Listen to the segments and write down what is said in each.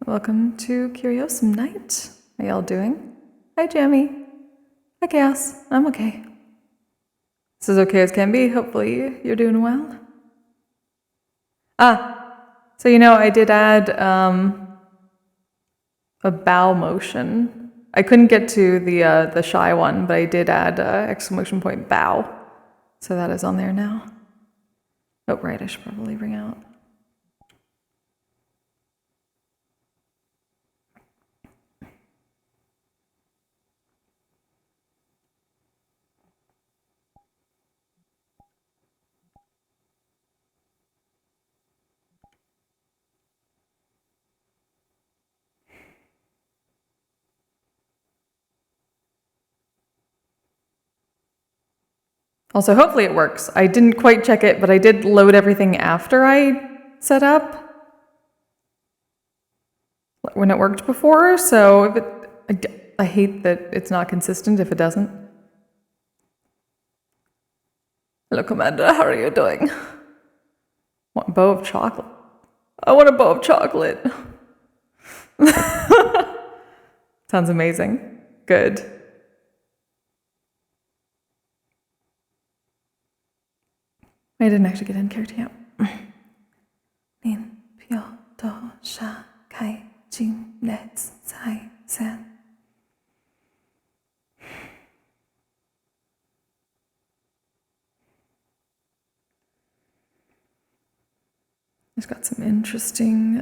Welcome to Curiosum night. How y'all doing? Hi, Jamie. Hi, Chaos. I'm okay. This is okay as can be. Hopefully you're doing well. So I did add a bow motion. I couldn't get to the shy one, but I did add exclamation point bow. So that is on there now. Oh, right, I should probably bring out. Also, hopefully it works. I didn't quite check it, but I did load everything after I set up when it worked before, so if I hate that it's not consistent if it doesn't. Hello, Commander. How are you doing? Want a bow of chocolate? I want a bow of chocolate. Sounds amazing. Good. I didn't actually get in character yet. Nin, pyo, do, sha, kai, jin, let's, sai, san. There's got some interesting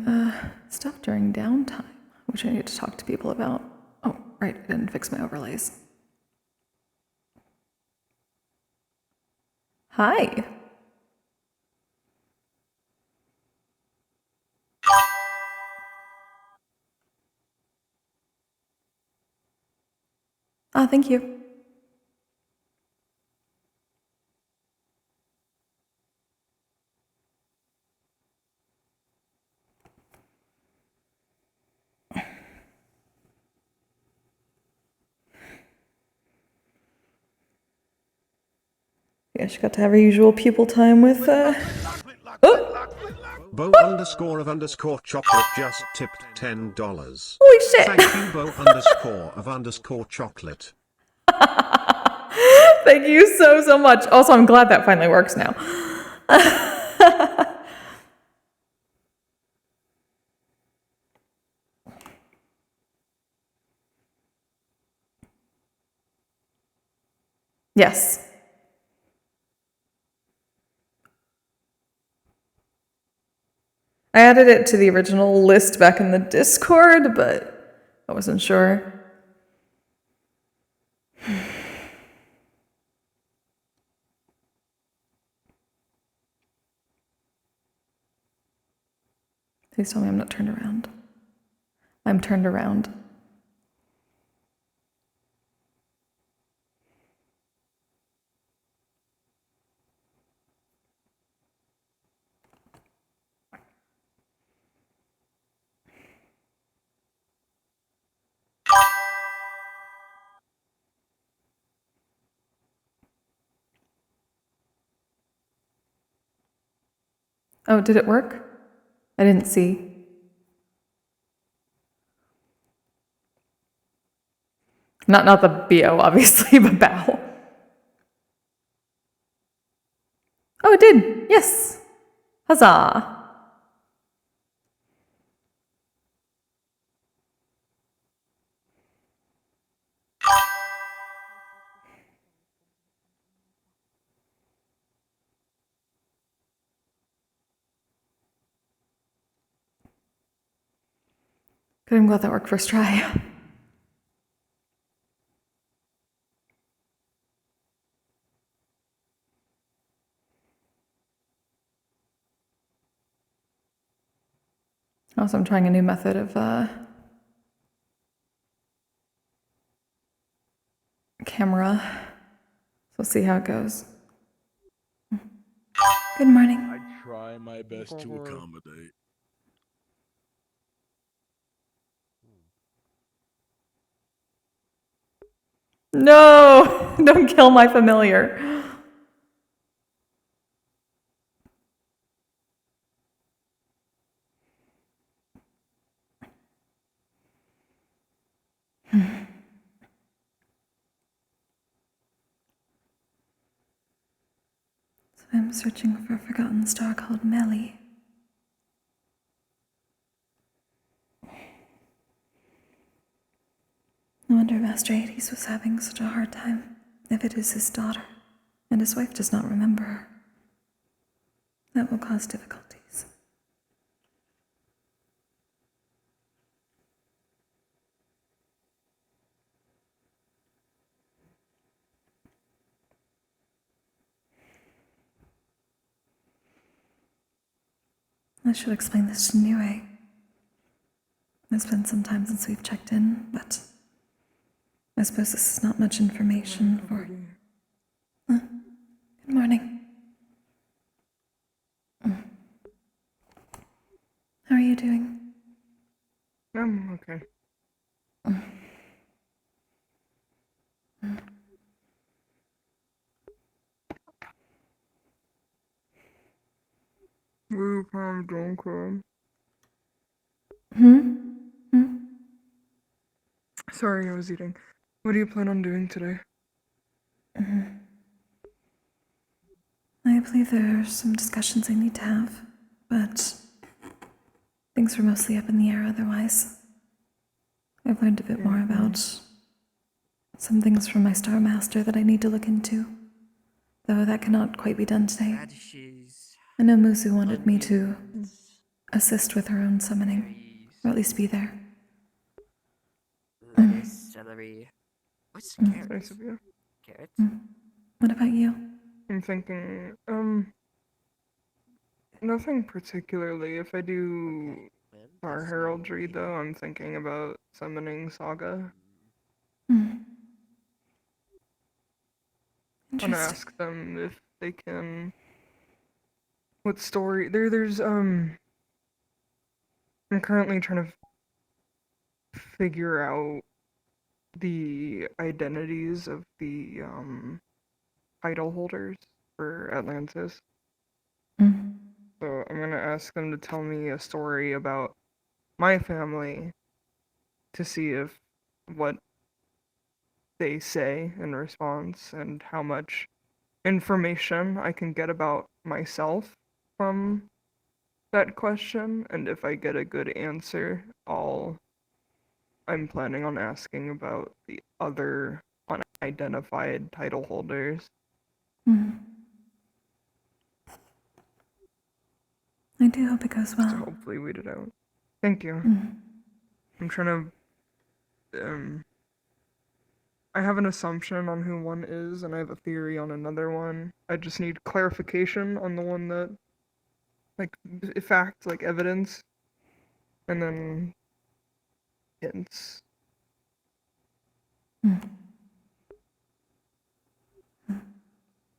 stuff during downtime, which I need to talk to people about. Oh, right, I didn't fix my overlays. Hi. Thank you. Yeah, she got to have her usual pupil time with, Bo _of chocolate just tipped $10. Holy shit! Thank you, Bo _of chocolate. Thank you so much. Also, I'm glad that finally works now. Yes. I added it to the original list back in the Discord, but I wasn't sure. Please tell me I'm not turned around. I'm turned around. Oh, did it work? I didn't see. Not the BO, obviously, but bow. Oh, it did. Yes. Huzzah. Good, I'm glad that worked first try. Also, I'm trying a new method of camera. So we'll see how it goes. Good morning. I try my best to accommodate. No! Don't kill my familiar. I'm searching for a forgotten star called Melly. No wonder Master Hades was having such a hard time, if it is his daughter, and his wife does not remember her. That will cause difficulties. I should explain this to Niue. It's been some time since we've checked in, but I suppose this is not much information for... Good morning. How are you doing? I'm okay. Where you from, John? Sorry, I was eating. What do you plan on doing today? I believe there are some discussions I need to have, but things were mostly up in the air otherwise. I've learned a bit more about some things from my Star Master that I need to look into, though that cannot quite be done today. Radishes, I know Muzu wanted me to onions, assist with her own summoning, berries, or at least be there. lettuce, celery. What's Nice carrots? of you. Carrots? What about you? I'm thinking, nothing particularly. If I do Well, our that's heraldry, lovely. though, I'm thinking about summoning Saga. Hmm. I'm gonna Interesting. ask them if they can. What story? I'm currently trying to figure out the identities of the title holders for Atlantis. Mm. So I'm gonna ask them to tell me a story about my family to see if what they say in response and how much information I can get about myself from that question. And if I get a good answer, I'm planning on asking about the other unidentified title holders. Mm. I do hope it goes To well. hopefully weed it out. Thank you. Mm. I'm trying to I have an assumption on who one is, and I have a theory on another one. I just need clarification on the one that, like, fact, like evidence, and then hints.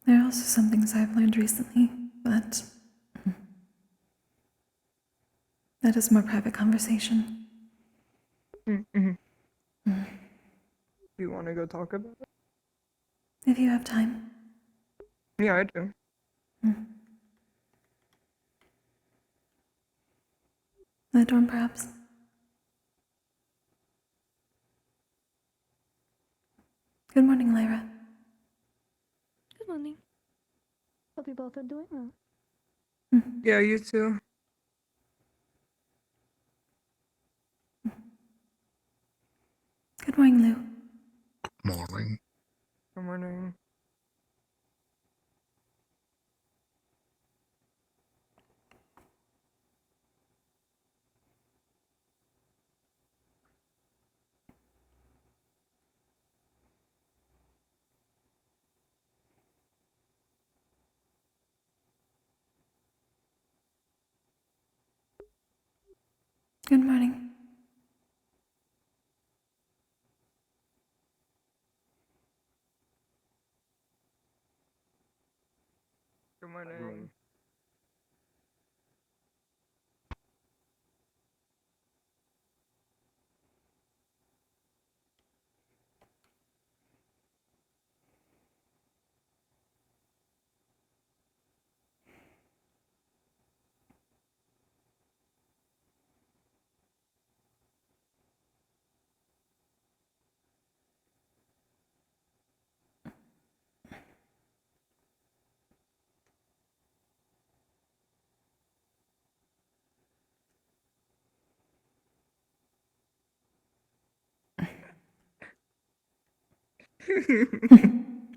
There are also some things I've learned recently, but that is more private conversation. Mm-hmm. Do you want to go talk about it? If you have time. Yeah, I do. The dorm, perhaps. Good morning, Lyra. Good morning. Hope you both are doing well. Yeah, you too. Good morning, Lou. Morning. Good morning. Good morning. Good morning.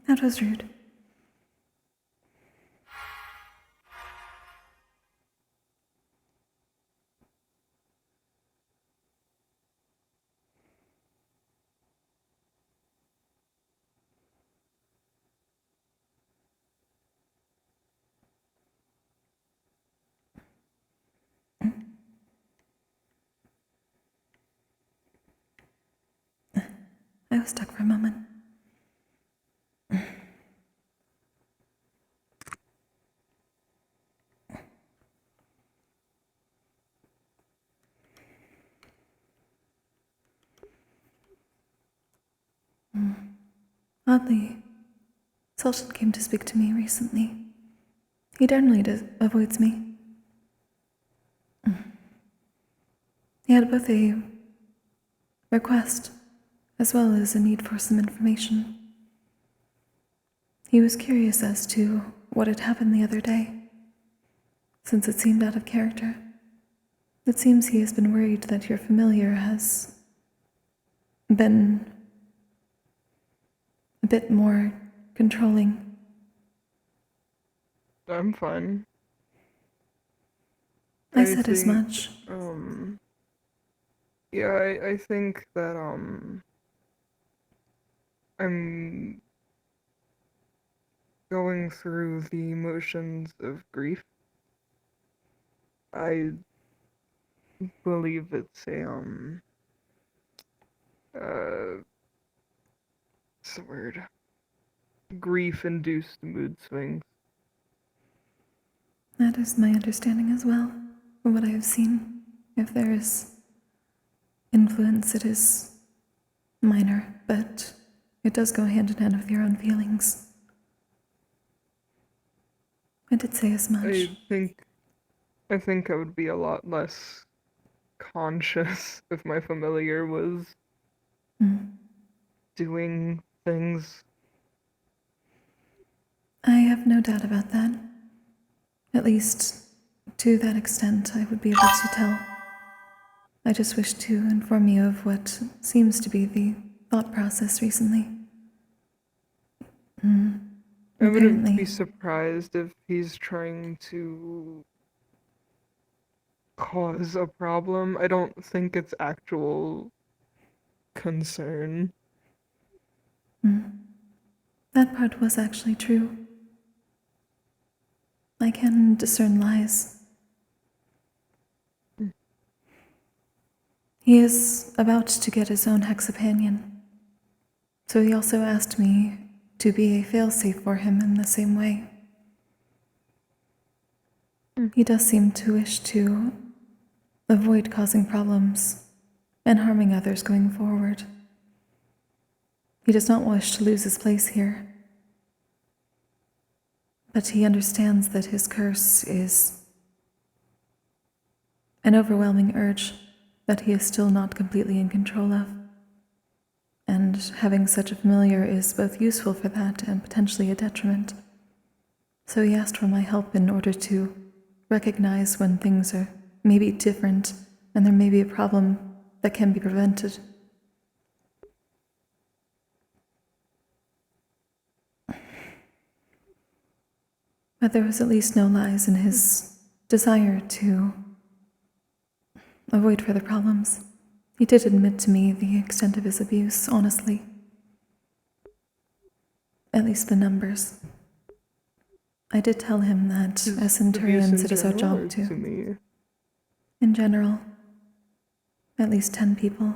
That was rude. I was stuck for a moment. Oddly, Sultan came to speak to me recently. He generally avoids me. He had both a request as well as a need for some information. He was curious as to what had happened the other day, since it seemed out of character. It seems he has been worried that your familiar has been a bit more controlling. I'm fine. I said as think, much. Yeah, I think that, I'm going through the motions of grief. I believe it's what's the word? Grief-induced mood swings. That is my understanding as well, from what I have seen. If there is influence, it is minor, but it does go hand in hand with your own feelings. I did say as much. I think I would be a lot less conscious if my familiar was doing things. I have no doubt about that. At least, to that extent, I would be able to tell. I just wish to inform you of what seems to be the thought process recently. I wouldn't Apparently. be surprised if he's trying to cause a problem. I don't think it's actual concern. That part was actually true. I can discern lies. He is about to get his own hexapanion, so he also asked me to be a failsafe for him in the same way. He does seem to wish to avoid causing problems and harming others going forward. He does not wish to lose his place here, but he understands that his curse is an overwhelming urge that he is still not completely in control of. And having such a familiar is both useful for that and potentially a detriment. So he asked for my help in order to recognize when things are maybe different and there may be a problem that can be prevented. But there was at least no lies in his desire to avoid further problems. He did admit to me the extent of his abuse, honestly. At least the numbers. I did tell him that as centurions it is our job to... me. In general. At least 10 people.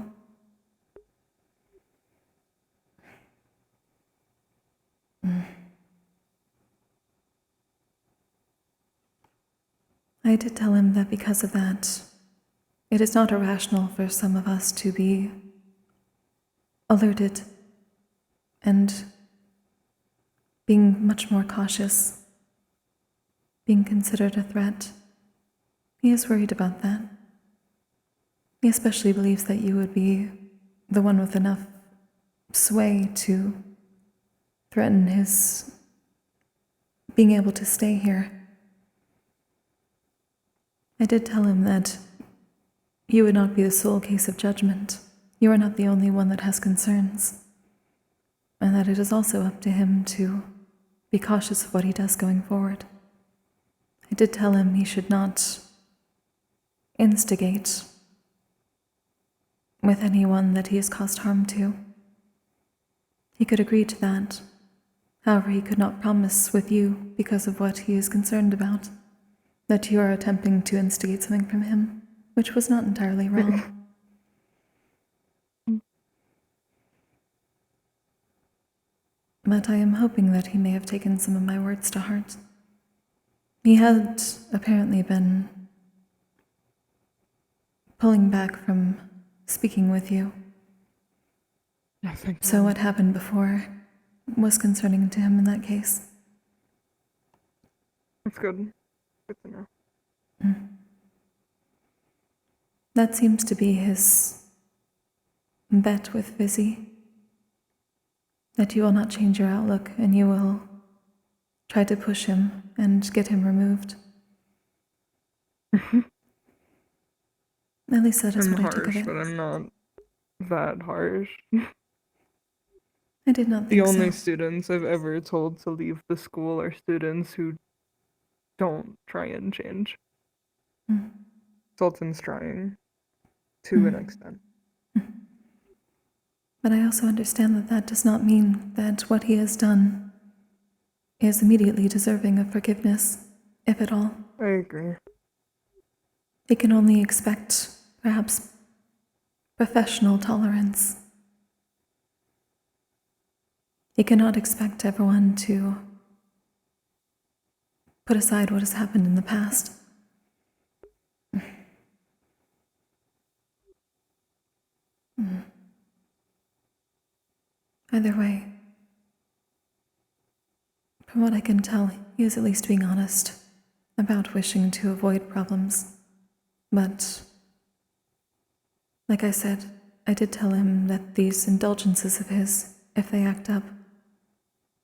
I did tell him that because of that, it is not irrational for some of us to be alerted and being much more cautious, being considered a threat. He is worried about that. He especially believes that you would be the one with enough sway to threaten his being able to stay here. I did tell him that you would not be the sole case of judgment. You are not the only one that has concerns. and that it is also up to him to be cautious of what he does going forward. I did tell him he should not instigate with anyone that he has caused harm to. He could agree to that. However, he could not promise with you, because of what he is concerned about, that you are attempting to instigate something from him, which was not entirely wrong. But I am hoping that he may have taken some of my words to heart. He had apparently been pulling back from speaking with you. I think So what happened before was concerning to him in that case. that's good. Good to know. That seems to be his bet with Vizzy. That you will not change your outlook and you will try to push him and get him removed. At least that is I'm what I took of harsh, it. but I'm not that harsh. I did not The think only so. students I've ever told to leave the school are students who don't try and change. Mm. Sultan's trying, to an extent. But I also understand that that does not mean that what he has done is immediately deserving of forgiveness, if at all. I agree. He can only expect, perhaps, professional tolerance. He cannot expect everyone to put aside what has happened in the past. Either way, from what I can tell, he is at least being honest about wishing to avoid problems. But, like I said, I did tell him that these indulgences of his, if they act up,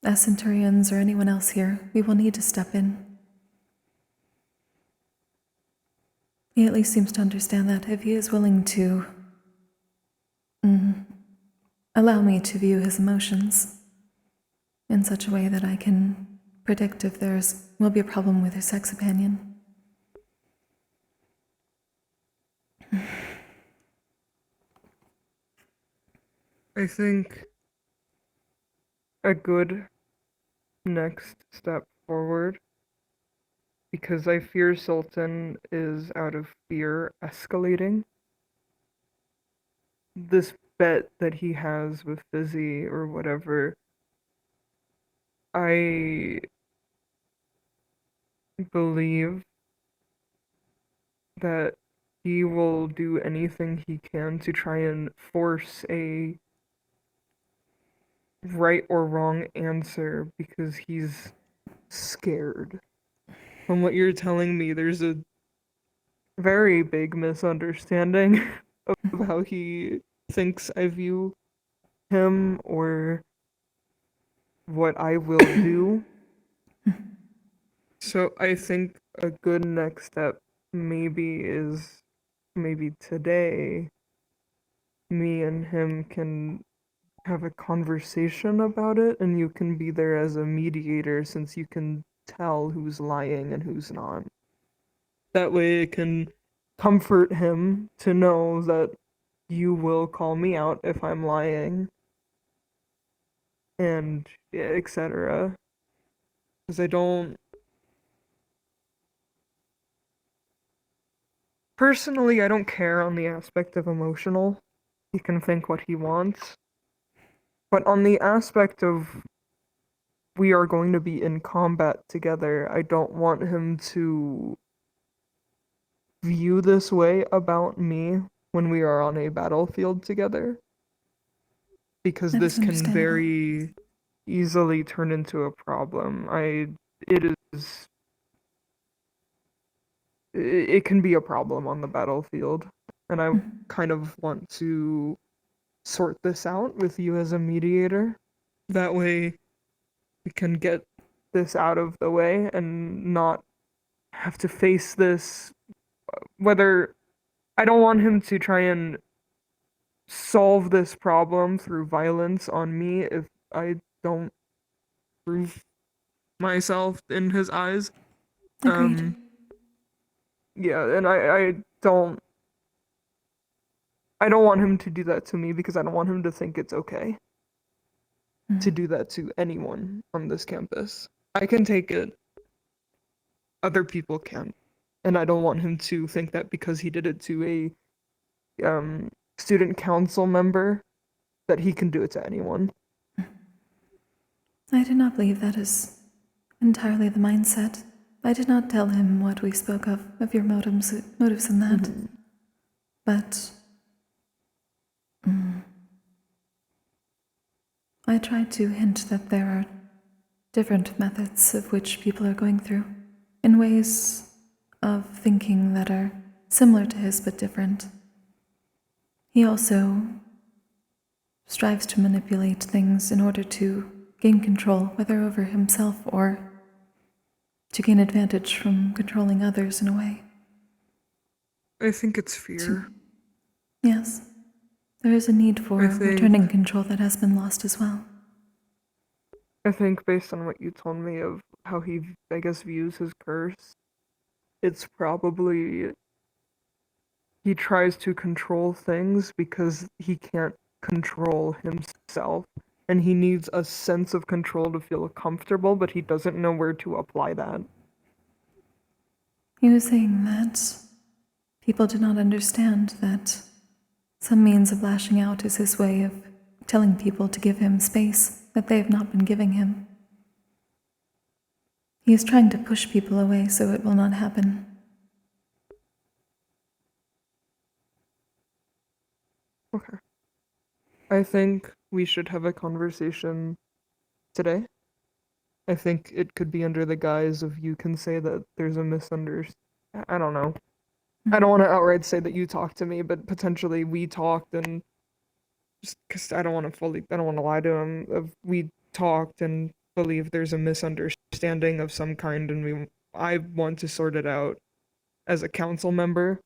as Centurions or anyone else here, we will need to step in. He at least seems to understand that if he is willing to allow me to view his emotions in such a way that I can predict if will be a problem with his sex companion. I think a good next step forward, because I fear Sultan is out of fear escalating this bet that he has with Fizzy or whatever. I believe that he will do anything he can to try and force a right or wrong answer because he's scared. From what you're telling me, there's a very big misunderstanding of how he thinks I view him or what I will do. So I think a good next step is maybe today me and him can have a conversation about it and you can be there as a mediator since you can tell who's lying and who's not. That way it can comfort him to know that you will call me out if I'm lying and etc. Because I don't personally I don't care on the aspect of emotional. He can think what he wants. But on the aspect of we are going to be in combat together, I don't want him to view this way about me when we are on a battlefield together. Because That this is can understandable. very easily turn into a problem. It can be a problem on the battlefield. And I kind of want to sort this out with you as a mediator. That way we can get this out of the way and not have to face this. Whether I don't want him to try and solve this problem through violence on me if I don't prove myself in his eyes. Agreed. Yeah, and I don't want him to do that to me because I don't want him to think it's okay to do that to anyone on this campus. I can take it. Other people can. And I don't want him to think that because he did it to a student council member that he can do it to anyone. I do not believe that is entirely the mindset. I did not tell him what we spoke of your motives in that. But I tried to hint that there are different methods of which people are going through, in ways of thinking that are similar to his but different. He also strives to manipulate things in order to gain control, whether over himself or to gain advantage from controlling others in a way. I think it's fear. Yes, there is a need for I think- returning control that has been lost as well. I think based on what you told me of how he, I guess, views his curse, it's probably he tries to control things because he can't control himself. And he needs a sense of control to feel comfortable, but he doesn't know where to apply that. He was saying that people do not understand that some means of lashing out is his way of telling people to give him space that they have not been giving him. He is trying to push people away so it will not happen. Okay. I think we should have a conversation today. I think it could be under the guise of you can say that there's a misunderstanding. I don't know. I don't want to outright say that you talked to me, but potentially we talked and just because I don't want to lie to him. We talked and believe there's a misunderstanding of some kind, and I want to sort it out as a council member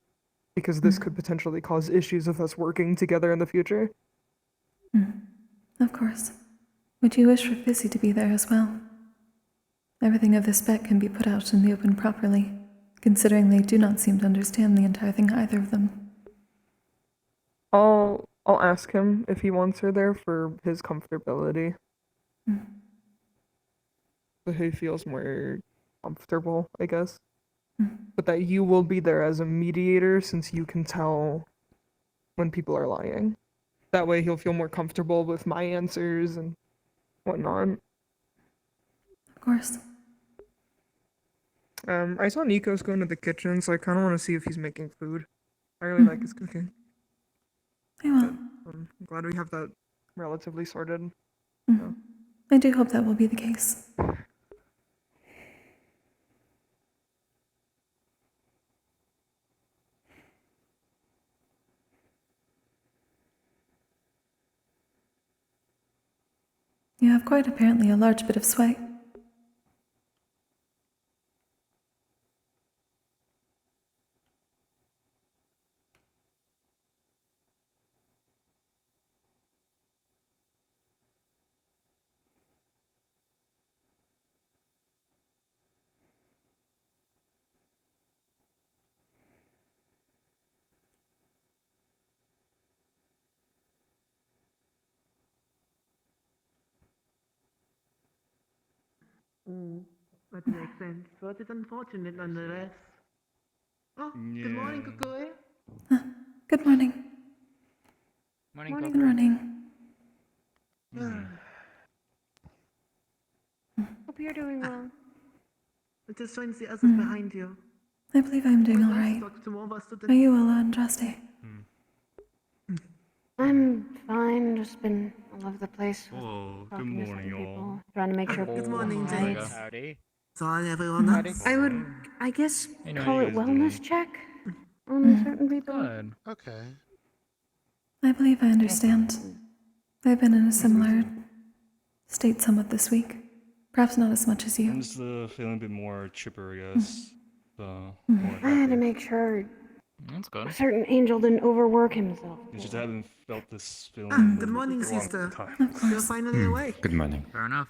because this could potentially cause issues with us working together in the future. Of course. Would you wish for Fizzy to be there as well? Everything of this spec can be put out in the open properly, considering they do not seem to understand the entire thing, either of them. I'll ask him if he wants her there for his comfortability. So he feels more comfortable, I guess. But that you will be there as a mediator since you can tell when people are lying. That way he'll feel more comfortable with my answers and whatnot. Of course. I saw Nico's going to the kitchen, so I kind of want to see if he's making food. I really like his cooking. I will. I'm glad we have that relatively sorted. I do hope that will be the case. You have quite apparently a large bit of sway. That makes sense. But it's unfortunate nonetheless. Oh, good morning, Kokkuri. Good morning. Morning, Good Kokkuri. morning. Hope you're doing well. I just joined the others behind you. I believe I'm doing Quite all nice right. to talk to more of our students. Are you, Ella and Draste? I'm fine. Just been all over the place. Oh, good talking to morning, certain all. people, trying to make sure Good people morning, are right. James. Howdy. Sorry, everyone. I would, I guess, Hey, how call you it guys wellness doing? check on certain people. Good. Okay. I believe I understand. I've been in a similar state somewhat this week. Perhaps not as much as I'm you. just feeling a bit more chipper, I guess. So, more I had to happy. make sure That's good. A certain angel didn't overwork himself. I just haven't felt this feeling Ah, in good a morning, long sister. time. Of You're course. finally awake. Good morning. Fair enough.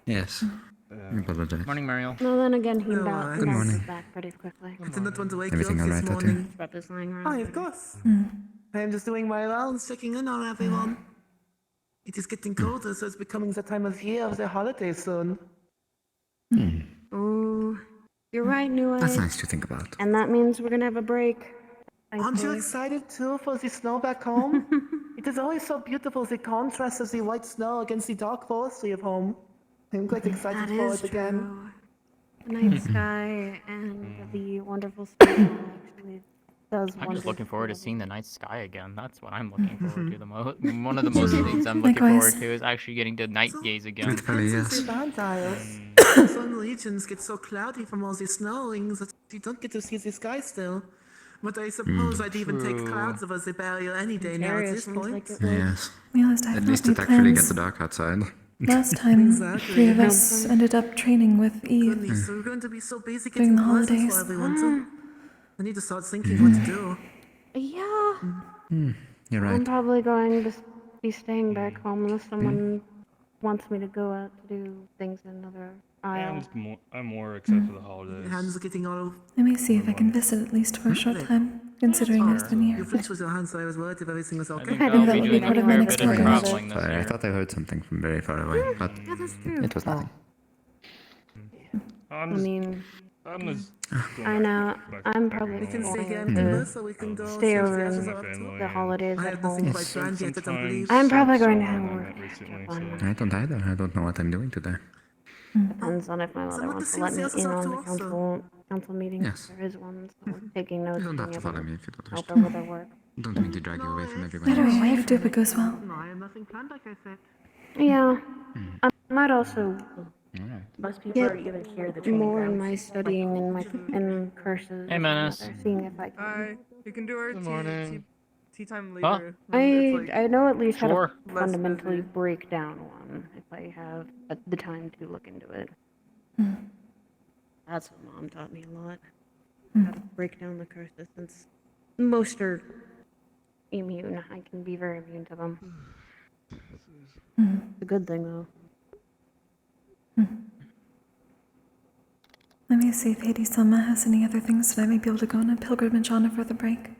Yes. I apologize. Morning, Mariel. No, then again, he No, bounced Good morning. back pretty quickly. I did not want to wake Everything you up alright this out there? morning. Scrub is lying around. Hi, of course. Hmm. I am just doing my rounds, checking in on everyone. It is getting colder, so it's becoming the time of year of the holidays soon. Oh, you're right, New That's Eyes. nice to think about. And that means we're gonna have a break. Aren't you excited too for the snow back home? It is always so beautiful, the contrast of the white snow against the dark forestry of home. I'm quite excited That for is it again. true. The night sky and the wonderful snow actually does I'm just looking wonders forward to for seeing the the- night sky again. That's what I'm looking forward to the most. One of the most things I'm looking Likewise. forward to is actually getting to night gaze again. Truthfully, Since yes. the vampires, some regions get so cloudy from all the snowing that you don't get to see the sky still. But I suppose I'd even take True. clouds over the barrier any day now at Ontario this sounds point. like it would. Yes. Realized I At have least not it made actually plans. gets dark outside. Last time, Exactly. 3 of us ended up training with Eve. Goodness, we're going to be so busy During getting the presents holidays. for everyone too. I need to start thinking what to do. Yeah, You're I'm right. probably going to be staying back home unless someone wants me to go out to do things in another aisle. I'm more excited for the holidays. Hands are getting all. Let me see if I can visit at least for a short time, considering it's been a year. You flinched with your hands, so I was worried if everything was I okay. think I I'll think be that would be doing part a of my fair next bit of pilgrimage. traveling this Sorry, I year. thought I heard something from very far away, but Yeah, that's true. it was nothing. I I'm just, mean, I'm just going I back know. back I'm back probably We can stay here going in Denver to so we can go stay see what over the in others my are up to. family. the holidays I at have nothing home. quite planned yet, I don't believe. I'm probably going to so have long work I met recently, on so I don't either. I don't know what I'm doing today. Depends on if my mother Someone to wants to see let what me else is in up on to the also. council meeting. Yes. There is one, so taking notes You don't and have being to able follow to me if you don't wish help to. her with her work. Don't mean to drag you away from everyone Better else. I hope it goes well. No, I have nothing planned, like I said. Yeah, I might also Alright. Most people get are even here the training more in grounds. my studying and my in curses. Hey, with my Menace. mother, seeing if I can. Hi. You can do our Good tea, morning. tea time Huh? later. It's like I know at least how Sure. to less fundamentally busy. break down one if I have the time to look into it. That's what Mom taught me a lot. How to break down the curses since most are immune. I can be very immune to them. It's a good thing though. Let me see if Hades Sama has any other things that I may be able to go on a pilgrimage on for the break.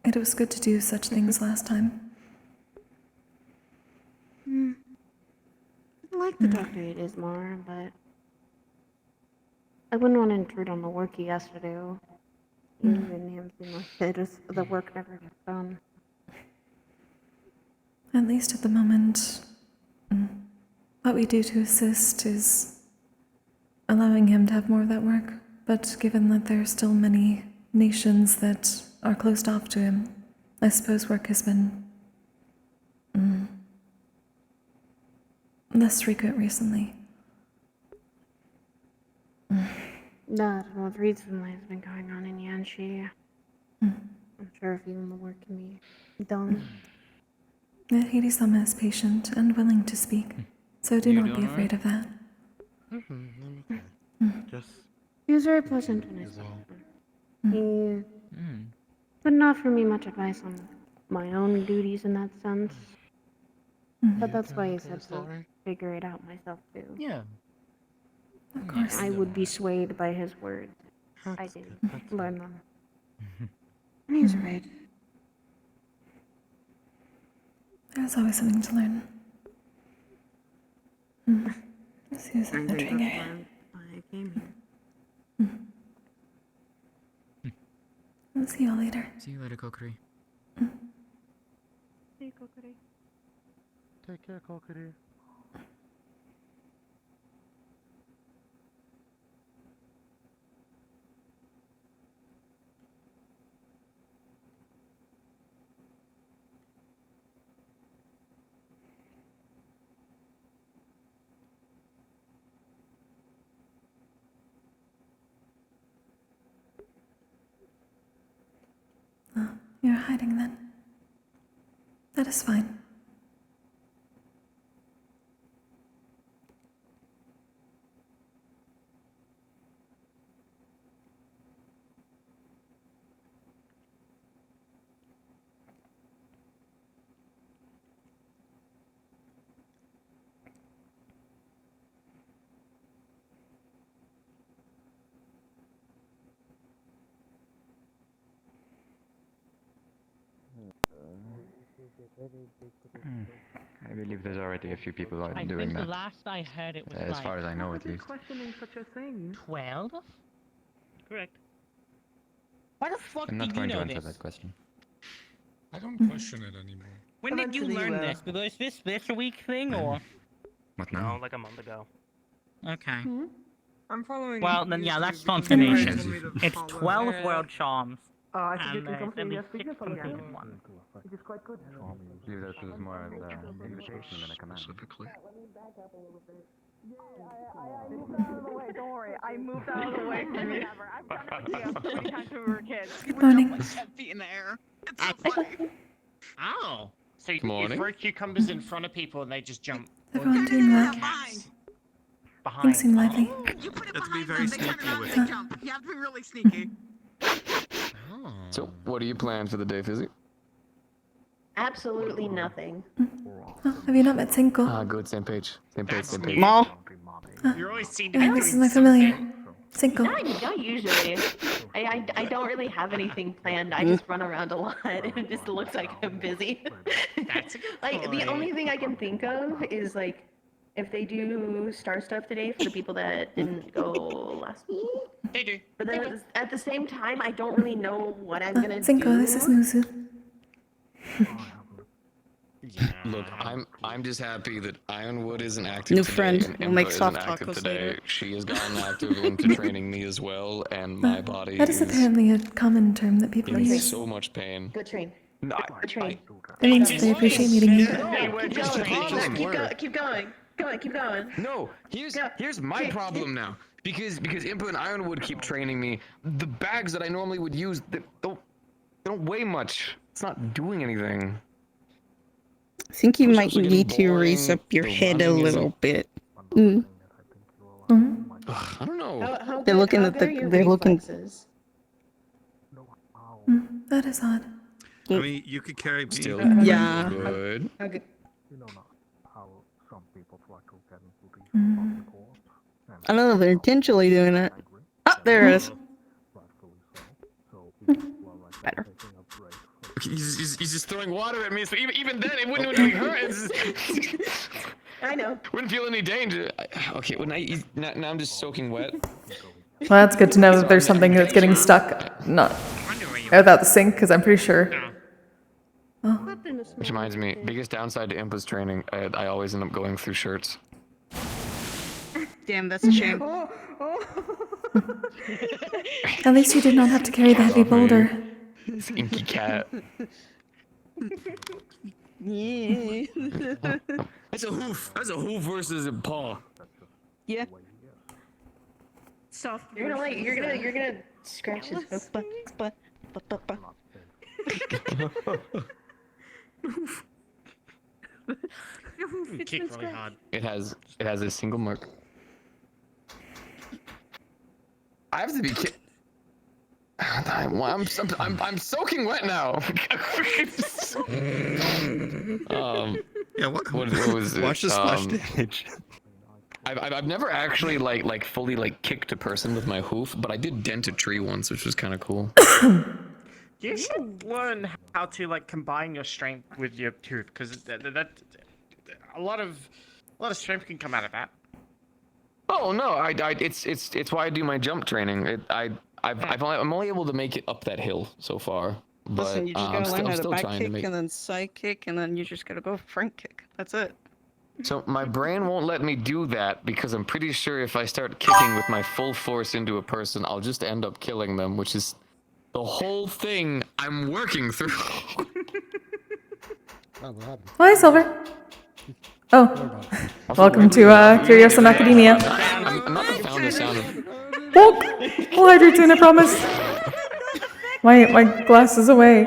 It was good to do such things last time. I'd like to talk to Ismar, but I wouldn't want to intrude on the work he has to do. You and him seem like the work never gets done. At least at the moment, what we do to assist is allowing him to have more of that work. But given that there are still many nations that are closed off to him, I suppose work has been less frequent recently. No, I don't know what recently has been going on in Yanxi. I'm sure if even the work can be done. Yet Hades Sama is patient and willing to speak, so do You not be doing afraid of that. Just He was very pleasant when I is spoke all. to him. He couldn't offer me much advice on my own duties in that sense. But that's why he said to figure it out myself too. Yeah. Of course. I would be swayed by his words. I did learn them. And he's right. There's always something to learn. Let's see who's I up the think trigger. that's why I came here. We'll see you all later. See you later, Kokkuri. Hey, Kokkuri. Take care, Kokkuri. Oh, you're hiding then. That is fine. I believe there's already a few people out I doing think the that. last I heard it was As like far as I know, at least. Questioning such a thing. 12? Correct. Why the fuck I'm do not you going to know answer this? that question. I don't question it anymore. When did you Eventually you learn will. this? Was this a week thing or? What No, now? like a month ago. Okay. I'm following. Well, then yeah, YouTube that's because confirmation. you told me to It's follow 12 it. world charms, I think you and can there's come at from least 6 yes, completed ones. Which is quite good. Believe that was more of an invitation than a command. Specifically. I moved out of the way. Don't worry. I moved out of the way from you. I've done it with you 3 times when we were kids. Good morning. 10 feet in the air. It's so funny. Oh. So you Morning. throw cucumbers in front of people and they just jump Everyone doing well? Behind. behind. Things seem lively. You put it Have to be behind very them. They turn sneaky around with and it. they jump. You have to be really sneaky. Oh. So, what do you plan for the day, Fizzy? Absolutely nothing. Oh, have you not met Cinco? Ah, good, same page. Same page, That's same page. me. Maul. You always seem to be Yeah, doing this is my familiar. Cinco. Not usually. I don't really have anything planned. I just run around a lot and it just looks like I'm busy. That's a good Like, the point. only thing I can think of is, like, if they do star stuff today for the people that didn't go last week. They do. But then at the same time, I don't really know what I'm gonna Cinco, do. this is Nuzu. Yeah. Look, I'm just happy that Ironwood isn't active New today. friend. And We'll Ember make isn't soft active tacos today. later. She has gotten active into training me as well, and my body That is is apparently a common term that people in use. so much pain. Go train. No, Go train. That means they appreciate meeting you. They were Keep just going. problem. Keep going. Keep going. No, here's my problem now. Because Impa and Ironwood keep training me. The bags that I normally would use, they don't weigh much. It's not doing anything. I think you Push-ups might are getting need to raise boring, up your the head a running isn't- little bit. Mm. Mhm. I don't know. They're looking at they're looking. That is odd. I mean, you could carry me. Still Yeah. good. I don't know. They're intentionally doing it. Oh, there it is. Better. He's just throwing water at me, so even then it wouldn't really hurt. I know. Wouldn't feel any danger. Okay, well now I'm just soaking wet. Well, that's good to know that there's something that's getting stuck, not without the sink, because I'm pretty sure. Which reminds me, biggest downside to Impa's training, I always end up going through shirts. Damn, that's a shame. At least you did not have to carry the heavy boulder. Inky cat. Yeah. That's a hoof. That's a hoof versus a paw. Yeah. Soft. You're gonna scratch his hoof. You kick really hard. It has a single mark. I have to be I'm soaking wet now. Yeah, what was it? Watch the splash damage. I've never actually like fully kicked a person with my hoof, but I did dent a tree once, which was kind of cool. You should learn how to combine your strength with your tooth, because that a lot of strength can come out of that. Oh no, it's why I do my jump training. I'm only able to make it up that hill so far. But Listen, you just I'm gotta learn how to still back trying kick to make. and then side kick, and then you just gotta go front kick. That's it. So my brain won't let me do that because I'm pretty sure if I start kicking with my full force into a person, I'll just end up killing them, which is the whole thing I'm working through. Hi, Silver. Oh, welcome to Curiosum Academia. I'm not the founder sound of. Woke. We'll hydrate soon, I promise. My glass is away.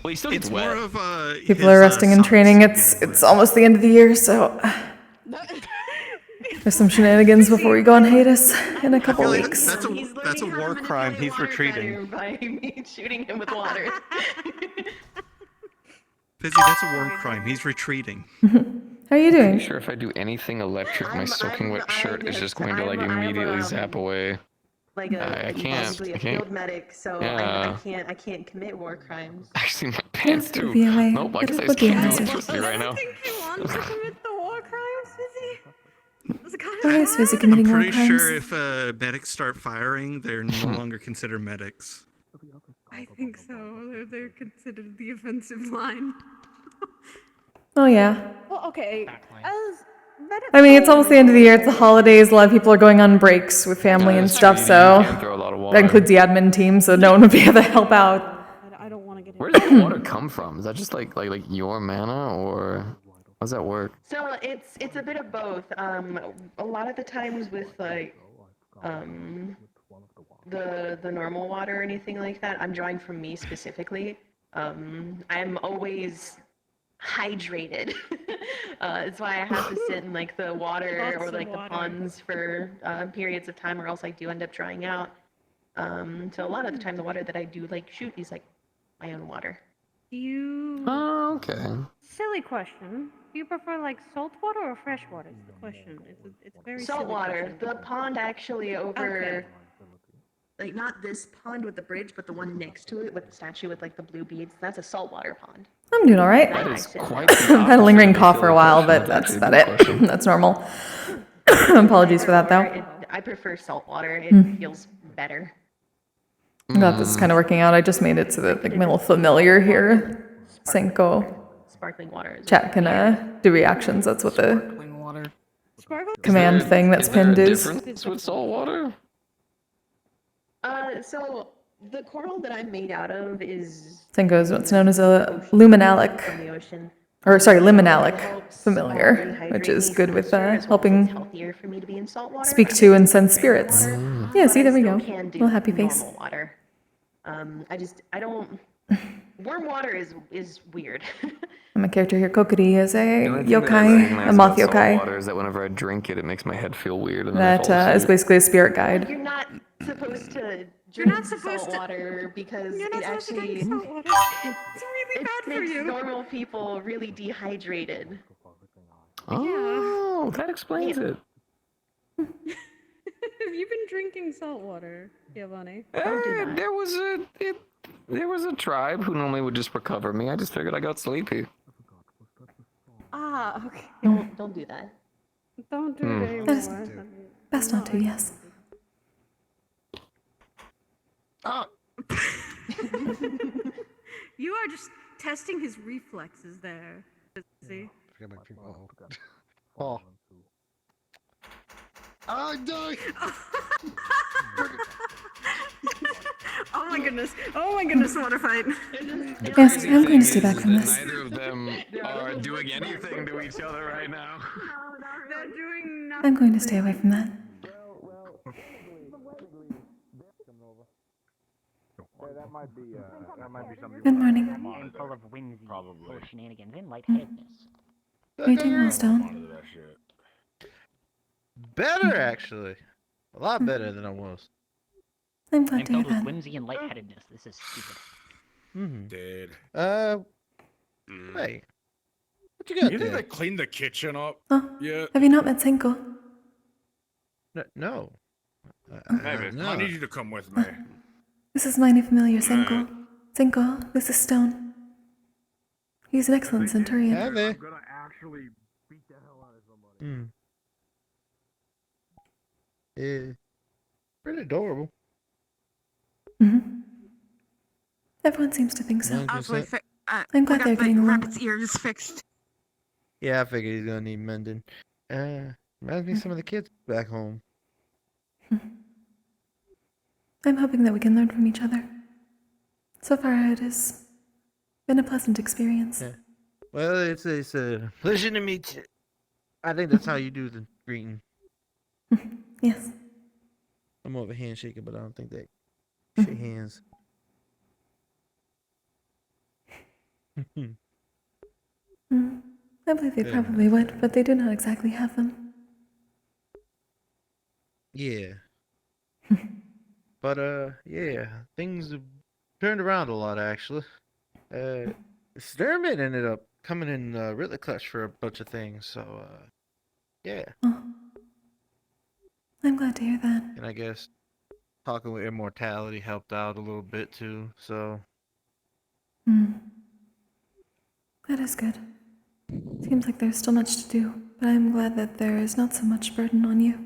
Well, he still gets It's wet. more of a. People are resting and training. It's almost the end of the year, so there's some shenanigans before we go on hiatus in a couple like weeks. that's a He's that's a learning how war to crime. manipulate He's water retreating. better by me shooting him with water. Fizzy, that's a war crime. He's retreating. How are you doing? I'm sure if I do anything electric, my soaking wet shirt is just going to immediately zap away. Like I can't. basically a I can't. field medic, so Yeah. I can't commit war crimes. Actually, my chance to. Be away. Nope, I But guess I it just would be can't do nicer. it truthfully right now. He wants to commit the war crimes, is he? It's kind Why of is Fizzy I'm committing war pretty crimes? sure if medics start firing, they're no longer considered medics. I think so. They're considered the offensive line. Oh, yeah. Well, okay. As I mean, it's almost the end of the year. It's the holidays. A lot of people are going on breaks with family and That's stuff, true, so you can throw a lot of that water. includes the admin team, so no one would be able to help out. I don't want to get Where does the water come from? Is that just like your mana, or how does that work? So it's a bit of both. A lot of the times with like the normal water or anything like that, I'm drawing from me specifically. I'm always hydrated. It's why I have to sit in like the water or like the ponds for periods of time, or else I do end up drying out. So a lot of the time, the water that I do like shoot is like my own water. You. Oh, okay. Silly question. Do you prefer like salt water or fresh water? Is the question. It's very Salt silly water. question. The pond actually over. Okay. Like not this pond with the bridge, but the one next to it with the statue with like the blue beads. That's a saltwater pond. I'm doing all right. That is quite. I've had a lingering cough for a while, but that's about it. That's normal. Apologies for that, though. I prefer salt water. It feels better. I'm glad this is kind of working out. I just made it so that like my little familiar here, Senko, Sparkling water is chat can do reactions. That's what the command thing that's Is there a pinned is. difference with salt water? So the coral that I'm made out of is Senko is what's known as a luminalic, from the ocean. or sorry, limonalic familiar, which is good with helping Healthier for me to be in salt water. speak to and sense spirits. Yeah, see, there we go. Can do Little happy face. normal water. I don't. Warm water is weird. And my character here, Kokkuri, is a The only thing that I yokai, recognize a moth about salt yokai. water is that whenever I drink it, it makes my head feel weird. And then I That fall is asleep. basically a spirit guide. You're not supposed to drink salt water because it actually It's really bad for makes you. normal people really dehydrated. Oh, that explains it. Have you been drinking salt water, Giovanni? There was a tribe who normally would just recover me. I just figured I got sleepy. Ah, okay. Don't do that. Don't do it Best, anymore. best not to, yes. You are just testing his reflexes there. See? Oh. Oh my goodness! Oh my goodness! What a fight! Yes, I'm going to stay back from this. Neither of them are doing anything to each other right now. They're doing nothing. I'm going to stay away from that. That might be something. Good morning. I'm full of whimsy, full of shenanigans, and lightheadedness. Are you doing well, Stone? Better, actually. A lot better than I was. I'm glad I'm to hear filled with that. whimsy and lightheadedness. This is stupid. Mm-hmm. Dead. Hey. What you got You there? think they cleaned the kitchen up? Oh, Yeah. have you not met Senko? No. Maybe. no. I need you to come with me. This is my new familiar, Senko. Senko, this is Stone. He's an excellent centurion. Have they? gonna actually beat the hell out of somebody. Hmm. Yeah. Pretty adorable. Mm-hmm. Everyone seems to think so. 100%. I'm glad they're getting along. Rabbit's ears fixed. Yeah, I figured he's gonna need mending. Reminds me of some of the kids back home. I'm hoping that we can learn from each other. So far, it has been a pleasant experience. Yeah. Well, it's a pleasure to meet you. I think that's how you do the greeting. Yes. I'm more of a handshaker, but I don't think they shake hands. I believe they Yeah. probably would, but they do not exactly have them. Yeah. But yeah, things have turned around a lot actually. Sturman ended up coming in really clutch for a bunch of things, so yeah. Oh. I'm glad to hear that. And I guess talking with immortality helped out a little bit too, so Hmm. That is good. Seems like there's still much to do, but I'm glad that there is not so much burden on you.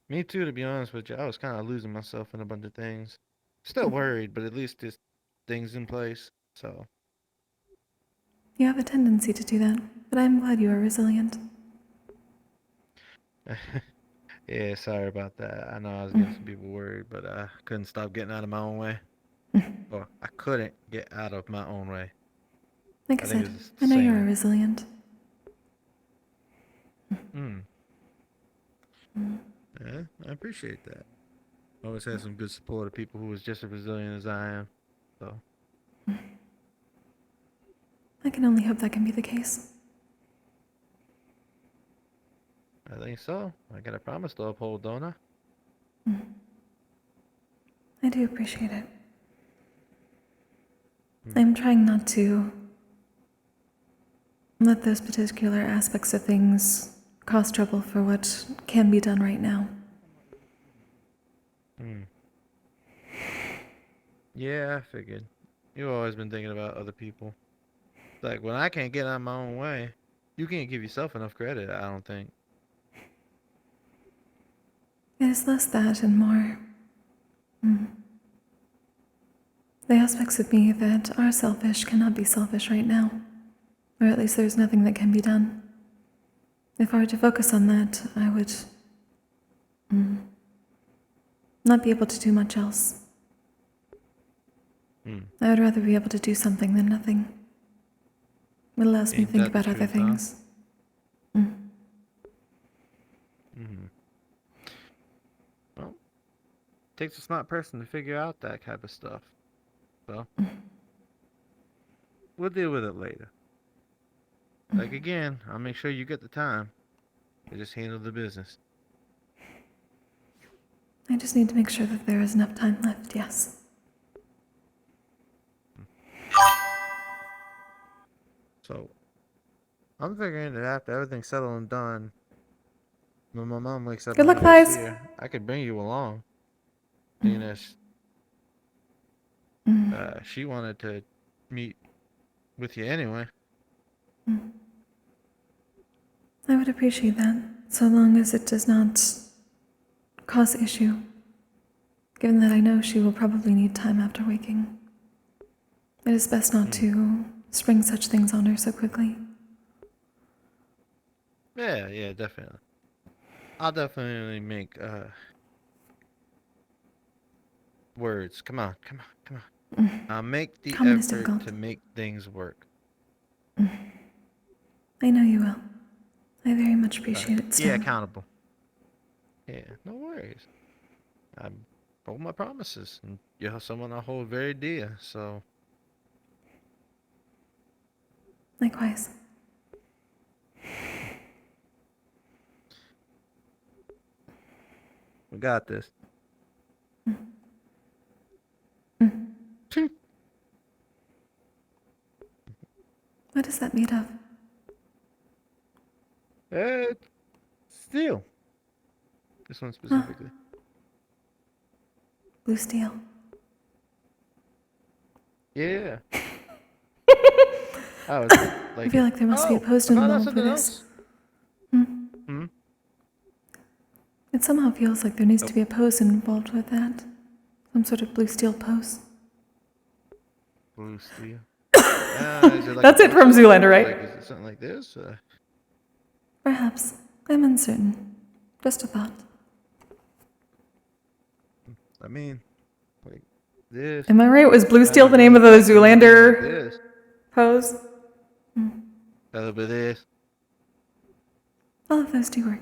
Me too, to be honest with you. I was kind of losing myself in a bunch of things. Still worried, but at least there's things in place. So. You have a tendency to do that, but I'm glad you are resilient. Yeah, sorry about that. I know I was getting some people worried, but I couldn't stop getting out of my own way. Or I couldn't get out of my own way. Like I think said, it's I know you're saying. resilient. Yeah, I appreciate that. I always had some good support of people who was just as resilient as I am. So. I can only hope that can be the case. I think so. I got a promise to uphold, don't I? I do appreciate it. I'm trying not to let those particular aspects of things cause trouble for what can be done right now. Yeah, I figured. You've always been thinking about other people. Like, when I can't get out of my own way, you can't give yourself enough credit, I don't think. It is less that and more the aspects of me that are selfish cannot be selfish right now. Or at least there's nothing that can be done. If I were to focus on that, I would not be able to do much else. I would rather be able to do something than nothing. It allows me to Ain't think that the about other truth, huh? things. Well, takes a smart person to figure out that type of stuff. So, we'll deal with it later. Like again, I'll make sure you get the time to just handle the business. I just need to make sure that there is enough time left, yes. So, I'm figuring that after everything's settled and done, when my mom wakes up Good and luck, I Pies. see her, I could bring you along. Seeing as she wanted to meet with you anyway. I would appreciate that, so long as it does not cause issue, given that I know she will probably need time after waking. It is best not to spring such things on her so quickly. Yeah, definitely. I'll definitely make words. Come on. I'll make the Comment is effort difficult. to make things work. I know you will. I very much appreciate it, Yeah, Stan. accountable. Yeah, no worries. I hold my promises, and you're someone I hold very dear, so. Likewise. We got this. What is that made of? Steel. This one specifically. Blue steel. Yeah. I I feel like there must be a post I found out involved for something this. else. It somehow feels like there needs to be a pose involved with that. Some sort of blue steel pose. Blue steel. Is it like That's a it from poster? Zoolander, right? Like, is it something like this? Perhaps. I'm uncertain. Just a thought. I mean, like this. Am I right? Was blue steel the name of the Zoolander pose? A little bit of this. All of those do work.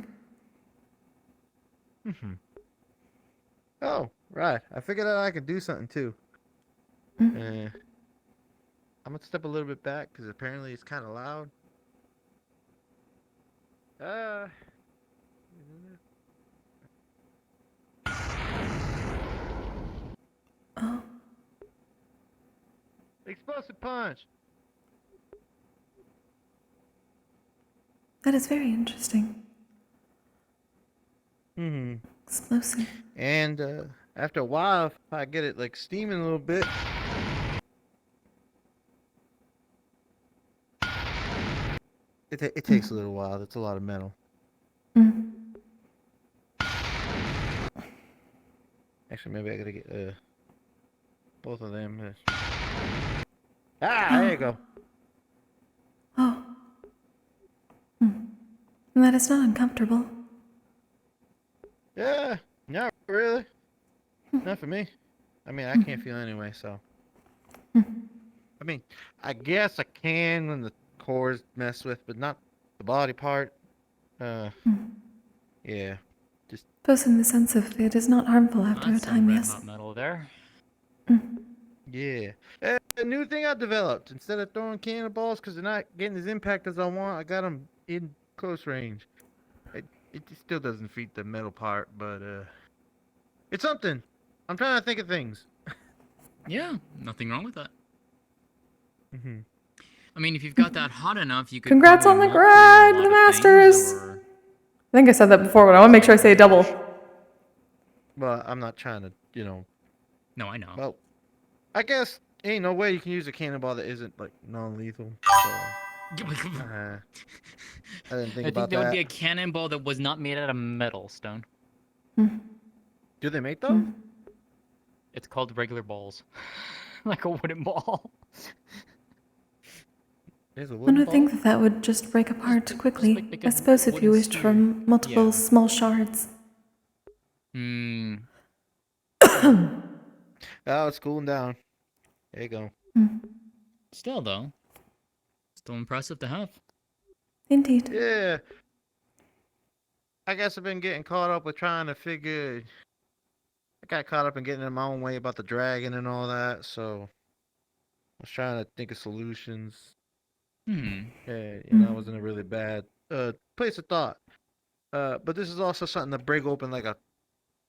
Oh, right. I figured out I could do something too. I'm gonna step a little bit back because apparently it's kind of loud. Oh, Explosive punch. that is very interesting. Explosive. And after a while, if I get it like steaming a little bit, It takes a little while. That's a lot of metal. Mm. Actually, maybe I gotta get both of them. There you go. Oh. That is not uncomfortable. Yeah, not really. Not for me. I mean, I can't feel anyway, so. I mean, I guess I can when the core's messed with, but not the body part. Yeah. Just. Both in the sense of it is not harmful after a That's some time, red yes. hot metal there. Yeah. A new thing I developed. Instead of throwing cannonballs because they're not getting as impact as I want, I got them in close range. It still doesn't feed the metal part, but it's something. I'm trying to think of things. Yeah, nothing wrong with that. Mm-hmm. I mean, if you've got that hot enough, you could. Congrats on probably the not do a grind, lot the of masters! things, or- I think I said that before, but I want to make sure I say it double. Well, I'm not trying to, you know. No, I know. Well, I guess ain't no way you can use a cannonball that isn't like non-lethal. So, I didn't think I think about that would that. be a cannonball that was not made out of metal, Stone. Do they make those? It's called regular balls. Like a wooden ball. There's a One wooden would ball? think that would just break apart quickly. like I a suppose if you wooden wished for multiple small shards. Hmm. Oh, it's cooling down. There you go. Still, though. Still impressive to have. Indeed. Yeah. I guess I've been getting caught up with trying to figure. I got caught up in getting in my own way about the dragon and all that, so I was trying to think of solutions. Hmm. Yeah, you know, I was in a really bad place of thought. But this is also something to break open like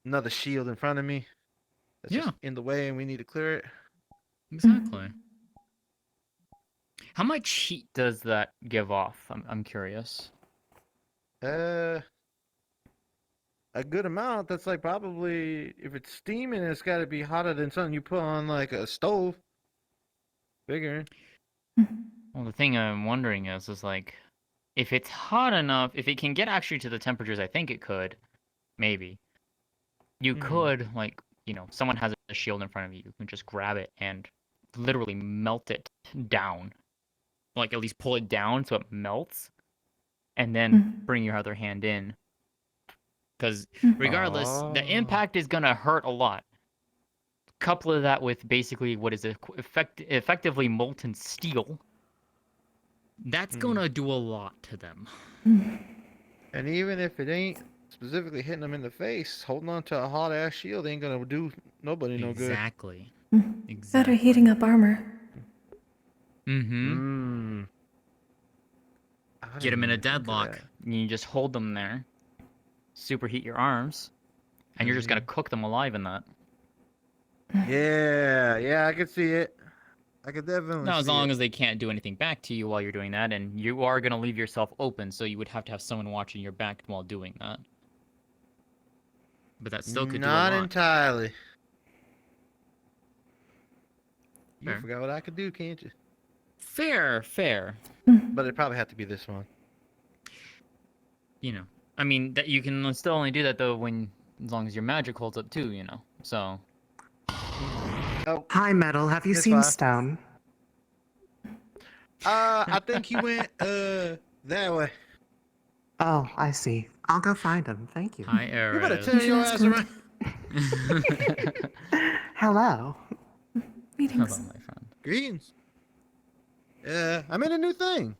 another shield in front of me. That's just in the way, and we need to clear it. Exactly. How much heat does that give off? I'm curious. A good amount. That's like probably if it's steaming, it's got to be hotter than something you put on like a stove. Bigger. Well, the thing I'm wondering is like, if it's hot enough, if it can get actually to the temperatures I think it could, maybe. You could, like, you know, someone has a shield in front of you, you can just grab it and literally melt it down. Like, at least pull it down so it melts, and then bring your other hand in. Because regardless, the impact is gonna hurt a lot. Couple of that with basically what is effectively molten steel. That's gonna do a lot to them. And even if it ain't specifically hitting them in the face, holding on to a hot ass shield ain't gonna do nobody no good. Exactly. Better heating up armor. Mm-hmm. Get them in a think of deadlock. that. You just hold them there. Superheat your arms, and you're just gonna cook them alive in that. Yeah, I could see it. I could definitely Now, as see long it. as they can't do anything back to you while you're doing that, and you are gonna leave yourself open, so you would have to have someone watching your back while doing that. But that still could do a Not lot. entirely. You Fair. forgot what I could do, can't you? Fair. But it probably had to be this one. You know, I mean, that you can still only do that though when, as long as your magic holds up too, you know. So. Oh, Hi, Metal. Have you It's seen fine. Stone? I think he went that way. Oh, I see. I'll go find him. Thank you. Hi, You better Eris. turn your ass around. Hello. Meetings. Hello, my friend. Greetings. I made a new thing.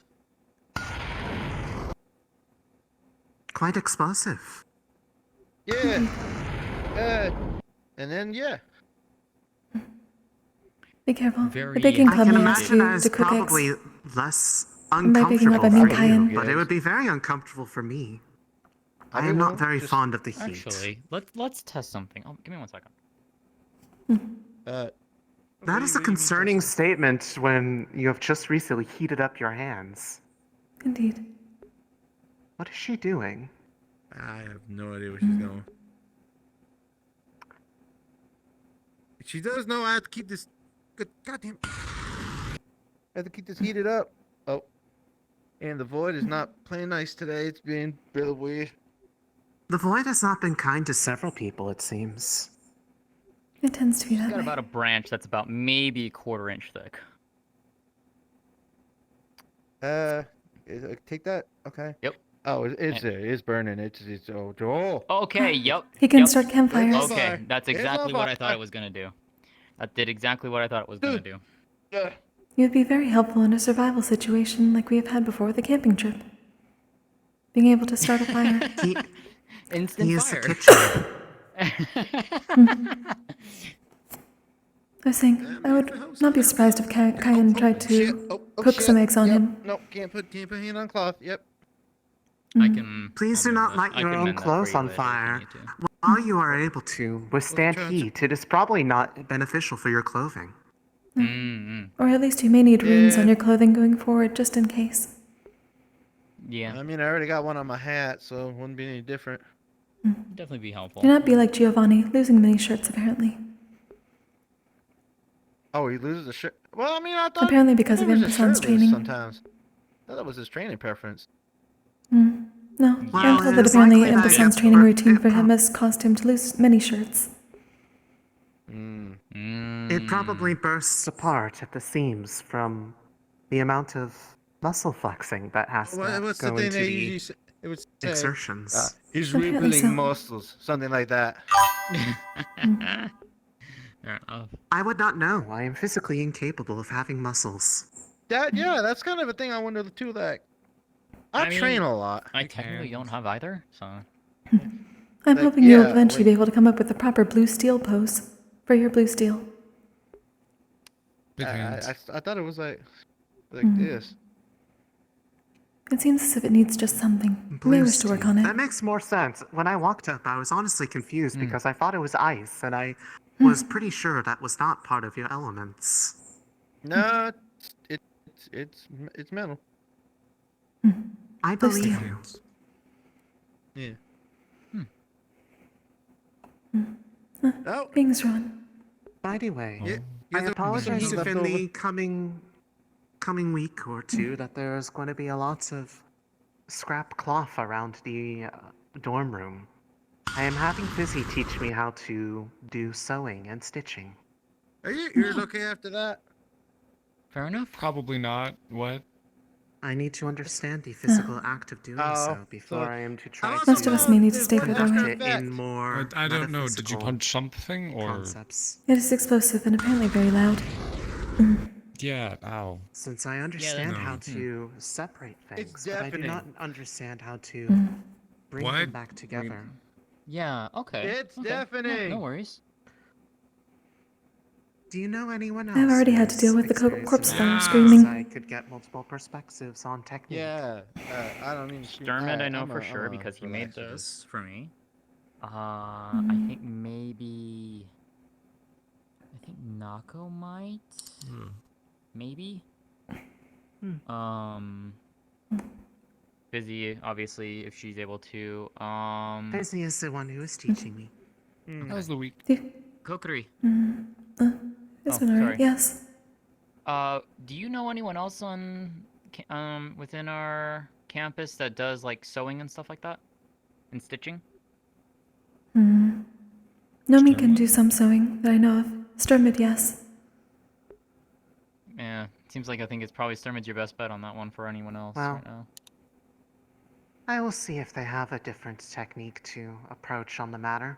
Quite explosive. Yeah. And then yeah. Be careful. Very The baking I club can may ask imagine you that is to cook probably eggs. less And by picking up, uncomfortable I mean for cayenne. you, but it would be very uncomfortable for me. I I am will not very just- fond of the heat. Actually, let's test something. Oh, give me 1 second. That is a concerning statement when you have just recently heated up your hands. Indeed. What is she doing? I have no idea where she's going. She does know I have to keep this. Good goddamn. I have to keep this heated up. Oh. And the void is not playing nice today. It's being real weird. The void has not been kind to several people, it seems. It tends to be She's that got way. about a branch that's about maybe a quarter-inch thick. Take that. Okay. Yep. Oh, it's And- there. It's burning. It's oh. Okay, yep. He can yep. start campfires. It's on Okay, fire. that's It's on exactly what I thought fire. it was gonna do. That did exactly what I thought it was gonna do. Yeah. You'd be very helpful in a survival situation like we have had before with the camping trip. Being able to start a fire. Instant He is the fire. kitchen. I was saying, I would not be surprised if Kyan tried to cook some eggs on Yep. him. Nope, can't put hand on cloth. Yep. I can. Please do not light your own clothes on fire. While you are able to withstand heat, it is probably not beneficial for your clothing. Or at least you may need runes on your clothing going forward, just in case. Yeah. I mean, I already got one on my hat, so it wouldn't be any different. Definitely be helpful. Do not be like Giovanni, losing many shirts apparently. Oh, he loses a shirt. Well, I mean, I thought Apparently because he of was a Imperson's shirtless training. Sometimes. I thought that was his training preference. No, Well, I'm told it that is apparently likely that Imperson's it- training routine for him has caused him to lose many shirts. It probably bursts apart at the seams from the amount of muscle flexing that has to What's the go thing into they the usually say? It was exertions. He's Apparently rebuilding so. muscles, something like that. Fair enough. I would not know. I am physically incapable of having muscles. Yeah, that's kind of a thing I wonder too. Like, I mean, train a lot. I technically don't have either, so. I'm Like, hoping you'll yeah, eventually be able to come up with the proper blue steel pose for your blue steel. I thought it was like Mm. this. It seems as if it needs just something. You may Blue wish to work steel. on it. That makes more sense. When I walked up, I was honestly confused because I thought it was ice, and I was pretty sure that was not part of your elements. No, it's metal. I Blue believe steel. you. Yeah. Oh, Things run. By the way, Yeah, I you're the apologize left if in the over. coming week or two that there's going to be a lot of scrap cloth around the dorm room. I am having Fizzy teach me how to do sewing and stitching. Are your ears okay after that? Fair enough. Probably not. What? I need to understand the physical act of doing so before so- I am to try How to Most of us may need to stay put conduct away. it in more I don't know. Did you metaphysical punch something or? concepts. It is explosive and apparently very loud. Yeah. Ow. Since I understand No. how to separate things, but I do deafening. not understand how to bring What? them back together. Yeah, okay. It's okay. deafening. No worries. Do you know anyone else? I've already who had to has deal with the experience corpse in fire that? screaming. I could get multiple perspectives on technique. Yeah. I don't mean. Dermot, I know for sure because he made this for me. I think maybe. I think Nako might. Maybe. Busy, obviously, if she's able to. Fizzy is the one who is teaching me. How was the week? Kokkuri. It's Oh, been alright, sorry. yes. Do you know anyone else on, within our campus that does like sewing and stuff like that, and stitching? Nomi can do some sewing that I know of. Sturmid, yes. Yeah, seems like I think it's probably Sturmid's your best bet on that one for anyone else Well, right now. I will see if they have a different technique to approach on the matter.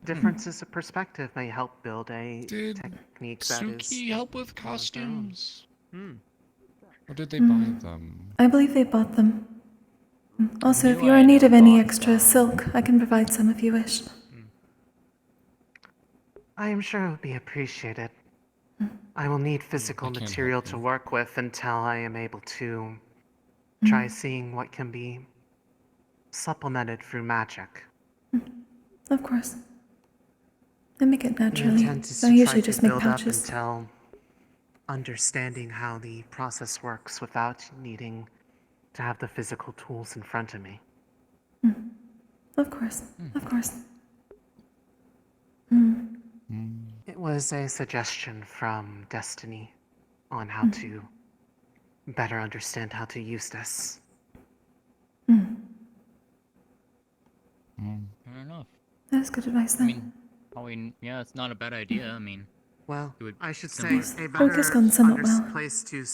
Differences of perspective may help build a Did technique that is. Suki help with their own. costumes? Or did they Mm. buy them? I believe they bought them. Also, if Knew you are I in need had of any bought extra them. silk, I can provide some if you wish. I am sure it will be appreciated. I will need physical can't material help to you. work with until I am able to try seeing what can be supplemented through magic. Of course. I make it The naturally. intent is I to try usually to just make build up pouches. until understanding how the process works without needing to have the physical tools in front of me. Of course, of course. It was a suggestion from Destiny on how to better understand how to use this. Fair enough. That is good advice I then. mean, probably, yeah, it's not a bad idea. I mean, Well, it would I should similar. say a Work has better gone somewhat well. place to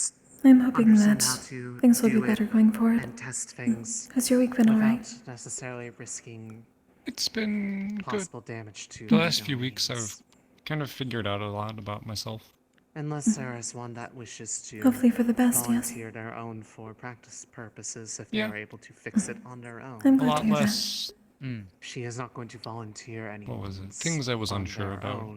I'm hoping understand that how to things will be do it better going forward. and test things Has your week been without alright? necessarily risking It's been good. possible damage to The my last few weeks, I've domains. kind of figured out a lot about myself. Unless there is one that wishes to Hopefully for the best, yes. volunteer their own for practice purposes if Yeah. they are able to fix it on their own. I'm A glad to lot hear that. less. She is not going to volunteer anyone. What was it? Things I was unsure about.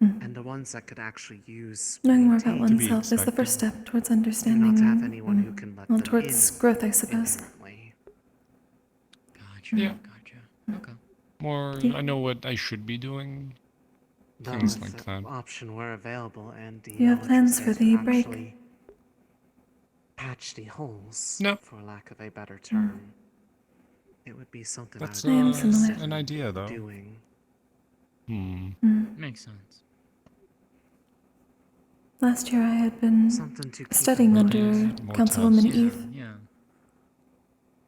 And the ones that could actually use Knowing more about maintain oneself is the first step towards do understanding. not have anyone who can let well, them towards in growth, I suppose. inherently. Gotcha. Yeah. Gotcha. Okay. More, I know what I should be doing. Though Things if like the that. option were available and the You have plans for electricity the to break? actually patch the holes, No. for lack of a better term, it would be something That's I am similar. an idea, though. doing. Makes sense. Last year I had been Something to keep studying in under mind. More Councilwoman tests. Eve, Yeah.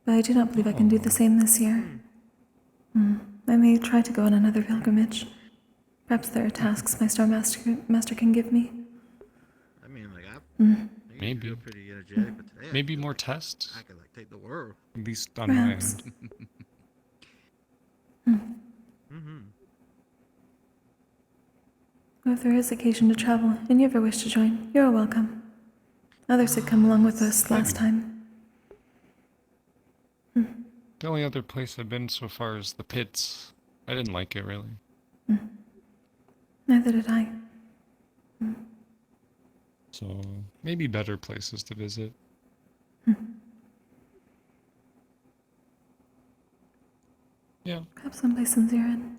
but I do not believe I can do the same this year. I may try to go on another pilgrimage. Perhaps there are tasks my Star Master can give me. I mean, like, Maybe. feel pretty energetic, but today Maybe more tests. I could like take the world. At least on my Perhaps. end. Well, if there is occasion to travel and you ever wish to join, you are welcome. Others had come along with us last time. The only other place I've been so far is the pits. I didn't like it, really. Neither did I. So, maybe better places to visit. Yeah. Perhaps someplace in Zirin.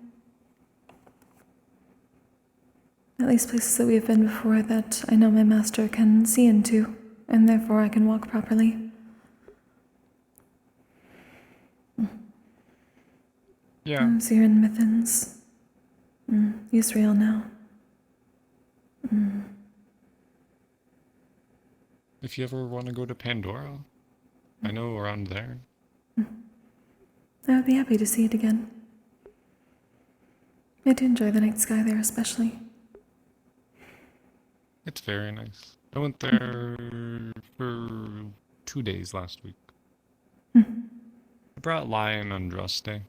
At least places that we have been before that I know my master can see into, and therefore I can walk properly. Yeah. Zirin, Mithens. Israel now. If you ever want to go to Pandora, I know around there. I would be happy to see it again. I do enjoy the night sky there especially. It's very nice. I went there for 2 days last week. I brought Lion and Druste.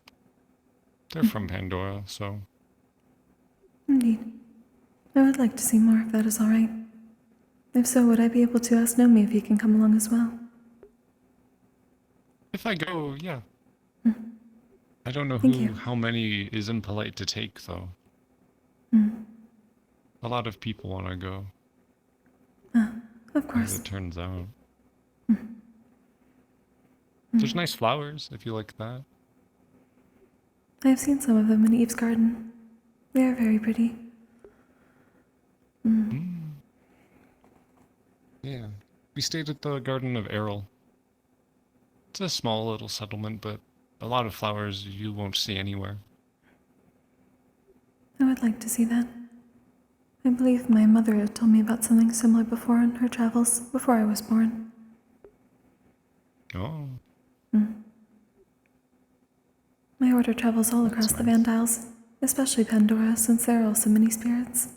They're from Pandora, so... Indeed. I would like to see more if that is all right. If so, would I be able to ask Nomi if he can come along as well? If I go, yeah. I don't know Thank you. how many is impolite to take, though. A lot of people want to go, Of as course. it turns out. There's nice flowers, if you like that. I have seen some of them in Eve's garden. They are very pretty. Yeah. We stayed at the Garden of Errol. It's a small little settlement, but a lot of flowers you won't see anywhere. I would like to see that. I believe my mother had told me about something similar before in her travels, before I was born. Oh. My order travels all across the Vandiles, especially Pandora, since there are also many spirits.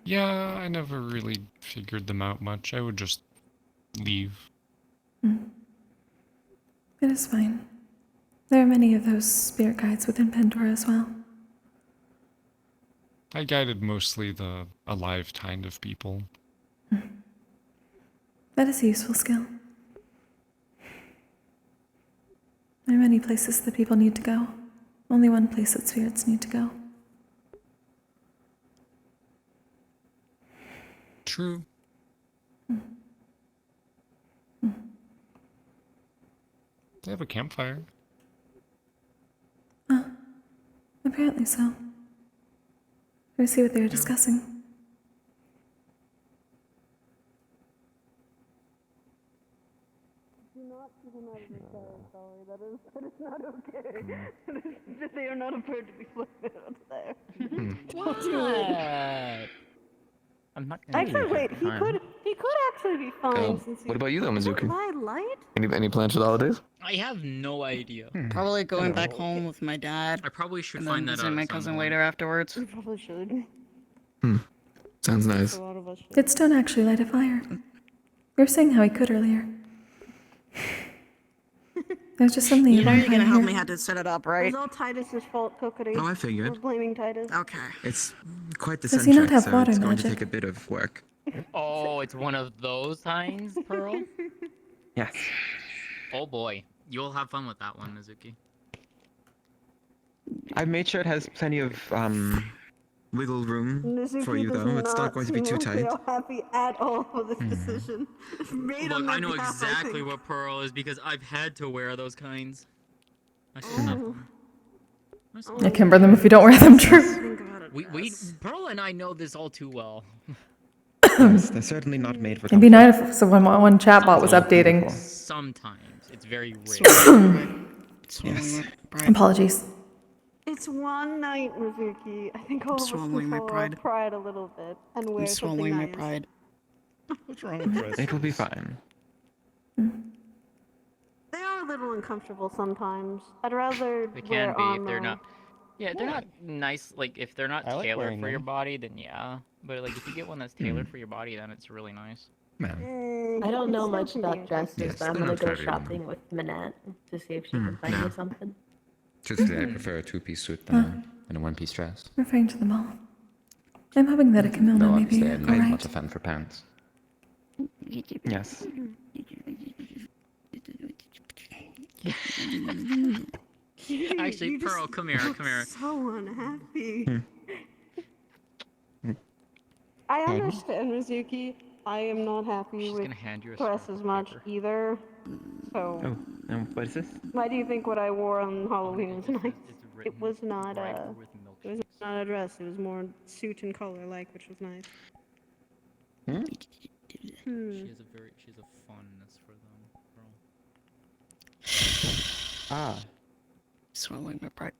Yeah, I never really figured them out much. I would just leave. It is fine. There are many of those spirit guides within Pandora as well. I guided mostly the alive kind of people. That is a useful skill. There are many places that people need to go. Only one place that spirits need to go. True. They have a campfire. Apparently so. I see what they were discussing. That is not okay. They are not a bird to be floated out there. What? I'm not gonna Actually, give you wait. a He time. could actually be fine since he. What about you though, Mizuki? Provide light. Any plans for the holidays? I have no idea. Probably going back home with my dad. I probably should and find then that visiting out my at some cousin point. later afterwards. You probably should. Sounds nice. A lot of us should. Did Stone actually light a fire? You were saying how he could earlier. There's just something You know about you're gonna fire help here. me how to set it up, It right? was all Titus's fault, Kokkuri. Oh, I figured. We're blaming Titus. Okay. It's quite Does he not eccentric, have so water it's going to magic? take a bit of work. Oh, it's one of those times, Pearl? Yes. Oh boy. You'll have fun with that one, Mizuki. I've made sure it has plenty of wiggle room Mizuki for you, does though. It's not going to be too tight. feel happy at all with this decision. Made on Look, my I know behalf, exactly think. what Pearl is because I've had to wear those kinds. I still have them. I can burn them if you don't wear them, true. We Pearl and I know this all too well. Yes, they're certainly not made for It'd be nice if someone one chatbot was updating. Sometimes it's very rare. Yes. Apologies. It's one night, Mizuki. I think all of us swallowing can my swallow our pride. pride a little bit and wear I'm something swallowing my nice. pride. What's wrong with dresses? It will be fine. They are a little uncomfortable sometimes. I'd rather They wear can be armor. if they're not. Yeah, they're not nice. Like if they're not I like tailored wearing for your them. body, then yeah. But like if you get one that's tailored for your body, then it's really nice. I don't know much about dresses, Yes, but I'm they're gonna not for go everyone. shopping with Manette to see if she can find no. me something. Truthfully, I prefer a two-piece suit than a one-piece dress. Referring to the mall. I'm hoping that a kimono Though may obviously be I'm not alright. much a fan for pants. Yes. Actually, Pearl, come here, come here. So unhappy. I Pardon? understand, Mizuki. I am not happy She's with gonna hand you a dress scrap as of much paper. either. So, Oh, what is this? why do you think what I wore on Halloween was nice? It's It written was not brighter a. with It was not a dress. It was more suit and color like, which was nice. She has a fondness for them, Pearl. Ah, Swallowing my pride.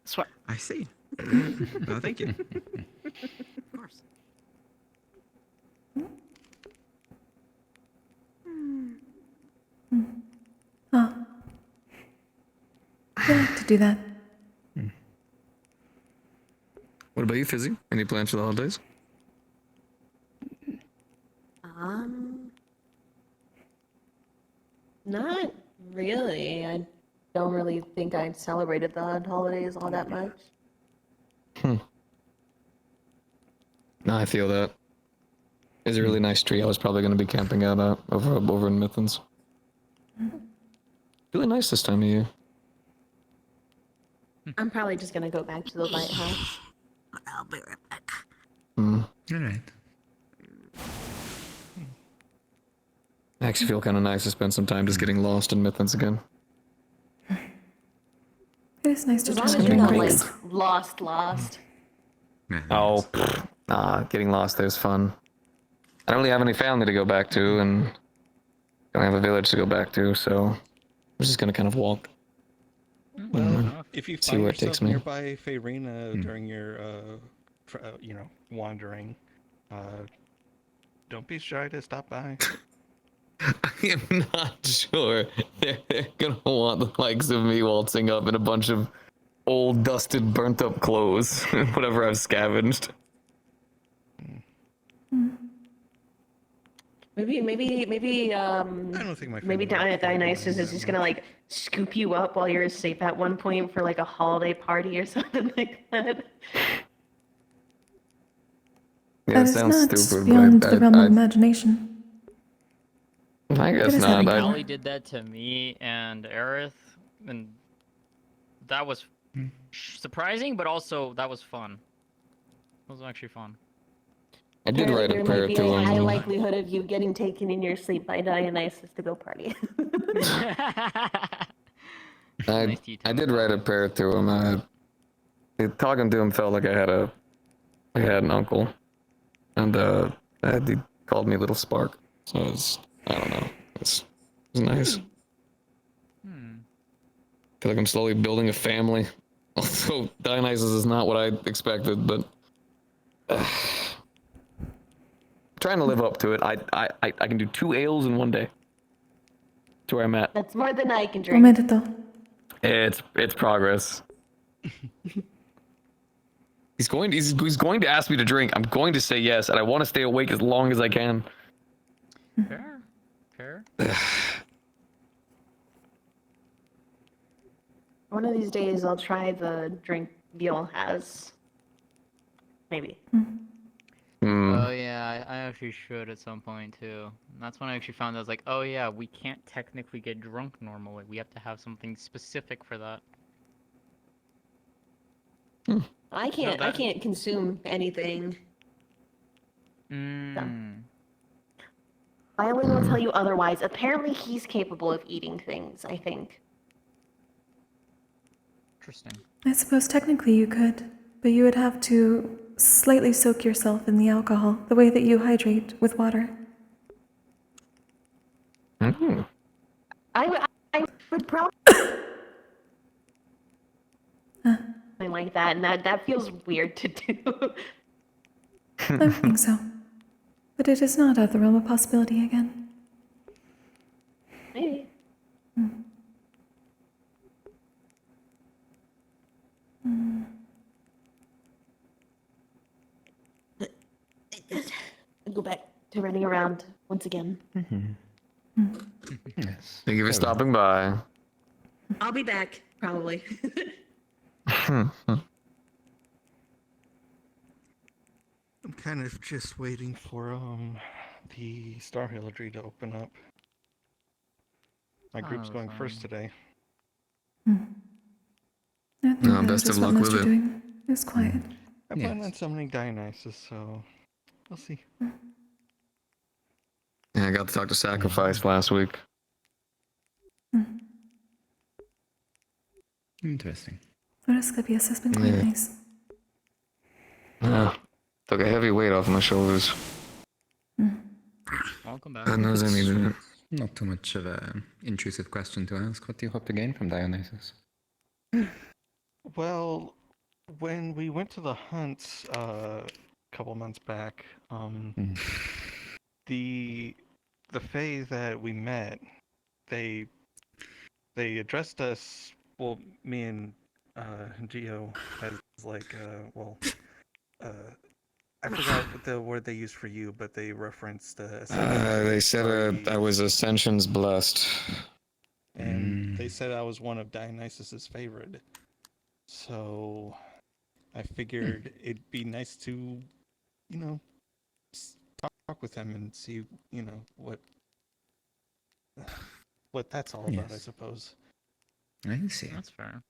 Swear. I see. Well, thank you. Of course. Oh. I like to do that. What about you, Fizzy? Any plans for the holidays? Not really. I don't really think I celebrated the holidays all that much. No, I feel that. It's a really nice tree. I was probably going to be camping out over in Mithens. Really nice this time of year. I'm probably just gonna go back to the lighthouse. I'll be right back. Mm. All right. I actually feel kind of nice to spend some time just getting lost in Mithens again. It is nice to As long just as go you're during not breaks. like lost. Oh, getting lost there's fun. I don't really have any family to go back to, and don't have a village to go back to, so I'm just gonna kind of walk. Well, if you See find where it takes yourself me. nearby Faerina during your, wandering, don't be shy to stop by. I am not sure they're gonna want the likes of me waltzing up in a bunch of old, dusted, burnt up clothes, whatever I've scavenged. Maybe, I don't think my maybe Dionysus is just gonna like scoop you up while you're asleep at one point for like a holiday party or something like that. Yeah, That it is sounds not stupid, beyond but the realm of imagination. I guess It is not. having I, Ali did that to me and Aerith, and that was surprising, but also that was fun. It was actually fun. I did write a There prayer might be to a high him. likelihood of you getting taken in your sleep by Dionysus to go party. I did write a prayer to him. Talking to him felt like I had an uncle, and he called me Little Spark. So I don't know. It's nice. Feel like I'm slowly building a family. Also, Dionysus is not what I expected, but trying to live up to it. I can do 2 ales in one day. That's where I'm at. That's more than I can drink. Momento. It's progress. He's going to ask me to drink. I'm going to say yes, and I want to stay awake as long as I can. Fair. Fair. One of these days, I'll try the drink Beal has. Maybe. Oh yeah, I actually should at some point too. And that's when I actually found out I was like, oh yeah, we can't technically get drunk normally. We have to have something specific for that. I can't. I can't consume anything. Mm. Violin will tell you otherwise. Apparently, he's capable of eating things. I think. Interesting. I suppose technically you could, but you would have to slightly soak yourself in the alcohol, the way that you hydrate with water. Mm. I would probably something like that, and that feels weird to do. I don't think so. But it is not out of the realm of possibility again. Maybe. I'll go back to running around once again. Yes. Thank you for stopping by. I'll be back, probably. I'm kind of just waiting for the Star Heraldry to open up. My group's going first today. I think No, that best is of what luck most with are it. doing. It's quiet. I plan on summoning Dionysus, so we'll see. Yeah, I got to talk to Sacrifice last week. Interesting. Asclepius has been quite Yeah. nice. Yeah. Took a heavy weight off my shoulders. Welcome back. God knows I needed it. Not too much of an intrusive question to ask. What do you hope to gain from Dionysus? Well, when we went to the hunt a couple months back, the Fae that we met, they addressed us. Well, me and Geo as like I forgot what the word they used for you, but they referenced They said I was Ascension's blessed. and they said I was one of Dionysus's favorite. So I figured it'd be nice to, talk with him and see, what that's all about, I Yes. suppose. I see. That's fair.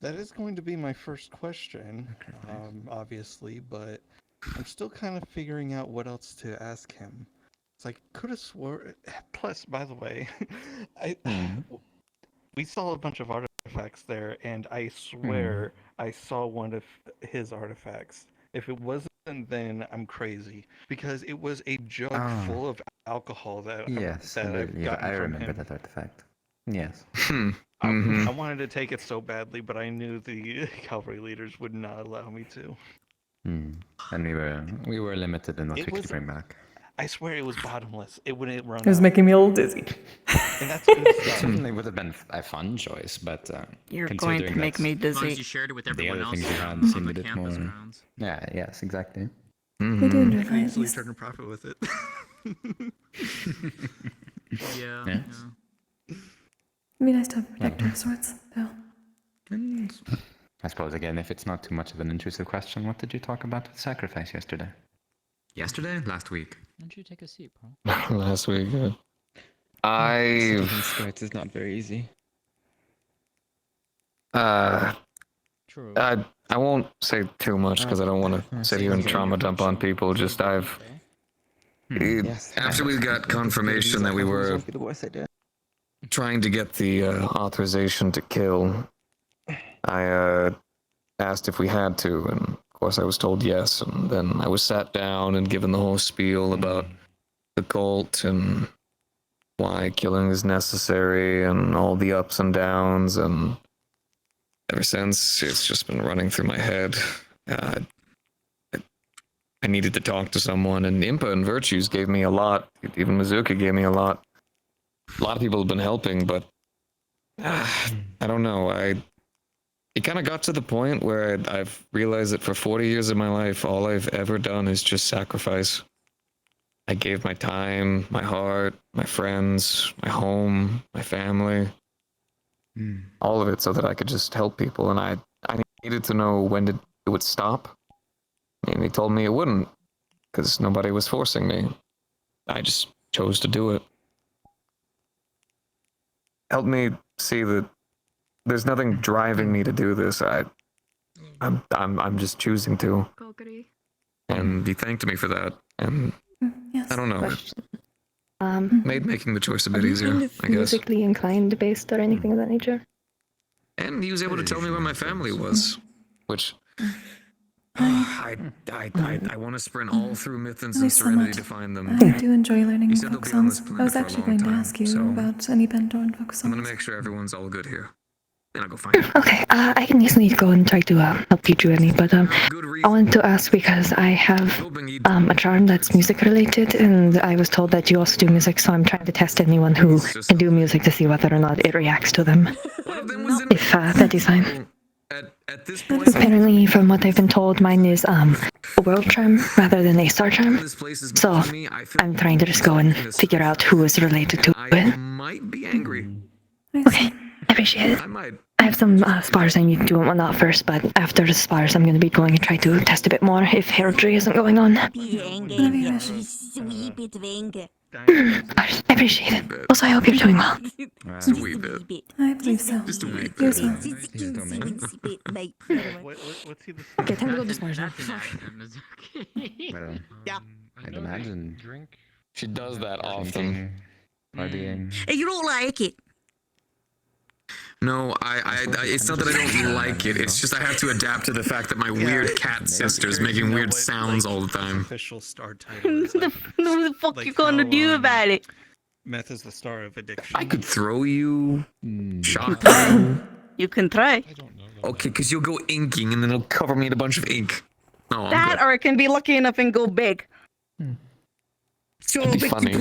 That is going to be my first question, obviously, but I'm still kind of figuring out what else to ask him. It's like, could have swore. Plus, by the way, we saw a bunch of artifacts there, and I swear I saw one of his artifacts. If it wasn't, then I'm crazy, because it was a jug full of alcohol that Yes, that I I've believe gotten I from remember him. that artifact. Yes. I wanted to take it so badly, but I knew the cavalry leaders would not allow me to. And we were limited in what It we could was- bring back. I swear it was bottomless. It wouldn't run It was out. making me a little dizzy. And that's good It stuff. certainly would have been a fun choice, but You're going considering to make that's me As long as dizzy. you shared it with the everyone other else things you had on seemed the a bit campus more. grounds. Yeah. Yes. Exactly. We do enjoy I fun at usually least. turn a profit with it. Yeah. Yes. It'd be nice to have a protector of sorts, though. I suppose again, if it's not too much of an intrusive question, what did you talk about with sacrifice yesterday? Yesterday? Last week. Why don't you take a seat, bro? Last week. Sitting in I've skirts is not very easy. True. I won't say too much because I don't want to sit here and trauma dump on people. Just after we got confirmation that we were trying to get the authorization to kill, I asked if we had to, and of course I was told yes. And then I was sat down and given the whole spiel about the cult and why killing is necessary and all the ups and downs, and ever since it's just been running through my head. I needed to talk to someone, and Impa and Virtues gave me a lot. Even Mizuki gave me a lot. A lot of people have been helping, but I don't know. It kind of got to the point where I've realized that for 40 years of my life, all I've ever done is just sacrifice. I gave my time, my heart, my friends, my home, my family, all of it so that I could just help people. And I needed to know when it would stop. And they told me it wouldn't, because nobody was forcing me. I just chose to do it. Help me see that there's nothing driving me to do this. I'm just choosing to. Kokkuri. And he thanked me for that. And I don't know. Made making the choice a bit easier, kind of I guess. musically inclined based or anything of that nature? And he was able to tell me where my family was, which I want to sprint all through Mythans and Serenity to find them. I do enjoy learning You said folk they'll be on this songs. planet I was for a actually long going to time, ask you so about any Pandoran folk I'm songs. gonna make sure everyone's all good here. Then I'll go find them. Okay, I can easily go and try to help you do any, but I wanted to ask because I have a charm that's music related, and I was told that you also do music, so I'm trying to test anyone who can do music to see whether or not it reacts to them. If that is fine. Apparently, from what I've been told, mine is a world charm rather than a star charm. So I'm trying to just go and figure out who is related to it. Might be angry. Okay, I appreciate it. I have some spars I need to do and whatnot first, but after the spars, I'm going to be going and try to test a bit more if heraldry isn't going on. I appreciate it. Also, I hope you're doing well. Just a wee bit. I believe so. Just a wee You as well. What's he the Okay, time to go to spars now. Well, I'd imagine She does that often. partying. Hey, you don't like it. No, it's not that I don't like it. It's just I have to adapt to the fact that my weird cat sister's making weird sounds all the time. Official star title is What the fuck you gonna do about it? Meth is the star of addiction. I could throw you, shock try. you. You can try. Okay, because you'll go inking and then it'll cover me in a bunch of ink. No, I'm That, good. or it can be lucky enough and go big. So That'd be big. funny.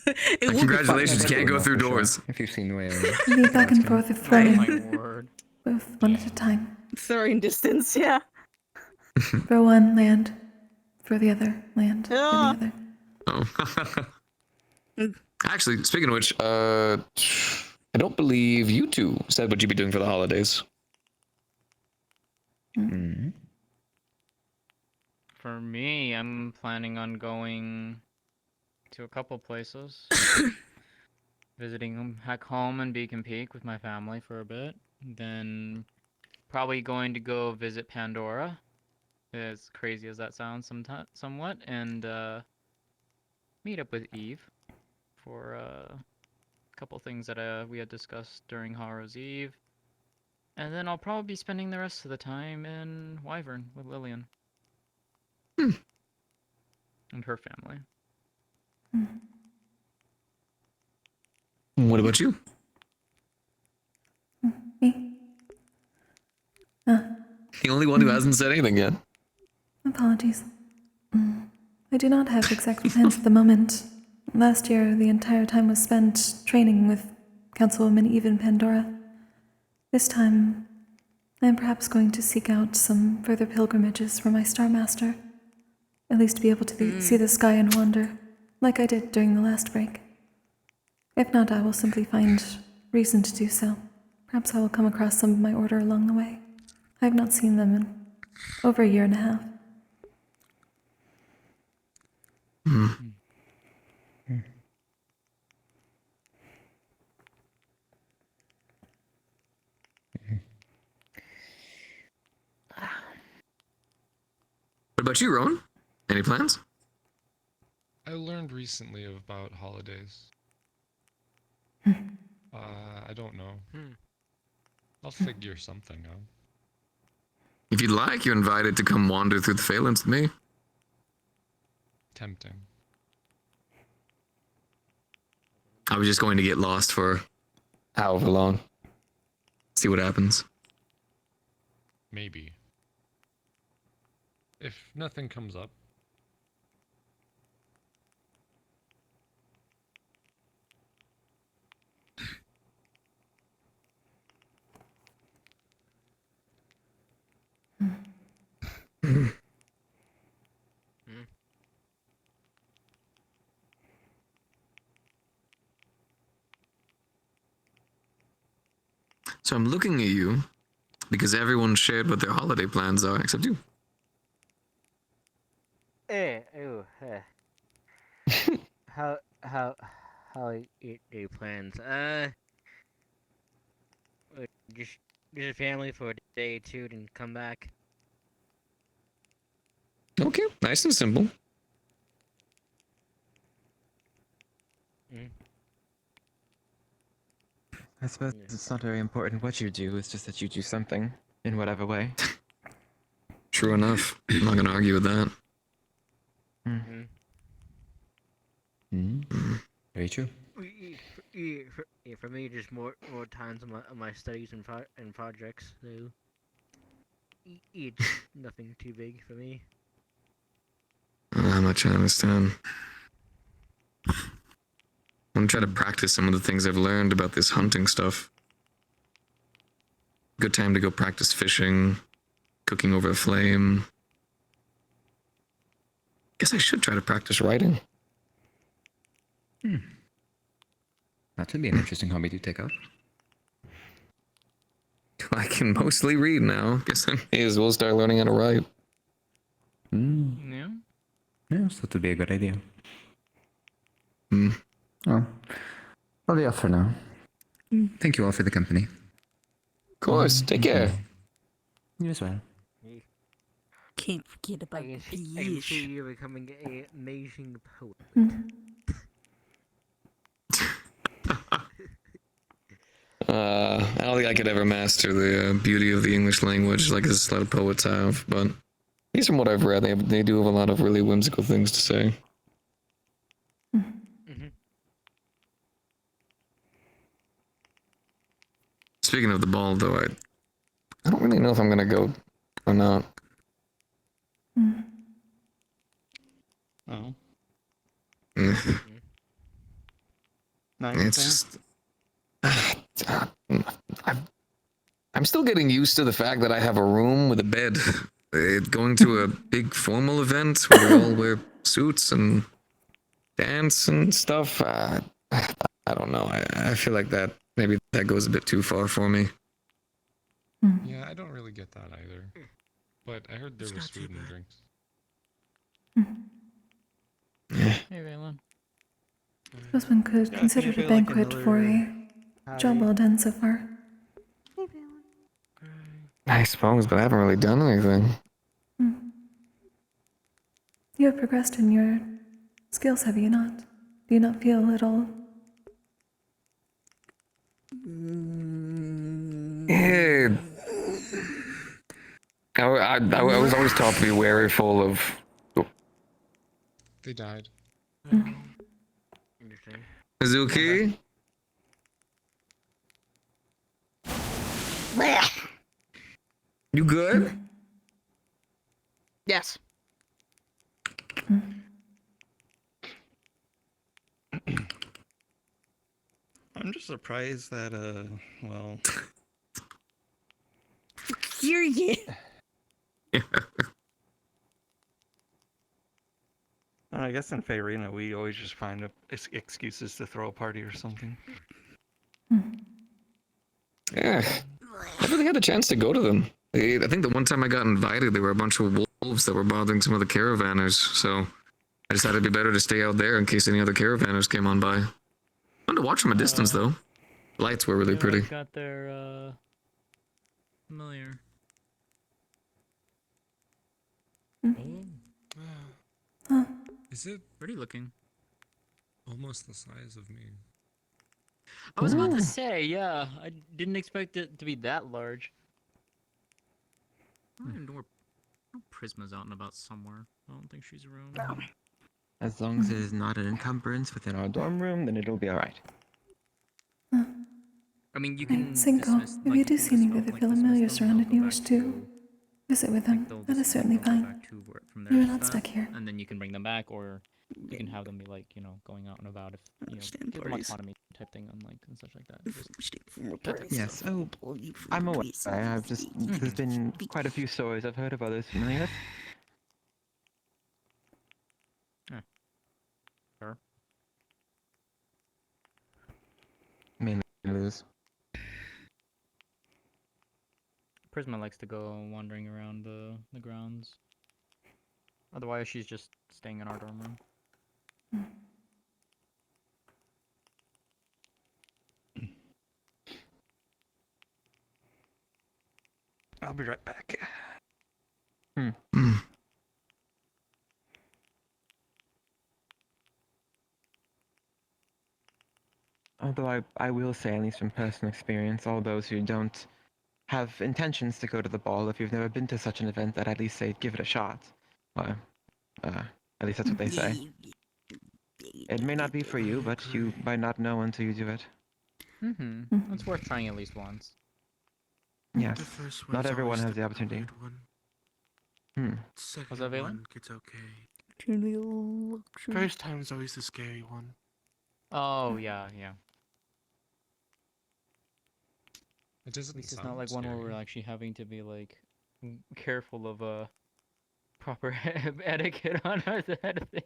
It would be Congratulations, fun. you can't go through doors. If you've seen Whale. Be back and forth with floating. Word. With one at a time. Throwing distance, yeah. For one, land. For the other, land. For Yeah. the other. Oh. Actually, speaking of which, I don't believe you two said what you'd be doing for the holidays. For me, I'm planning on going to a couple places. Visiting back home in Beacon Peak with my family for a bit. Then probably going to go visit Pandora. As crazy as that sounds somewhat. And meet up with Eve for a couple things that we had discussed during Harrow's Eve. And then I'll probably be spending the rest of the time in Wyvern with Lillian. And her family. What about you? Me? The only one who hasn't said anything yet. Apologies. I do not have exact plans at the moment. Last year, the entire time was spent training with Councilwoman Eve and Pandora. This time, I am perhaps going to seek out some further pilgrimages for my Star Master. At least to be able to see the sky and wander, like I did during the last break. If not, I will simply find reason to do so. Perhaps I will come across some of my order along the way. I have not seen them in over a year and a half. What about you, Rowan? Any plans? I learned recently about holidays. I don't know. I'll figure something out. If you'd like, you're invited to come wander through the Phalanx with me. Tempting. I was just going to get lost for however long. See what happens. Maybe. If nothing comes up, So I'm looking at you because everyone shared what their holiday plans are except you. How your plans? Just a family for a day or two, then come back. Okay, nice and simple. I suppose it's not very important what you do, it's just that you do something, in whatever way. True enough. I'm not gonna argue with that. Very true. For me, just more times on my studies and projects. So it's nothing too big for me. How much I understand. I'm trying to practice some of the things I've learned about this hunting stuff. Good time to go practice fishing, cooking over a flame. Guess I should try to practice writing. That would be an interesting hobby to take up. I can mostly read now. Guess I may as well start learning how to write. Yeah. Yes, that would be a good idea. Oh, I'll be off for now. Thank you all for the company. Of course, take care. You as well. Can't forget about I the can fish. see you becoming an amazing poet. I don't think I could ever master the beauty of the English language like a lot of poets have, but at least from what I've read, they do have a lot of really whimsical things to say. Speaking of the ball, though, I don't really know if I'm gonna go or not. Oh. It's just I'm still getting used to the fact that I have a room with a bed. Going to a big formal event where we all wear suits and dance and stuff. I don't know. I feel like that maybe that goes a bit too far for me. Yeah, I don't really get that either. But I heard there was food and drinks. Hey, Valen. Husband could Yeah, I consider think it I a feel like banquet for a job well done so far. I suppose, but I haven't really done anything. You have progressed in your skills, have you not? Do you not feel a little... Yeah. I was always taught to be wary full of... They died. Mizuki? You good? Yes. I'm just surprised that, well... Period. I guess in Faerina, we always just find excuses to throw a party or something. Yeah. I really had the chance to go to them. I think the one time I got invited, there were a bunch of wolves that were bothering some of the caravanners, so I decided it'd be better to stay out there in case any other caravanners came on by. Fun to watch from a distance, though. Lights were really pretty. Got their, familiar. Is it pretty looking? Almost the size of me. I was about to say, yeah, I didn't expect it to be that large. I know Prisma's out and about somewhere. I don't think she's around. As long as it is not an encumbrance within our dorm room, then it'll be alright. I mean, you can Cinco, dismiss, if you do see any of the familiar surrounded you wish to visit with them, that is certainly fine. from You their are not stuff, stuck here. and then you can bring them back, or you can have them be like, going out and about if give them autonomy type thing, unlike and such like that. Just that type of Yes, stuff. oh, I'm aware. I've just, there's been quite a few stories I've heard of others familiar with. Sure. Mainly lose. Prisma likes to go wandering around the grounds. Otherwise, she's just staying in our dorm room. I'll be right back. Although I will say, at least from personal experience, all those who don't have intentions to go to the ball, if you've never been to such an event, I'd at least say give it a shot. Or, at least that's what they say. It may not be for you, but you might not know until you do it. It's worth trying at least once. Yes, The first not one's everyone always has the opportunity. weird one. Second Was that Valen? one gets okay. First time is always the scary one. Oh yeah, yeah. It doesn't At least it's sound not like one where scary. we're actually having to be like careful of proper etiquette on our side of things.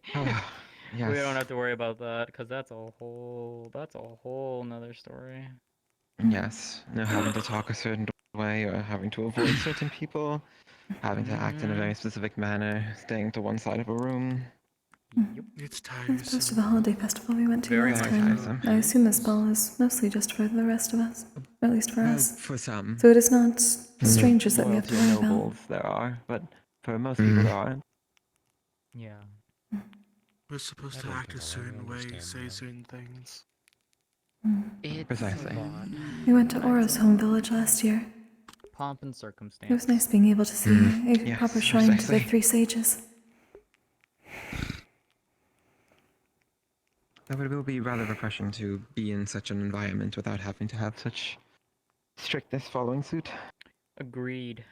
We Yes. don't have to worry about that because that's a whole nother story. Yes, no having to talk a certain way or having to avoid certain people, having to act in a very specific manner, staying to one side of a room. It's As opposed to the holiday festival we went to Very last tiresome. time, I assume this ball is mostly just for the rest of us, or at least for us. For some. So it is not strangers that we have to Royalty worry and about. nobles there are, but for most people there aren't. Yeah. We're supposed to act a certain way, say certain things. It's Precisely. a lot. We went to Oro's home village last year. Pomp and circumstance. It was nice being able to see a Yes, proper shrine to the precisely. three sages. Though it will be rather refreshing to be in such an environment without having to have such strictness following suit. Agreed.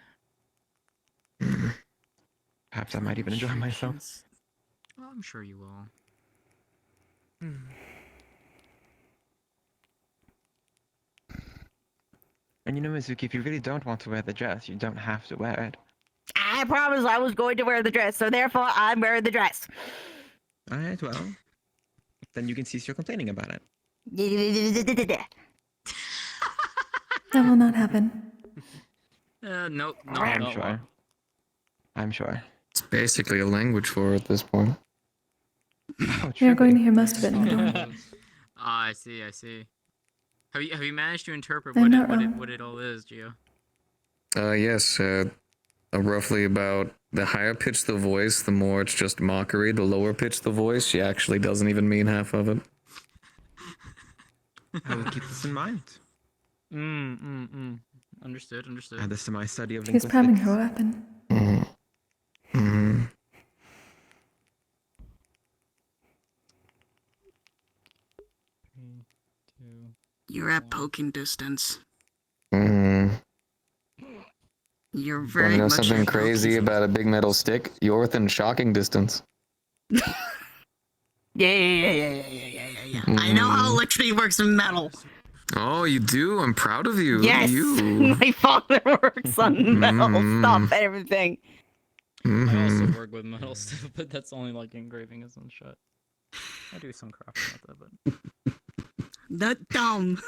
Perhaps I might even enjoy myself. Well, I'm sure you will. And you know, Mizuki, if you really don't want to wear the dress, you don't have to wear it. I promised I was going to wear the dress, so therefore I'm wearing the dress. Alright, well, then you can cease your complaining about it. That will not happen. Nope. I'm sure. I'm sure. It's basically a language for her at this point. We are going to hear most of it in the dorm. I see. Have you managed to interpret I'm what not it, what it wrong. what it all is, Gio? Yes, roughly about the higher pitch the voice, the more it's just mockery. The lower pitch the voice, she actually doesn't even mean half of it. I will keep this in mind. Understood. Add this to my study of She's linguistics. priming her weapon. You're at poking distance. You You're want very to know much something at poking crazy about a big metal stick? You're within shocking distance. Yeah. I know how electricity works in metal. Oh, you do? I'm proud of you. Look at Yes, you. my father works on metal stuff and everything. I also work with metal stuff, but that's only like engraving and some shit. I do some crafting with that, but That dumb.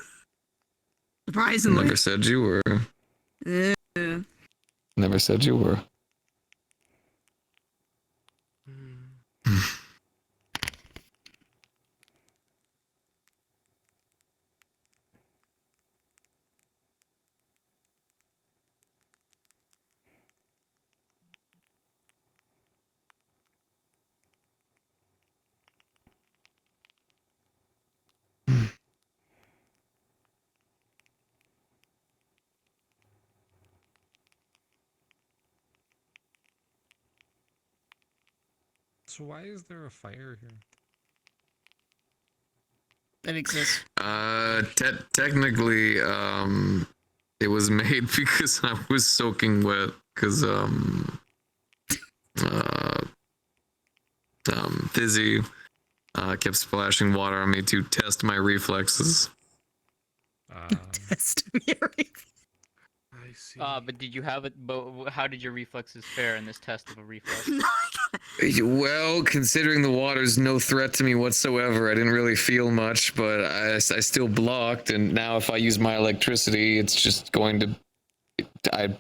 Surprisingly. Never said you were. Uh, Never said you were. So why is there a fire here? That exists. Technically, it was made because I was soaking wet. Because Fizzy kept splashing water on me to test my reflexes. Test your I see. but did you have it? But how did your reflexes fare in this test of a reflex? Well, considering the water's no threat to me whatsoever, I didn't really feel much, but I still blocked, and now if I use my electricity, it's just going to...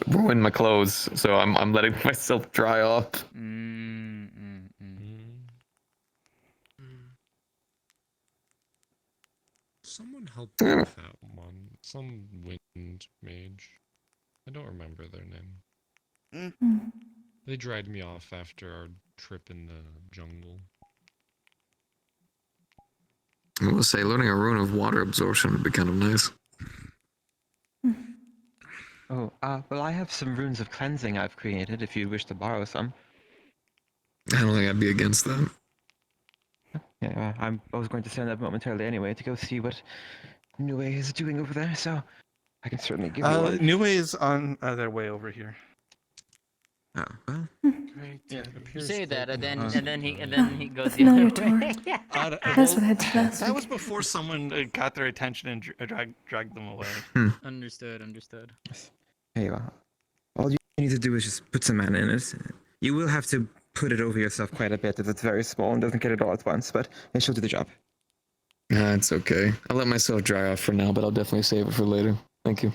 ruined my clothes, so I'm letting myself dry off. Someone helped me with that one. Some wind mage. I don't remember their name. They dried me off after our trip in the jungle. I will say, learning a rune of water absorption would be kind of nice. Oh, well, I have some runes of cleansing I've created if you wish to borrow some. I don't think I'd be against that. Yeah, I was going to send that momentarily anyway to go see what New Way is doing over there, so I can certainly give you one. New Way is on their way over here. Oh, well. Great. Yeah, you say that, and then he goes the familiar other way. tour. That's what I did last That week. was before someone got their attention and dragged them away. Understood. Here you are. All you need to do is just put some mana in it. You will have to put it over yourself quite a bit if it's very small and doesn't get it all at once, but it should do the job. Nah, it's okay. I'll let myself dry off for now, but I'll definitely save it for later. Thank you.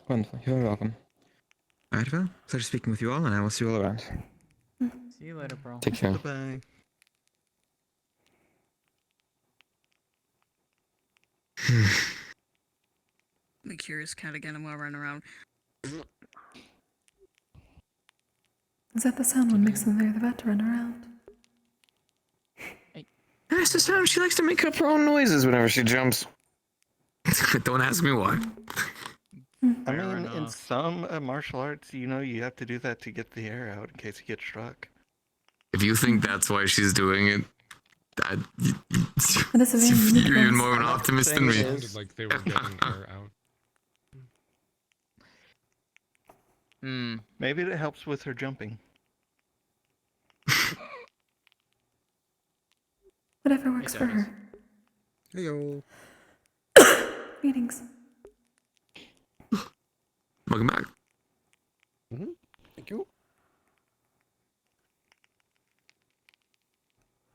Wonderful. You're very welcome. Alright, well, pleasure speaking with you all, and I will see you all around. See you later, bro. Take care. Bye. I'm a curious cat again. I'm gonna run around. Is that the sound one makes when they're about to run around? That's the sound. She likes to make up her own noises whenever she jumps. Don't ask me why. I mean, in some martial arts, you have to do that to get the air out in case you get struck. If you think that's why she's doing it, That's a very unique you're even voice. more of an optimist than me. It sounded like they were getting her out. Maybe it helps with her jumping. Whatever works for her. Heyo. Greetings. Welcome back. Thank you.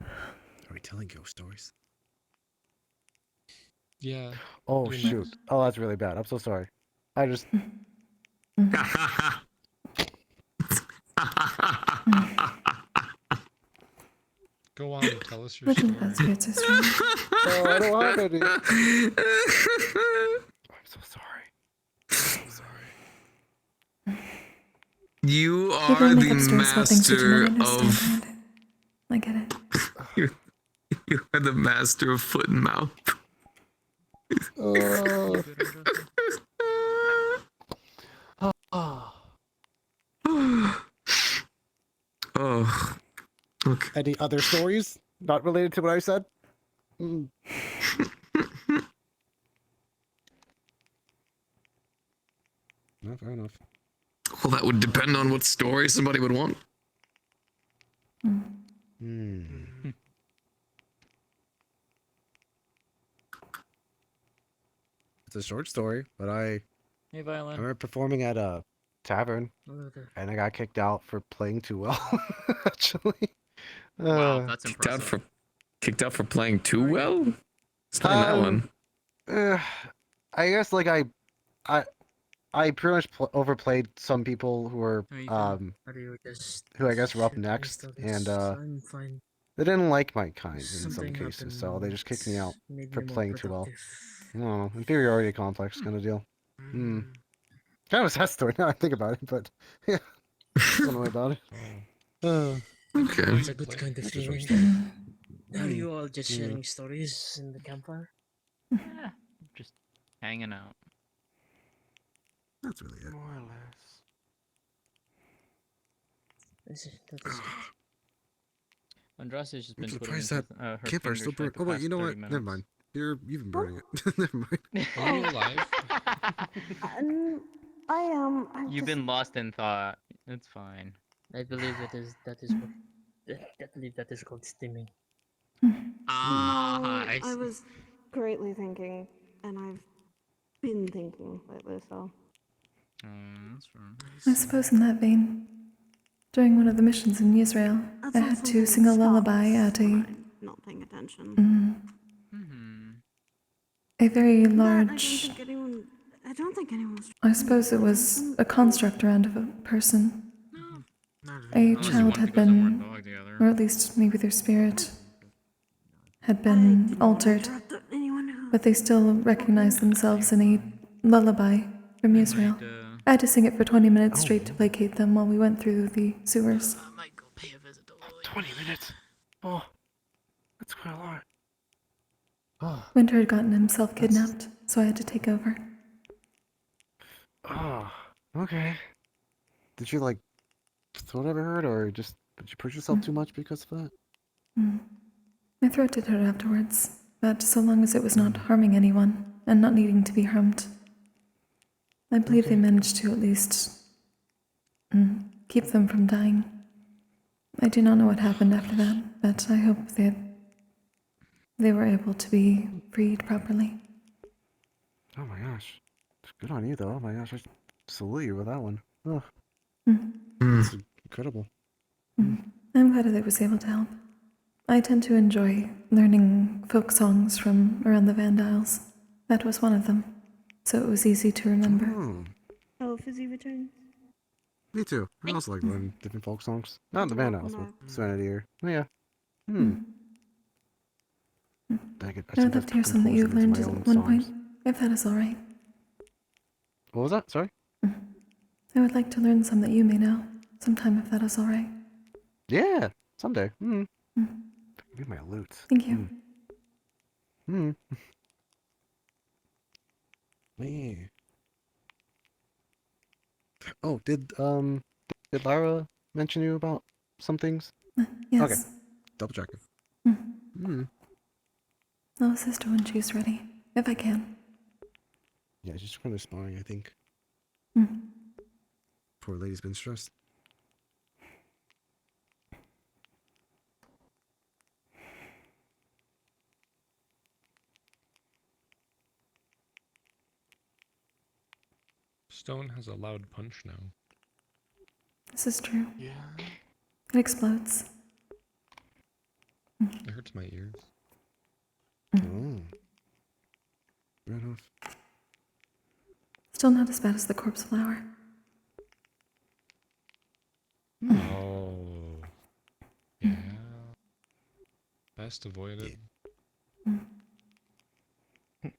Are we telling ghost stories? Yeah. Oh pretty shoot. much. Oh, that's really bad. I'm so sorry. I just. Go on, tell us your Looking story. about spirits are strong. Oh, I don't have any. I'm so sorry. I'm so sorry. You People are make the up stories about things you do master not understand. of. I get it. You are the master of foot and mouth. Oh. Okay. Any other stories not related to what I said? No, fair enough. Well, that would depend on what story somebody would want. It's a short story, but I Hey, Violin. remember performing at a tavern, and I got kicked out for playing too well. Actually, Wow, that's Kicked out impressive. for playing too well. Explain that one. I guess like I pretty much overplayed some people who were who I guess were up next, and I'm fine. they didn't like my kind in some Something cases, so happened they just kicked me out made for me more playing too well. productive. I don't know, inferiority complex kind of deal. Kind of a sad story now I think about it, but yeah, don't know about it. Okay. It's a good kind of feeling. Are you all just sharing stories in the campfire? Yeah, just hanging out. That's really it. More or less. That is Andraste's just been I'm twiddling surprised that her campfire's still fingers for burning. Oh like the wait, you know past what? 30 Never minutes. mind. You've been burning it. Never mind. Are you alive? I am. You've been lost in thought. It's fine. I believe that is what I believe that is called stimming. I see. was greatly thinking, and I've been thinking lately, so. That's fine. I suppose in that vein, during one of the missions in Israel, I had to sing a lullaby at a Not paying attention. a very But I don't large. think anyone I don't think anyone's. I suppose it was a construct around of a person. A child had been, or at least maybe their spirit, had been altered, but they still recognize themselves in a lullaby from Israel. I had to sing it for 20 minutes straight to placate them while we went through the sewers. 20 minutes? Oh, that's quite a lot. Oh. Winter had gotten himself kidnapped, so I had to take over. Oh, okay. Did you, like, throat ever hurt, or just did you push yourself too much because of that? My throat did hurt afterwards, but so long as it was not harming anyone and not needing to be harmed. I believe they managed to at least keep them from dying. I do not know what happened after that, but I hope that they were able to be freed properly. Oh my gosh. It's good on you, though. Oh my gosh, I salute you with that one. Oh. That's incredible. I'm glad that I was able to help. I tend to enjoy learning folk songs from around the Van Isles. That was one of them, so it was easy to remember. Oh, Fizzy returns. Me too. I also like learning different folk songs. Not the Van Isles, but Serenity here. Oh, yeah. I would love to hear some that you've learned at one point, if that is all right. What was that? Sorry? I would like to learn some that you may know, sometime if that is all right. Yeah, someday. Give my loot. Thank you. Me. Oh, did Lara mention you about some things? Yes. Okay. Double checking. I'll assist her when she's ready, if I can. Yeah, she's just kind of sparring, I think. Poor lady's been stressed. Stone has a loud punch now. This is true. Yeah. It explodes. It hurts my ears. Oh. Fair enough. Still not as bad as the corpse flower. Oh. Yeah. Best avoided. If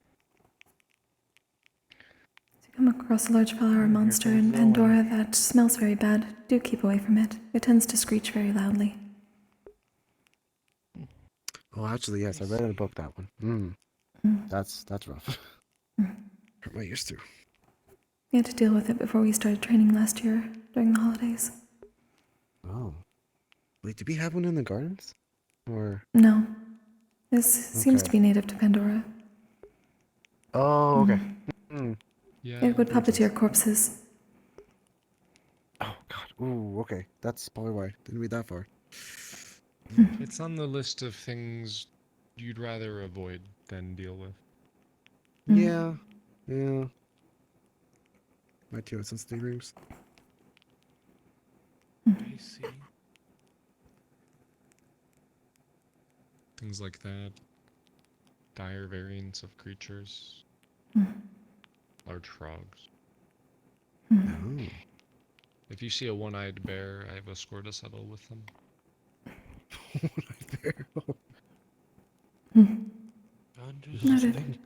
you come across a large flower monster in Pandora that smells very bad, do keep away from it. It tends to screech very loudly. Oh, actually, yes, I read in a book that one. That's rough. Hurt my ears too. We had to deal with it before we started training last year during the holidays. Oh. Wait, did we have one in the gardens? Or... No. This seems to be native to Pandora. Oh, okay. Yeah. It would puppeteer corpses. Oh, God. Ooh, okay. That's probably why. Didn't read that far. It's on the list of things you'd rather avoid than deal with. Yeah. My too had sensitive dreams. I see. Things like that. Dire variants of creatures. Large frogs. If you see a one-eyed bear, I have a score to settle with them. One-eyed bear? Noted.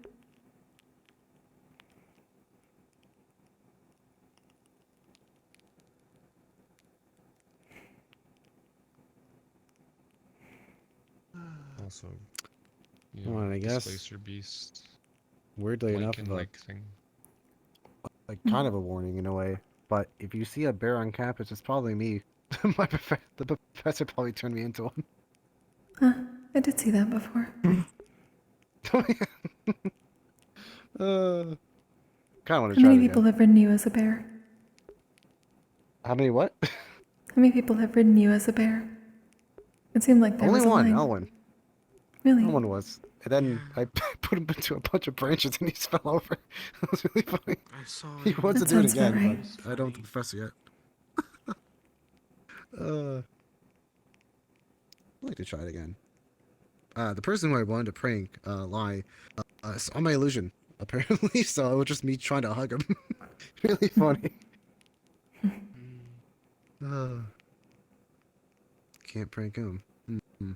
Also, Well, I guess Displacer beast. Weirdly enough, Lichen-like thing. like kind of a warning in a way. But if you see a bear on campus, it's probably me. The professor probably turned me into one. Huh, I did see that before. Kind of want to How try many it people again. have ridden you as a bear? How many what? How many people have ridden you as a bear? It seemed like there Only was a one, line. Elwin. Really? Elwin was. And then I put him into a bunch of branches and he just fell over. It was really funny. He wants to That do it sounds about again, right. but I don't have the professor yet. I'd like to try it again. The person who I wanted to prank, saw my illusion apparently. So it was just me trying to hug him. Really funny. Can't prank him. Mm-hmm.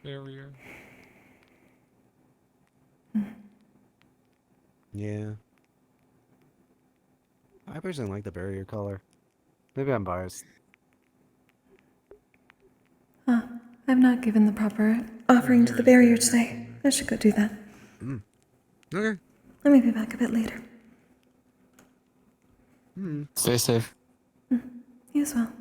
Barrier. Yeah. I personally like the barrier color. Maybe I'm biased. Huh. I've not given the proper offering to the barrier today. I should go do that. Okay. Let me be back a bit later. Stay safe. You as well.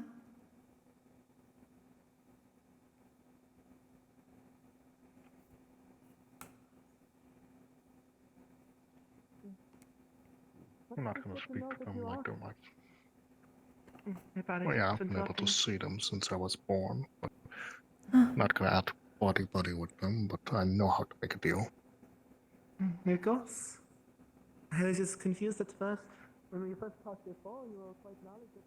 I'm not going to speak to them like too much. About Well, yeah, I've been able to see them since I was born, but Huh. not going to act buddy-buddy with them, but I know how to make a deal. Nikos? I was just confused at first. When we first talked before, you were quite knowledgeable.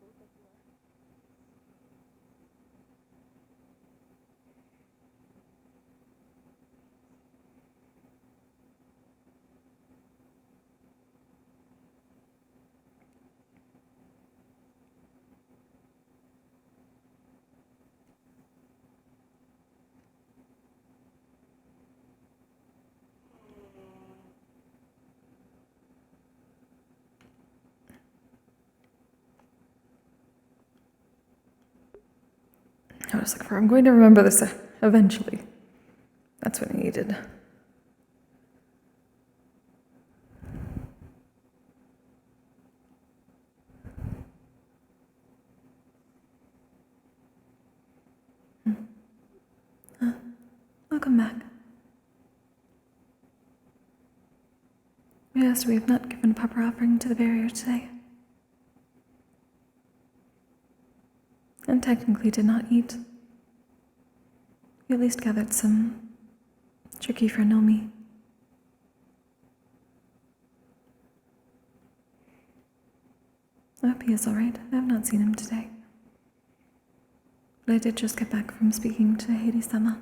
I was like, I'm going to remember this eventually. That's what I needed. Welcome back. Yes, we have not given a proper offering to the barrier today. And technically did not eat. We at least gathered some turkey for Nomi. I hope he is alright. I have not seen him today. But I did just get back from speaking to Heidi-sama.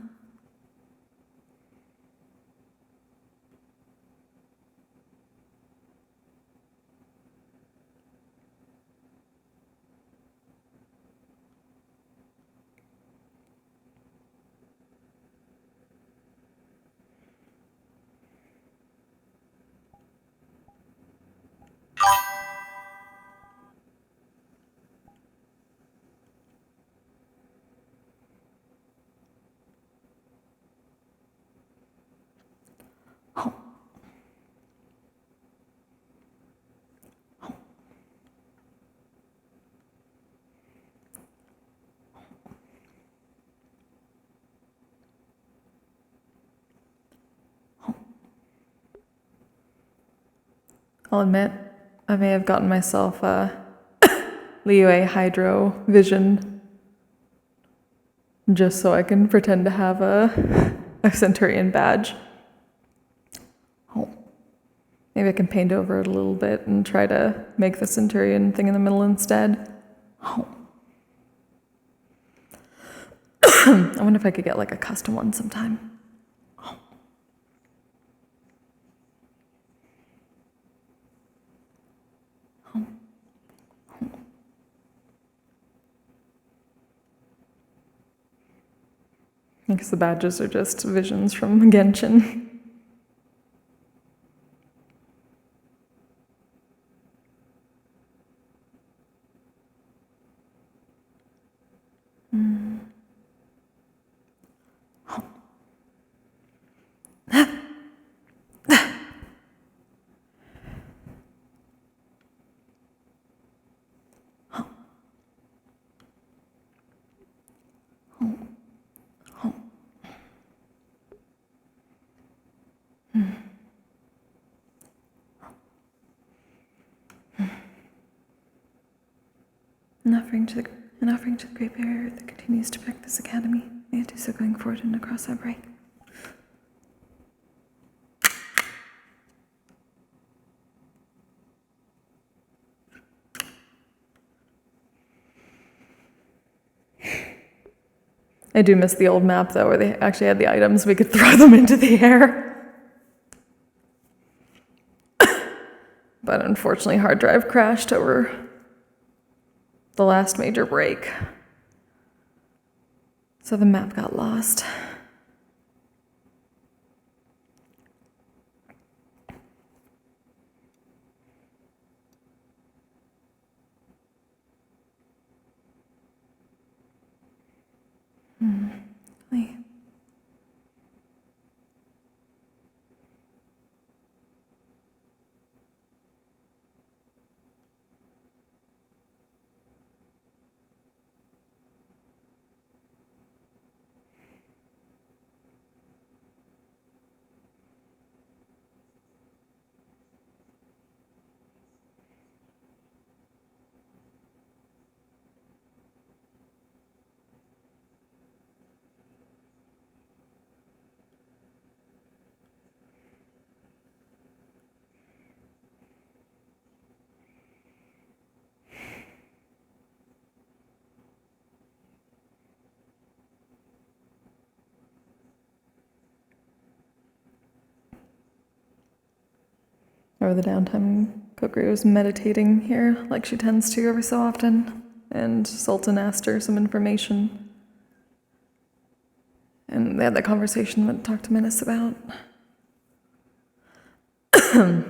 I'll admit, I may have gotten myself a Liyue Hydro vision just so I can pretend to have a Centurion badge. Oh. Maybe I can paint over it a little bit and try to make the Centurion thing in the middle instead. Oh. I wonder if I could get like a custom one sometime. Because the badges are just visions from Genshin. An offering to the Great Barrier that continues to protect this academy. May it do so going forward and across our break. I do miss the old map though, where they actually had the items, we could throw them into the air. But unfortunately, hard drive crashed over the last major break. So the map got lost. Wait. Over the downtime, Kokkuri was meditating here, like she tends to every so often, and Sultan asked her some information. And they had that conversation that I talked to Menace about. Because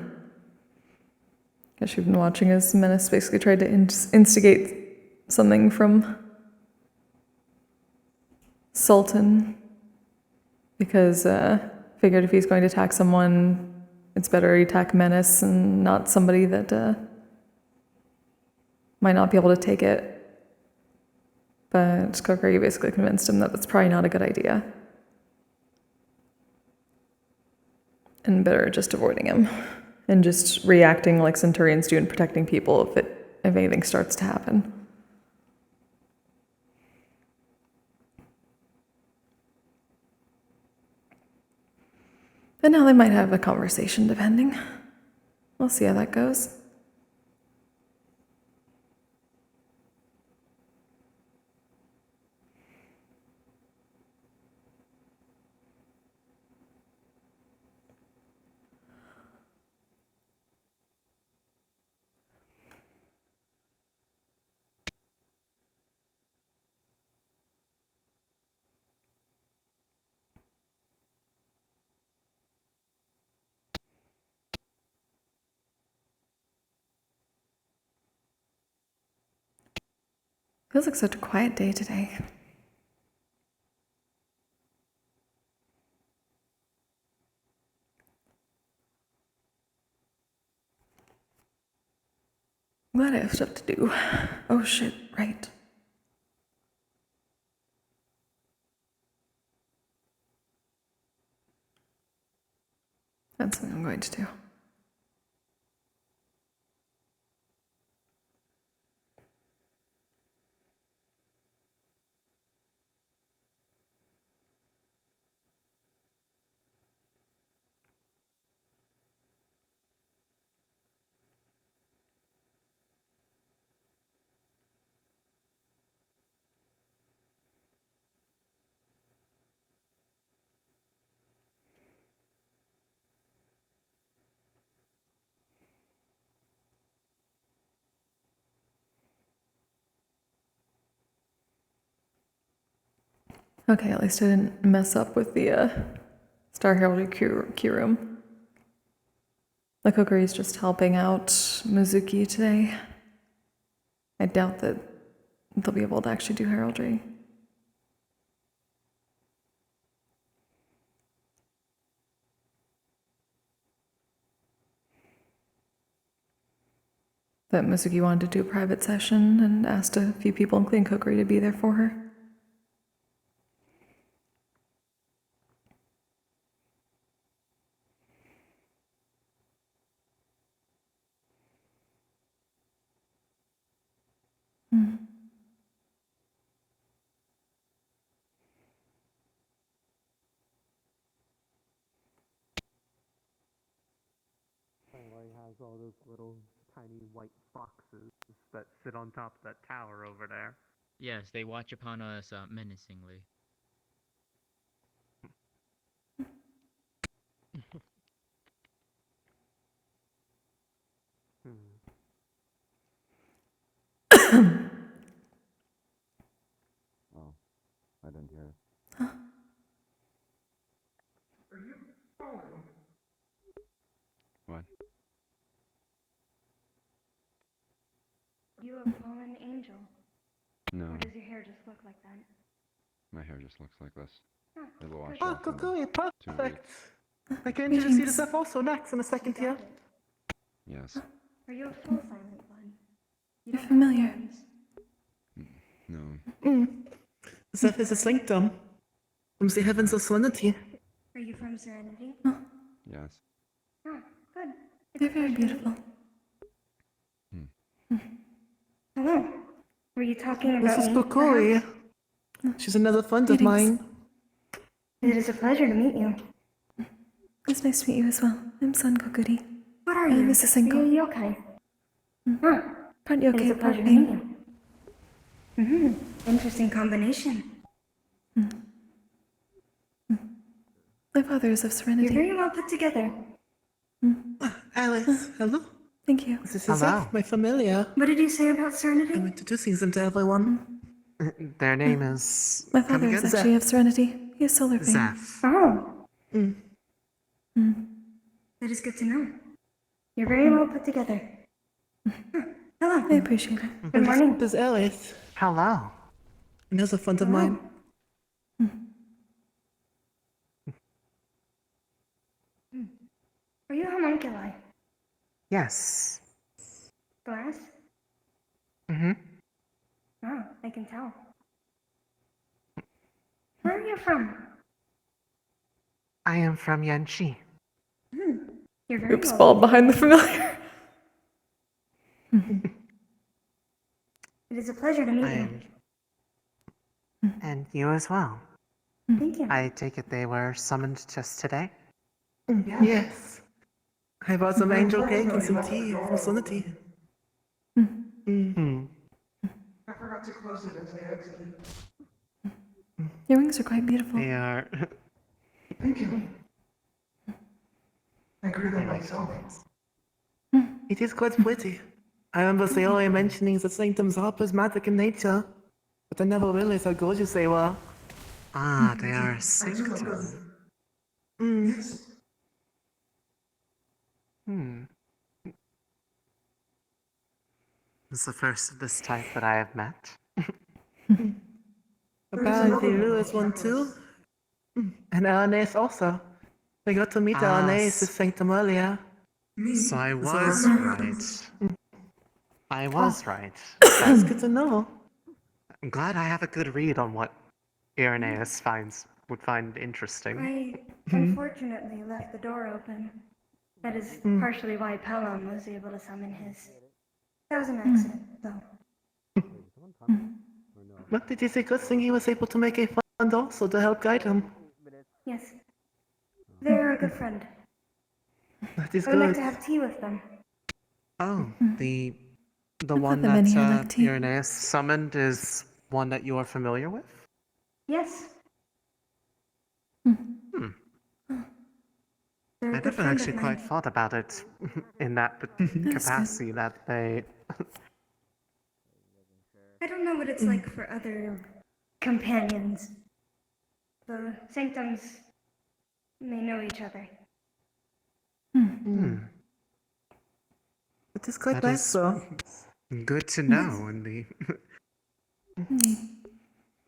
she'd been watching as Menace basically tried to instigate something from Sultan. Because figured if he's going to attack someone, it's better he attack Menace and not somebody that might not be able to take it. But Kokkuri basically convinced him that that's probably not a good idea. And better just avoiding him. And just reacting like Centurions do and protecting people if anything starts to happen. But now they might have a conversation, depending. We'll see how that goes. Feels like such a quiet day today. I'm glad I have stuff to do. Oh shit, right. That's what I'm going to do. Okay, at least I didn't mess up with the Star Heraldry queue room. The Kokkuri's just helping out Mizuki today. I doubt that they'll be able to actually do heraldry. But Mizuki wanted to do a private session and asked a few people, including Kokkuri, to be there for her. He has all those little tiny white foxes that sit on top of that tower over there. Yes, they watch upon us menacingly. What? You a fallen angel? No, Or does your hair just look like that? my hair just looks like this. Oh, It'll wash Oh, off in Kokkuri, 2 perfect. weeks. I can introduce you to Zeph also next in a second here. Yes. Are you a full silent one? You You're don't familiar. have names. No. Zeph is a sanctum from the heavens of serenity. Are you from Serenity? Yes. Oh, good. It's You're a very pleasure to meet beautiful. you. Hello. Were you talking This about is me? Kokkuri. perhaps? She's another friend of Greetings. mine. It is a pleasure to meet you. It's nice to meet you as well. I'm Son Kokkuri. What are I you? was a single. Are you yokai? Huh. Part It is yokai, a part pleasure to meet pain. you. Interesting combination. My father is of You're Serenity. very well put together. Alice, hello. Thank you. This is Hello. Zeph, my familiar. What did you say about Serenity? I'm introducing them to everyone. Their name is. My come father is again? actually of Serenity. He has solar pain. Zeph. Oh, Mm. that is good to know. You're very well put together. Hello. I appreciate it. Good morning. This is Alice. Hello. Another friend of mine. Are you a homunculi? Yes. Glass? Mm-hmm. Oh, I can tell. Where are you from? I am from Yanchi. You're very Oops, well ball put behind the together. familiar. It is a pleasure to meet you. And you as well. Thank you. I take it they were summoned just today? Yes. I brought some angel cake and some tea for serenity. I forgot to close it as I exited. Your wings are quite beautiful. They are. Thank you. I grew them myself. It is quite pretty. I remember Sayori mentioning that sanctums are prismatic in nature, but I never realized how gorgeous they were. Ah, they are a I took sanctum. them. Yes. It's the first of this type that I have met. Apparently Lou is one too. And Ernest also. I got to meet Ah, Ernest this sanctum earlier. So I was right. I was right. That's good to know. I'm glad I have a good read on what Irenaeus would find interesting. I unfortunately left the door open. That is partially why Pelham was able to summon his. That was an accident, though. But it is a good thing he was able to make a friend also to help guide him. Yes. They're a good friend. That is I would like good. to have tea with them. Oh, the I've one had them in that here, like tea. Irenaeus summoned is one that you are familiar with? Yes. They're a I good never friend actually of quite mine. thought about it in that capacity that they. I don't know what it's like for other companions. The sanctums may know each other. It is quite That nice is though. good to know in the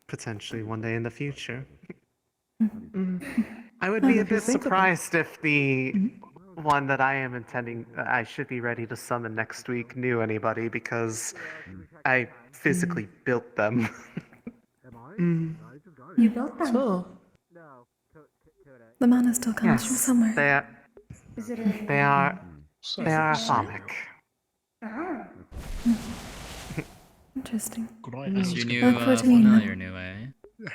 potentially one day in the future. I would be a If you bit think about it. surprised if the one that I am intending, I should be ready to summon next week, knew anybody because I physically built them. You built them? So, The mana still comes from Yes, somewhere. they are. Is it a... They are. So They are it's atomic. Ah. Interesting. Could I That's ask your I new look forward to meeting familiar, them. new eh?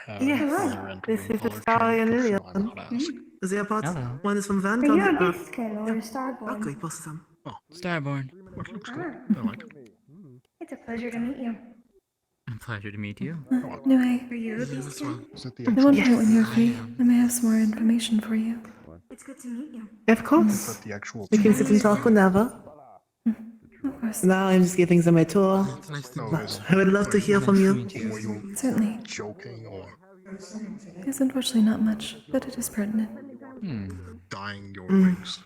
how yes, far into this is the VRChat Star and push Lilian. I might ask? The part Hello. one is from Are Vanguard. you a beastkin or a Okay, starborn? both of them. Oh, Starborn. that looks good. Ah. I like it. It's a pleasure to meet you. Pleasure to meet you. Anyway, Are you a Yeah, that's fine. beastkin? Is that the at actual one point when you're chat? free, I may have some more information for you. It's good to meet you. Of Is course. that the actual We can chat? sit and talk whenever. Of course. Now I'm just giving them a tour. It's nice to But I would love to hear from you. Were you Certainly. joking or? There's unfortunately not much, but it is pertinent. Dyeing your Mm. wings.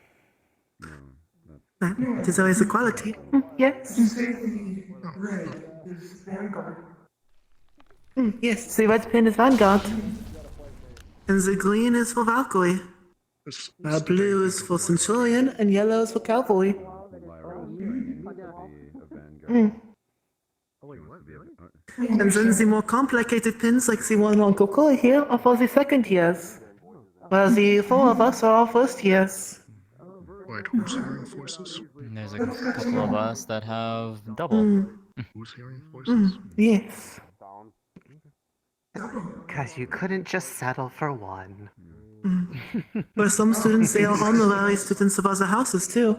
It is always a quality. Yes. Yes, the red pin is Vanguard. And the green is for Valkyrie. Blue is for Centurion, and yellow is for Cavalry. Mm. And then the more complicated pins, like the one on Kokkuri here, are for the second years. While the four of us are all first years. Wait, who's hearing voices? There's a couple of us that have double. Who's hearing voices? Yes. Because you couldn't just settle for one. For some students, they are honorary students of other houses, too.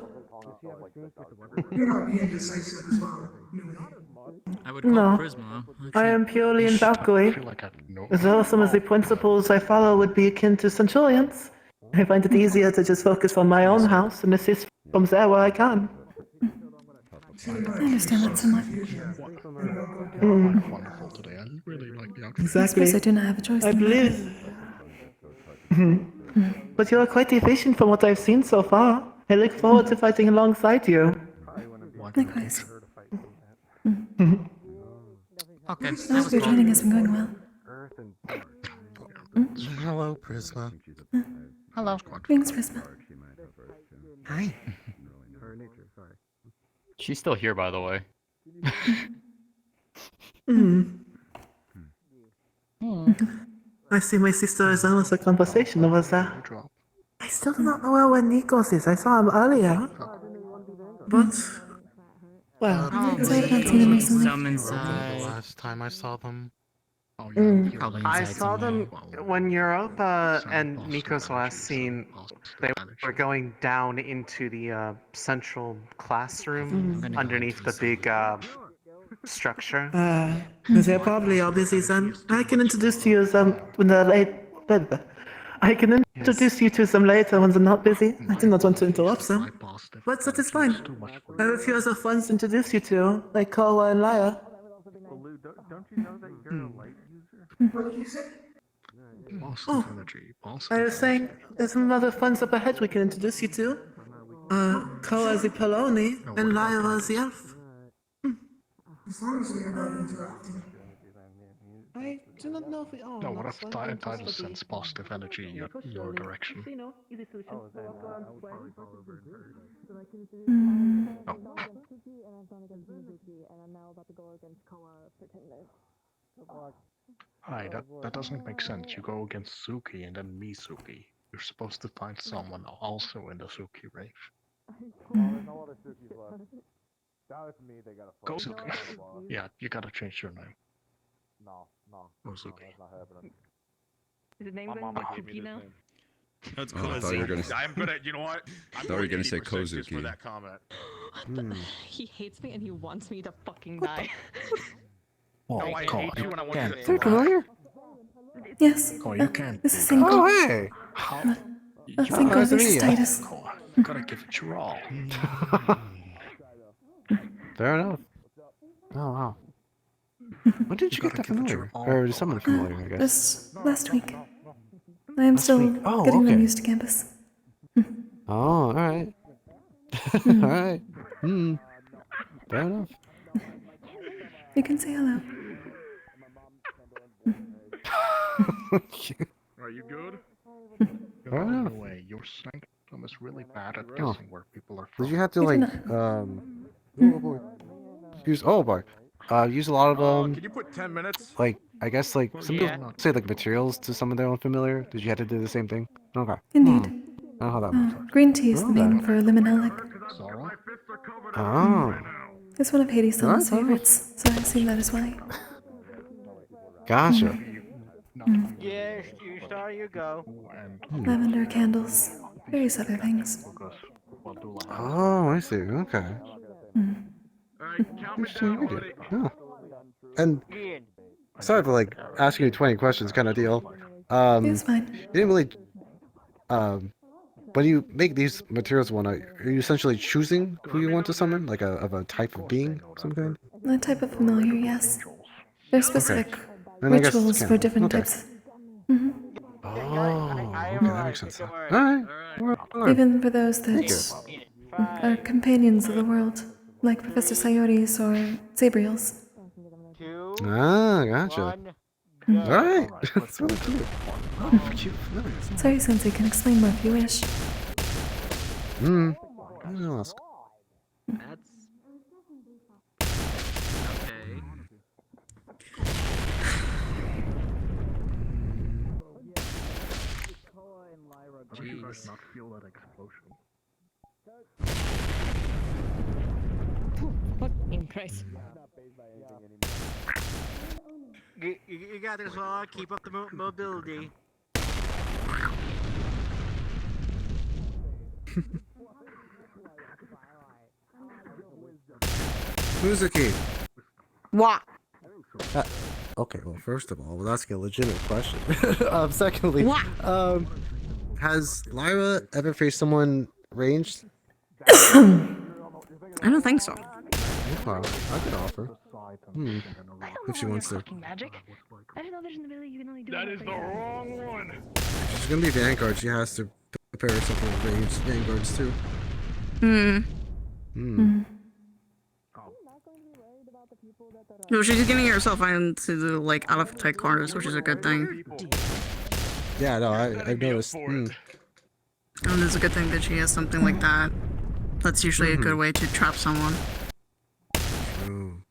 I would call No, Prisma. I am purely in Valkyrie. Though some of the principles I follow would be akin to Centurions, I find it easier to just focus on my own house and assist from there where I can. I understand that somewhat. Wonderful today. I really like the outfit. Exactly. I suppose I do not have a choice. I in the believe. But you are quite efficient from what I've seen so far. I look forward to fighting alongside you. Likewise. Okay. Well, your training has been going well. Hello, Prisma. Hello. Greetings, Prisma. Hi. She's still here, by the way. I see my sister is almost a conversation over there. I still do not know where Nikos is. I saw him earlier. But, well, So I've not seen them recently. Some inside. Last time I saw them. Probably I inside saw them somewhere. when Europa and Nico's last scene. They were going down into the central classroom underneath the big structure. they're probably all busy then. I can introduce to you some when they're late. I can introduce you to them later when they're not busy. I do not want to interrupt them. But that is fine. I have a few other friends to introduce you to, like Koa and Laya. Don't you know that you're a light user? What did you say? I was saying, there's some other friends up ahead we can introduce you to. Koa the Poloni and Laya the elf. As long as we are not interrupting. I do not know if we are. No, what if Tidal sends positive energy in your direction? Hi, that doesn't make sense. You go against Suki and then Mizuki. You're supposed to find someone also in the Suki range. Go Suki. Yeah, you gotta change your name. Mizuki. Is his name going to be Suki now? That's I thought you were gonna. I'm gonna. You know what? I thought you were gonna say just for Kozuki. that comment. He hates me and he wants me to fucking die. No, I hate you and I want you to Is it fly. Yes. Oh, you can't. This is Cinco. Oh, hey! Cinco, this is Titus. You gotta give it your all. Fair enough. Oh, wow. When did you get that familiar? Or someone familiar, I guess. Just last week. I am still Oh, getting them okay. used to campus. Oh, alright. Alright. Fair enough. You can say hello. Are you good? Fair enough. Anyway, your sanctum is really bad at guessing where people are from. Did you have to, like, use use a lot of, Can you put 10 minutes? like, I guess, like, some people say, like, materials to some of their own familiar? Did you have to do the same thing? Okay. Indeed. I don't know how that works. Green tea is the main for limonelic. Oh. It's one of Hades' son's favorites, so I assume that is why. Gotcha. Yes, you start, you go. Lavender candles, various other things. Oh, I see. Okay. Interesting. Yeah. And sorry for like asking you 20 questions kind of deal. It's fine. You didn't really when you make these materials are you essentially choosing who you want to summon? Like of a type of being of some kind? A type of familiar, yes. There's specific And I guess rituals it's for different okay. types. Oh, okay, that makes sense. All right. Even for those Thank that are companions of the world, like Professor Sayotis or Sabriel's. Ah, gotcha. All right, that's really cute. Oh, cute familiars. Sorry, Sensei can explain more if you wish. I'll ask. That's okay. How did you guys not feel that explosion? Fucking Christ. You got this, all. Keep up the mobility. Mizuki. What? Okay, well, first of all, we're asking a legitimate question. Secondly, What? Has Lyra ever faced someone ranged? I don't think so. I could offer. If she wants to. Fucking magic? I didn't know there's an ability you can only do. That is the wrong one. If she's gonna be Vanguard, she has to prepare herself for ranged Vanguards too. No, she's getting herself into the, like, out of tight corners, which is a good thing. Yeah, no, I've noticed. And it's a good thing that she has something like that. That's usually a good way to trap someone. True.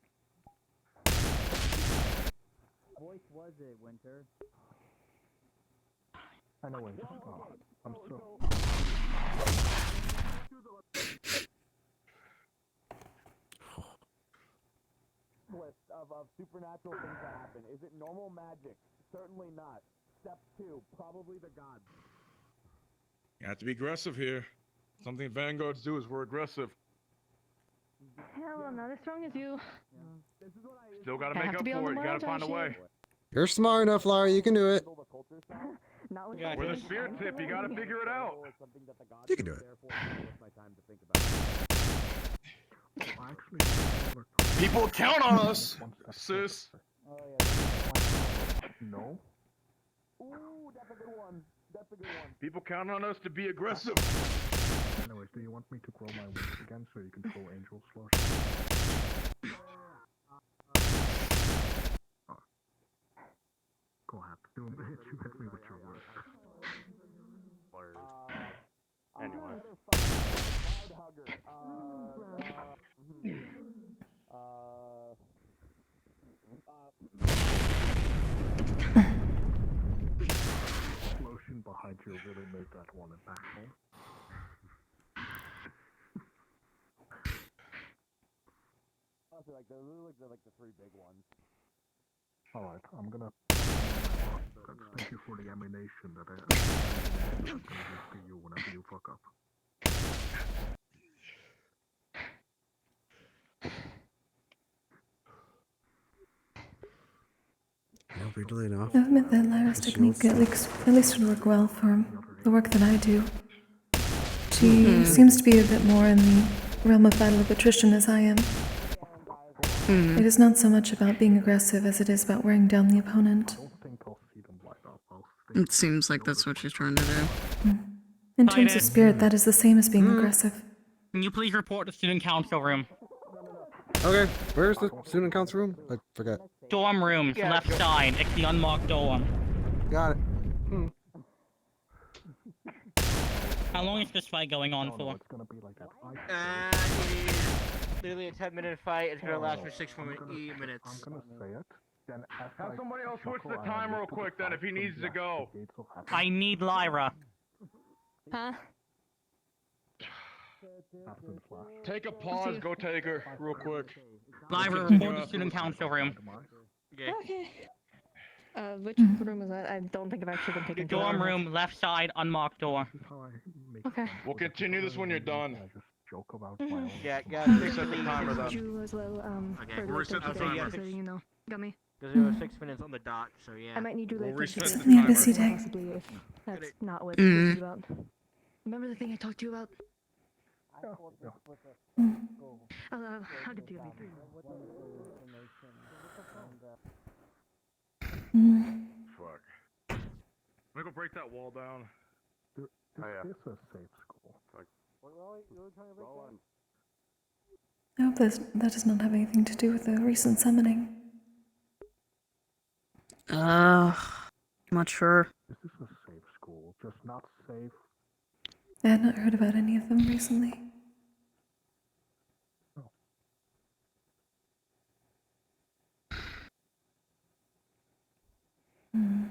Voice was it, Winter? I know Winter. I'm so. List of supernatural things that happen. Is it normal magic? Certainly not. Step 2, probably the gods. You have to be aggressive here. Something Vanguards do is we're aggressive. Hell, I'm not as strong as you. Still gotta I make have up to be on for it. the You gotta find a Mortal way. You're smart enough, Lyra. You can do it. Not with We're the spirit tip. You gotta figure it out. You can do it. People count on us, sis. No. Ooh, that's a good one. That's a good one. People count on us to be aggressive. Anyways, do you want me to grow my wings again so you can throw angel slush? Go ahead. You hit me with your words. Anyway. Explosion behind you really made that one impactful. Honestly, like they're like the 3 big ones. Alright, I'm gonna. Thank you for the ammunition that I'm gonna give to you whenever you fuck up. Weirdly enough. I'll admit that Lyra's technique at least would work well for the work that I do. She seems to be a bit more in the realm of battle of attrition as I am. It is not so much about being aggressive as it is about wearing down the opponent. It seems like that's what she's trying to do. In terms of spirit, that is the same as being aggressive. Can you please report to student council room? Okay, where's the student council room? I forgot. Dorm rooms, left side. It's the unmarked dorm. Got it. How long is this fight going on for? It is literally a 10-minute fight. It's gonna last for 6 minutes. I'm gonna say it. Then Have somebody else switch the time real quick then if he needs to go. I need Lyra. Huh? Take a pause, go take her, real quick. Lyra, report to student council room. Okay. Which room is that? I don't think I've actually been taken to Dorm that. room, left side, unmarked door. Okay. We'll continue this when you're done. Joke about Yeah, Reset the timer then. You as well, Okay, for we'll reset the yeah, timer. so you know. Got me? Because there were 6 minutes on the dot, so yeah. I might need you We'll later. reset the Yeah, timer. busy day. Possibly if that's not what this is about. Remember the thing I talked to you about? I'll get to you later. Fuck. I'm gonna go break that wall down. This is a safe school. I hope that does not have anything to do with the recent summoning. I'm not sure. This is a safe school, just not safe. I had not heard about any of them recently. Hmm.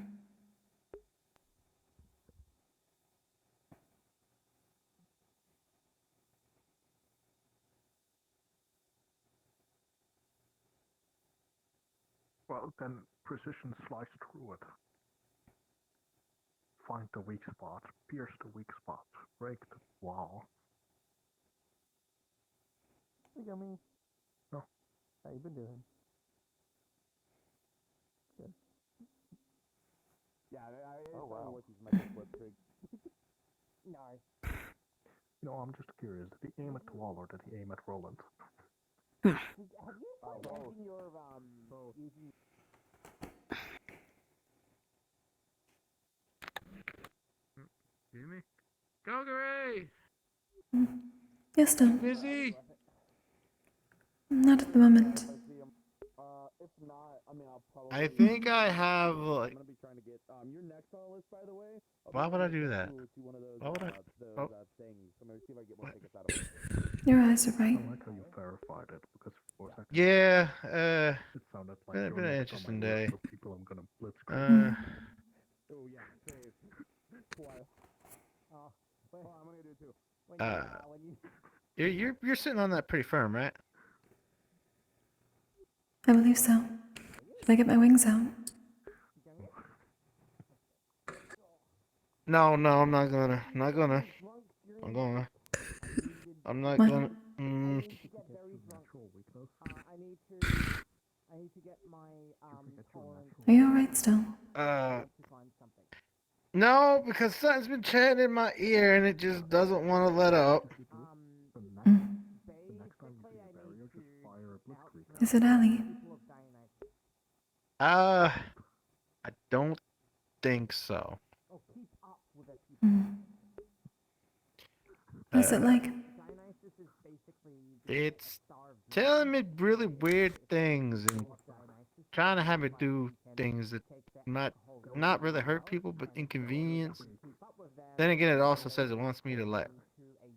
Well, then precision slice through it. Find the weak spot, pierce the weak spot, break the wall. Hey, Gummy. No. How you been doing? Good. Yeah, oh, wow. Nice. No, I'm just curious. Did he aim at the wall or did he aim at Roland? Have you tried using your, using... Excuse me? Kokkuri! Yes, Tom. Busy? Not at the moment. If not, I mean, I'll probably... I think I have, like... I'm gonna be trying to get, your next on the list, by the way. Why would I do that? Why would I? Oh. Things. I'm gonna see if I get more tickets out of it. Your eyes are right. I like how you verified it because for a second. Yeah, it sounded like been you're an next on interesting my list day. of people I'm gonna blitzkrieg. Oh yeah, save. Why? Wait, hold on, I'm gonna do it too. You're sitting on that pretty firm, right? I believe so. Did I get my wings out? No, I'm not gonna. I'm not What? gonna. I need to get my tolerance. Are you alright still? No, because something's been chatting in my ear and it just doesn't want to let up. Is it Allie? I don't think so. What's it like? It's telling me really weird things and trying to have me do things that not really hurt people but inconvenience. Then again, it also says it wants me to like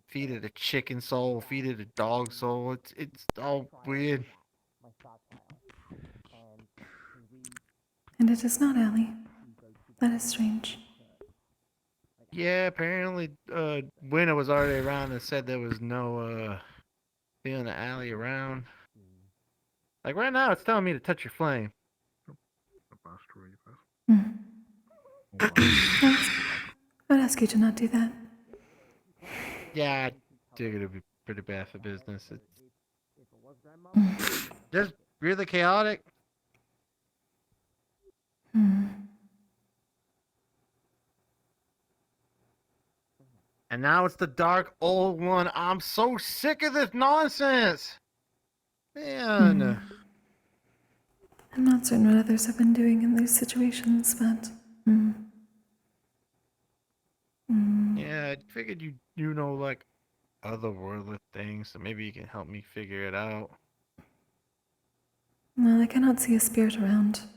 feed it a chicken soul, feed it a dog soul. It's all weird. And it is not Allie. That is strange. Yeah, apparently Winter was already around and said there was no feeling the alley around. Like right now, it's telling me to touch your flame. I'd ask you to not do that. Yeah, I figured it'd be pretty bad for business. It's just really chaotic. And now it's the dark old one. I'm so sick of this nonsense. Man. I'm not certain what others have been doing in these situations, but... Yeah, I figured you know like otherworldly things, so maybe you can help me figure it out. Well, I cannot see a spirit around.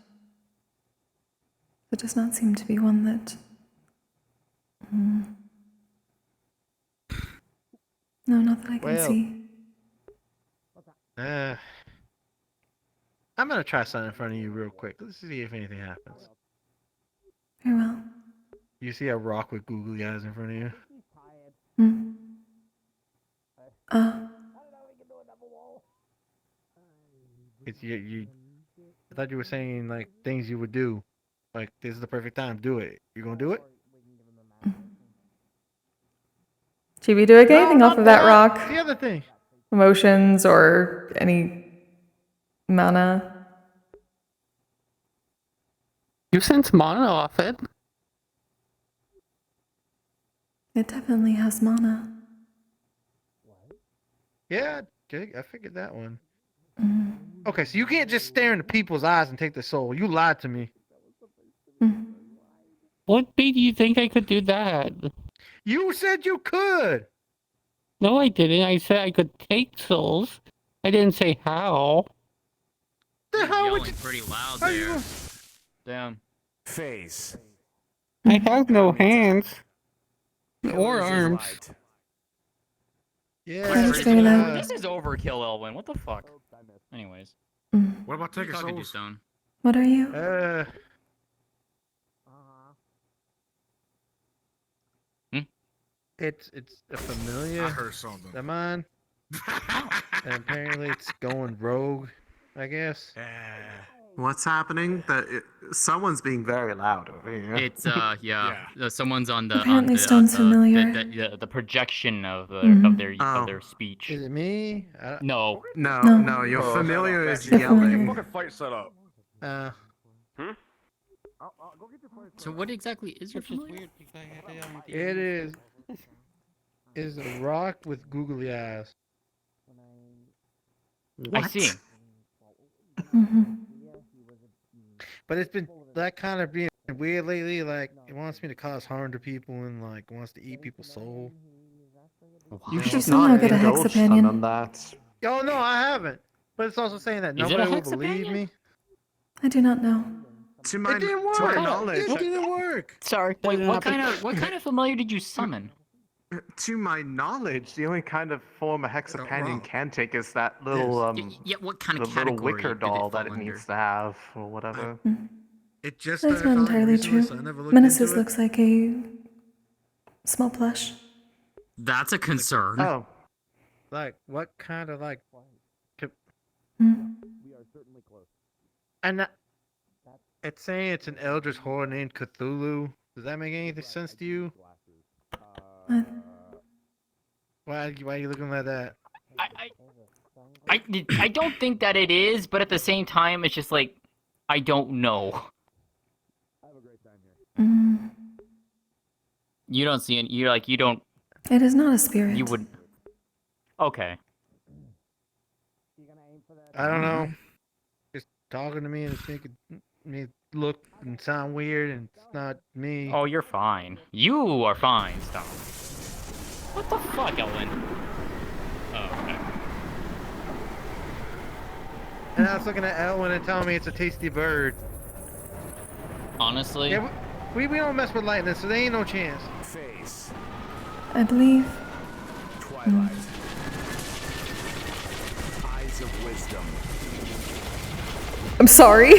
There does not seem to be one that... No, not that I can see. I'm gonna try something in front of you real quick. Let's see if anything happens. Very well. You see a rock with googly eyes in front of you? It's you. I thought you were saying like things you would do. Like this is the perfect time to do it. You gonna do it? Should we do anything off of that rock? The other thing. Emotions or any mana? You sense mana off it. It definitely has mana. Yeah, I figured that one. Okay, so you can't just stare into people's eyes and take the soul. You lied to me. What made you think I could do that? You said you could. No, I didn't. I said I could take souls. I didn't say how. The hell would Yelling you? pretty loud How you there. gonna- Damn. Face. I have no hands. Or Pillars of arms. light. Yeah. That is Pretty very over- loud. This is overkill, Elwin. What the fuck? Anyways. What about Who you taking talking to, souls? Stone? What are you? It's a familiar. I heard something. Of mine. And apparently it's going rogue, I guess. What's happening? Someone's being very loud over here. It's someone's on the Apparently Stone's familiar. the projection of their Mhm. of their Oh. of their speech. Is it me? No. No, your familiar is The yelling. familiar. Fucking fight set up. So what exactly is your familiar? Weird because I had it on It is a rock with googly eyes. I see. Mm-hmm. But it's been that kind of being weird lately. Like it wants me to cause harm to people and like wants to eat people's soul. You Should should somehow not get a indulge them hexapanion. on that. Oh no, I haven't. But it's also saying that Is it a nobody will believe hexapanion? me. I do not know. To my, It didn't to my work. knowledge, It didn't work. Sorry. Wait, what kind of familiar did you summon? to my knowledge, the only kind of form a hexapanion can take is that little Yeah, what kind the of little category wicker did doll it that fall it under? needs to have or whatever. It just That's started not following entirely recently, true. so I never looked Menaces into it. looks like a small plush. That's a concern. Oh, Like what kind of like? Mm. And it's saying it's an eldritch horror named Cthulhu. Does that make any sense to you? What? Why are you looking like that? I don't think that it is, but at the same time, it's just like I don't know. Mm. You don't see it. You're like you don't. It is not a spirit. You would. Okay. I don't know. Just talking to me and it's making me look and sound weird, and it's not me. Oh, you're fine. You are fine. Stop. What the fuck, Ellen? Oh, okay. And I was looking at Elwin and telling me it's a tasty bird. Honestly. Yeah, we don't mess with lightning, so there ain't no chance. Face. I believe. Twilight. Eyes of wisdom. I'm sorry.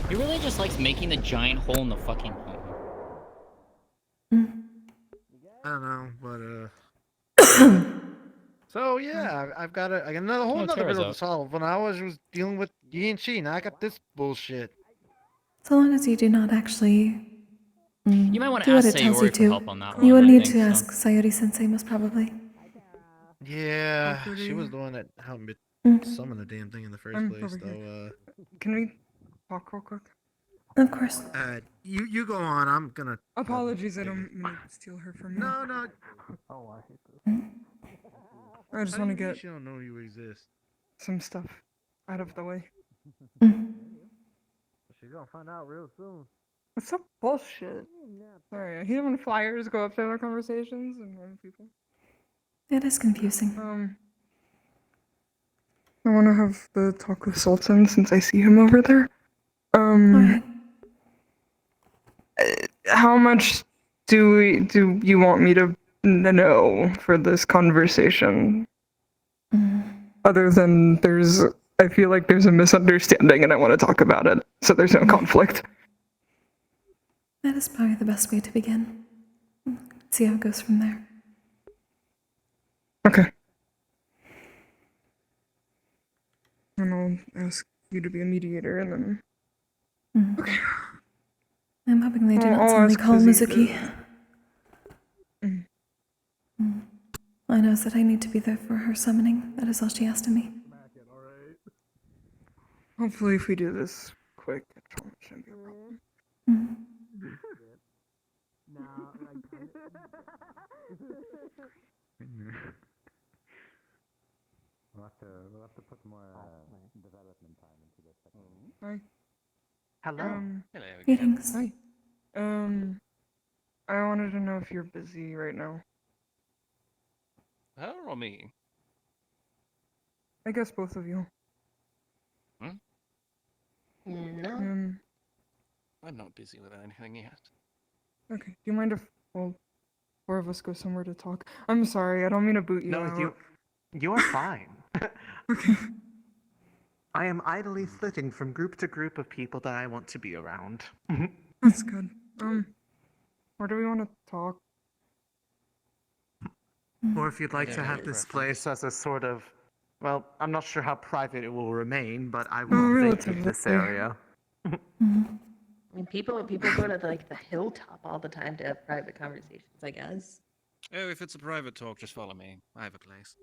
He really just likes making the giant hole in the fucking home. I don't know, but so yeah, I got another whole nother Tara's riddle up. to solve. When I was dealing with Yi and Chi, now I got this bullshit. So long as you do not actually You might want to do what ask it tells Sayori you for to, help on that you one. would I need think, to so. ask Sayori Sensei most probably. Yeah, she was the one that helped me Mhm. summon the damn thing in the first I'm place, over though. Can we talk real quick? Of course. You go on. I'm gonna. Apologies, I don't mean to steal her from you. No. Oh, I hate this. I just How do want to you mean get she don't know you exist. some stuff out of the way. She's gonna find out real soon. It's so bullshit. Sorry, I hate when flyers go up to other conversations and random people. It is confusing. I want to have the talk with Sultan since I see him over there. Alright. How much do you want me to know for this conversation? Other than I feel like there's a misunderstanding and I want to talk about it, so there's no conflict. That is probably the best way to begin. See how it goes from there. Okay. And I'll ask you to be a mediator and then. Okay. I'm hoping they do not I'll suddenly ask call Fizzy Mizuki. I know that I need to be there for her summoning. That is all she asked of me. Hopefully, if we do this quick, it shouldn't be a problem. We'll have to put more development time into this. Hi. Hello. Greetings. Hi. I wanted to know if you're busy right now. Her or me? I guess both of you. No. I'm not busy with anything yet. Okay. Do you mind if, well, four of us go somewhere to talk? I'm sorry, I don't mean to boot you No, out. you're fine. I am idly flitting from group to group of people that I want to be around. That's good. Where do we want to talk? Or if you'd like to have this place as a sort of, well, I'm not sure how private it will remain, but I will vacate this area. I mean, people go to like the hilltop all the time to have private conversations, I guess. Oh, if it's a private talk, just follow me. I have a place.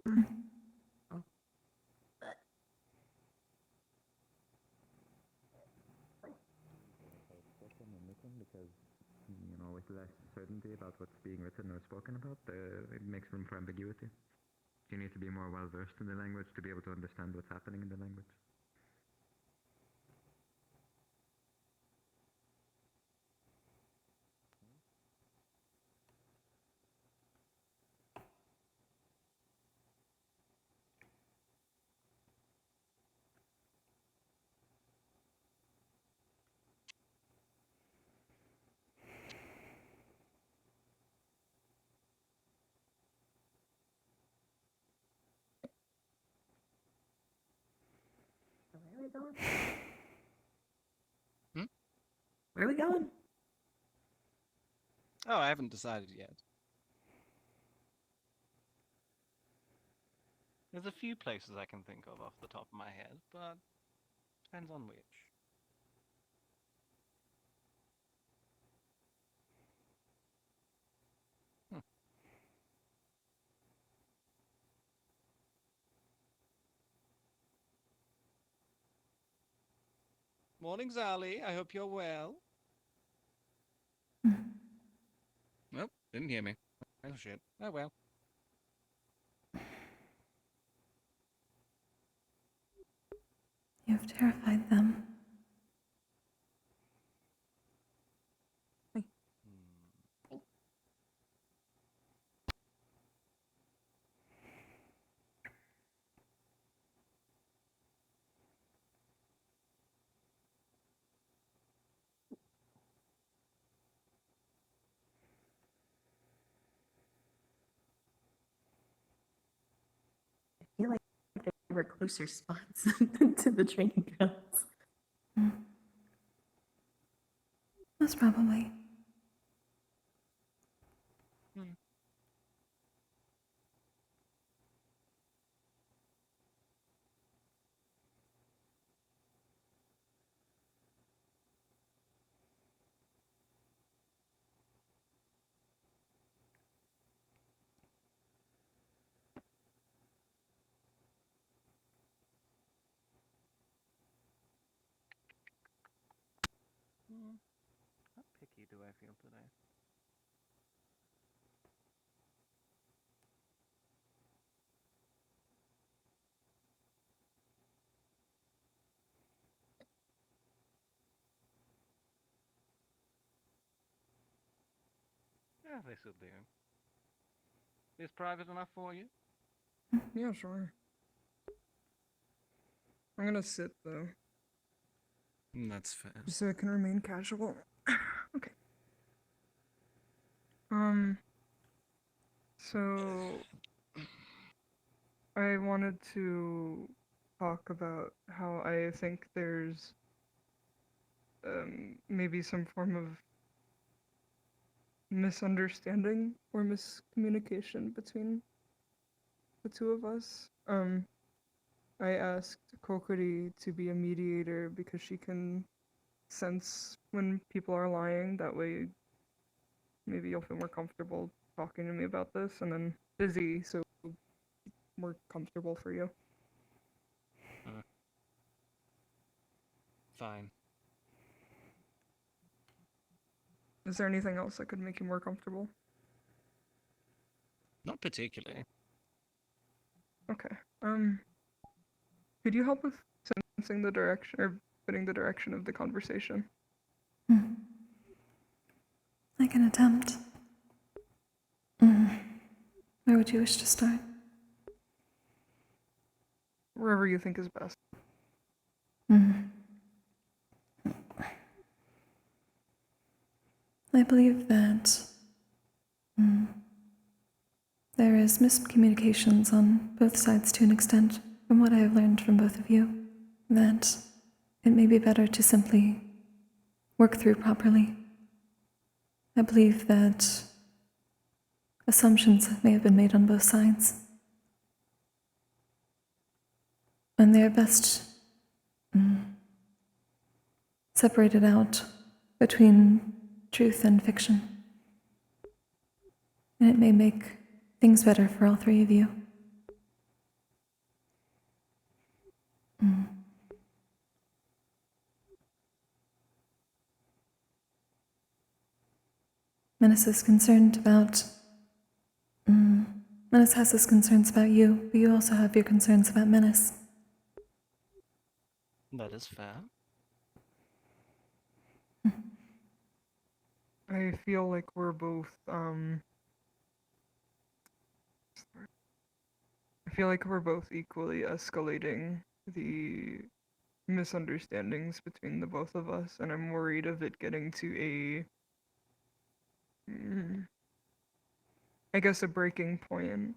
Because, with less certainty about what's being written or spoken about, it makes room for ambiguity. You need to be more well versed in the language to be able to understand what's happening in the language. Where are we going? Where are we going? Oh, I haven't decided yet. There's a few places I can think of off the top of my head, but depends on which. Morning, Zali. I hope you're well. Nope, didn't hear me. Oh shit. Oh well. You have terrified them. I feel like there were closer spots to the training grounds. Most probably. How picky do I feel today? Yeah, this will do. Is private enough for you? Yeah, sure. I'm gonna sit though, That's fair. just so I can remain casual. Okay. So I wanted to talk about how I think there's maybe some form of misunderstanding or miscommunication between the two of us. I asked Kokkuri to be a mediator because she can sense when people are lying. That way, maybe you'll feel more comfortable talking to me about this. And then busy, so more comfortable for you. Fine. Is there anything else that could make you more comfortable? Not particularly. Okay. Could you help with sensing the direction or fitting the direction of the conversation. I can attempt. Where would you wish to start? Wherever you think is best. I believe that there is miscommunications on both sides to an extent, from what I have learned from both of you, that it may be better to simply work through properly. I believe that assumptions may have been made on both sides, and they are best separated out between truth and fiction. And it may make things better for all three of you. Menace is concerned about... Menace has his concerns about you, but you also have your concerns about Menace. That is fair. I feel like we're both, equally escalating the misunderstandings between the both of us, and I'm worried of it getting to I guess a breaking point.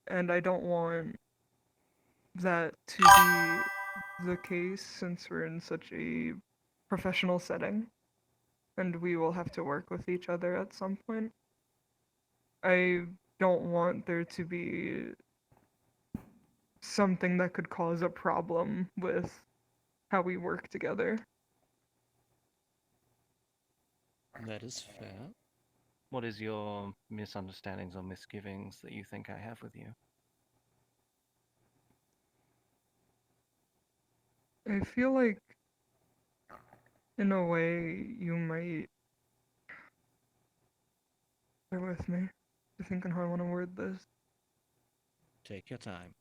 And I don't want that to be the case since we're in such a professional setting and we will have to work with each other at some point. I don't want there to be something that could cause a problem with how we work together. That is fair. What is your misunderstandings or misgivings that you think I have with you? I feel like, in a way, you might... Bear with me. I'm thinking how I want to word this. Take your time.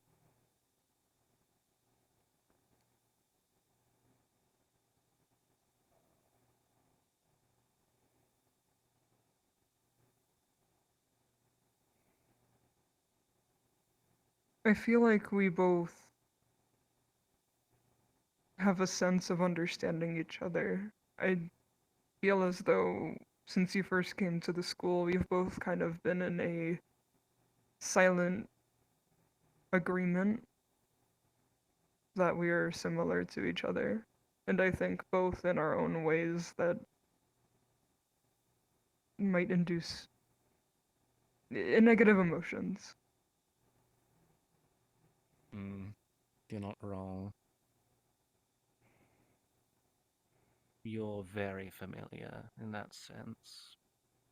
I feel like we both have a sense of understanding each other. I feel as though since you first came to the school, we've both kind of been in a silent agreement that we are similar to each other. And I think both in our own ways that might induce negative emotions. You're not wrong. You're very familiar in that sense,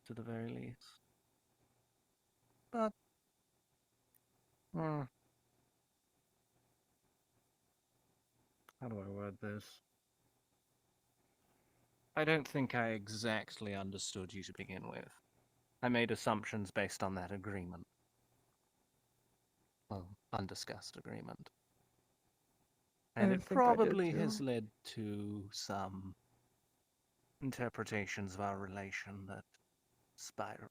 to the very least. But, how do I word this? I don't think I exactly understood you to begin with. I made assumptions based on that agreement. Well, undiscussed agreement. And it probably has led to some interpretations of our relation that spiral.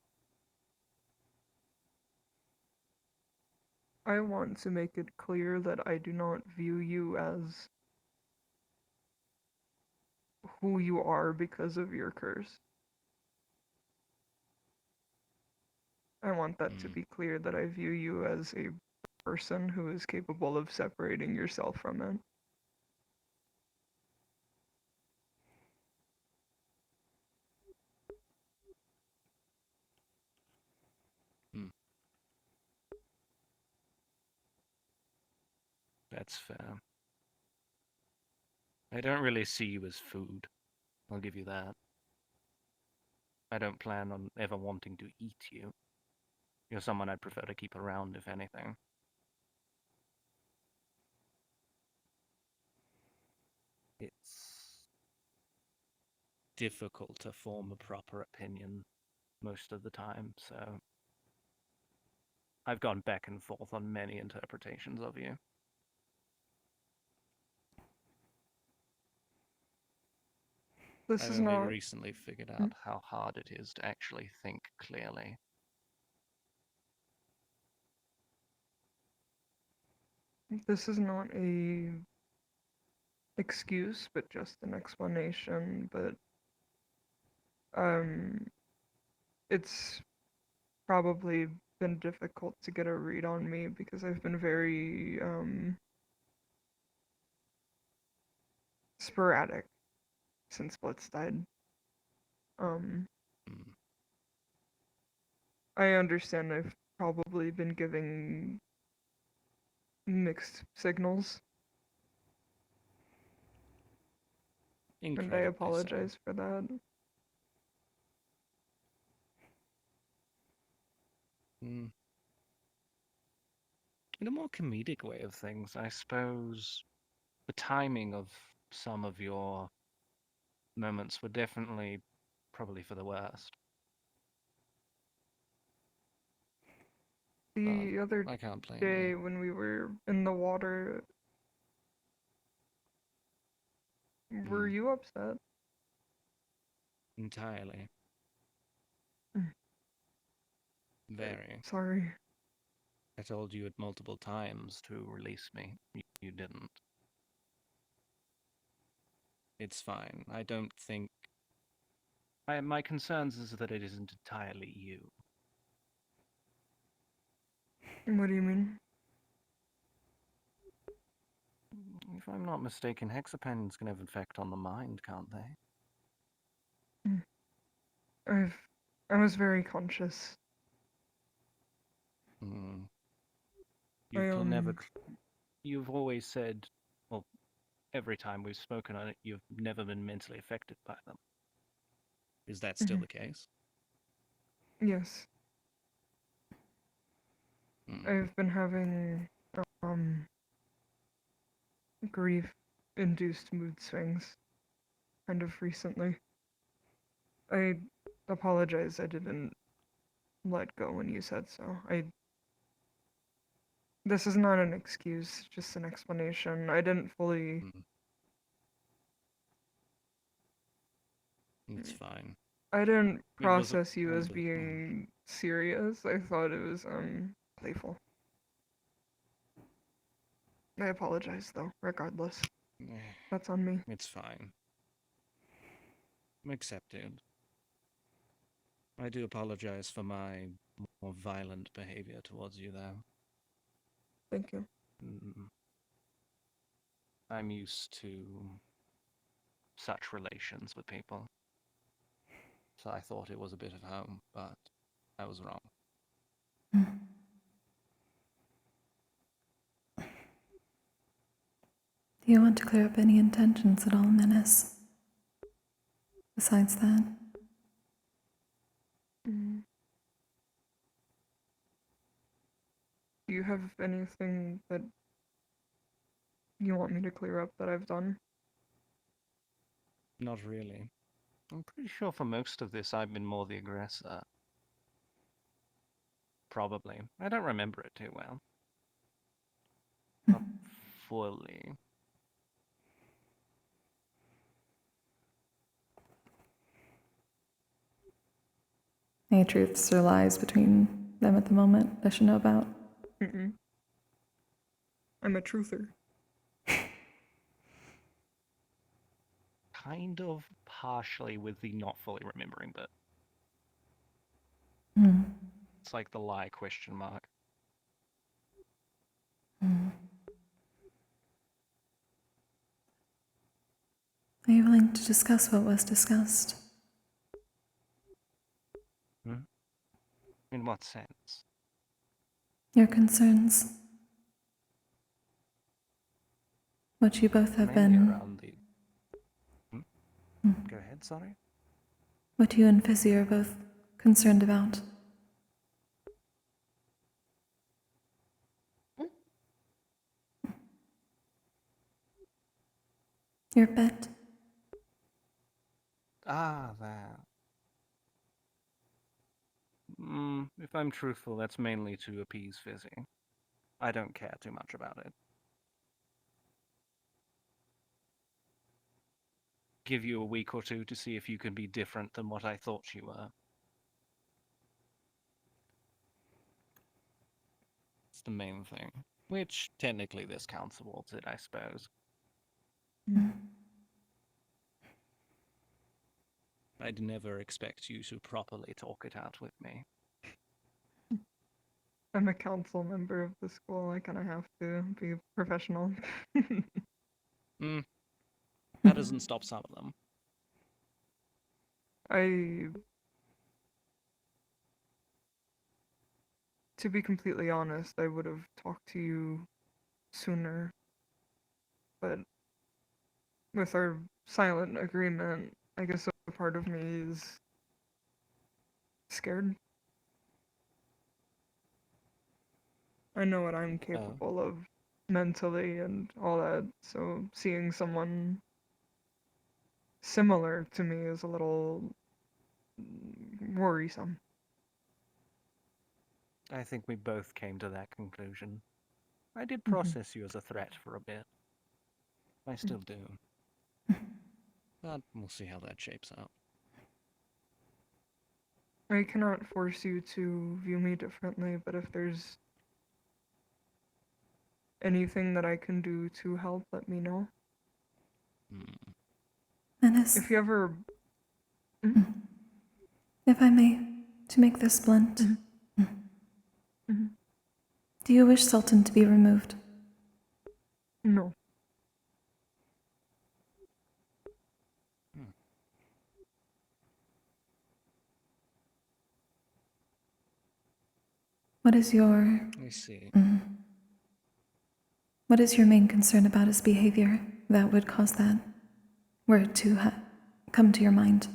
I want to make it clear that I do not view you as who you are because of your curse. I want that to be clear, that I view you as a person who is capable of separating yourself from it. That's fair. I don't really see you as food. I'll give you that. I don't plan on ever wanting to eat you. You're someone I'd prefer to keep around, if anything. It's difficult to form a proper opinion most of the time, so I've gone back and forth on many interpretations of you. This I've is only not. recently figured out how hard it is to actually think clearly. This is not a excuse, but just an explanation. But it's probably been difficult to get a read on me because I've been very sporadic since Blitz died. I understand I've probably been giving mixed signals. And I Incredibly apologize for that. In a more comedic way of things, I suppose the timing of some of your moments were definitely probably for the worst. The other I can't blame day you. when we were in the water, were you upset? Entirely. Very. Sorry. I told you it multiple times to release me. You didn't. It's fine. I don't think... my concerns is that it isn't entirely you. What do you mean? If I'm not mistaken, hexapens can have effect on the mind, can't they? I was very conscious. You've always said, well, every time we've spoken on it, you've never been mentally affected by them. Is that still the case? Yes. I've been having grief-induced mood swings kind of recently. I apologize I didn't let go when you said so. This is not an excuse, just an explanation. I didn't fully... It's fine. I didn't It was process you all as the- being serious. I thought it was playful. I apologize though, regardless. That's on me. It's fine. Accepted. I do apologize for my more violent behavior towards you, though. Thank you. I'm used to such relations with people. So I thought it was a bit of home, but I was wrong. Do you want to clear up any intentions at all, Menace? Besides that? Do you have anything that you want me to clear up that I've done? Not really. I'm pretty sure for most of this I've been more the aggressor. Probably. I don't remember it too well. Not fully. Any truths or lies between them at the moment I should know about? I'm a truther. Kind of partially with the not fully remembering bit. It's like the lie question mark. Are you willing to discuss what was discussed? In what sense? Your concerns? What you both have Mainly been... around the... Go ahead, sorry. What you and Fizzy are both concerned about. Your pet. Ah, that. If I'm truthful, that's mainly to appease Fizzy. I don't care too much about it. give you a week or two to see if you can be different than what I thought you were. It's the main thing. Which, technically, this counts towards it, I suppose. I'd never expect you to properly talk it out with me. I'm a council member of the school. I kind of have to be professional. That doesn't stop some of them. To be completely honest, I would have talked to you sooner. But with our silent agreement, I guess a part of me is scared. I know what I'm capable of mentally and all that, so seeing someone similar to me is a little worrisome. I think we both came to that conclusion. I did process you as a threat for a bit. I still do. But we'll see how that shapes out. I cannot force you to view me differently, but if there's anything that I can do to help, let me know. Menace, If you ever... if I may, to make this blunt, do you wish Sultan to be removed? No. What is your... I see. What is your main concern about his behavior that would cause that? Were it to come to your mind?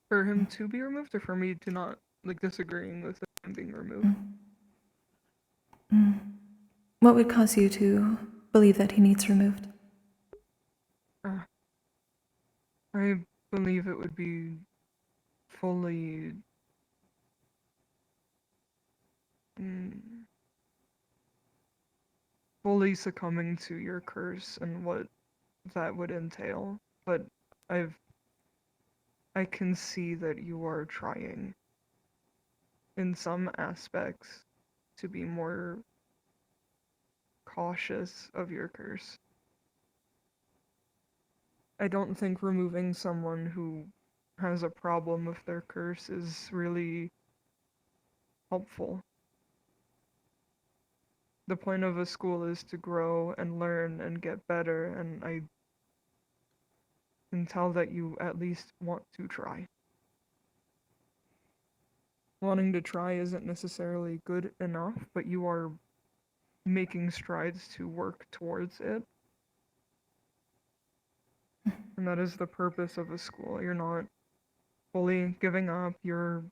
For him to be removed, or for me to not, disagreeing with him being removed? What would cause you to believe that he needs removed? I believe it would be fully... fully succumbing to your curse and what that would entail. But I can see that you are trying, in some aspects, to be more cautious of your curse. I don't think removing someone who has a problem with their curse is really helpful. The point of a school is to grow and learn and get better, and I can tell that you at least want to try. Wanting to try isn't necessarily good enough, but you are making strides to work towards it. And that is the purpose of a school. You're not fully giving up, you're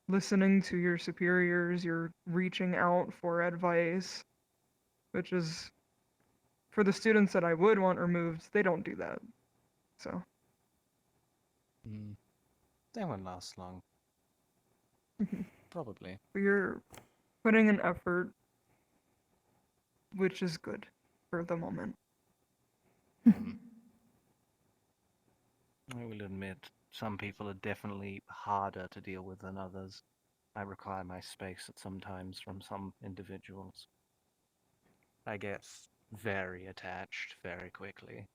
listening to your superiors, you're reaching out for advice, which is, for the students that I would want removed, they don't do that. So. They won't last long. Probably. But you're putting an effort, which is good for the moment. I will admit, some people are definitely harder to deal with than others. I require my space at some times from some individuals. I get very attached very quickly.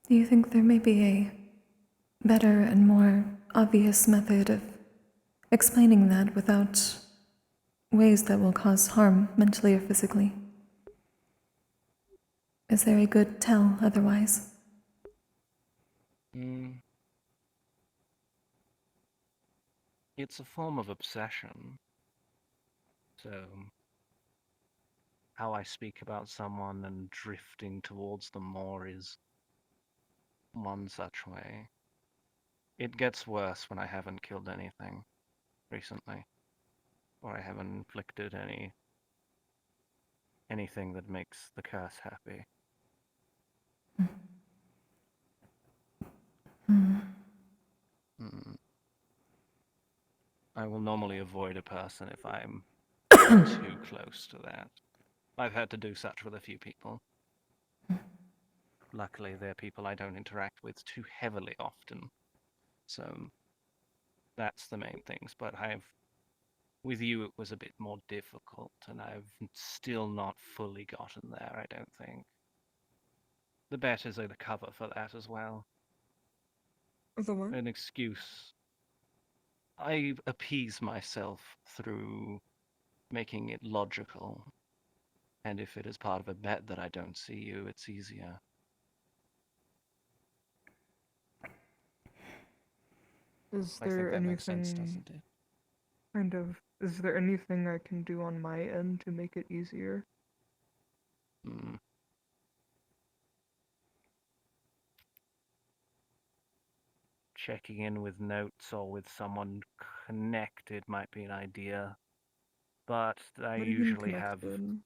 Do you think there may be a better and more obvious method of explaining that without ways that will cause harm mentally or physically? Is there a good tell otherwise? It's a form of obsession. So, how I speak about someone and drifting towards them more is one such way. It gets worse when I haven't killed anything recently, or I haven't inflicted anything that makes the curse happy. I will normally avoid a person if I'm too close to that. I've had to do such with a few people. Luckily, they're people I don't interact with too heavily often. So that's the main things. But with you, it was a bit more difficult, and I've still not fully gotten there, I don't think. The betters are the cover for that as well. The what? An excuse. I appease myself through making it logical. And if it is part of a bet that I don't see you, it's easier. Is I think there that makes sense, anything doesn't it? kind of, is there anything I can do on my end to make it easier? Hmm. Checking in with notes or with someone connected might be an idea. But I What do you mean usually have. connected?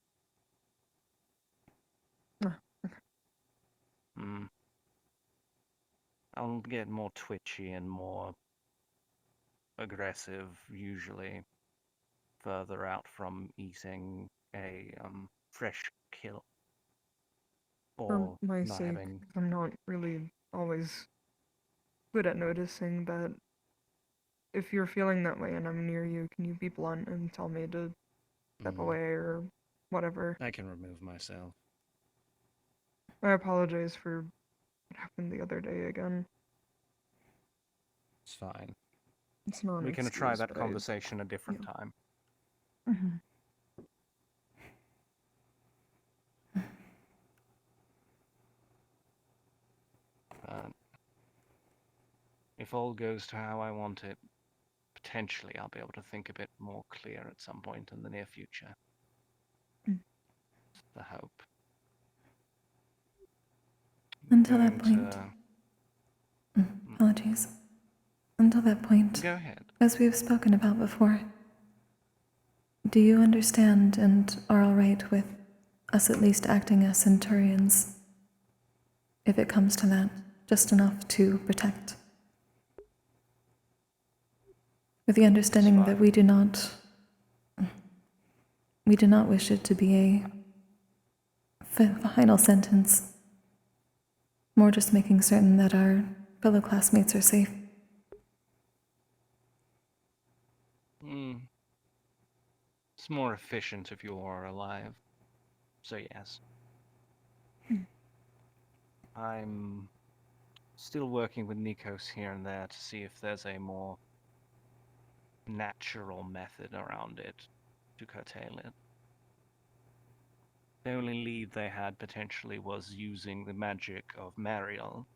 I'll get more twitchy and more aggressive, usually further out from eating a fresh kill. For Or my not sake, having. I'm not really always good at noticing, but if you're feeling that way and I'm near you, can you be blunt and tell me to step away or whatever? I can remove myself. I apologize for what happened the other day again. It's fine. It's not an We can try excuse, that but conversation a different time. Mhm. If all goes to how I want it, potentially I'll be able to think a bit more clear at some point in the near future. Mm. The hope. Until that Going point. to- Apologies. Until that point. Go ahead. As we've spoken about before, do you understand and are alright with us at least acting as centurions? If it comes to that, just enough to protect. With the understanding that we do not wish it to be a final sentence. More just making certain that our fellow classmates are safe. It's more efficient if you are alive. So yes. I'm still working with Nikos here and there to see if there's a more natural method around it to curtail it. The only lead they had potentially was using the magic of Mariel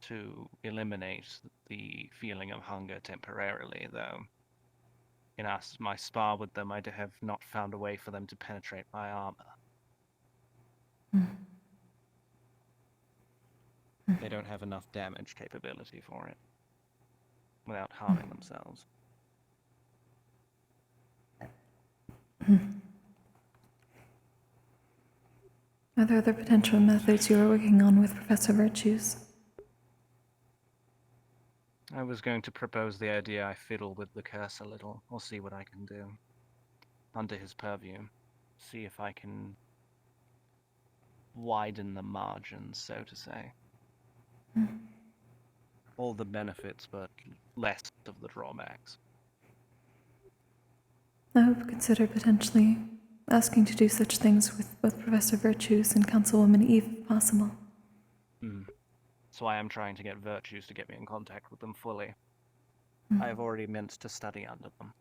to eliminate the feeling of hunger temporarily, though. In my spar with them, I have not found a way for them to penetrate my armor. They don't have enough damage capability for it without harming themselves. Are there other potential methods you are working on with Professor Virtues? I was going to propose the idea I fiddle with the curse a little, or see what I can do. Under his purview. See if I can widen the margins, so to say. All the benefits, but less of the drawbacks. I would consider potentially asking to do such things with both Professor Virtues and Councilwoman Eve if possible. So I am trying to get Virtues to get me in contact with them fully. I have already meant to study under them.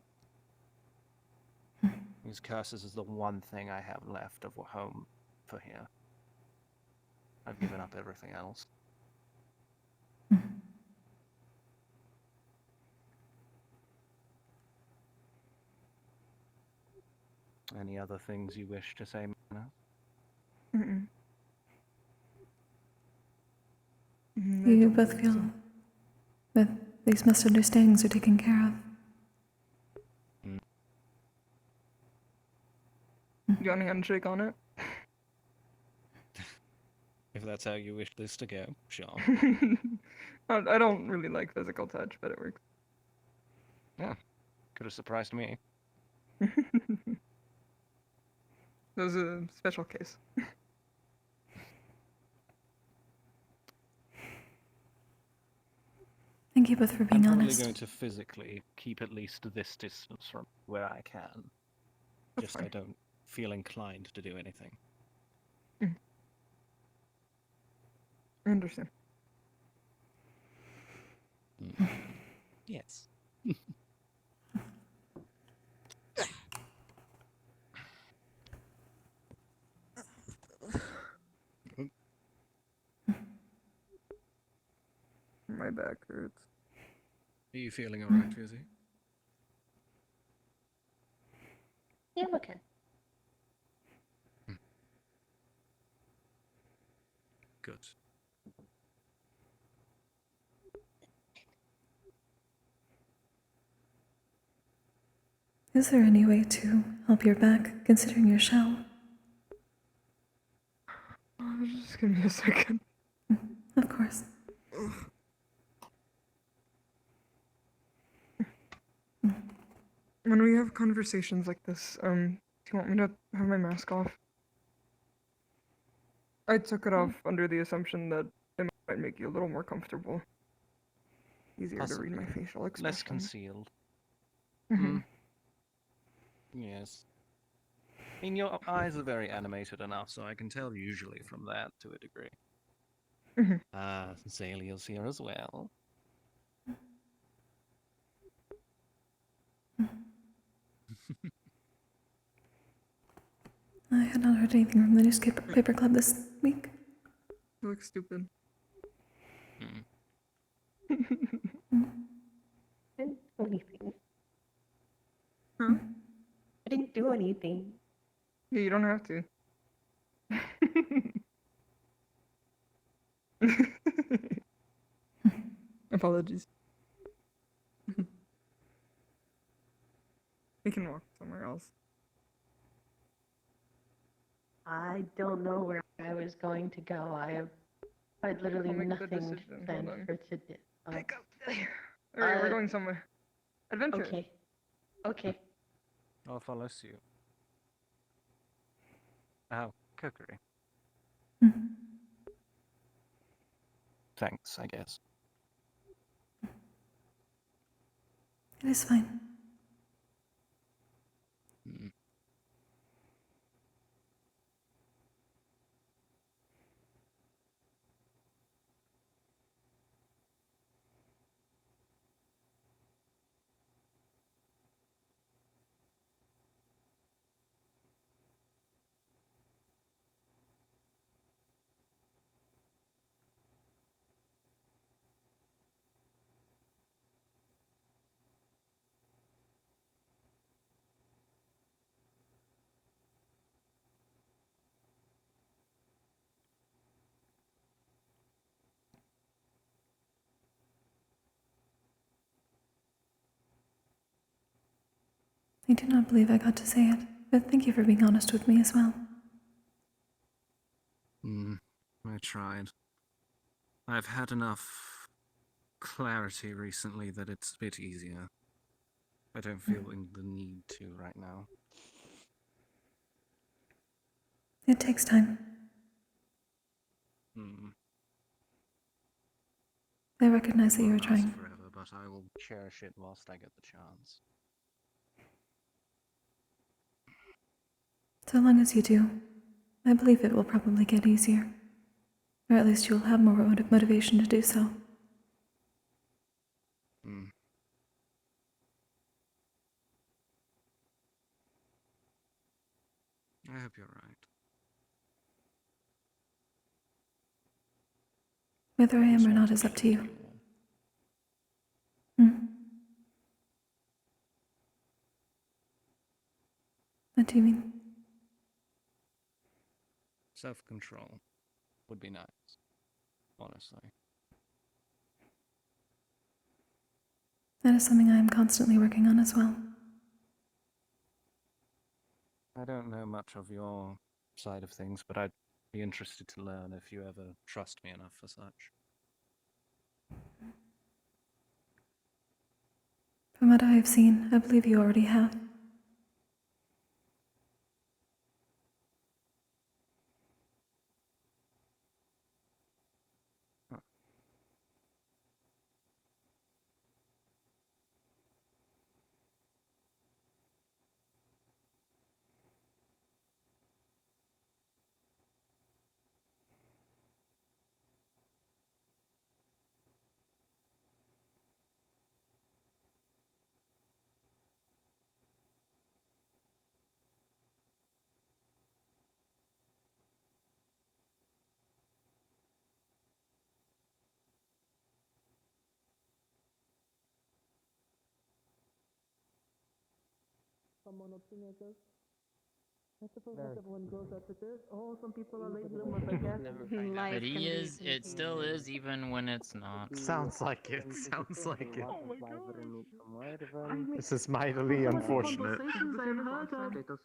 These curses is the one thing I have left of home for here. I've given up everything else. Any other things you wish to say, Mana? Mm-mm. You both feel that these misunderstandings are taken care of. You want a handshake on it? If that's how you wish this to go, sure. I don't really like physical touch, but it works. Yeah, could have surprised me. That was a special case. Thank you both for being I'm probably honest. going to physically keep at least this distance from where I can. Just I don't feel inclined to do anything. I understand. Yes. My back hurts. Are you feeling alright, Fizzy? Yeah, I'm okay. Good. Is there any way to help your back, considering your shell? Oh, just give me a second. Of course. When we have conversations like this, do you want me to have my mask off? I took it off under the assumption that it might make you a little more comfortable. Easier to read my facial expression. Less concealed. Mhm. Yes. I mean, your eyes are very animated enough, so I can tell usually from that to a degree. Mhm. Zalia's here as well. I had not heard anything from the newspaper club this week. You look stupid. I didn't do anything. Huh? I didn't do anything. Yeah, you don't have to. Apologies. We can walk somewhere else. I don't know where I was going to go. I had literally I'll make the nothing decision. planned Hold on. for today. Pick up there. Alright, we're going somewhere. Adventure. Okay. Okay. I'll follow suit. Oh, Kokkuri. Thanks, I guess. It is fine. I do not believe I got to say it, but thank you for being honest with me as well. I tried. I've had enough clarity recently that it's a bit easier. I don't feel the need to right now. It takes time. I recognize that you are Won't last trying. forever, but I will cherish it whilst I get the chance. So long as you do, I believe it will probably get easier. Or at least you'll have more motivation to do so. I hope you're right. Whether I am or not is up to you. What do you mean? Self-control would be nice, honestly. That is something I am constantly working on as well. I don't know much of your side of things, but I'd be interested to learn if you ever trust me enough for such. From what I have seen, I believe you already have. I suppose not everyone grows up with this. Oh, some people are late bloomers, I guess. But he is. It still is, even when it's not. Sounds like it. Sounds like it. Oh my god. This is mightily unfortunate. Conversations I've heard of.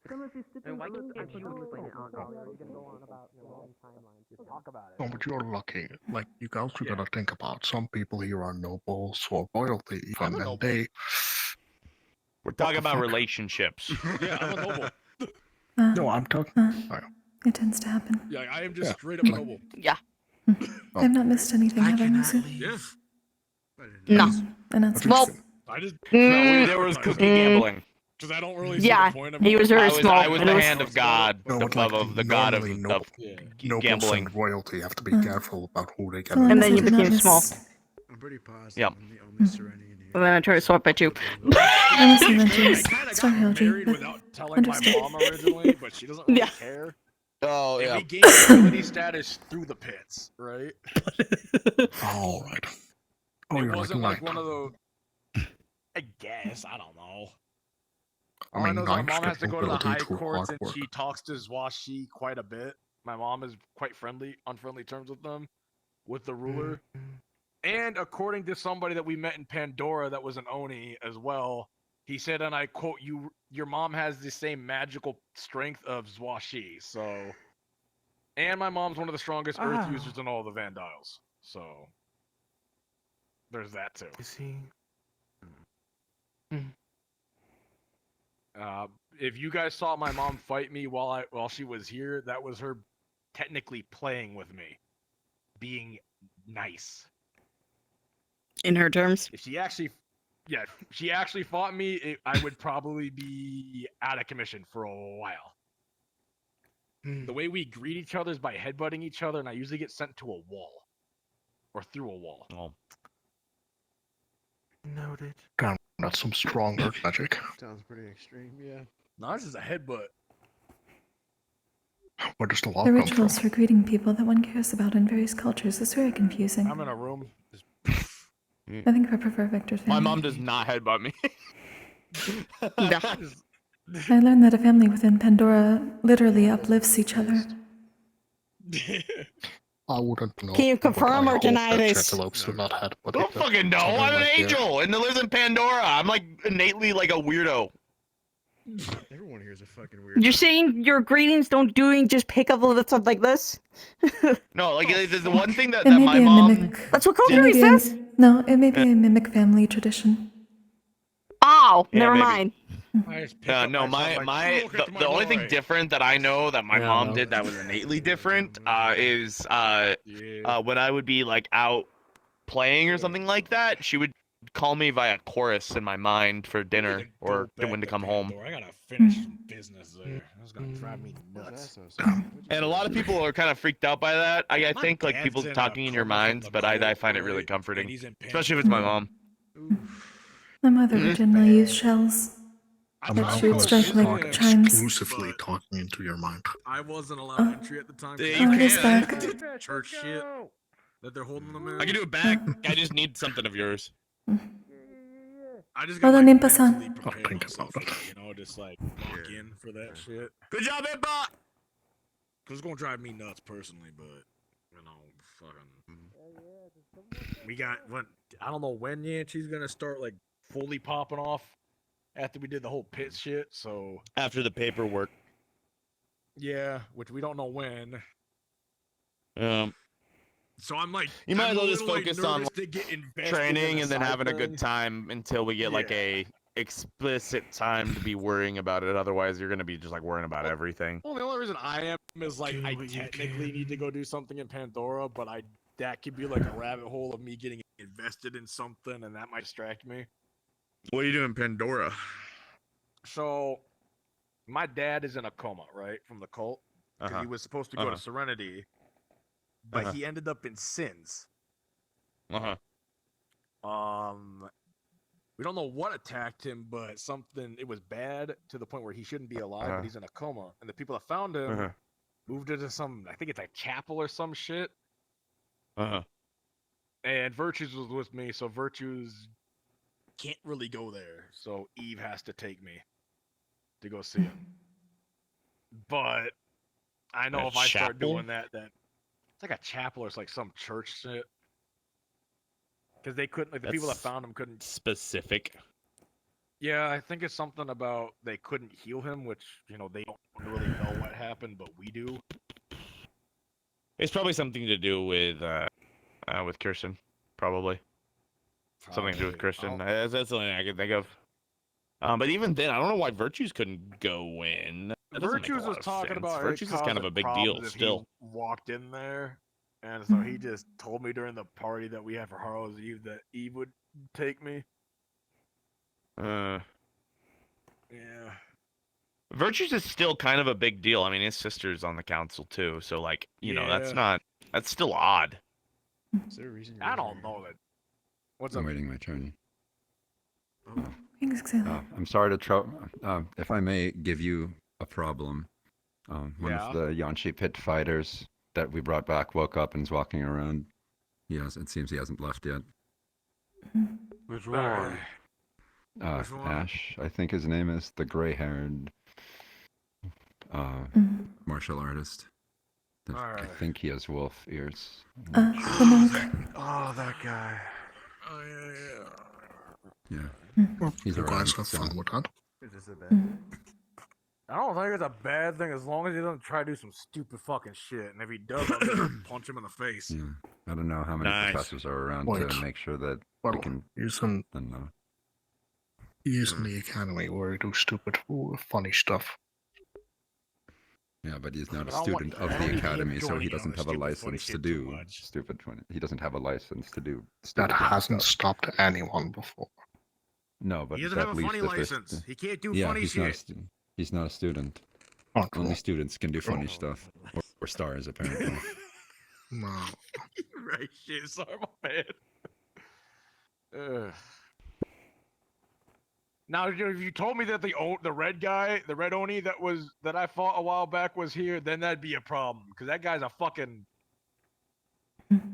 Some of these And why stipulations can't you are explain it out? so- Are you gonna go on about your own timeline? Just talk about it. No, but you're lucky. Like, you guys are gonna think about some people here are nobles or royalty even, and they... We're talking the about fuck? relationships. Yeah, I'm a noble. No, I'm talking... It tends to happen. Yeah, I am just straight up a noble. Yeah. I've not missed anything, have I, Musu? Yeah. No. And that's Well, I just No, there was cookie gambling. Because I don't really see yeah, the point of he it. was very small. I was and the it was- hand of God, No, the, but like, of the god of, normally nobles gambling. and royalty have to be careful about who they get. So long And as then I you do not became miss- small. I'm pretty positive. Yep. I'm the only Serenian here. And then I tried to swap at you. I miss Adventures, Star Held you, Married but without telling understood. my mom originally, but she doesn't really Yeah. care. Oh, And yeah. we gained ability status through the pits, right? Alright. Oh, it you're wasn't like like one of those. I guess I don't know. I All I mean, know is my ninth mom has to go to the ability high through courts hard and work. she talks to Zwashi quite a bit. My mom is quite friendly, on friendly terms with them, with the ruler. And according to somebody that we met in Pandora that was an Oni as well, he said, and I quote, your mom has the same magical strength of Zwashi, so... And my mom's one of the strongest Earth users in all the Vandiles, so... There's that too. Is he? If you guys saw my mom fight me while she was here, that was her technically playing with me, being nice. In her terms. If she actually fought me, I would probably be out of commission for a while. The way we greet each other is by headbutting each other, and I usually get sent to a wall or through a wall. Oh. Noted. Damn, that's some strong earth magic. Sounds pretty extreme, yeah. No, this is a headbutt. Where does the law The come from? rituals for greeting people that one cares about in various cultures is very confusing. I'm in a room. I think I prefer Victor's family. My mom does not headbutt me. I learned that a family within Pandora literally uplifts each other. I wouldn't know. Can you confirm or deny this? Jackalopes do not head, but Don't fucking know. I'm an angel and lives in Pandora. I'm like innately like a weirdo. Everyone here is a fucking weird. You're saying your greetings don't doing just pick up a little something like this? No, like the one thing that, It that may my be a mom. mimic. That's what it may Kokkuri be a- says. No, it may be a mimic family tradition. Oh, Yeah, never maybe. mind. No, the only thing different that I know that my mom did that was innately different is when I would be like out playing or something like that, she would call me via chorus in my mind for dinner or when to come home. I gotta finish some business there. That's gonna drive me nuts. And a lot of people are kind of freaked out by that. I My think like dad's people in a talking in your coma from minds, the but I cold, find it really right? comforting, And he's in especially if it's my mom. My mother would generally use shells I'm that not she would gonna strike like sit there. chimes. Exclusively talking into your mind. I wasn't allowed entry at the time. Yeah, 'cause you of it is the back. church shit that they're holding them in. I can do it back. I just need something of yours. I just Hola, got like, Nimpa-san. mentally prepared think myself about for it, you know, just like lock in for that shit. Good job, Impa! Cause it's gonna drive me nuts personally, but you know, fucking. We got what? I don't know when Yanchi's gonna start like fully popping off after we did the whole pit shit. So After the paperwork. yeah, which we don't know when. So I'm like, You might I'm as well a just little, like, focus on nervous to get invested training in and then side having a thing. good time until we get like a explicit time to be worrying about it. Otherwise, you're gonna be just like worrying about everything. Well, the only reason I am is like I technically need to go do something in Pandora, but that could be like a rabbit hole of me getting invested in something, and that might distract me. What are you doing in Pandora? So, my dad is in a coma, right, from the cult. 'Cause he was supposed to go to Serenity, but he ended up in Sins. We don't know what attacked him, but something, it was bad to the point where he shouldn't be alive, but he's in a coma. And the people that found him moved into some, I think it's like chapel or some shit. And Virtues was with me, so Virtues can't really go there. So Eve has to take me. to go see him. But I know A if I start chapel? doing that, it's like a chapel or it's like some church shit. Because they couldn't, like the people that That's found him couldn't. specific. Yeah, I think it's something about they couldn't heal him, which they don't really know what happened, but we do. It's probably something to do with Kirsten, probably. Something to do with Kirsten. That's the only thing I can think of. But even then, I don't know why Virtues couldn't go in. That doesn't make a Virtues lot was of talking sense. about Virtues is kind of a big deal still. He walked in there, and so he just told me during the party that we had for Harlow's Eve that Eve would take me. Yeah. Virtues is still kind of a big deal. I mean, his sister's on the council too, so like, you know, that's still odd. Is there a reason? I don't know that. What's I'm up? waiting my turn. Exactly. I'm sorry to if I may give you a problem. One Yeah? of the Yanshi pit fighters that we brought back woke up and is walking around. It seems he hasn't left yet. Which one? Ash, I think his name is, the gray-haired martial artist. I think he has wolf ears. The monk. Oh, that guy. Oh, Yeah. Well, He's you around, guys have so- fun with that. Is this a I don't think it's a bad thing as long as he doesn't try to do some stupid fucking shit. And if he does, I'll just punch him in the face. Yeah. I don't know how many professors are around Wait. to make sure that Well, we can. he's in the academy where he do stupid, funny stuff. Yeah, but he's not a But I don't student want- of I don't the need him academy, so he joining doesn't on have the a stupid, funny license to shit too do much. stupid. He doesn't have a license to do. That stupid funny hasn't stuff. stopped anyone before. No, but He doesn't at have a least funny if it's- license. He can't do yeah, funny he's Not shit. he's not a student. Oh, cool. Only students can do funny stuff, or stars apparently. No. Right, shit. Sorry, my bad. Now, if you told me that the red guy, the red Oni that I fought a while back was here, then that'd be a problem. Because that guy's a fucking.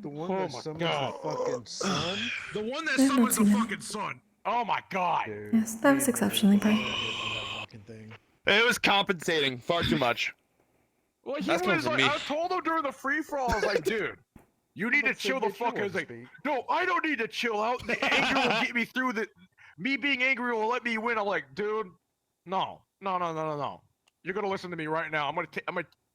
The one Oh that my summons God. the fucking sun? The one that Yeah, summons the that's him. fucking sun. Oh my god. Yes, that was exceptionally bright. It was compensating far too much. Well, he That's coming was from like, me. I told him during the free for all, I was like, dude, you need to chill the fuck out. He's like, no, I don't need to chill out. The anger will get me through the. Me being angry will let me win. I'm like, dude, no. You're gonna listen to me right now. I'm gonna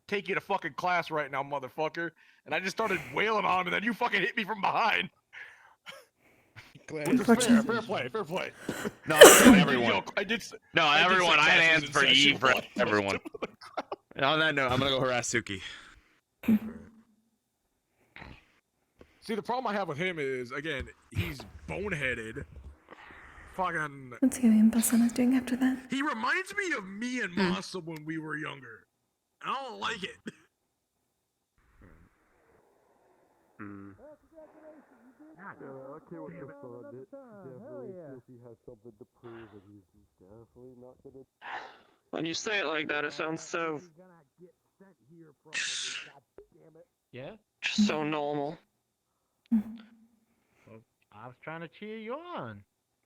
take you to fucking class right now, motherfucker. And I just started wailing on him, and then you fucking hit me from behind. Which is fair play. No, I'm saying everyone. I did. No, I did everyone. say I had classes hands in for session Eve for one. everyone. And on that note, I'm gonna go harass Suki. See, the problem I have with him is, again, he's boneheaded. Fucking. Let's see what Impasana is doing after that. He reminds me of me and Masa when we were younger. I don't like it. When you say it like that, it sounds so. Yeah? Just so normal. Well, I was trying to cheer you on.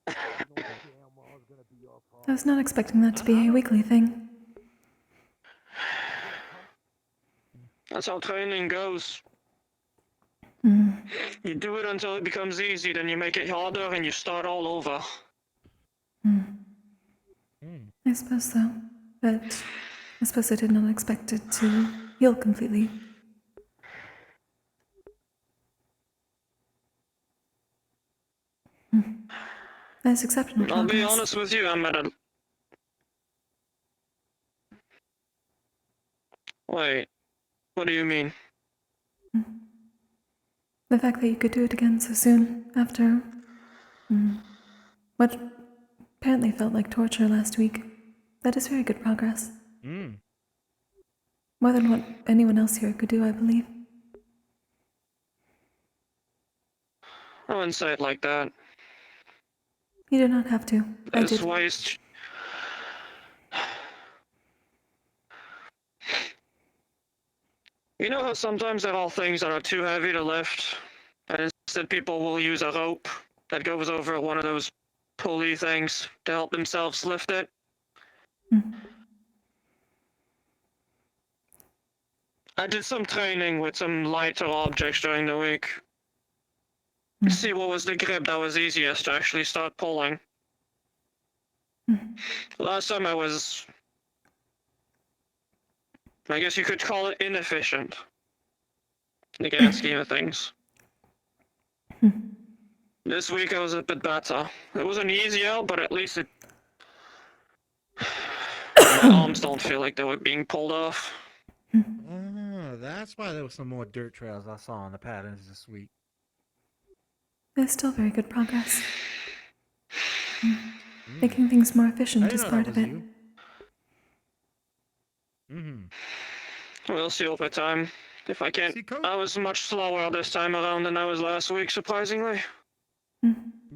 I was not expecting that to be a weekly thing. That's how training goes. You do it until it becomes easy, then you make it harder and you start all over. I suppose so. But I suppose I did not expect it to heal completely. That's exceptional I'll be progress. honest with you, I'm at a... Wait, what do you mean? The fact that you could do it again so soon after what apparently felt like torture last week, that is very good progress. More than what anyone else here could do, I believe. I wouldn't say it like that. You do not have to. I There's did. ways. You know how sometimes there are things that are too heavy to lift, and instead people will use a rope that goes over one of those pulley things to help themselves lift it? I did some training with some lighter objects during the week. See what was the grip that was easiest to actually start pulling. Last time I was, I guess you could call it inefficient. In the grand scheme of things. This week I was a bit better. It wasn't easier, but at least it... my arms don't feel like they were being pulled off. Oh, that's why there was some more dirt trails I saw on the patterns this week. There's still very good progress. Making things more efficient is part of it. We'll see over time. If I can't... I was much slower this time around than I was last week, surprisingly.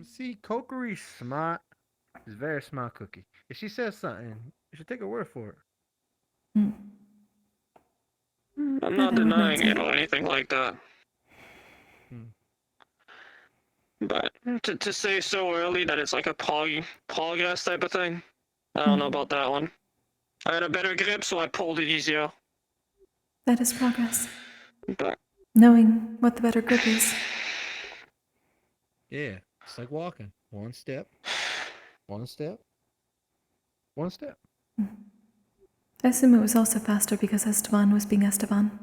See, Kokkuri's smart. She's a very smart cookie. If she says something, you should take her word for it. I'm not denying it or anything like that. But to say so early that it's like a progress type of thing, I don't know about that one. I had a better grip, so I pulled it easier. That is progress. But knowing what the better grip is. Yeah, it's like walking. One step, one step, one step. I assume it was also faster because Esteban was being Esteban.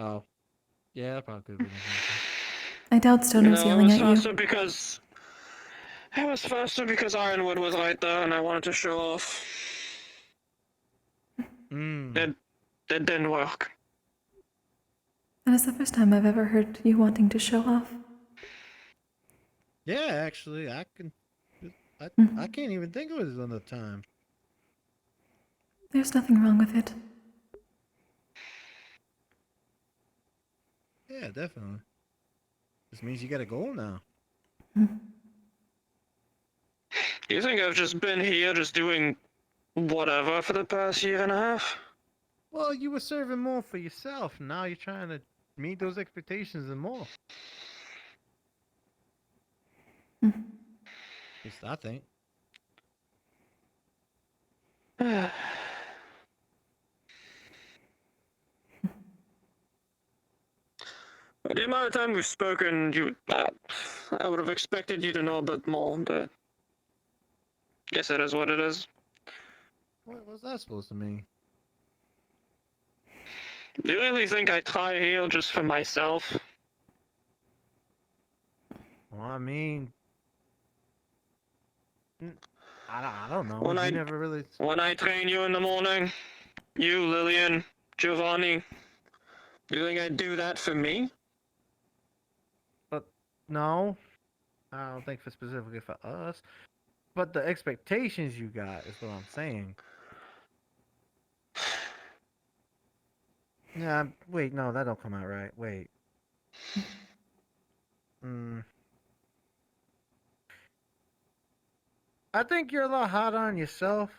Oh. Yeah, that probably could have been. I doubt Stone was yelling at you. It was faster because Ironwood was right there and I wanted to show off. It didn't work. That is the first time I've ever heard you wanting to show off. Yeah, actually, I can't even think of it another time. There's nothing wrong with it. Yeah, definitely. This means you got a goal now. You think I've just been here just doing whatever for the past year and a half? Well, you were serving more for yourself. Now you're trying to meet those expectations and more. At least I think. The amount of time we've spoken, I would have expected you to know a bit more, but guess it is what it is. What's that supposed to mean? Do you really think I try here just for myself? Well, I mean, I don't know. When I train you in the morning, you, Lillian, Giovanni, do you think I'd do that for me? But no, I don't think specifically for us. But the expectations you got is what I'm saying. Yeah, wait, no, that don't come out right. Wait. I think you're a lot harder on yourself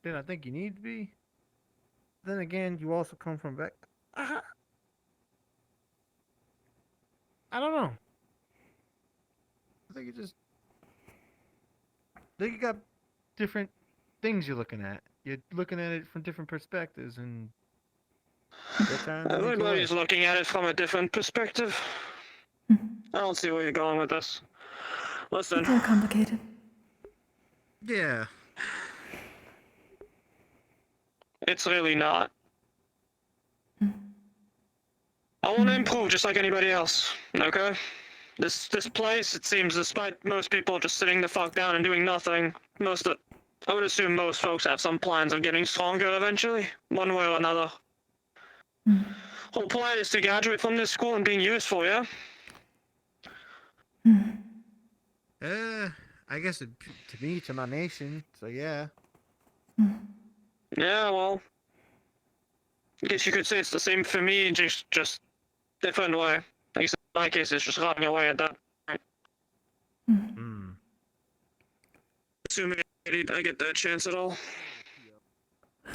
than I think you need to be. Then again, you also come from back. I don't know. I think you got different things you're looking at. You're looking at it from different perspectives, and everybody's looking at it from a different perspective. I don't see where you're going with this. Listen. It's more complicated. Yeah. It's really not. I want to improve just like anybody else, okay? This place, it seems, despite most people just sitting the fuck down and doing nothing, I would assume most folks have some plans of getting stronger eventually, one way or another. Whole plan is to graduate from this school and being useful, yeah? I guess to me, to my nation, so yeah. Yeah, well, I guess you could say it's the same for me, just different way. I guess in my case, it's just running away at that point. Assuming I get that chance at all.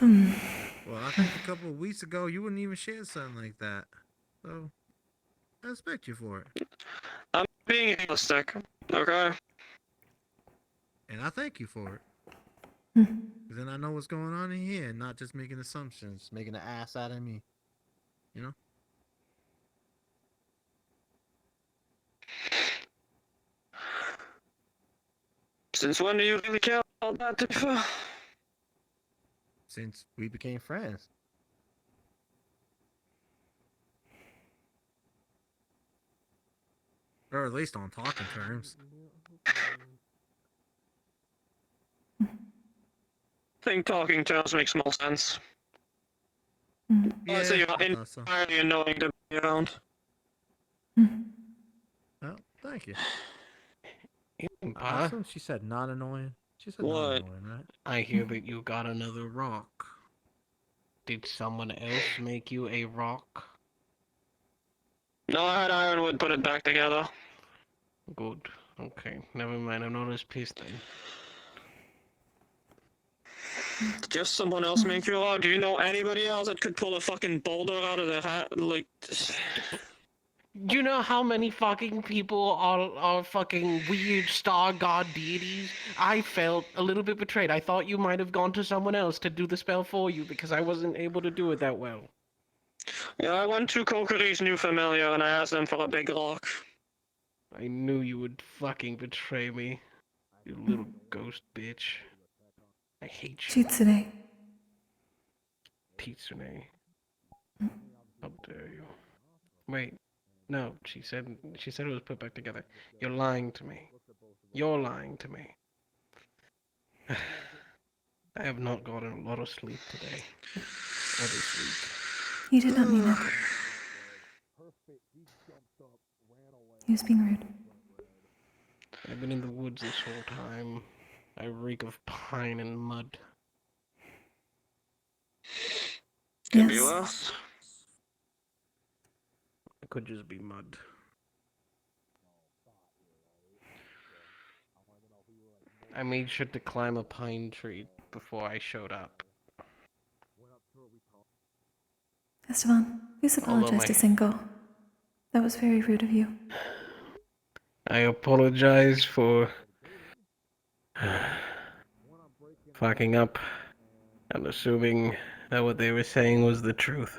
Well, I think a couple of weeks ago, you wouldn't even share something like that. So, I respect you for it. I'm being realistic, okay? And I thank you for it. Then I know what's going on in here, and not just making assumptions, making an ass out of me. You know? Since when do you really care about that, Tifa? Since we became friends. Or at least on talking terms. I think talking terms makes more sense. Yeah, Honestly, you're I thought so. entirely annoying to be around. Well, thank you. I Huh? assume she said not annoying. She said not What? annoying, right? I hear that you got another rock. Did someone else make you a rock? No, I had Ironwood put it back together. Good. Okay, never mind. I'm not as pissed then. Did just someone else make you a log? Do you know anybody else that could pull a fucking boulder out of their hat? Like, Do you know how many fucking people are fucking weird star god deities? I felt a little bit betrayed. I thought you might have gone to someone else to do the spell for you because I wasn't able to do it that well. yeah, I went to Kokkuri's new familiar and I asked them for a big rock. I knew you would fucking betray me. You little ghost bitch. I hate you. Chitsune. Kitsune. How dare you? Wait. No, she said it was put back together. You're lying to me. You're lying to me. I have not gotten a lot of sleep today. Or this week. You did not mean it. He was being rude. I've been in the woods this whole time. I reek of pine and mud. Could be worse. It could just be mud. I made sure to climb a pine tree before I showed up. Esteban, please apologize to Cinco. That was very rude of you. I apologize for fucking up and assuming that what they were saying was the truth.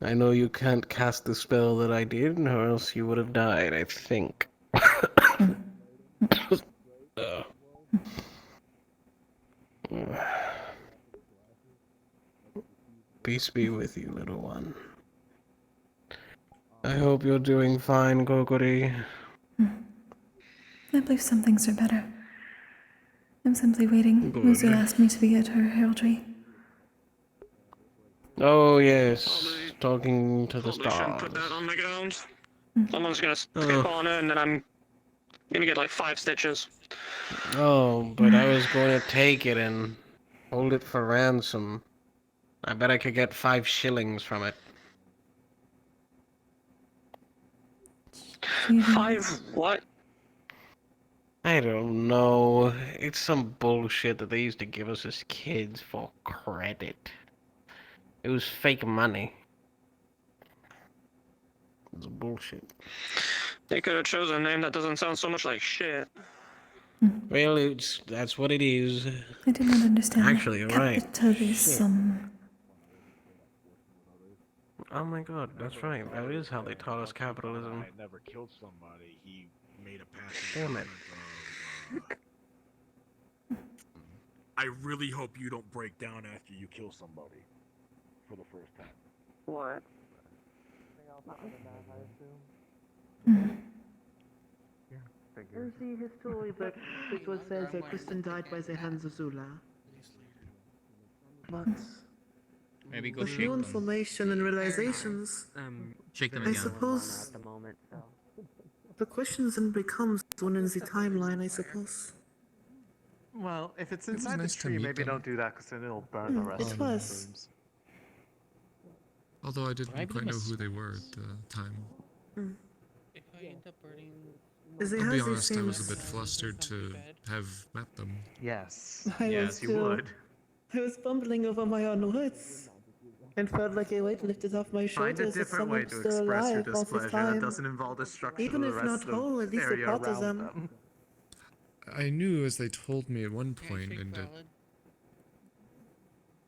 I know you can't cast the spell that I did, or else you would have died, I think. Peace be with you, little one. I hope you're doing fine, Kokkuri. I believe some things are better. I'm simply waiting. Good. Muzu asked me to be at her heraldry. Oh, yes. Talking to the Probably shouldn't stars. put that on the ground. Someone's gonna skip on it and then I'm gonna get like 5 stitches. Oh, but I was going to take it and hold it for ransom. I bet I could get 5 shillings from it. 5 what? I don't know. It's some bullshit that they used to give us as kids for credit. It was fake money. It's bullshit. They could have chosen a name that doesn't sound so much like shit. Well, that's what it is. I did not understand. Actually, you're right. Capitalism. Oh my god, that's right. That is how they taught us capitalism. I never killed somebody. He made a pass. Damn it. I really hope you don't break down after you kill somebody for the first time. What? I see his story, but it was said that Kristen died by the hands of Zula. But Maybe go with shake new them. information and realizations, Shake them I again. suppose the question then becomes when in the timeline, I suppose. Well, if it's was inside nice the to tree, meet maybe them. don't do that because then it'll burn the rest It of was. the rooms. Although I didn't I quite believe know it's- who they were at the time. If I end up burning... They I'll be have these honest, I was a things- bit flustered to have met them. Yes. I yes, was you too. would. I was bumbling over my own words and felt like a weight lifted off my Find a shoulders as different way someone to still express your alive all this displeasure that time. doesn't involve destruction Even of if the not rest of whole, at the least a area part of around them. them. I knew, as they told me at one point, and it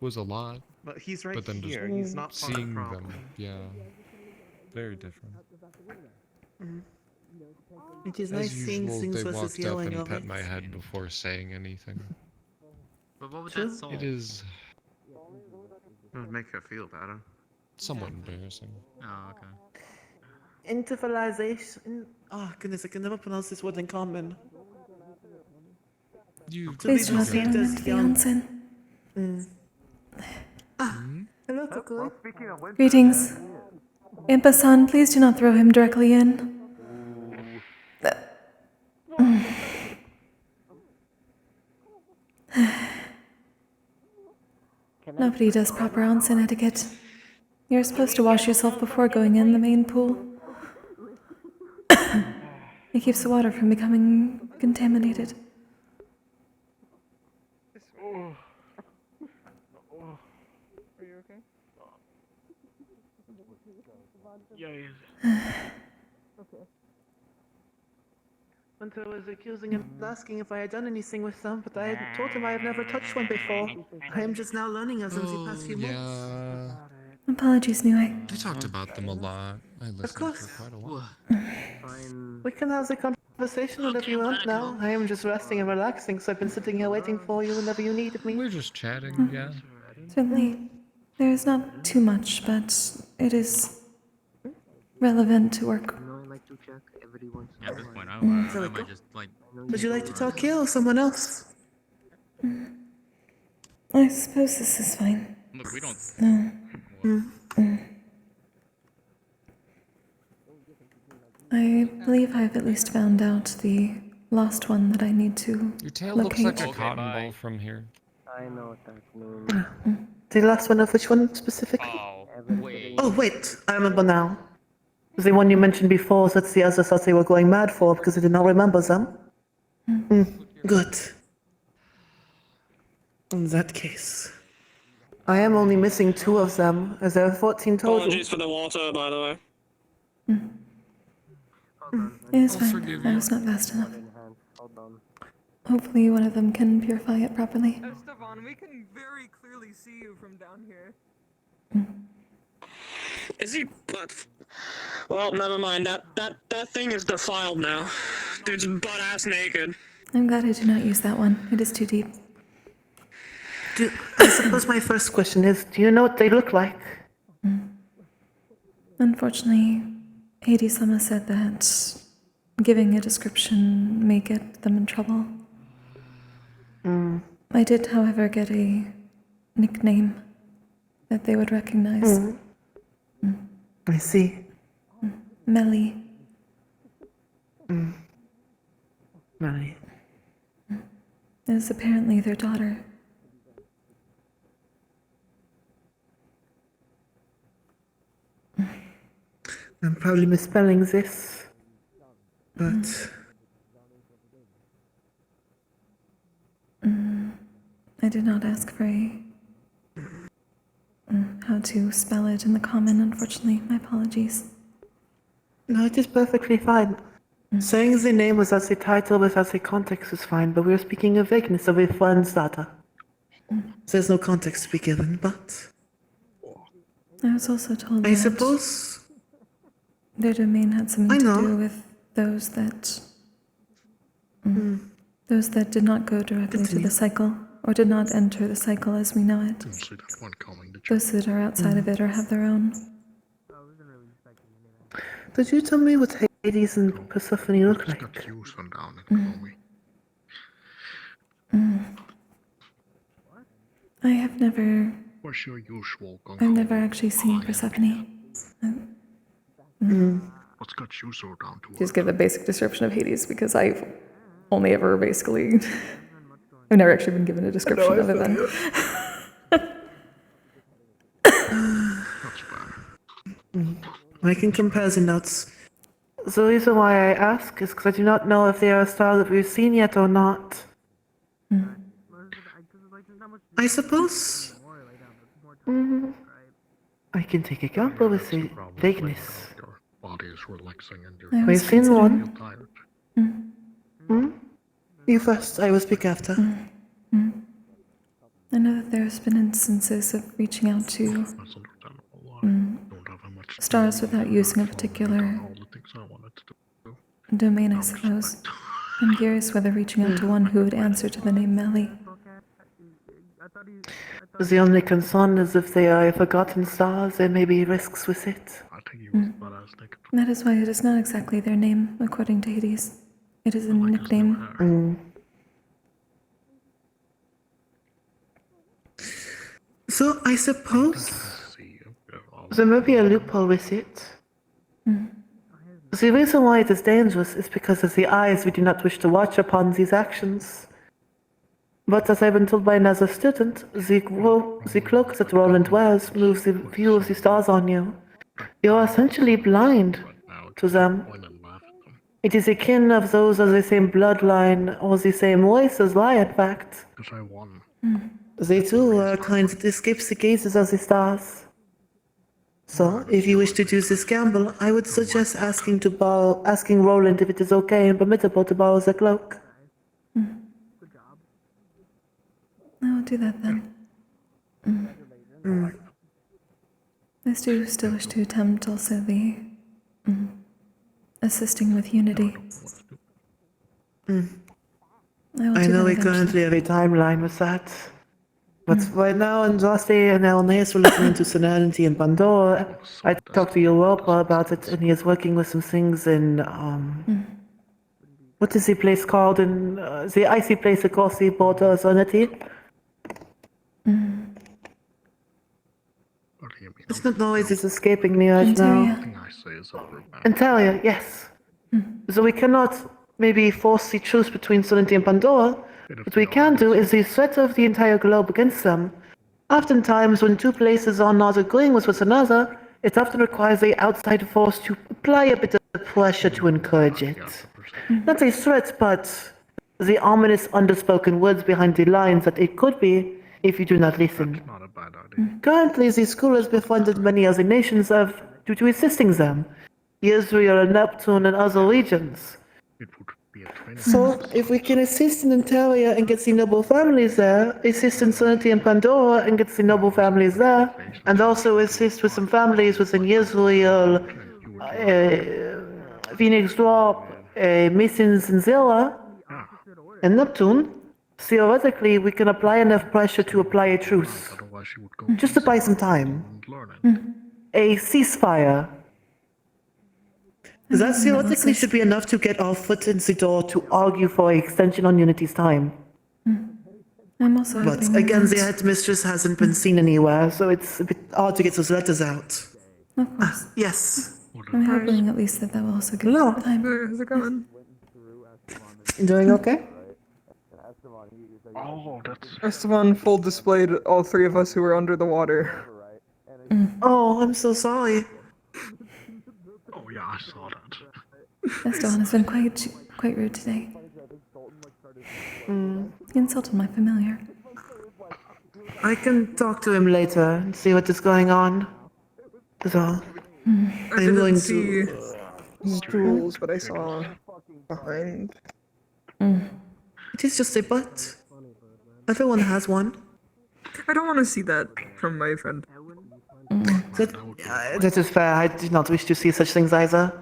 was a lot. But he's right But then just here. He's not part of the seeing problem. them, yeah, very different. It is As nice seeing usual, things they versus walked up yelling and of pet it. my head before saying anything. But what would Sure. that solve? It is It would make her feel better. somewhat embarrassing. Oh, okay. Intervalization. Oh goodness, I can never pronounce this word in common. You To be Please do not throw perceived him as into the young. onsen. Hello, Kokkuri. Greetings. Impa-san, please do not throw him directly in. Nobody does proper onsen etiquette. You're supposed to wash yourself before going in the main pool. It keeps the water from becoming contaminated. Are you okay? Yeah, Okay. Hunter was accusing him, asking if I had done anything with them, but I had told him I have never touched one before. I am just now learning of them the past few months. Yeah. Apologies, Nui. They talked about them a lot. I listened course. for quite a while. We can have the conversation whenever you want now. I am just resting and relaxing, so I've been sitting here waiting for you whenever you needed me. We're just chatting, yeah. Certainly. There is not too much, but it is relevant to work. At this point, I might just like. Would you like to talk here or someone else? I suppose this is fine. Look, we don't. I believe I've at least found out the lost one that I need to Your tail locate. looks like a cotton ball from here. I know what that means. The last one of which one specifically? Oh, wait. Oh, wait, I remember now. The one you mentioned before that the others thought they were going mad for because they did not remember them. Good. In that case, I am only missing 2 of them, as there are 14 total. Apologies for the water, by the way. It is I'll fine. forgive I you. was not fast enough. Hopefully one of them can purify it properly. Stefan, we can very clearly see you from down here. Is he? Well, never mind. That thing is defiled now. Dude's butt ass naked. I'm glad I did not use that one. It is too deep. I suppose my first question is, do you know what they look like? Unfortunately, Hades-sama said that giving a description may get them in trouble. I did, however, get a nickname that they would recognize. I see. Melly. Right. It is apparently their daughter. I'm probably misspelling this, but I did not ask for how to spell it in the common, unfortunately. My apologies. no, it is perfectly fine. Saying the name without the title, without the context is fine, but we're speaking of vagueness of a friend's daughter. There's no context to be given, but I was also told I that suppose their domain had something I to know. do with those that those that did not go directly to the cycle, or did not enter the cycle as we know it. Didn't see that one coming, did you? Those that are outside of it or have their own. Did you tell me what Hades and Persephone look It's like? got Curiosum down it, call me. I have never. What's your usual gung I've never actually seen Persephone. What's got you so down to Just give a basic description of Hades because I've only ever basically. I've never actually been given a description other than. I can compare the notes. The reason why I ask is because I do not know if they are a star that we've seen yet or not. I suppose. I can take a gamble with the vagueness. Body is relaxing and I you're was We've seen one. tired. You first, I will speak after. I know that there's been instances of reaching out to stars without using a particular domain, I suppose. I'm curious whether reaching out to one who would answer to the name Melly. The only concern is if they are forgotten stars, there may be risks with it. That is why it is not exactly their name, according to Hades. It is a nickname. So I suppose there may be a loophole with it. The reason why it is dangerous is because of the eyes we do not wish to watch upon these actions. But as I've been told by another student, the cloak that Roland wears moves the view of the stars on you. You are essentially blind to them. It is akin of those of the same bloodline or the same race as lie, in fact. They too are kind that escapes the gazes of the stars. So, if you wish to do this gamble, I would suggest asking Roland if it is okay and permissible to borrow the cloak. I will do that then. I do still wish to attempt also the assisting with Unity. I know we currently have a timeline with that. But right now, Andraste and Elnaeus were looking into Serenity and Pandora. I talked to Europa about it, and he is working with some things in, what is the place called in, the icy place across the border of Serenity? It's not noise, it's escaping me right now. Antalya, yes. So we cannot maybe force the truce between Serenity and Pandora. What we can do is the threat of the entire globe against them. Oftentimes, when two places are not agreeing with one another, it often requires the outside force to apply a bit of pressure to encourage it. Not a threat, but the ominous underspoken words behind the lines that it could be if you do not listen. Currently, the school has befriended many other nations due to assisting them. Israel and Neptune and other regions. So, if we can assist in Antalya and get the noble families there, assist in Serenity and Pandora and get the noble families there, and also assist with some families within Israel, Phoenix Drop, Missions and Zilla, and Neptune, theoretically we can apply enough pressure to apply a truce. Just to buy some time. A ceasefire. That theoretically should be enough to get our foot in the door to argue for an extension on Unity's time. I'm also But hoping again, that- the headmistress hasn't been seen anywhere, so it's a bit hard to get those letters out. Of course. Yes. I'm hoping at least that will also give us time. How's it going? You doing okay? Oh, that's... Esteban full displayed all three of us who were under the water. Oh, I'm so sorry. Oh yeah, I saw that. Esteban has been quite rude today. He insulted my familiar. I can talk to him later and see what is going on. So, I I'm didn't going see to... his jewels, but I saw behind. It is just a butt. Everyone has one. I don't want to see that from my friend. That is fair. I do not wish to see such things either.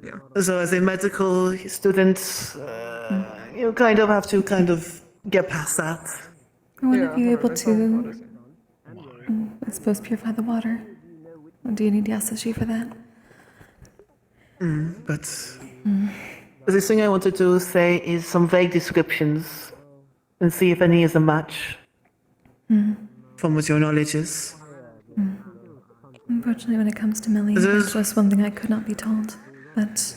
Yeah. So as a medical student, you kind of have to get past that. I wonder if you're able to, I suppose, purify the water. Or do you need Yasashi for that? But the thing I wanted to say is some vague descriptions and see if any is a match from what your knowledge is. Unfortunately, when it comes to Millie, There's- that's just one thing I could not be told. But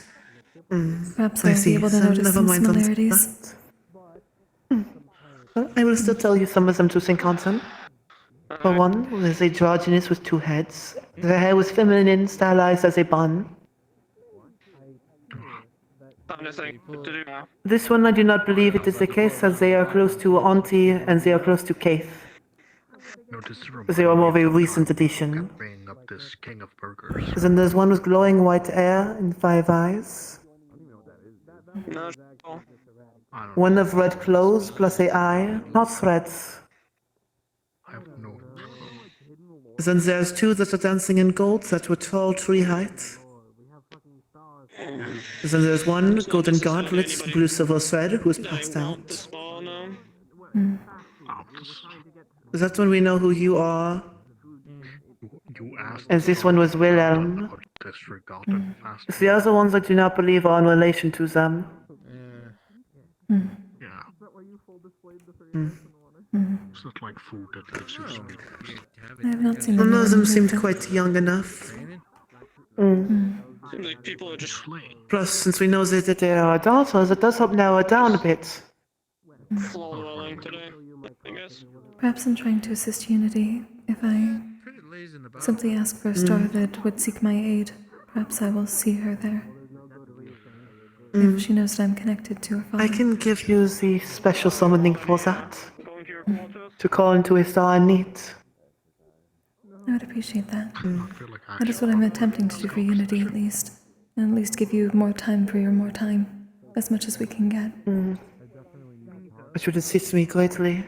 perhaps I I'll see. be able to So notice never some mind on similarities. Well, I will still tell you some of them to think on them. For one, there's a androgynous with two heads. Their hair was feminine, stylized as a bun. This one I do not believe it is the case, as they are close to Auntie and they are close to Keith. They are more of a recent addition. Up this king of burgers. Then there's one with glowing white hair and 5 eyes. One of red clothes plus a eye, not threads. I have no. Then there's two that are dancing in gold that were tall tree height. Then there's one golden gauntlet, blue silver thread, who's passed out. That's when we know who you are. You asked. And this one was Wilhelm. Disregarded fast. The other ones I do not believe are in relation to them. Yeah. It's not like food that gives you sleep. I have not seen None anyone of them do seemed that. quite young enough. Seems like people are just Plus, since we know that they are daughters, it does help narrow it down a bit. floor dwelling today, I guess. Perhaps in trying to assist Unity, if I simply ask for a star that would seek my aid, perhaps I will see her there. If she knows that I'm connected to her father. I can give you the special summoning for that. To call into a star in need. I would appreciate that. That is what I'm attempting to do for Unity, at least. And at least give you more time for your more time. As much as we can get. Which would assist me greatly.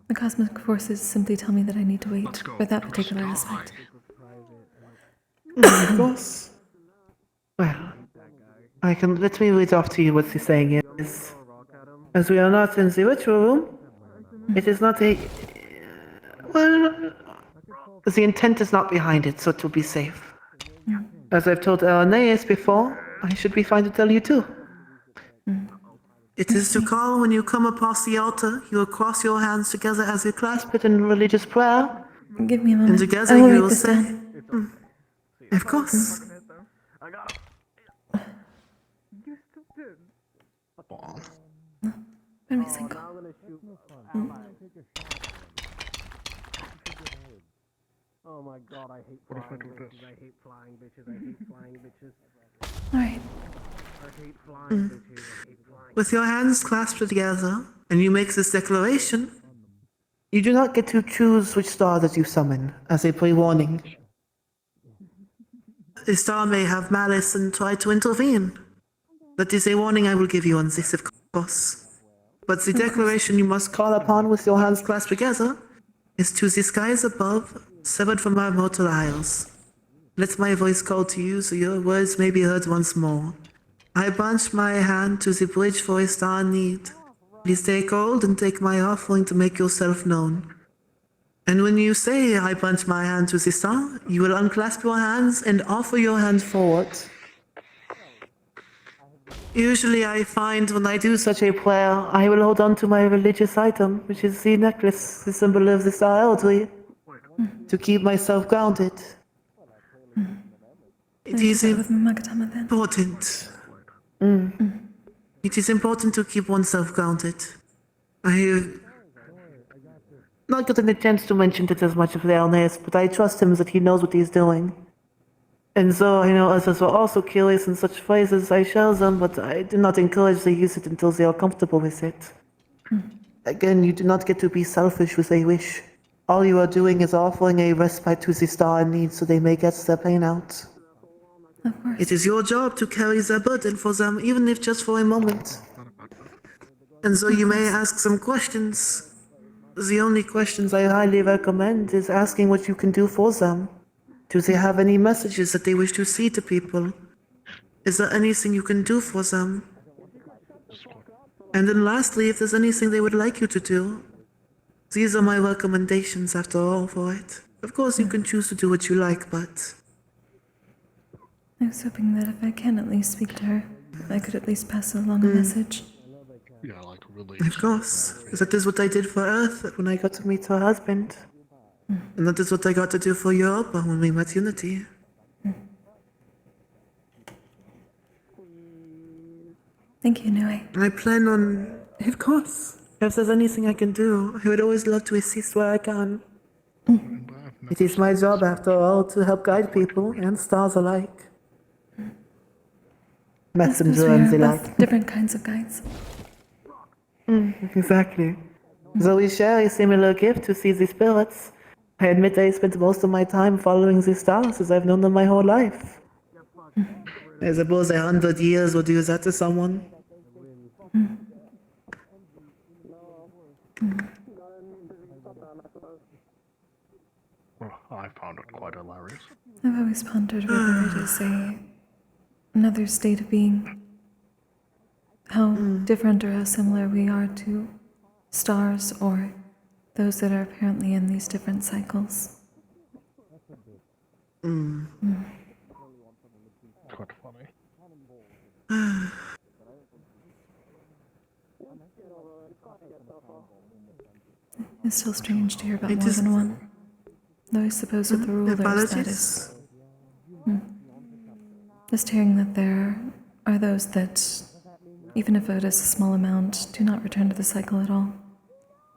The cosmic forces simply tell me that I need to wait for that particular aspect. Of course. Well, let me read off to you what the saying is. As we are not in the ritual room, it is not a... Well, the intent is not behind it, so to be safe. As I've told Aeneas before, I should be fine to tell you too. It is to call when you come across the altar, you will cross your hands together as you clasp it in religious prayer. Give me a moment. And together I will you write will this say... down. Of course. Let me think. Oh my god, I hate flying bitches. I hate flying bitches. I hate flying bitches. Alright. I hate flying bitches. I hate flying. With your hands clasped together, and you make this declaration, you do not get to choose which star that you summon, as a pre-warning. A star may have malice and try to intervene. That is a warning I will give you on this, of course. But the declaration you must call upon with your hands clasped together is to the skies above, severed from our mortal isles. Let my voice call to you, so your words may be heard once more. I branch my hand to the bridge for a star in need. Please take hold and take my offering to make yourself known. And when you say, I branch my hand to the star, you will unclasp your hands and offer your hand forward. Usually I find when I do such a prayer, I will hold on to my religious item, which is the necklace, the symbol of the star Eldry, to keep myself grounded. It is important. It is important to keep oneself grounded. I have not gotten a chance to mention it as much of Leonis, but I trust him that he knows what he's doing. And so, others are also curious in such phrases, I share them, but I do not encourage they use it until they are comfortable with it. Again, you do not get to be selfish with a wish. All you are doing is offering a respite to the star in need so they may get their pain out. It is your job to carry their burden for them, even if just for a moment. And so you may ask some questions. The only questions I highly recommend is asking what you can do for them. Do they have any messages that they wish to see to people? Is there anything you can do for them? And then lastly, if there's anything they would like you to do. These are my recommendations after all for it. Of course you can choose to do what you like, but... I was hoping that if I can at least speak to her, I could at least pass along a message. Yeah, like really. Of course. That is what I did for Earth when I got to meet her husband. And that is what I got to do for Europa when we met Unity. Thank you, Nui. I plan on... Of course. If there's anything I can do, I would always love to assist where I can. It is my job, after all, to help guide people and stars alike. Messenger and the like. Different kinds of guides. Exactly. Though we share a similar gift to see the spirits, I admit I spent most of my time following the stars as I've known them my whole life. I suppose 100 years would do that to someone. Well, I found it quite hilarious. I've always pondered whether it is another state of being. How different or how similar we are to stars or those that are apparently in these different cycles. Quite funny. It's still strange to hear about more than one. Though I suppose with the rulers that is... Just hearing that there are those that, even if it is a small amount, do not return to the cycle at all.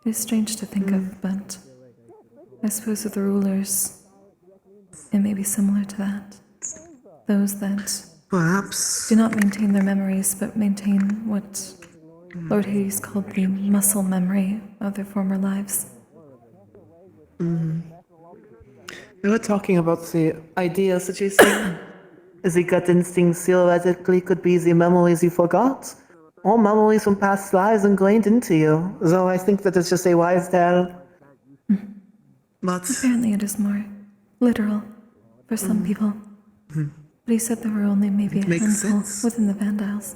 It is strange to think of, but I suppose with the rulers, it may be similar to that. Those that perhaps do not maintain their memories, but maintain what Lord Hades called the muscle memory of their former lives. We were talking about the ideas that you said. The gut instincts theoretically could be the memories you forgot, or memories from past lives ingrained into you. So I think that it's just a wise tale. But apparently it is more literal for some people. But he said there were only maybe a handful within the Vandiles.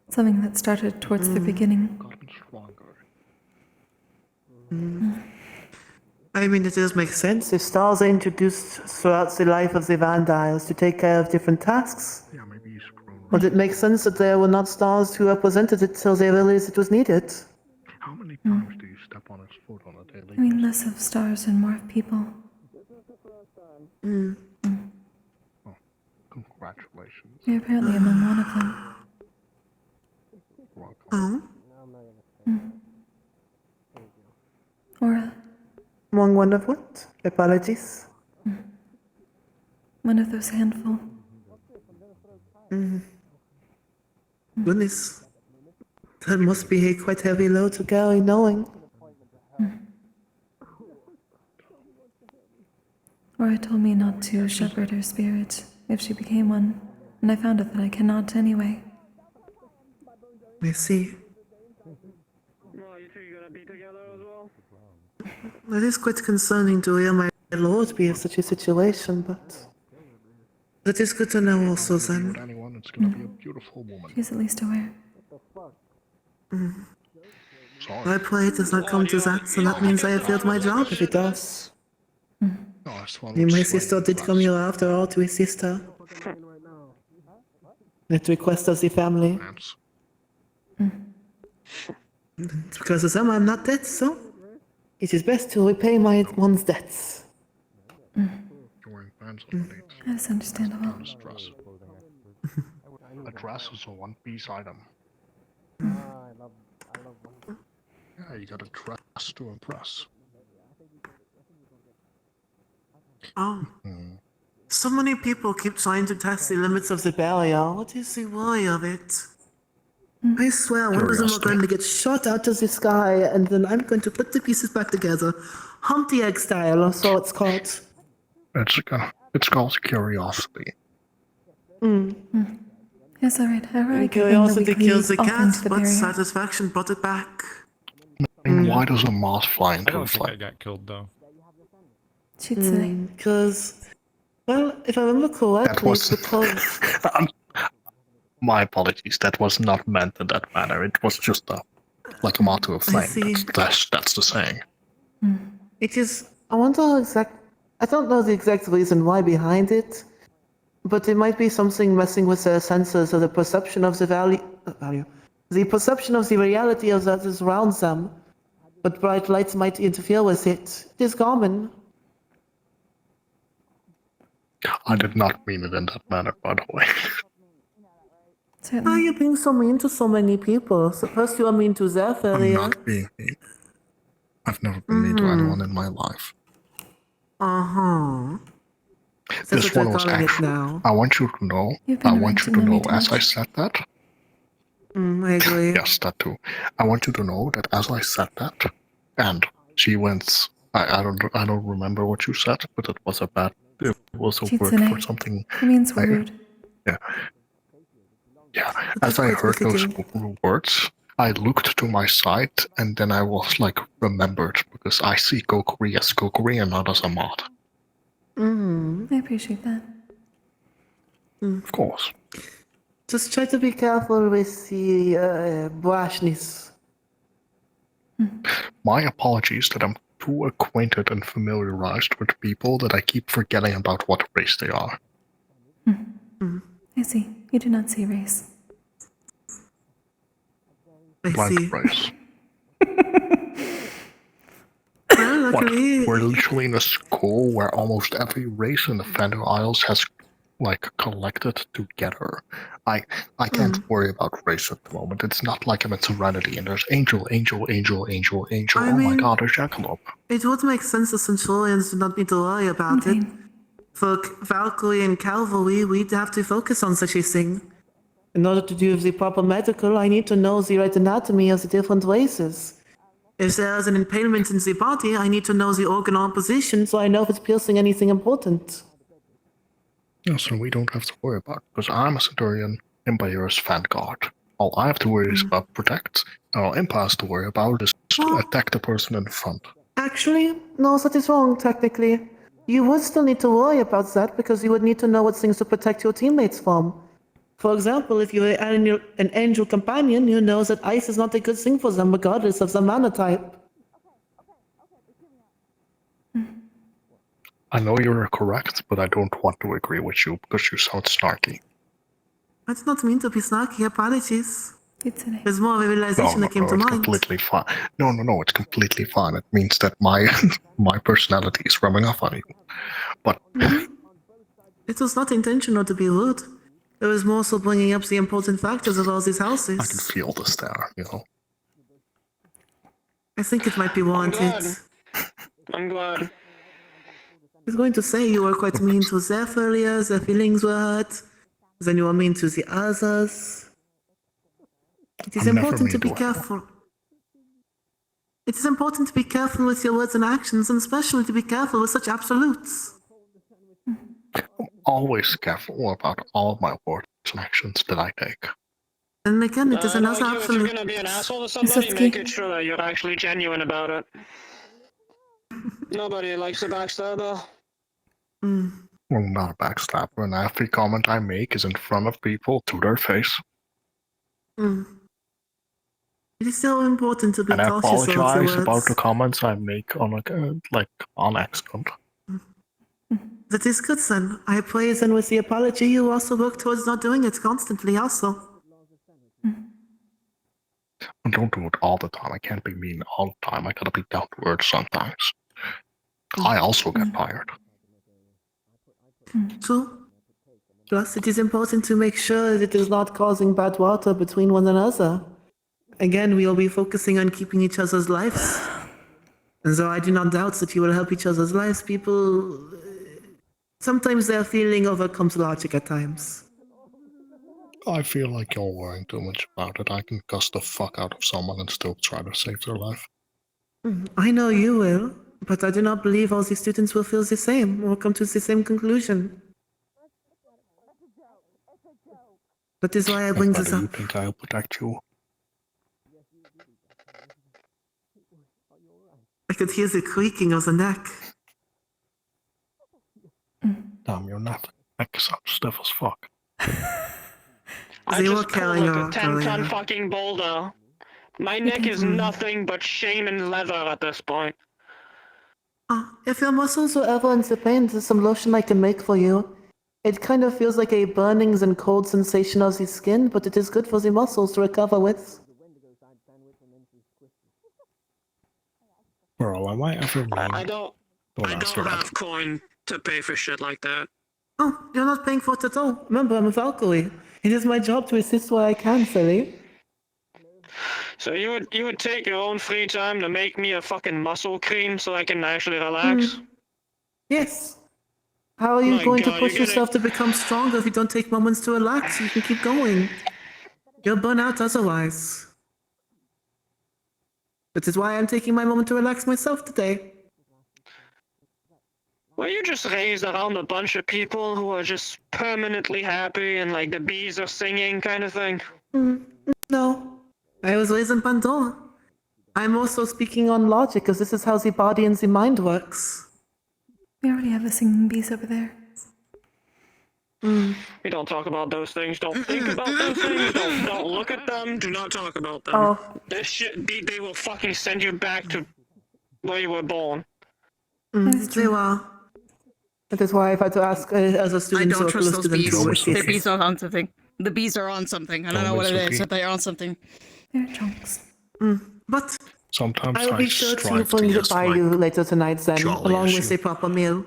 Something that started towards the beginning. I mean, it does make sense. If stars are introduced throughout the life of the Vandiles to take care of different tasks, would it make sense that there were not stars who represented it till they realized it was needed? How many times do you step on his foot on a daily I mean, less of stars and more of people. Congratulations. You're apparently among one of them. Oh? Or Among one of what? Apologies. one of those handful. Goodness. That must be a quite heavy load to carry, knowing. Aura told me not to shepherd her spirit if she became one, and I found out that I cannot anyway. I see. It is quite concerning to hear my lord be in such a situation, but it is good to know also then. Anyone, it's gonna be a beautiful woman. She's at least aware. I pray it does not come to that, so that means I have failed my job if it does. My sister did come here after all to assist her. At request of the family. Because of them I'm not dead, so it is best to repay my one's debts. That's understandable. A dress is a one-piece item. Yeah, you got a dress to impress. Oh. So many people keep trying to test the limits of the barrier. What is the worry of it? I swear, one of them are going to get shot out of the sky, and then I'm going to put the pieces back together. Humpty Egg style, or so it's called. It's called Curiosity. Yes, alright. And curiosity kills the cat, but satisfaction brought it back. Why does a moth fly into a I got killed though. Because, well, if I remember correctly, it's because... My apologies, that was not meant in that manner. It was just like a moth to a flame. That's the saying. It is... I wonder I don't know the exact reason why behind it, but it might be something messing with their senses or the perception of the the perception of the reality of that is around them. But bright lights might interfere with it. It is common. I did not mean it in that manner, by the way. Why are you being so mean to so many people? Suppose you are mean to Zeph earlier. I'm not being mean. I've never been mean to anyone in my life. This one was actually... I want you to know, as I said that... I agree. Yes, that too. I want you to know that as I said that, and she went... I don't remember what you said, but it was a word for something... It means rude. Yeah. Yeah, as I heard those words, I looked to my side and then I was like remembered because I see Kokkuri as Kokkuri and not as a mod. I appreciate that. Of course. Just try to be careful with the brashness. My apologies that I'm too acquainted and familiarized with people that I keep forgetting about what race they are. I see. You do not see race. Blind race. Well, luckily... We're literally in a school where almost every race in the Fender Isles has like collected together. I can't worry about race at the moment. It's not like I'm in Serenity and there's Angel. I Oh my mean, god, there's Jackalope. It would make sense the Centurions do not need to worry about it. For Valkyrie and Cavalry, we'd have to focus on such a thing. In order to do the proper medical, I need to know the right anatomy of the different races. If there's an impalement in the body, I need to know the organ or position so I know if it's piercing anything important. Yeah, so we don't have to worry about it, because I'm a Centurion, Empire is Vanguard. All I have to worry is about protect, and all Empire has to worry about is attack the person in front. Actually, no, that is wrong, technically. You would still need to worry about that because you would need to know what things to protect your teammates from. For example, if you're an angel companion, you know that ice is not a good thing for them regardless of the mana type. I know you're correct, but I don't want to agree with you because you sound snarky. I did not mean to be snarky, apologies. There's more of a realization that came to it's mind. completely fine. No, it's completely fine. It means that my my personality is rubbing off on you. But It was not intentional to be rude. It was more so bringing up the important factors of all these houses. I can feel this there, you know. I think it might be warranted. I'm glad. I was going to say you were quite mean to Zeph earlier, their feelings were hurt. Then you were mean to the others. It is I'm never important to mean be to careful. It is important to be careful with your words and actions, and especially to be careful with such absolutes. I'm always careful about all of my words and actions that I take. And again, it is another If you're absolute. gonna be an asshole to somebody, make it sure that you're actually genuine about it. Nobody likes a backstabber. Well, I'm not a backstabber, and every comment I make is in front of people to their face. It is so important to be And I cautious of the apologize words. about the comments I make on on accident. That is good, son. I praise, and with the apology, you also work towards not doing it constantly, also. I don't do it all the time. I can't be mean all the time. I gotta be down to earth sometimes. I also get tired. True. Plus, it is important to make sure that it is not causing bad water between one another. Again, we will be focusing on keeping each other's lives. And so I do not doubt that you will help each other's lives. People, sometimes their feeling overcomes logic at times. I feel like you're worrying too much about it. I can cuss the fuck out of someone and still try to save their life. I know you will, but I do not believe all the students will feel the same or come to the same conclusion. That is why I bring this Do you up. think I'll protect you? I could hear the creaking of the neck. Damn, your neck is up stiff as fuck. I They were just pulled carrying like her a out 10-ton earlier. fucking boulder. My neck is nothing but shame and leather at this point. If your muscles are ever in the pain, there's some lotion I can make for you. It kind of feels like a burnings and cold sensation of the skin, but it is good for the muscles to recover with. Bro, am I ever mean? I don't have coin to pay for shit like that. Oh, you're not paying for it at all. Remember, I'm a Valkyrie. It is my job to assist where I can, silly. So you would take your own free time to make me a fucking muscle cream so I can actually relax? Yes. How are you My going to God, push you're gonna- yourself to become stronger if you don't take moments to relax so you can keep going? You'll burn out otherwise. That is why I'm taking my moment to relax myself today. Were you just raised around a bunch of people who are just permanently happy and like the bees are singing kind of thing? No. I was raised in Pandora. I'm also speaking on logic, because this is how the body and the mind works. We already have the singing bees over there. We don't talk about those things. Don't think about those things. Don't look at them. Do not talk about them. Oh. This shit, they will fucking send you back to where you were born. They will. That is why I've had to ask other students who are close to them to The assist. bees are on something. The bees are on something. I don't know what it is, but they're on something. They're chunks. But sometimes I will be sure to strive bring to it by you later tonight then, jolly along as with you. a proper meal.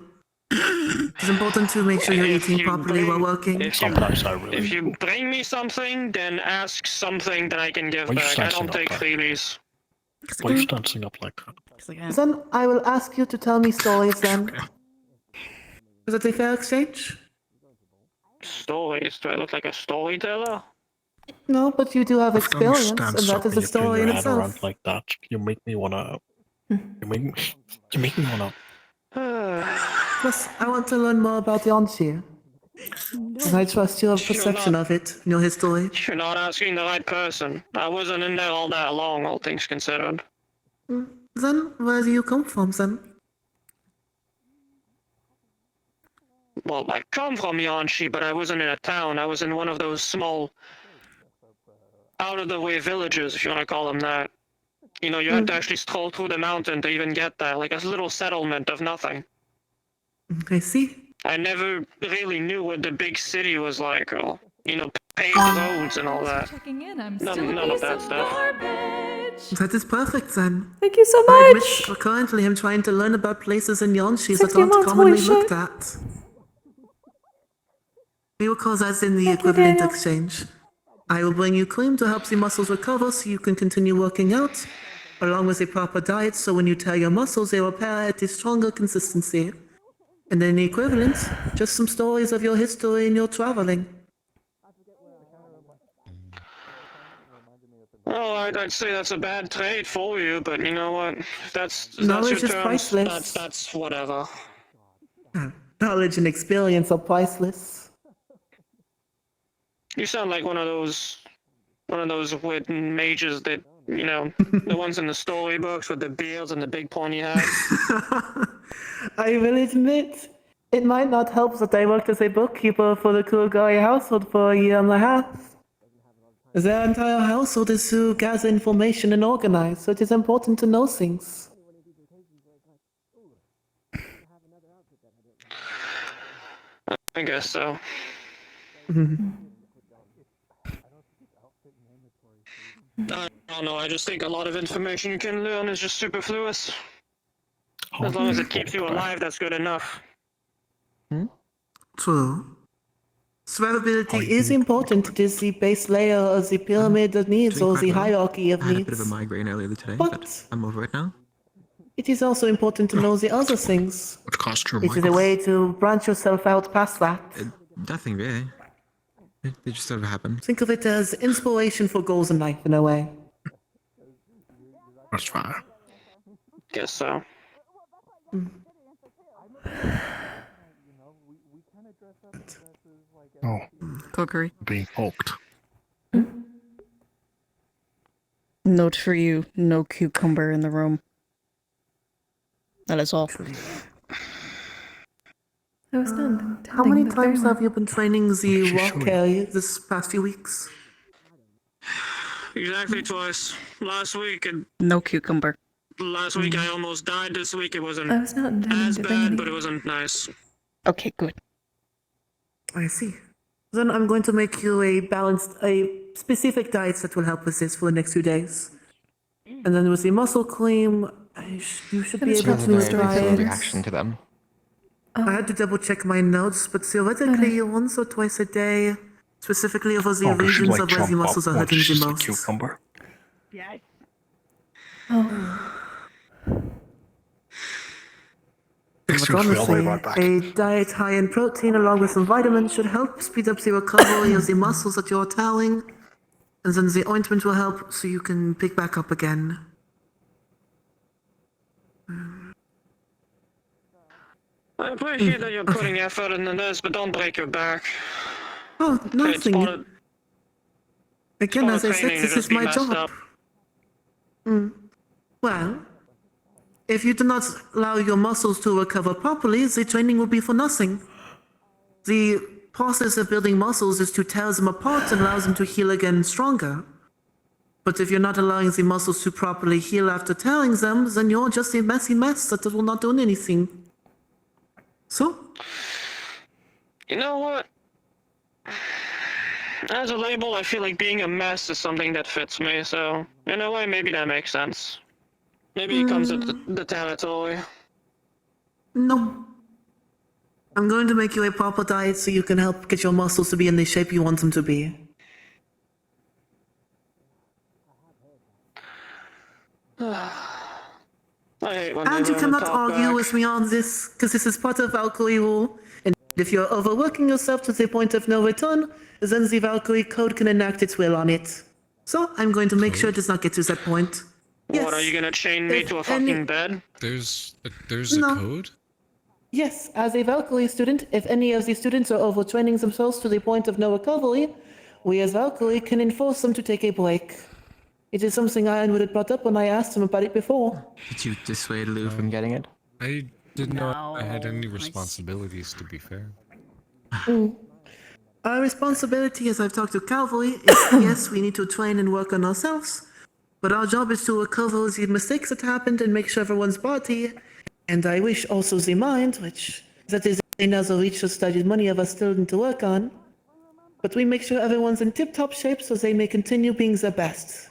It's important to make sure you're eating properly while working. If you bring me something, then ask something that I can give Why you back. I sensing don't up take there? freebies. Why are you dancing up like that? Then I will ask you to tell me stories then. Is that a fair exchange? Stories? Do I look like a storyteller? No, but you do have Every time you experience, stand and that up is a and you turn story your in head around itself. like that, you make me wanna. You make me wanna. Plus, I want to learn more about Yonchi. And I trust your perception of it and your history. You're not asking the right person. I wasn't in there all that long, all things considered. Then, where do you come from then? Well, I come from Yanshi, but I wasn't in a town. I was in one of those small, out-of-the-way villages, if you want to call them that. You know, you had to actually stroll through the mountain to even get there, like a little settlement of nothing. I see. I never really knew what the big city was like, or, you know, paved roads and all that. Checking in. I'm None of that stuff. That is perfect then. Thank you so I much. admit, currently I'm trying to learn about places in Yonshi that 60 aren't months, commonly holy shit. looked at. We will call that in the Thank you, equivalent Daniel. exchange. I will bring you cream to help the muscles recover so you can continue working out, along with a proper diet so when you tear your muscles, they repair at a stronger consistency. And in the equivalent, just some stories of your history and your traveling. Well, I'd say that's a bad trade for you, but you know what? If that's your Knowledge is terms, priceless. that's whatever. Knowledge and experience are priceless. You sound like one of those weird mages that, you know, the ones in the storybooks with the beards and the big pointy hats. I will admit, it might not help that I worked as a bookkeeper for the Kokkuri household for a year and a half. Their entire household is to gather information and organize, so it is important to know things. I guess so. I don't know, I just think a lot of information you can learn is just superfluous. As long as it keeps you alive, that's good enough. True. Survivability is important. It is the base layer of the pyramid of needs, or the hierarchy of I had a bit of a needs. migraine earlier today, But but I'm over it now. it is also important to know the other things. What cost your It is a way to branch yourself out past that. Nothing really. It just sort of happened. Think of it as inspiration for goals in life, in a way. That's fine. Guess so. Oh. Kokkuri. Being poked. Note for you, no cucumber in the room. That is all. I was not intending, How many but very times well. have you been training the rock carry this past few weeks? Exactly twice. Last week and No cucumber. last week I almost died. This week it wasn't I was not intending as to bring bad, any. but it wasn't nice. Okay, good. I see. Then I'm going to make you a specific diet that will help with this for the next few days. And then with the muscle cream, you should be able to try it. Reaction to them. I had to double check my notes, but theoretically once or twice a day, specifically over the regions of where the muscles are hurting the most. Cucumber. Yes. But honestly, a diet high in protein along with some vitamins should help speed up the recovery of the muscles that you're telling, and then the ointment will help so you can pick back up again. I appreciate that you're putting effort into this, but don't break your back. Oh, It's part nothing. of, Again, part as of I said, training to this just is be my messed job. up. Well, if you do not allow your muscles to recover properly, the training will be for nothing. The process of building muscles is to tear them apart and allow them to heal again stronger. But if you're not allowing the muscles to properly heal after tearing them, then you're just a messy mess that will not do anything. So? You know what? As a label, I feel like being a mess is something that fits me, so in a way, maybe that makes sense. Maybe it comes with the territory. No. I'm going to make you a proper diet so you can help get your muscles to be in the shape you want them to be. I hate when And they you don't cannot talk argue back. with me on this, because this is part of Valkyrie rule. And if you're overworking yourself to the point of no return, then the Valkyrie code can enact its will on it. So I'm going to make sure it does not get to that point. What, are you gonna chain me to a fucking bed? There's a No. code? Yes, as a Valkyrie student, if any of the students are overtraining themselves to the point of no recovery, we as Valkyrie can enforce them to take a break. It is something Ironwood had brought up when I asked him about it before. Did you dissuade Lou from getting it? I didn't know I had any responsibilities, to be fair. Our responsibility, as I've talked to Calvary, is yes, we need to train and work on ourselves, but our job is to recover the mistakes that happened and make sure everyone's body, and I wish also the mind, which that is another research study many of us still need to work on, but we make sure everyone's in tip-top shape so they may continue being their best.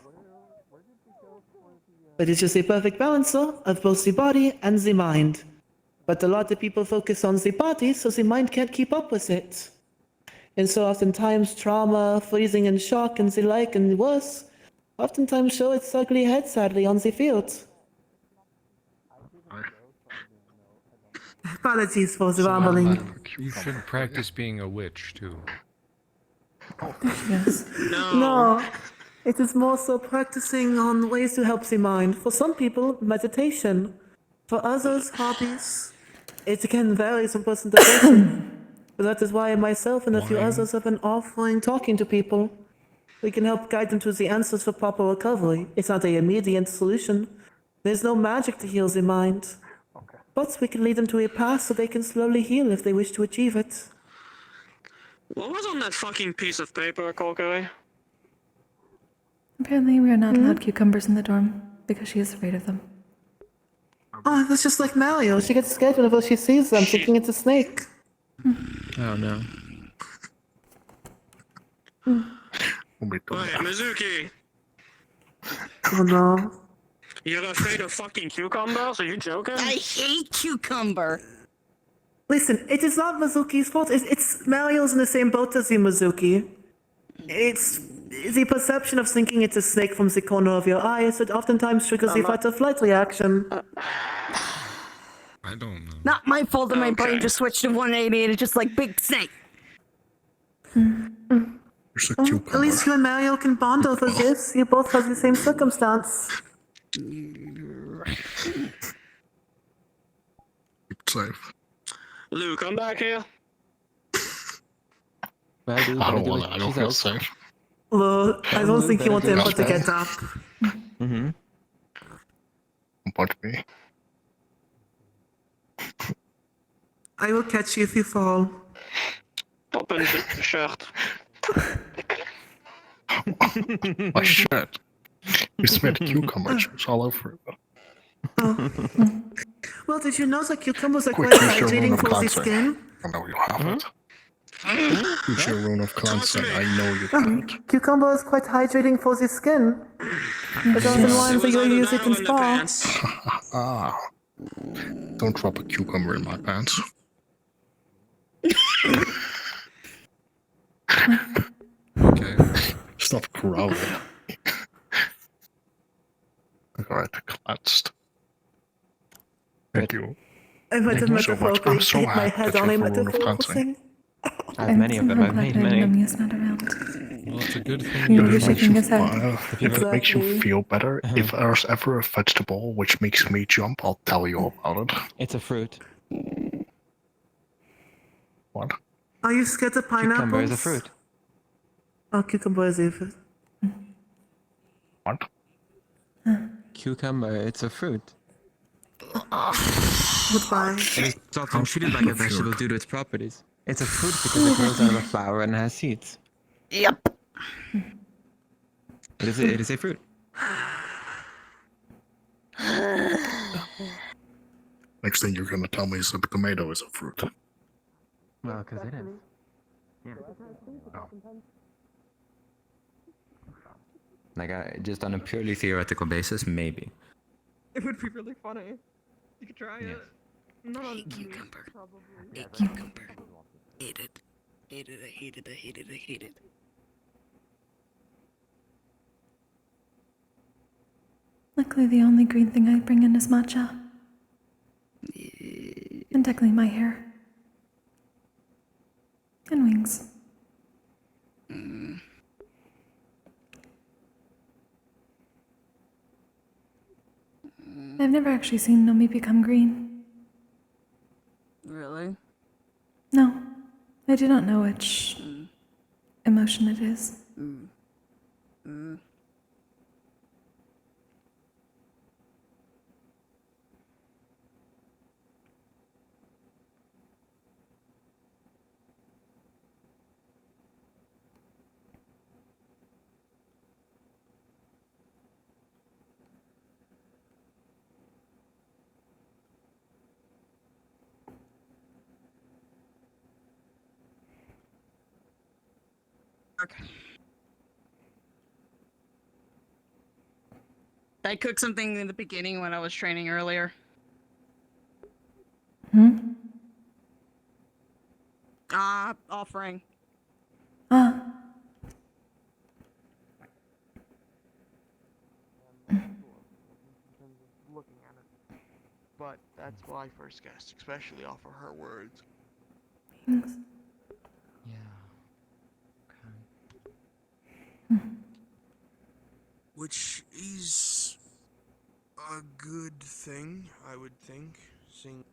But it's just a perfect balance, though, of both the body and the mind. But a lot of people focus on the body, so the mind can't keep up with it. And so oftentimes trauma, freezing and shock and the like and worse, oftentimes show its ugly head sadly on the field. Apologies for the rambling. You should practice being a witch, too. Yes. No, it is more so practicing on ways to help the mind. For some people, meditation. For others, hobbies. It can vary from person to person. But that is why myself and a few others have been offering talking to people. We can help guide them to the answers for proper recovery. It's not an immediate solution. There's no magic to heal the mind. But we can lead them to a path so they can slowly heal if they wish to achieve it. What was on that fucking piece of paper, Kokkuri? Apparently, we are not allowed cucumbers in the dorm because she is afraid of them. Oh, that's just like Mario. She gets scared whenever she sees them, thinking it's a snake. Oh no. Wait, Mizuki, Oh no. you're afraid of fucking cucumbers? Are you joking? I hate cucumber. Listen, it is not Mizuki's fault. It's Mario's in the same boat as you, Mizuki. It's the perception of thinking it's a snake from the corner of your eye, so it oftentimes triggers the fight or flight reaction. I don't know. Not my fault that my brain just switched to 180 and it's just like big snake. At least you and Mario can bond over this. You both have the same circumstance. Safe. Lou, come back here. Well, dude, I don't feel safe. Well, I don't think you want the input to get up. Mm-hmm. But me. I will catch you if you fall. Open the shirt. My shirt. You smeared cucumber juice all over it. Well, did you know that cucumbers are Quick, quite use your rune hydrating of for the consent. skin? I know you have it. Use your rune of consent. I know you can't. Cucumber is quite hydrating for the skin. But often ones that you use it in spa. Ah. Don't drop a cucumber in my pants. Okay. Stop growling. Alright, cleansed. Thank you. I might have Thank you so much. metaphorically I'm so hit my happy head that on you a have a rune of metaphorical consent. thing. I have many of them. I've made many. Is not around. Well, it's a good thing You're you shaking his head. If it makes you feel better, if there's ever a vegetable which makes me jump, I'll tell you about it. It's a fruit. What? Are you scared of pineapples? Cucumber is a fruit. Oh, cucumber is a fruit. What? cucumber. It's a fruit. Goodbye. It is often treated like a vegetable due to its properties. It's a fruit because it grows out of a flower and has seeds. Yep. It is a fruit. Next thing you're gonna tell me is a tomato is a fruit. Well, because it is. Like, just on a purely theoretical basis, maybe. It would be really funny. You could try Yeah. it. Not on cucumber. probably. A cucumber. Hate it. Hate it, I hate it, I hate it, I hate it. Luckily, the only green thing I bring in is matcha. And technically my hair. And wings. I've never actually seen Nomi become green. Really? No, I do not know which emotion it is. I cooked something in the beginning when I was training earlier. Offering. Looking at it. But that's what I first guessed, especially off of her words. Thanks. Which is a good thing, I would think, seeing.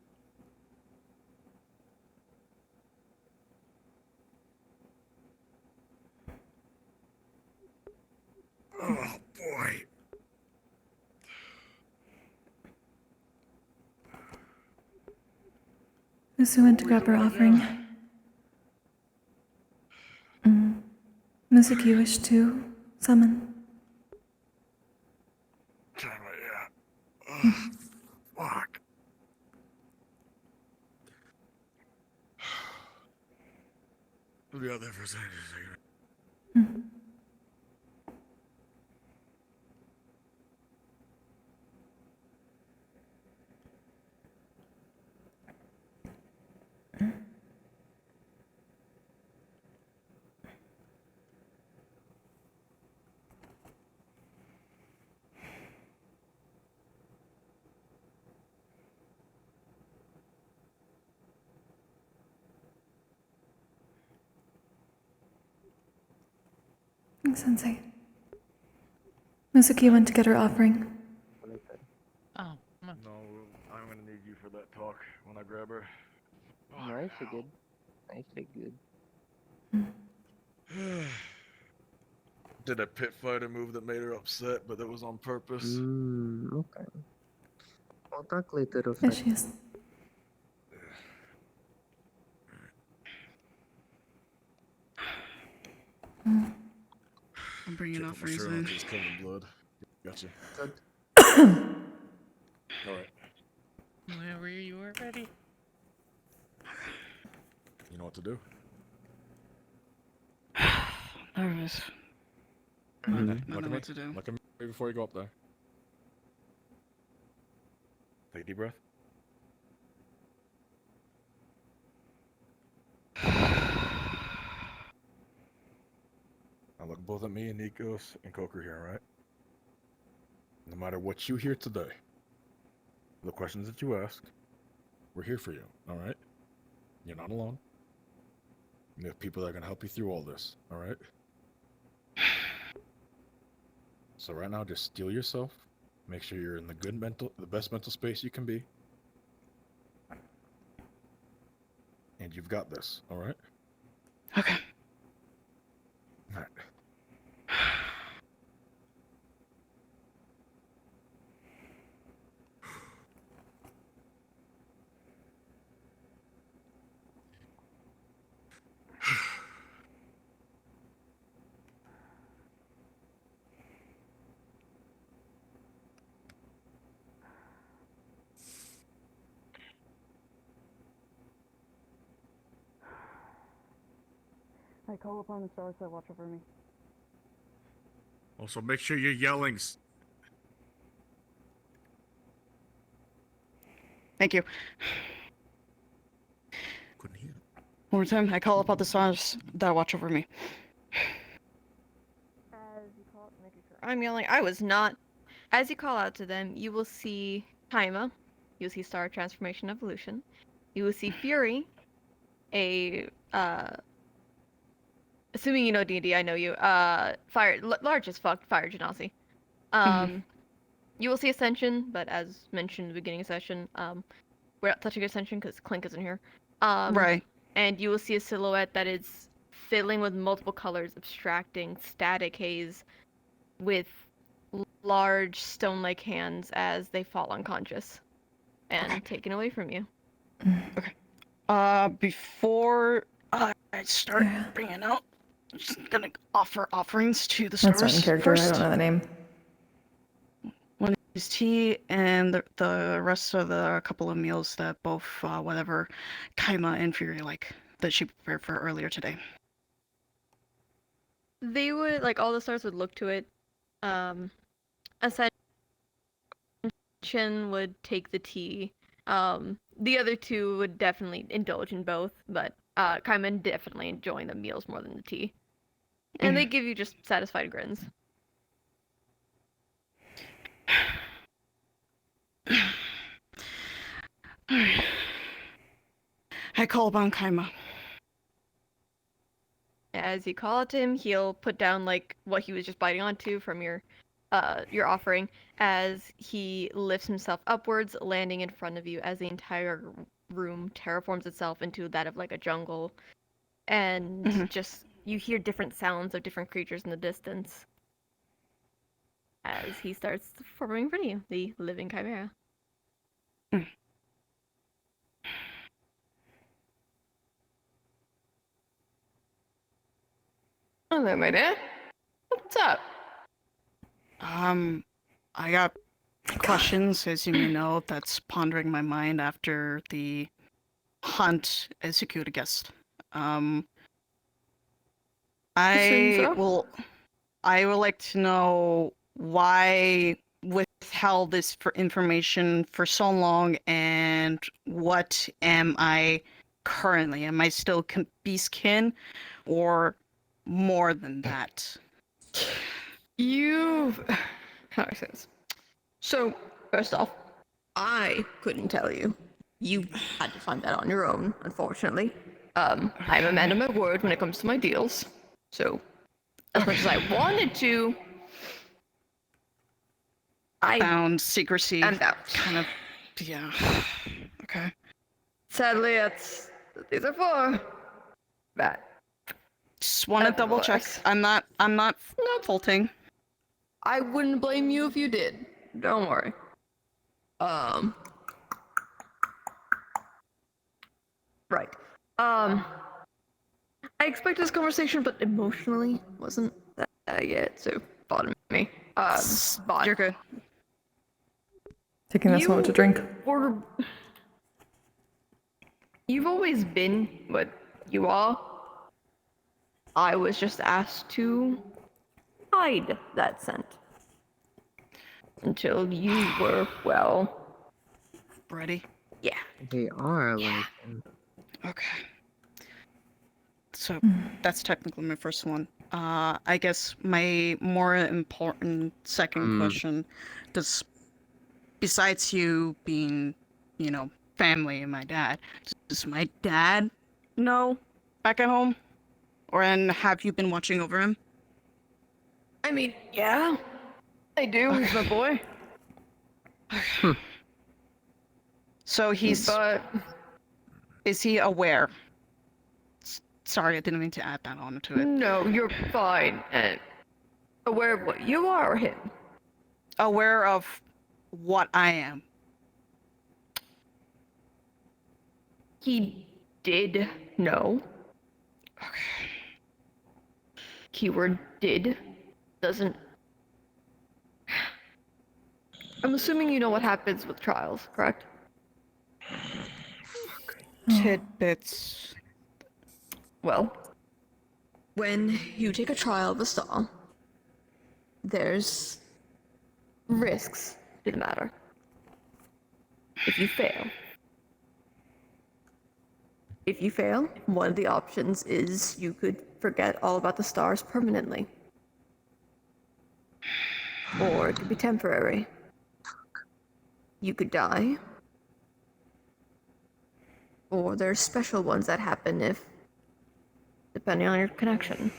Oh boy. Musu went to grab her offering. Musuki wished to summon. Fuck. We'll be out there for a second. Thanks, Sensei. Musuki went to get her offering. Oh, No, I'm gonna need you for that talk when I grab her. Nicely good. Nicely good. Did a pit fighter move that made her upset, but that was on purpose. Okay. I'll talk later of There that. she is. I'm bringing Check out my offerings shirt in. on 'cause it's covered in blood. Gotcha. Alright. Whenever you were ready. You know what to do. Nervous. I Alright, don't look know at what to do. Look at me before you go up there. Take a deep breath. Now look both at me and Nikos and Kokkuri here, alright? No matter what you hear today, the questions that you asked, we're here for you, alright? You're not alone. You have people that are gonna help you through all this, alright? So right now, just steel yourself. Make sure you're in the best mental space you can be. And you've got this, alright? Okay. Alright. I call upon the stars that watch over me. Also, make sure you're yelling. Thank you. Couldn't hear. One more time, I call upon the stars that watch over me. As you call, making sure I'm yelling. I was not. As you call out to them, you will see Kaima. You'll see Star Transformation Evolution. You will see Fury, a assuming you know D&D, I know you. Large as fuck fire genasi. You will see Ascension, but as mentioned in the beginning of the session, we're not touching Ascension because Clink isn't here. Right. And you will see a silhouette that is filling with multiple colors, abstracting static haze with large stone-like hands as they fall unconscious and taken away from you. Before I start bringing out, I'm just gonna offer offerings to the stars. That's not in character. First. I don't know the name. One is tea, and the rest of the couple of meals that both, whatever, Kaima and Fury like, that she prepared for earlier today. They would, like, all the stars would look to it. Ascension would take the tea. The other two would definitely indulge in both, but Kaima definitely enjoying the meals more than the tea. And they give you just satisfied grins. I call upon Kaima. As you call out to him, he'll put down like what he was just biting onto from your offering as he lifts himself upwards, landing in front of you as the entire room terraforms itself into that of like a jungle. And just you hear different sounds of different creatures in the distance as he starts forming in front of you, the living chimera. Hello, my dear. What's up? I got questions, as you may know, that's pondering my mind after the hunt as security guest. Assume I so? would like to know why withheld this for information for so long, and what am I currently? Am I still beastkin, or more than that? How do I say this? So, first off, I couldn't tell you. You had to find that on your own, unfortunately. I'm a man of my word when it comes to my deals. So, as much as I wanted to, I found secrecy. I'm out. Kind of, yeah. Okay. Sadly, these are for that. Just want to double check. I'm not faulting. I wouldn't blame you if you did. Don't worry. Right. I expect this conversation, but emotionally wasn't that yet, so pardon me. But you're good. Taking this moment to drink. You've always been what you are. I was just asked to hide that scent until you were, well, ready. Yeah. They are like. Okay. So that's technically my first one. I guess my more important second question, besides you being, family and my dad, does my dad know back at home? And have you been watching over him? I mean, yeah, I do. He's my boy. So is he aware? Sorry, I didn't mean to add that on to it. No, you're fine. Aware of what you are, or him? Aware of what I am. He did know. Okay. Keyword did. Doesn't. I'm assuming you know what happens with trials, correct? Tidbits. Well, when you take a trial of a star, there's risks to the matter. If you fail, one of the options is you could forget all about the stars permanently. Or it could be temporary. You could die. Or there's special ones that happen depending on your connection.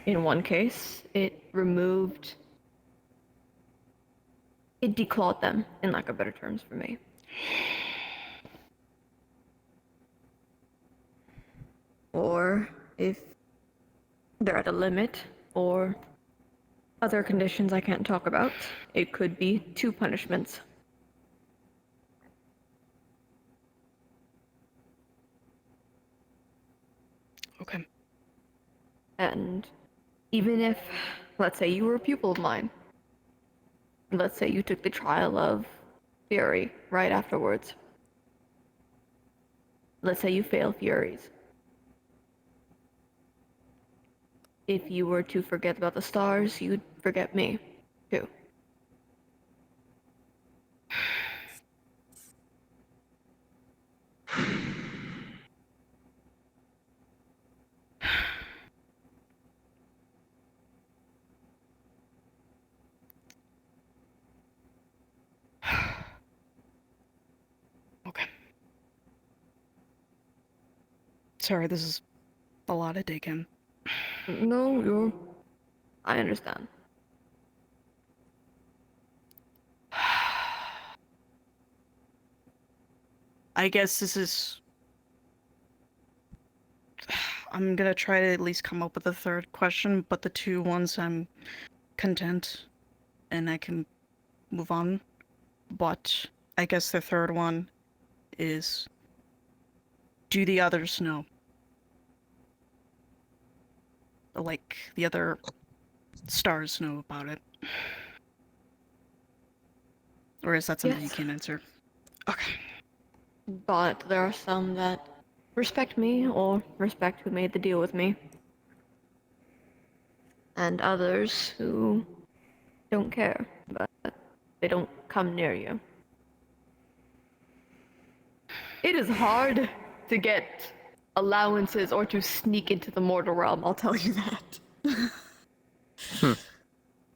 In one case, it declawed them, in lack of better terms for me. Or if they're at a limit, or other conditions I can't talk about, it could be 2 punishments. Okay. And even if, let's say you were a pupil of mine, let's say you took the trial of Fury right afterwards. Let's say you fail Furies. If you were to forget about the stars, you'd forget me, too. Okay. Sorry, this is a lot to take in. No, I understand. I guess this is... I'm gonna try to at least come up with a third question, but the 2 ones I'm content and I can move on. But I guess the third one is, do the others know? Like, the other stars know about it? Or is that something you can't answer? Okay. But there are some that respect me or respect who made the deal with me. And others who don't care, but they don't come near you. It is hard to get allowances or to sneak into the mortal realm, I'll tell you that.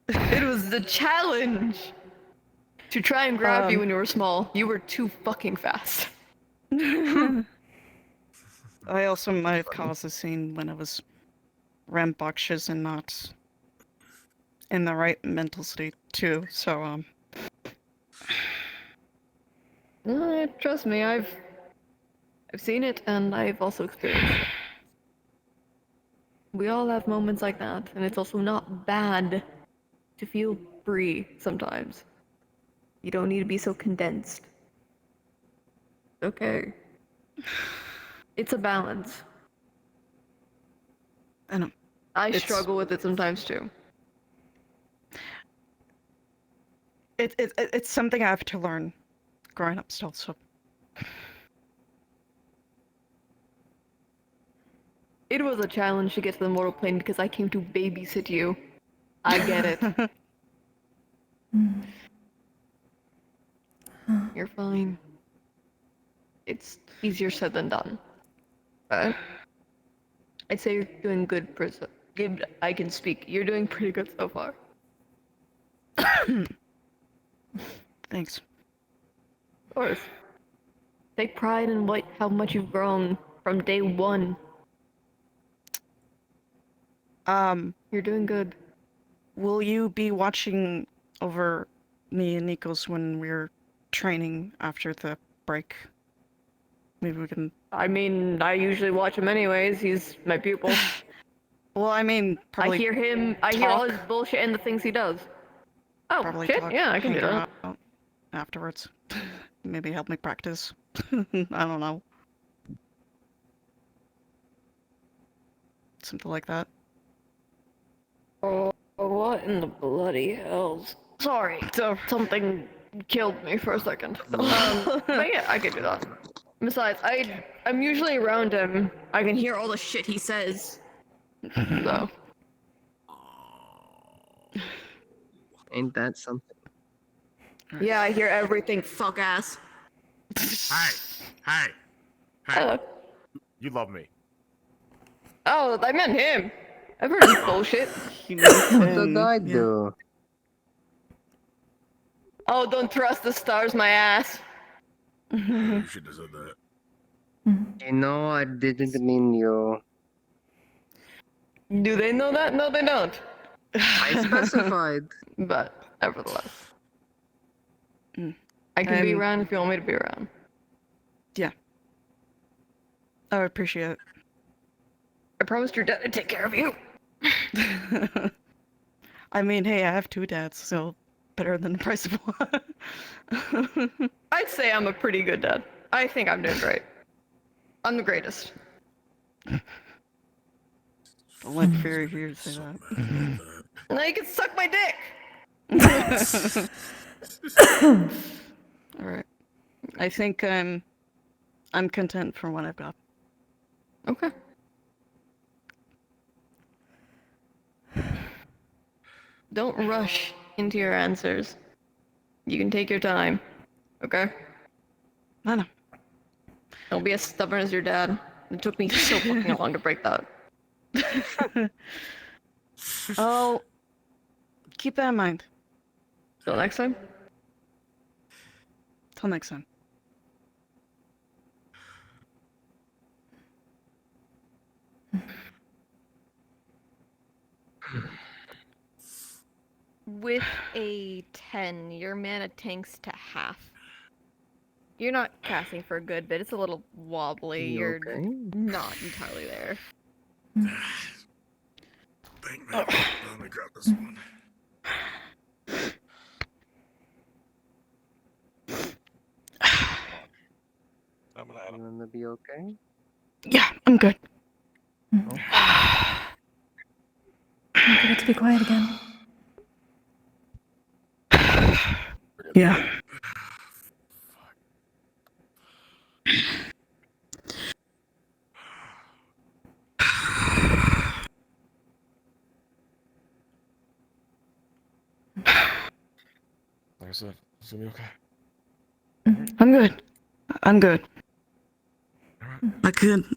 It was the challenge to try and grab you when you were small. You were too fucking fast. I also might have caused a scene when I was rambunctious and not in the right mental state too, so Trust me, I've seen it and I've also experienced it. We all have moments like that, and it's also not bad to feel free sometimes. You don't need to be so condensed. Okay. It's a balance. I know. I struggle with it sometimes too. It's something I have to learn growing up still, so. It was a challenge to get to the mortal plane because I came to babysit you. I get it. You're fine. It's easier said than done. But I'd say you're doing good, good. I can speak. You're doing pretty good so far. Thanks. Of course. Take pride in how much you've grown from day 1. You're doing good. Will you be watching over me and Nikos when we're training after the break? Maybe we can... I mean, I usually watch him anyways. He's my pupil. Well, I mean, probably I hear all his bullshit and the things he does. Oh, probably shit, talk, yeah, I can do hang that. out afterwards. Maybe help me practice. I don't know. Something like that. Oh, what in the bloody hells? Sorry, something killed me for a second. But yeah, I could do that. Besides, I'm usually around him. I can hear all the shit he says. So. Ain't that something? Yeah, I hear everything, fuck ass. Hey, Hello. you love me. Oh, I meant him. I've heard his bullshit. What did I do? Oh, don't trust the stars, my ass. You should have said that. You know, I didn't mean you. Do they know that? No, they don't. I specified. But, nevertheless. I can be around if you want me to be around. Yeah. I would appreciate it. I promised your dad to take care of you. I mean, hey, I have 2 dads, so better than the price of one. I'd say I'm a pretty good dad. I think I'm doing great. I'm the greatest. Don't let fear hear you say that. Now you can suck my dick! Alright. I think I'm content for what I've got. Okay. Don't rush into your answers. You can take your time. Okay? I know. Don't be as stubborn as your dad. It took me so fucking long to break that. Oh, keep that in mind. Till next time? Till next time. With a 10, your mana tanks to half. You're not casting for a good bit. It's a little wobbly. You You're okay? not entirely there. Thank me. Let me grab this one. I'm gonna be okay? Yeah, I'm good. Don't forget to be quiet again. Yeah. Like I said, it's gonna be okay. I'm good. I'm good.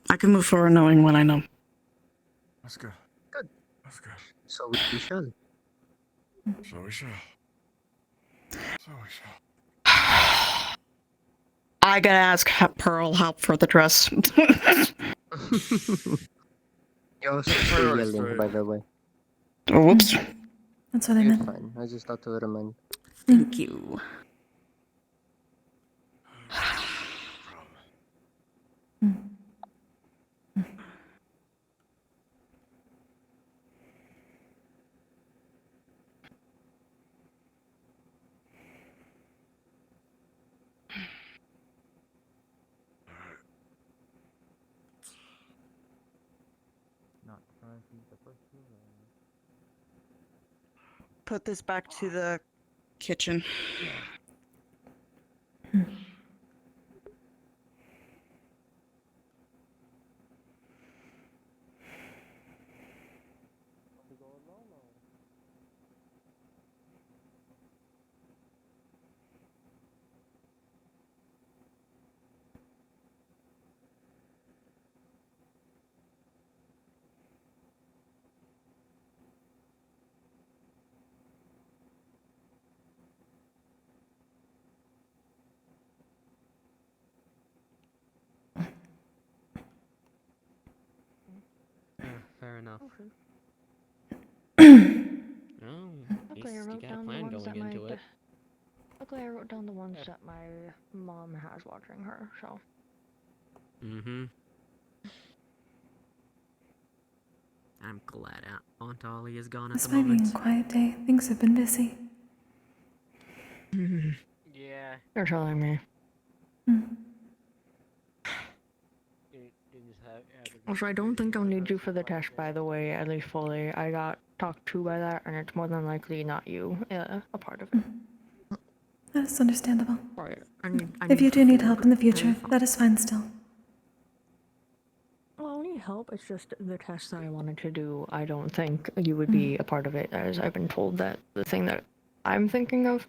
I can move forward knowing what I know. That's good. Good. That's good. So we shall. So we shall. So we shall. I gotta ask Pearl help for the dress. You're still yelling, by the way. Oh, whoops. That's what I You're meant. fine. I just thought to remind. Thank you. Put this back to the kitchen. Fair enough. Oh, at Luckily, I least you wrote got a down the plan ones going that into it. Luckily, I wrote down the ones that my mom has watching her. So. Mm-hmm. I'm glad Aunt Ollie is gone at the Despite being moment. a quiet day, things have been busy. Yeah. You're telling me. Also, I don't think I'll need you for the test, by the way, at least fully. I got talked to by that, and it's more than likely not you a part of it. That is understandable. Right. If you do need help in the future, that is fine still. Well, definitely help. It's just the test that I wanted to do. I don't think you would be a part of it, as I've been told that the thing that I'm thinking of,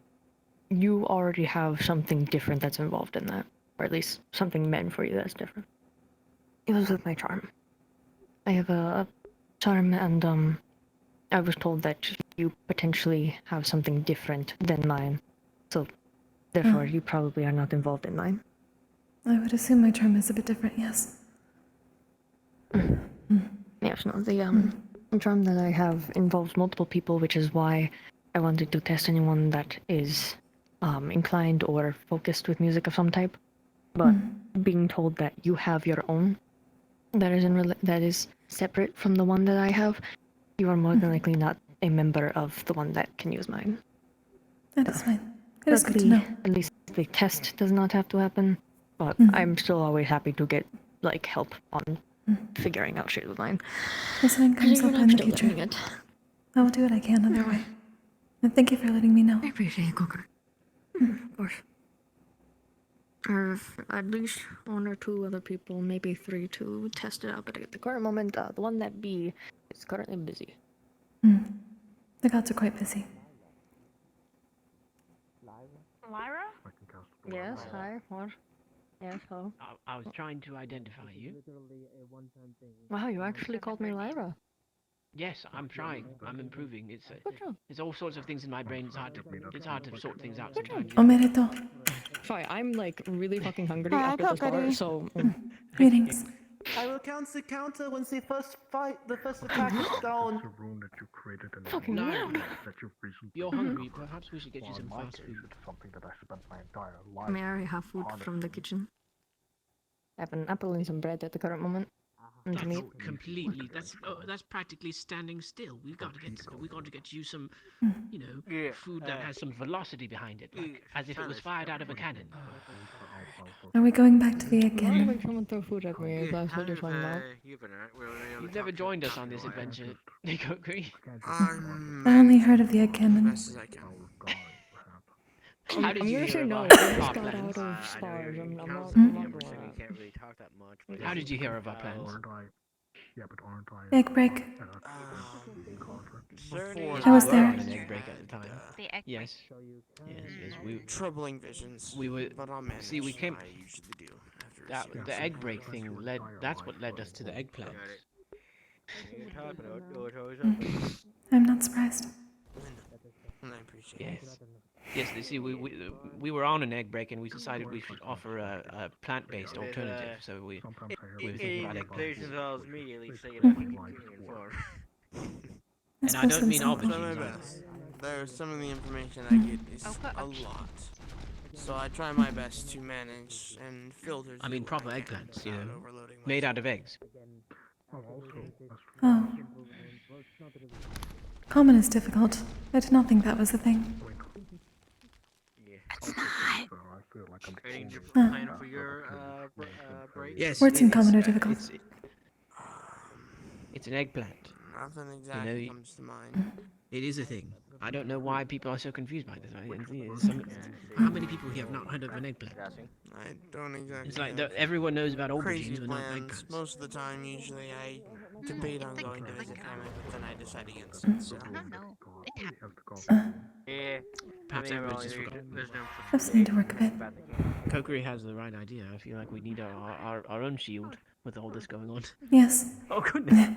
you already have something different that's involved in that, or at least something meant for you that's different. It was with my charm. I have a charm, and I was told that you potentially have something different than mine, so therefore you probably are not involved in mine. I would assume my charm is a bit different, yes. Yes, no, the charm that I have involves multiple people, which is why I wanted to test anyone that is inclined or focused with music of some type. But being told that you have your own that is separate from the one that I have, you are more than likely not a member of the one that can use mine. That is fine. It is good to know. At least the test does not have to happen, but I'm still always happy to get help on figuring out shit with mine. If something comes up in the future, It. I will do what I can either way. And thank you for letting me know. I appreciate it, Kokkuri. Of course. I've at least one or two other people, maybe three, to test it out, but at the current moment, the one that B is currently busy. The gods are quite busy. Lyra? Yes, hi, what? Yes, hello. I was trying to identify you. Wow, you actually called me Lyra. Yes, I'm trying. I'm improving. It's Good job. there's all sorts of things in my brain. It's hard to sort things out sometimes. Omerito. Sorry, I'm really fucking hungry after this bar, so. Greetings. I will count the counter when the first attack is down. It's a room that you created in Fucking No. no. that you've recently You're hungry. Perhaps we should get you Well, some in my fast case, food. it's something that I spent my entire life. May I have food from the kitchen? I have an apple and some bread at the current moment. And some meat. Completely. That's practically standing still. We got to get you some, food that has some velocity behind it, like as if it was fired out of a cannon. Are we going back to the egg Why cannon? would someone throw food at me? Is that what you're talking about? You've never joined us on this adventure, Kokkuri. I only heard of the egg cannon. How did you I'm gonna hear say no. about I just our got plans? out of stars. I'm not You can't really talk that much. How did you hear of our plans? Yeah, but aren't I? Egg break. Yes, I was we were there. on an egg break at the time. The egg Yes. Yes. We Troubling visions. we were. But I'll manage. See, we came. I usually do. After The egg break thing led. That's what led us to the eggplant. I'm not surprised. I appreciate it. Yes. Yes. You see, we were on an egg break, and we decided we should offer a plant-based alternative. So we were thinking about eggplants. involves me, at least say that for. And I don't mean Try my aubergines. best. There's some of the information I get is a lot. So I try my best to manage and filter. I mean proper eggplants, made out of eggs. Oh. Common is difficult. I did not think that was a thing. It's not. Any plan for your break? Yes. Words in common are it's, difficult. It's an eggplant. Nothing exactly comes to mind. It is a thing. I don't know why people are so confused by this. How many people here have not heard of an eggplant? I don't exactly. It's like have everyone knows about crazy aubergines, but not plans. eggplants. Most of the time, usually I debate on going to visit family, but then I decide against it. So. Yeah. Perhaps everyone's just forgotten. I just need to work a bit. Kokkuri has the right idea. I feel like we need our own shield with all this going on. Yes. Oh goodness.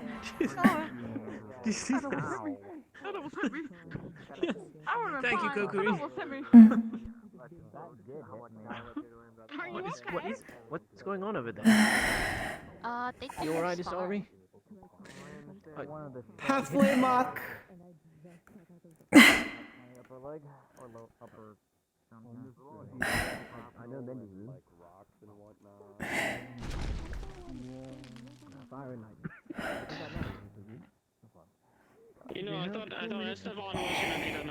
You see that? Thank you, Kokkuri. What's going on over there? You alright, Isari? Halfway mark. I know many like rocks and whatnot. Fire I thought Esteban was gonna be the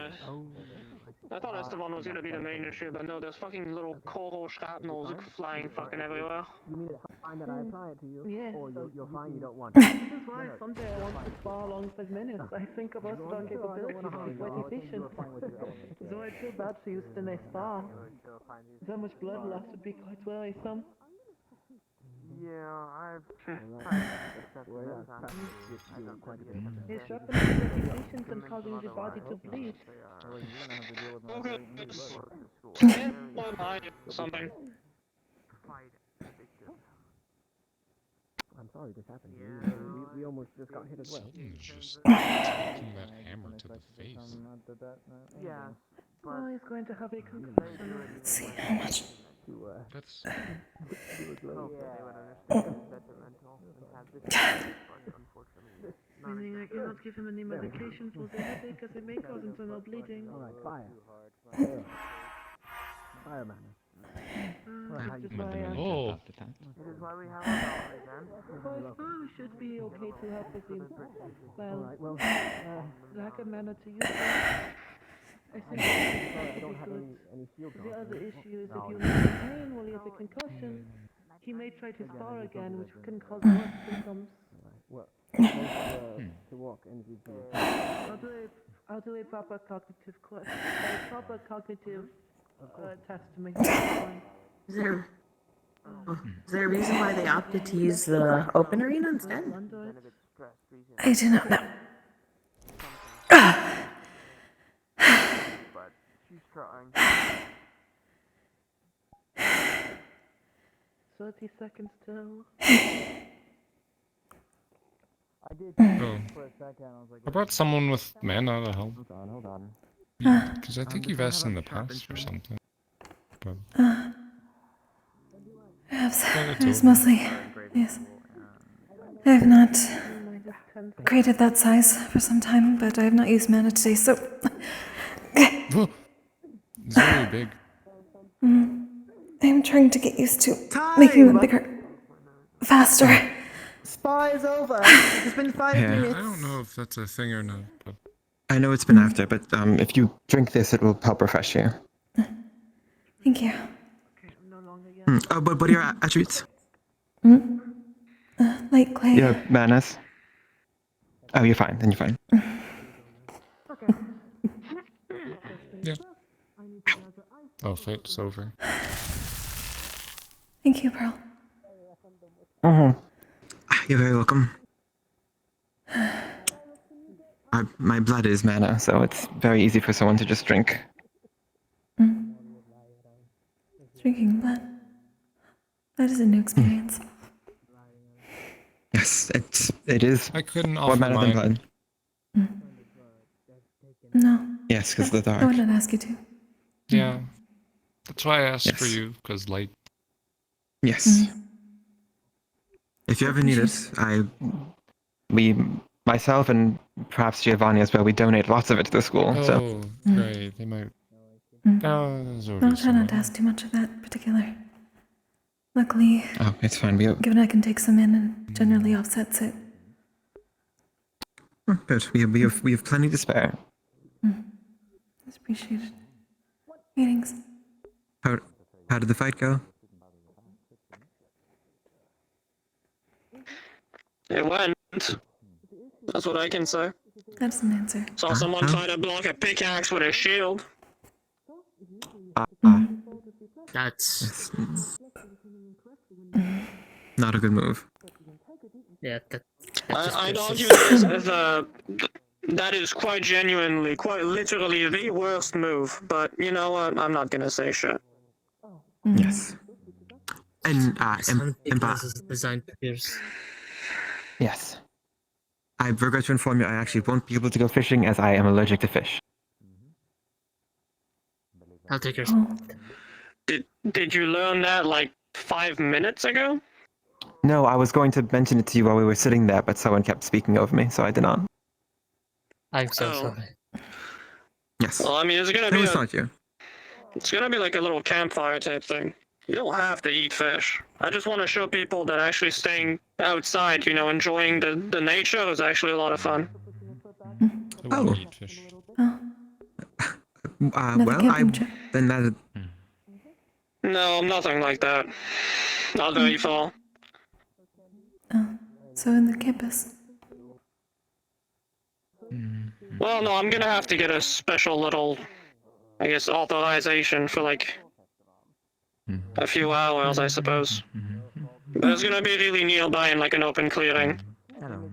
I thought Esteban was gonna be the main issue, but no, there's fucking little coho shrapnels flying fucking everywhere. You mean it's fine that I apply it to you? Yeah. Or you're fine, you don't want This it? is why someday I want to spar alongside Menace. I think of us our capabilities to be quite efficient. So I feel bad for you in a spar. So much blood loss would be quite worrisome. He's dropping his reputations and causing the body to bleed. Okay. Something. I'm sorry this happened. We almost just got hit as well. Someone's just taking that hammer to the face. Yeah. Well, he's going to have a concussion. Let's see how much. That's. Meaning I cannot give him any medication for the headache as it may cause internal bleeding. Alright, fire. Fireman. Which is why I Oh. It is why we have our event. We should be okay to help with the well, lack of mana to use it. I think I don't have any shield. The other issue is if you leave him pain while he has a concussion, he may try to spar again, which can cause worse symptoms. What? To walk I'll do a proper cognitive test to make sure it's fine. Is there a reason why they opted to use the open arena instead? I do not know. But she's trying. 30 seconds till. Oh. I brought someone with mana to help. Hold on. Because I think you've asked in the past or something. But Perhaps it's it was over. mostly. Yes. I have not created that size for some time, but I have not used mana today, so. Whoa. It's very big. I am trying to get used to making them bigger. Faster. Spa is over. It's been 5 Yeah. I minutes. don't know if that's a thing or not, but I know it's been after, but if you drink this, it will help refresh you. Thank you. Oh, but what are your attributes? Light clay. Your manas? Oh, you're fine. Then you're fine. yeah. Oh, fight's over. Thank you, Pearl. You're very welcome. My blood is mana, so it's very easy for someone to just drink. Drinking blood. That is a new experience. Yes, it is. I couldn't More offer mana than mine. blood. No. Yes, because the dark. I would not ask you to. Yeah. That's why I asked for Yes. you, because light. Yes. If you ever need it, myself and perhaps Giovanni as well, we donate lots of it to the school. Oh, So great. They might. Oh, there's already I'll try some not to ask too much of that particular. Luckily, it's fine. given I can take some in and generally offsets it. Good. We have plenty to spare. It's appreciated. Meetings. How did the fight go? It went. That's what I can say. That's an answer. Saw someone try to block a pickaxe with a shield. That's Not a good move. yeah. I'd argue that is quite genuinely, quite literally the worst move. But you know what? I'm not gonna say shit. Yes. And because it's designed to pierce. yes. I regret to inform you, I actually won't be able to go fishing as I am allergic to fish. I'll take your. Did you learn that like 5 minutes ago? No, I was going to mention it to you while we were sitting there, but someone kept speaking over me, so I did not. I'm so sorry. Yes. Well, I mean, it's gonna It be was not you. it's gonna be like a little campfire type thing. You don't have to eat fish. I just want to show people that actually staying outside, enjoying the nature is actually a lot of fun. Oh. Eat fish. Then that. No, nothing like that. I'll go you fall. So in the campus. Well, no, I'm gonna have to get a special little, I guess, authorization for like a few hours, I suppose. But it's gonna be really nearby in like an open clearing. Hello.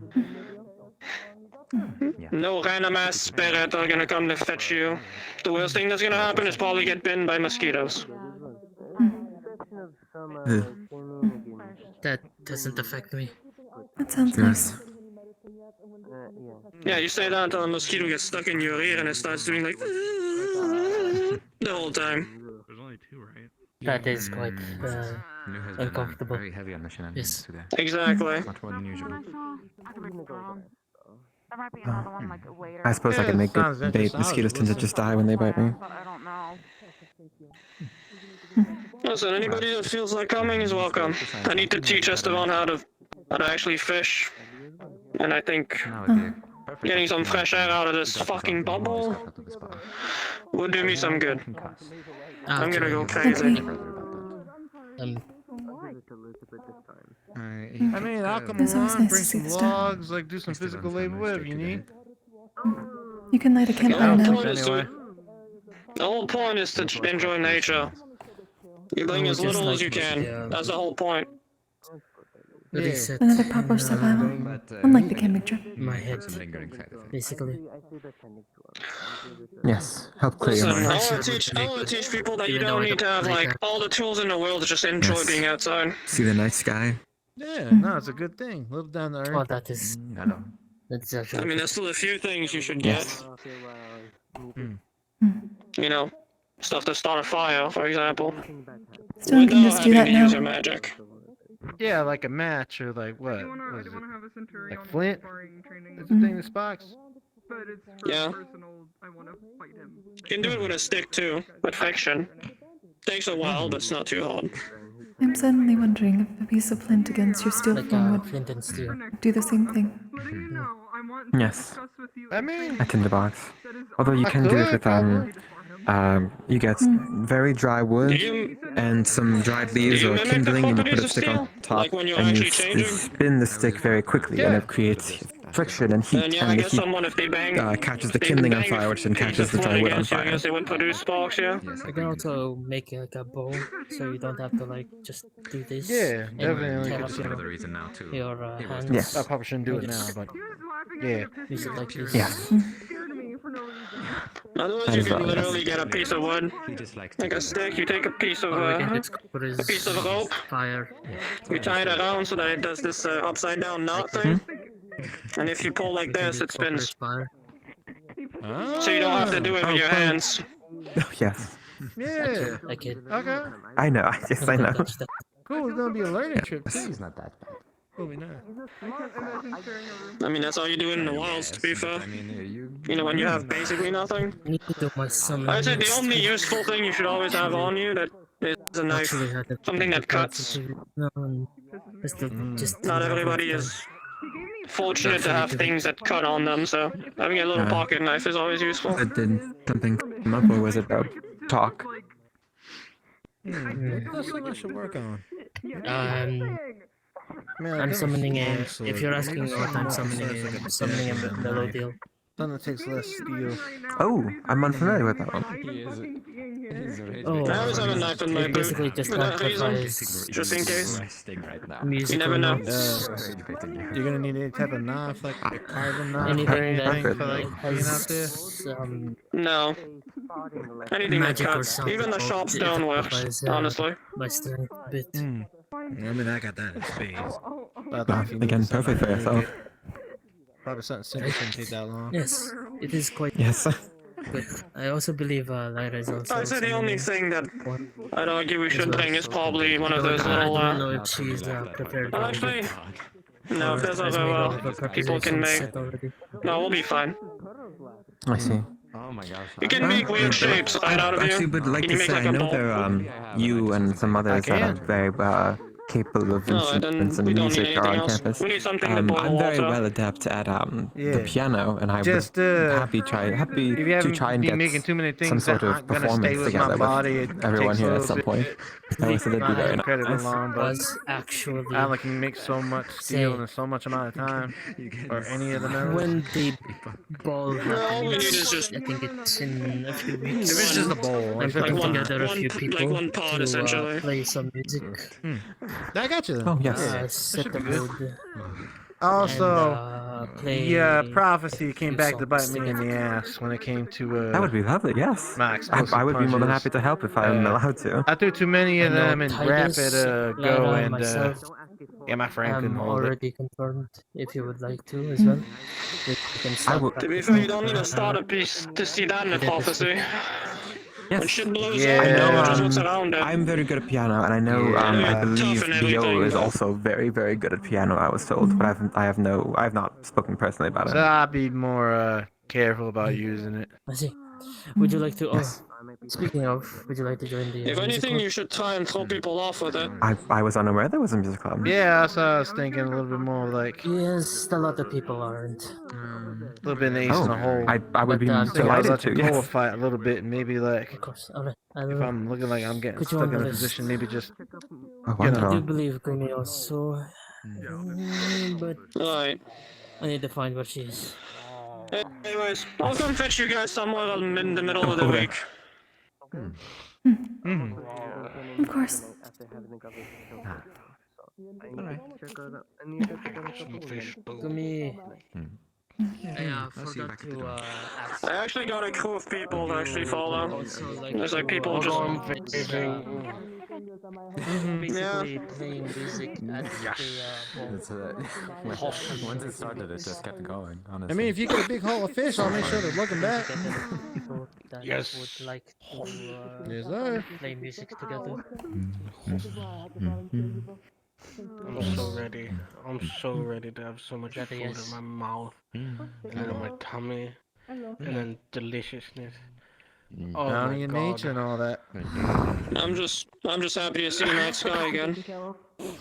No random ass spirit are gonna come to fetch you. The worst thing that's gonna happen is probably get bitten by mosquitoes. That doesn't affect me. That sounds nice. Yeah, you say that until a mosquito gets stuck in your ear and it starts doing like the whole time. There's only 2, right? That is quite New has been uncomfortable. very heavy on the shenanigans Yes. today. Exactly. Much more than usual. I suppose I can make good bait. Mosquitoes tend to just die when they bite me. Listen, anybody that feels like coming is welcome. I need to teach Esteban how to actually fish. And I think getting some fresh air out of this fucking bubble would do me some good. I'm gonna go crazy. I mean, I'll come It's always along, nice bring to see some the star. logs, like do some physical labor, whatever you need. You can light a campfire now. The whole point is to enjoy nature. You bring as little as you can. That's the whole point. Another proper survival. Unlike the camping trip. My head, basically. Yes, help clear your Listen, mind. I want to teach people that you don't need to have like all the tools in the world to just enjoy Yes. being outside. See the night sky. Yeah, no, it's a good thing. Live down the earth. Oh, that is. That's I mean, there's still a few things you should get. Yes. You know, stuff to start a fire, for example. Still, you can just do that having to use your now. magic. Yeah, like a match or like what? What is it? Like flint? Is the thing that sparks? Yeah. You can do it with a stick too, with friction. Takes a while, but it's not too hard. I'm suddenly wondering if a piece of flint against your steel Like form flint and steel. would do the same thing. Yes. I mean, A tinderbox. Although you can do it with you get very dry wood and some dried leaves you or mimic the kindling, and you put a properties of stick on steel? top, Like when you're and you actually changing? spin the stick very quickly, and it creates friction and heat, Then yeah, I and the guess heat someone if they bang catches the if they kindling on bang fire, which then piece catches of the dry flint wood on against you, I fire. guess they would produce sparks, yeah. I can also make like a bow, so you don't have to like just do this. yeah, and definitely. tear Could up just your- Another reason now too. Your hands. Yes. I probably shouldn't do it now, but yeah. Use it like this. Yes. Otherwise, That you is could valid, yes. literally get a piece of wood, like a stick. You take a piece of Or we can just put a piece of rope, fire. you tie it around so that it does this upside down knot thing. And if you pull like this, it spins. Fire. So you don't have to do it with your hands. Yes. Yeah. Like it. Okay. I know. Yes, I know. Cool. It's gonna be a learning trip too. It's not that bad. Will be nice. I mean, that's all you do in the wilds, to be fair. I mean, You know, when you have basically nothing. I need to do my summon. I'd say the next. only useful thing you should always have on you that is a knife, Actually, had to something that prepare cuts. to- No, just to, just Not to have everybody it, is fortunate to have things that cut on them, so having a little pocket knife is always useful. But did something come up, or was it about talk? That's something I should work on. Man, I'm I summoning a. never saw If you're it. asking me what I'm summoning, I'm summoning a mellow deal. Something that takes less steel. Oh, I'm unfamiliar with that one. Oh, I always have a knife in my it boot basically just for that reason, amplifies just in case. You musical never know. notes. You're gonna need any type of knife, like a carving knife, or Anything anything that for like being out there. has No. Anything that magic or cuts. something. Even the sharp stone works, honestly. My strength bit. I mean, I got that in spades. But Ah, if you need again, something perfect for really yourself. good, probably something simple shouldn't take that long. Yes, it is quite Yes. good. I also believe Lyra is also. I'd say the only thing that I'd argue we should bring is probably one of those I little, don't know if she's prepared. actually, no, if there's other people can make. No, we'll be fine. I see. Oh my gosh. You can make weird shapes right out of you. Actually, would like Can to you make say, like I a know ball? there you and some others that are very capable of No, instruments and we don't need music are anything on else. campus. We need something to boil I'm very water. well adept at the Yeah. piano, and I Just, would happy if you to haven't try and been get making too many some things sort that of aren't gonna stay performance with my together body, with it everyone takes a here at little some bit. point. So that'd be very Incredibly nice. long, but Was actually I can make so much steel in so much amount of time, or any of the metals. when the ball all we need is happens. just- I think it's in a few weeks. If it's just a bowl, I'm it's like putting one- together a few people like one pod, to essentially. play some music. I got you then. Oh, yes. That set should the be good. mood. Also, play prophecy a came few back to bite songs me in the together. ass when it came to That would be lovely, yes. my explosive I would be more than punches. happy to help if I'm allowed to. I threw too many of I know them in Titus, rapid Clara, go and and myself yeah, my friend couldn't hold it. already confirmed. If you would like to as well, we can start To be fair, you practicing, don't need a starter piece to see that in a we did this prophecy. week. When Yes. shit blows I up, know. just what's around it. I'm very good at piano, and I know. I believe Tough and Bo everything, is but- also very, very good at piano. I was told, but I have not spoken personally about So it. I'll be more careful about using it. I see. Would you like to? Oh, Yes. speaking of, would you like to join the If music anything, club? you should try and throw people off with it. I was unaware there was a music club. Yeah, that's what I was thinking. A little bit more like Yes, a lot of people aren't. a little bit of an ace in the hole. I would be But, Thinking I was delighted like to. control a Yes. fight a little bit, and maybe like Of course. Alright. if I'm looking like I'm getting Put you stuck on in the a list. position, maybe just Oh, you I wonderful. do know. believe Gumi also, but Alright. I need to find where she is. Anyways, I'll come fetch you guys somewhere in the middle of the Over there. week. Of course. Gumi. I forgot to ask. I actually got a crew of people to actually follow. Also, like, There's like people to, just. basically playing music at the Once it started, it just kept going. Honestly. I mean, if you get a big haul of fish, I'll make sure to look them back. people that Yes. would like to Yes, sir. play music together. I'm so ready. I'm so ready to have so much That food yes. in my mouth and in my tummy, and then deliciousness. Oh Down my in your God. nature and all that. I'm just happy to see night sky again.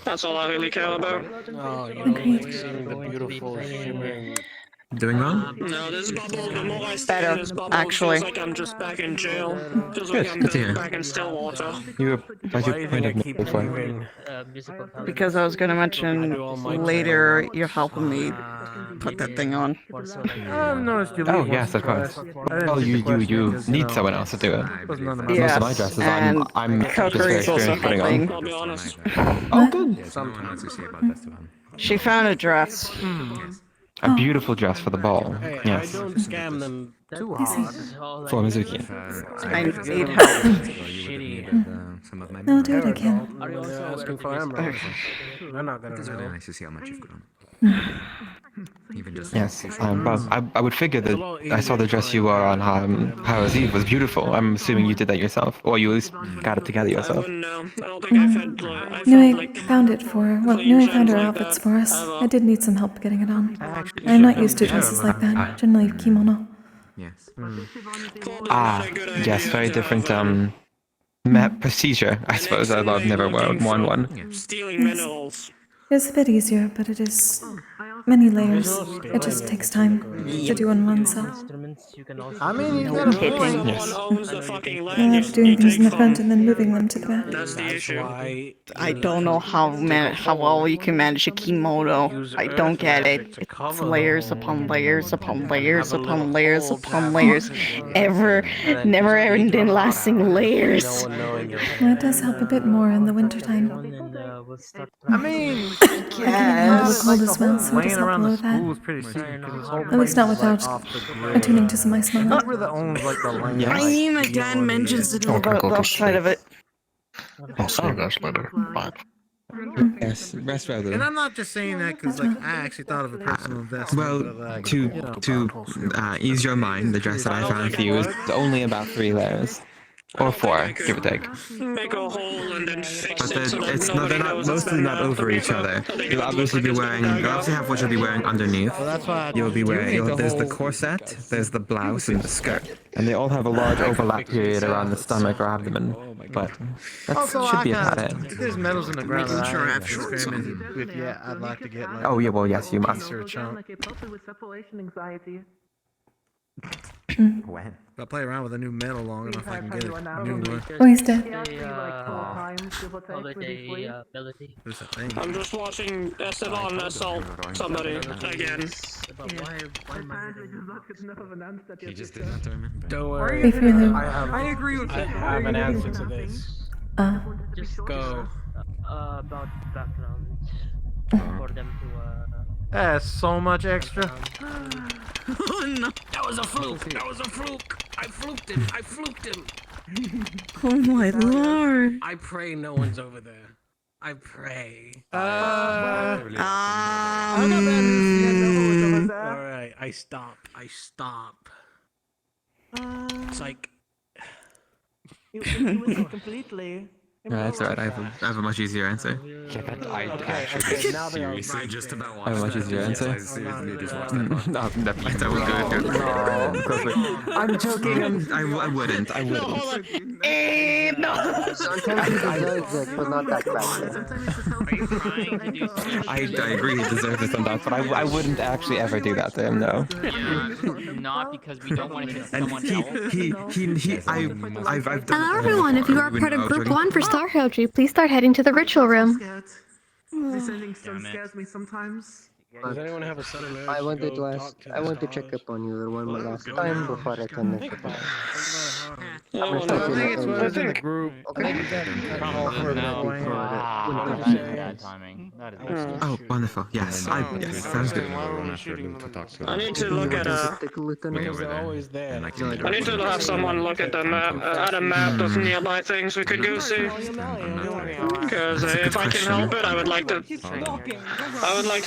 That's all I really care about. Oh, you know, like seeing the beautiful shimmering. Doing well? No, this bubble, the more I stay Better, in this bubble, actually. it feels like I'm just back in jail. Feels Good, like I'm good to hear. back in Stillwater. You were, as you Why do pointed I out keep before. moving? Musical talent. Because I was gonna mention later you're helping me put that thing on. I've noticed you leave Oh once yes, or of course. twice. I didn't Well, think to you question it 'cause, you need know, someone else to do it. it was none of my Most of my Yes, dresses, and I'm just very Kokkuri's also experienced putting helping. on. I'll be honest. Oh, good. Yes, no one wants to see about Esteban. She found a dress. A beautiful dress for the ball. Hey, Yes. I don't scam them too This hard. is For Mizuki. I need help. Shitty. Some of my I'll do what I can. When they're asking for emeralds, they're not gonna It's really know. nice to see how much you've grown. Even just Yes, but I would figure that I saw the dress you wore on Power's Eve was beautiful. I'm assuming you did that yourself, or you at least got it together I yourself. wouldn't know. I don't think I've had I No, felt I like found it for. Well, no, I found her outfits for us. I did need some help getting it on. I'm not used to dresses like that. Generally, kimono. yes. Ah, yes, very different procedure. I suppose I've never worn one. stealing minerals. It's a bit easier, but it is many layers. It just takes time to do on oneself. Instruments you can also. I mean, you No gotta kidding. find Someone owns the fucking I land. like doing things in the front and then moving them to the back. That's the issue. Why I don't know how well you can manage a kimono. I don't get it. It's layers upon layers upon layers upon layers upon layers. Never ending lasting layers. no one knowing your Well, it does help a bit more in the wintertime. And we'll start I mean, Getting a little Yes. cold as well, so it laying does around help the below school that. is pretty secret because this whole At least not place is, like, without off the grid. attuning to some ice melon. Whoever that owns like the land. Yes. I mean, again mentions it Okay, about go the to outside of it. I'll see you guys later. Bye. Yes, rest And rather. I'm not just saying that because like I actually thought of a personal investment. Well, but, like, to you know, to ease your mind, the dress that I found for you is only about 3 layers. Or 4, give or take. Make a hole and then fix But it so that it's nobody they're not knows it's mostly been not there. over each other. You'll obviously be wearing. You'll obviously have what you'll be wearing underneath. Well, that's why I You'll be do wearing. think the There's the whole- corset, there's the blouse, and the skirt, and they all have a large overlap period around the stomach or abdomen. But that Also, should be I about got, it. if there's metals in the ground that sure I I have haven't shorts on. experimented with yet, I'd like to get like. Oh yeah, well yes, you must. Or a chunk. When? If I play around with a new metal long enough, I can get a new one. Oh, he's dead. holiday melody. There's a thing. I'm just watching Esteban assault somebody again. He just did not remember. Don't Wait for you, Lou. I agree with I have an answer to this. Just Go. about backgrounds for them to That's so much extra. Oh no! That was a fluke! That was a fluke! I fluked him! I fluked him! Oh my lord. I pray no one's over there. I pray. Alright, I stop. I stop. It's like. You listen completely. Yeah, that's alright. I have a much easier answer. Yeah, but I Okay, seriously just about I have a much easier answer. I seriously just watched No, definitely, that would go good. Of course, I'm joking. I wouldn't. I wouldn't. No. Sometimes he deserves it, but not that bad. I agree he deserves it on that, but I wouldn't actually ever do that to him, no. Not because we don't want to hit someone else. I've done Hello everyone, if you are part of Group 1 for Star Heraldry, please start heading to the ritual room. This ending still scares me sometimes. Does anyone have a son I wanted to ask. I want to check up on you one more last time before I can let you go. I'm gonna start you it's in the group. Okay. Bad timing. That is Oh, wonderful. Yes, yes, sounds good. I need to look at They're always there. I need to have someone look at the map, at a map of nearby things we could go see. Because if I can help it, I would like to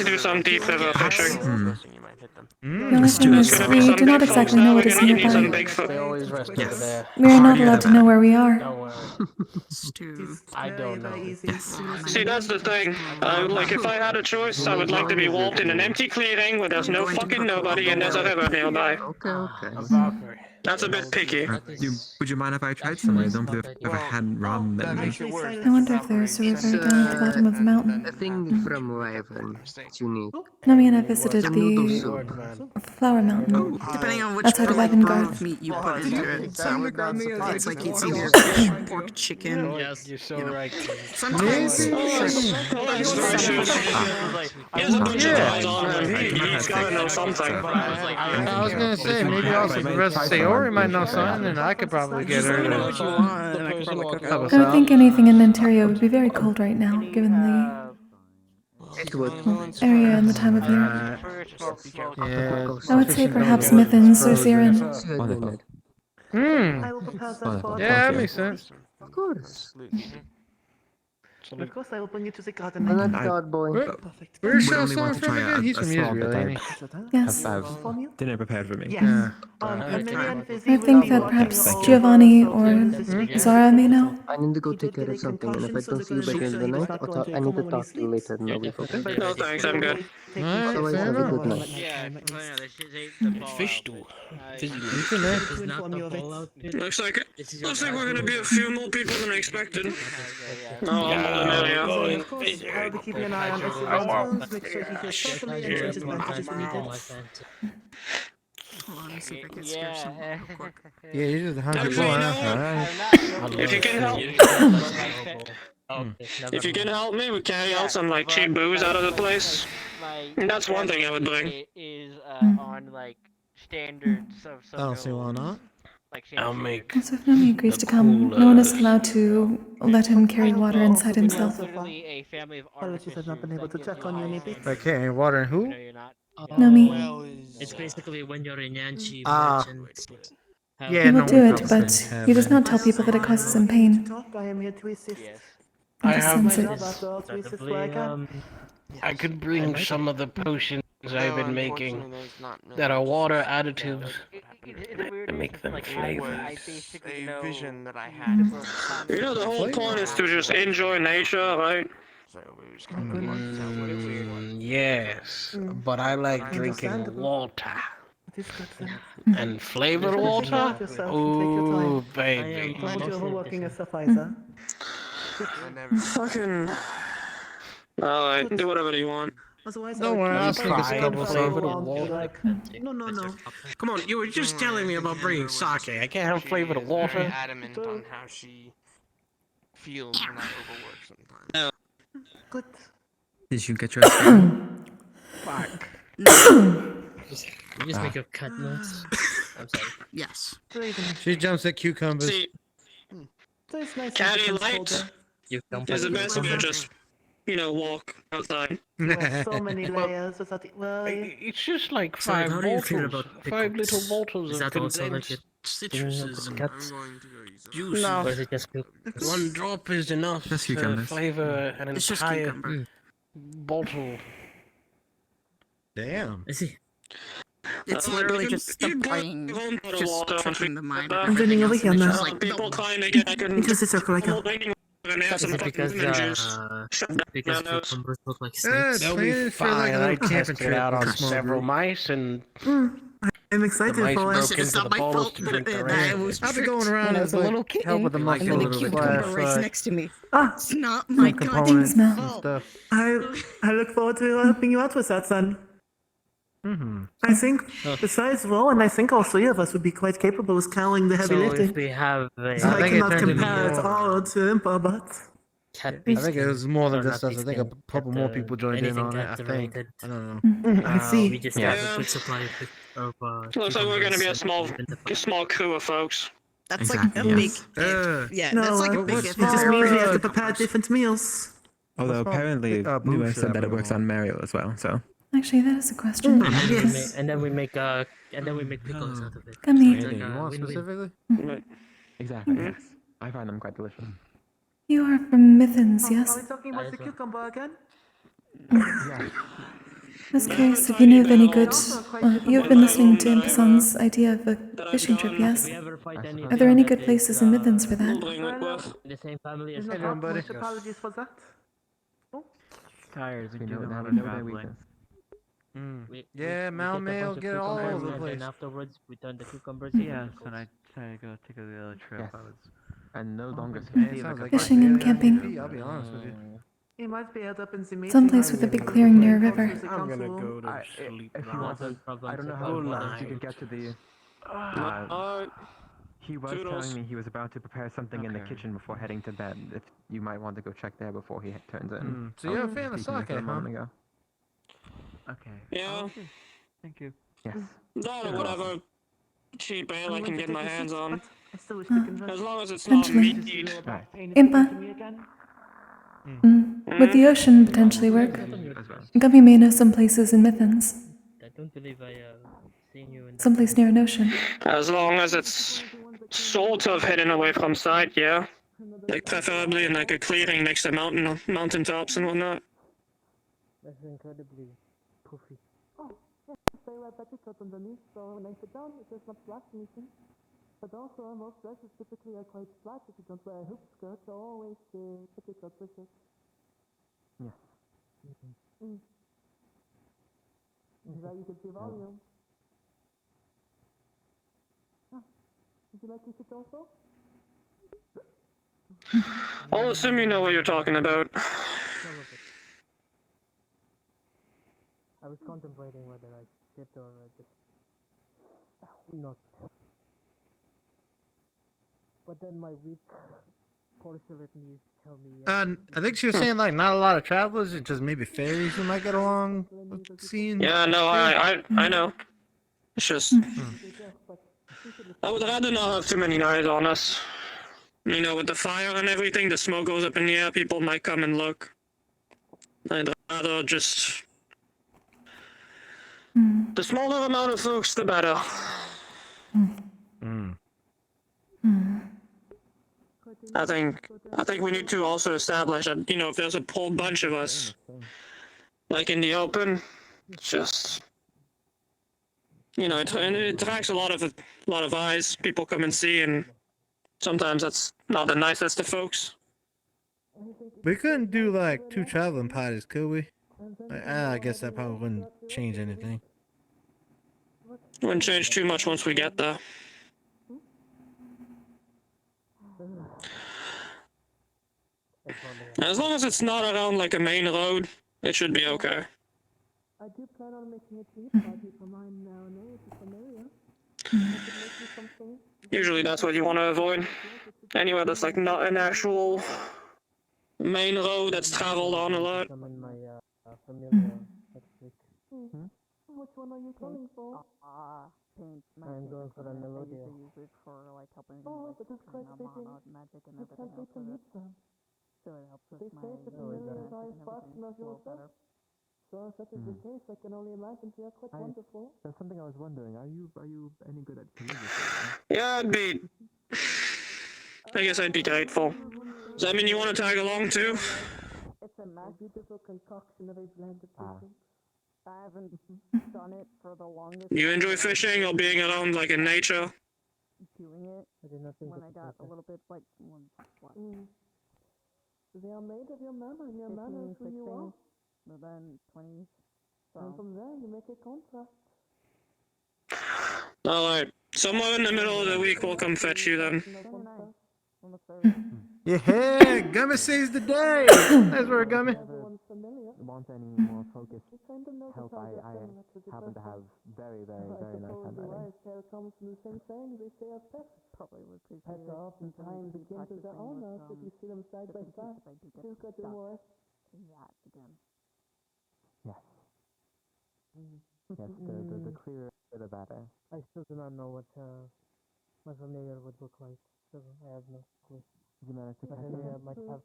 do some deep river fishing. The only thing is, we do not exactly know what is nearby. They always rest over there. We are not allowed to know where we are. I don't know. See, that's the thing. Like, if I had a choice, I would like to be walked in an empty clearing where there's no fucking nobody and there's a river nearby. Okay. That's a bit picky. Would you mind if I tried somewhere? I don't believe I've ever had ramen. I wonder if there's a river down at the bottom of the mountain. A thing from Raven. It's unique. Nami and I visited the Flower Mountain. Depending on which outside of part Evangard. of meat you put into it. So it's like it's either fish, pork, chicken. Yes, you're so right. Sometimes. He has a bunch of eyes on him. He's gotta know something. I was gonna say, maybe also the rest of Sayori might know something, and I could probably get her to help us I would out. think anything in Ontario would be very cold right now, given the area and the time of year. Yeah. I would say perhaps Mithens or Zirin. Yeah, that makes sense. Of course. Of course, I will bring you to the garden. I'm not God boy. Where's Shellstone from again? He's from Israel, ain't he? Yes. Have dinner prepared for me. Yeah. I think that perhaps Giovanni or Zara may know. I need to go take care of something, and if I don't see you by the end of the night, I need to talk to you later in the week, okay? No thanks, I'm good. Otherwise, have a good night. Fish stew. Looks like we're gonna be a few more people than I expected. No, I'm more than earlier. Of course, I'll be keeping an eye on S3E17, make sure he feels properly and change his bandages when needed. Hold on, let me see if I can scare some real quick. Yeah, you're just a hungry boy, If you can help, if you can help me, we carry out some like cheap booze out of the place. That's one thing I would bring. Is on like standards of some. I don't see why not. I'll make. Also, if Nami agrees to come, no one is allowed to let him carry water inside himself. Apologies, I've not been able to check on you any bit. Okay, water and who? Nami. It's basically when you're in Yanchi. Yeah, He no, will do it, but he does not tell people that it causes him pain. I am here to assist. I just have. sense it. I could bring some of the potions I've been making that are water additives to make them flavors. A vision that I had. You know, the whole point is to just enjoy nature, right? Yes, but I like drinking water. And flavored water? Ooh, baby. Fucking. Alright, do whatever you want. Don't worry, I'll sneak us a couple of flavored water. No. Come on, you were just telling me about bringing sake. I can't have flavored water. Adamant on how she feels when I overwork sometimes. Good. Did you get your ice cream? Fuck. You just make a cut notes. I'm sorry. Yes. She jumps at cucumbers. See, Caddy light, Is it basically just, walk outside? You have so many layers. Without the, well, It's just like So, like, 5 how do you feel bottles. about 5 little pickles? bottles Is of that also like a condensed. thing of the I'm cats? going to go use them. Juices. No. Or is it just One drop is enough Just to cucumbers. flavor an It's just entire cucumber. bottle. Damn. I see. It's literally just the brain just tricking the mind. I'm turning over here now. People trying to get Just a circle like that. Is it because cucumbers look like snakes? They'll be fine. I tested it out on several mice, and I'm the excited mice for broke it. It's into not the my bowls fault to that drink the I rest. was I've been tricked. going around As as a little like kitten, help with the And muscle then a a little bit. cucumber Slash, right next to me. Ah, It's not my some goddamn components and fault. stuff. I look forward to helping you out with that, son. Mm-hmm. I think, besides Rowan, I think all three of us would be quite capable of carrying the heavy So lifting. if we have a... So I think it cannot turned into compare it more- all to Impa, but... cat I think it was more than or just not us. I beef think a skin, couple cat, more people joined in anything on it. I cat think. related. I don't know. I see. We just Yeah. have a good supply of Looks like we're gonna be a cucumbers and small crew of folks. That's Exactly, like a big yes. if. Yeah, No, that's like a it big just if. means we have to prepare different meals. Although What's wrong? apparently Boob Nua should said have that a it works little on Mario as well, so. Actually, that is a question. Yes. and then we make pickles out of it. I mean- So it's like You a want win-win. specifically? Exactly, yes. I find them quite delicious. You are from Mithens, Are yes? we talking about the cucumber again? Yeah. I was curious if you knew of any good. You have been listening to Impason's idea of a fishing trip, yes? Are there any good places in Mithens for that? The same family as There's no problem. Much apologies for that. Tired. We know a now lot we of know their traveling. weakness. Yeah, Malmail get all over the place. And afterwards, we turn the cucumbers Yes, and I try to go take a little trip. Yes. I was And no longer Yeah, scared. it sounds like Fishing and camping. I'll be honest with you. You might be held up in the meeting. Someplace with a big clearing near a river. I'm gonna go to sleep If you now. want to, I don't know how fast you can get to the. He was telling me he was about to prepare something in the kitchen before heading to bed. If you might want to go check there before he turns in. So you're a fan of Speaking sake, a huh? moment ago. okay. Yeah. Okay. Thank you. Yes. That or whatever cheap ale I can get my hands on. I still wish we could As long as it's not Potentially. meat. Right. Impa. Would the ocean potentially work? Gummy may know some places in Mithens. I don't believe I seen you in Someplace near an ocean. As long as it's sort of hidden away from sight, yeah. Like preferably in like a clearing next to mountaintops and whatnot. That's incredibly poofy. Stay right back to cut underneath, so when I sit down, it does not flash anything. But also, most dresses typically are quite flat if you don't wear a hoop skirt, so always put your cut with it. Yes. There you can see volume. Would you like to sit also? I'll assume you know what you're talking about. I was contemplating whether I sit or just not. But then my weak porcelain knees tell me. I think she was saying like not a lot of travelers, it's just maybe fairies who might get along with seeing. Yeah, no, I know. It's just I would rather not have too many eyes on us. You know, with the fire and everything, the smoke goes up in the air, people might come and look. I'd rather just the smaller amount of folks, the better. I think we need to also establish that, you know, if there's a whole bunch of us, like in the open, it's just, you know, it attracts a lot of eyes. People come and see, and sometimes that's not the nicest of folks. We couldn't do like 2 traveling parties, could we? I guess that probably wouldn't change anything. Wouldn't change too much once we get there. As long as it's not around like a main road, it should be okay. I do plan on making a tea party for mine now, no, it's familiar. I could make you something. Usually that's what you want to avoid. Anywhere that's like not an actual main road that's traveled on a lot. I'm in my familiar next week. Which one are you coming for? I'm going for the Melodia. Oh, but it's quite fitting. It's quite fitting to meet them. They say the familiars are fast enough yourself. So if that is the case, I can only imagine they are quite wonderful. That's something I was wondering. Are you any good at calligraphy? Yeah, I guess I'd be grateful. Does that mean you want to tag along too? It's a beautiful concoction of a blend of two things. I haven't done it for the longest. You enjoy fishing or being around like in nature? Doing it when I got a little bit like what? They are made of your memory. Your memory is who you are. But then 20. And from there, you make a contrast. Alright, somewhere in the middle of the week we'll come fetch you then. Yeah, Gummy saves the day. That's where Gummy. Want any more focused help? I happen to have very nice handwriting. Comes from the same saying they say of pets. Probably would appreciate Pets are oftentimes akin to their owners if you see them side by side. Two could do more. That again. Yes. Yes, the clearer the better. I still do not know what my familiar would look like, so I have no clue. Did you manage to My catch familiar it? might have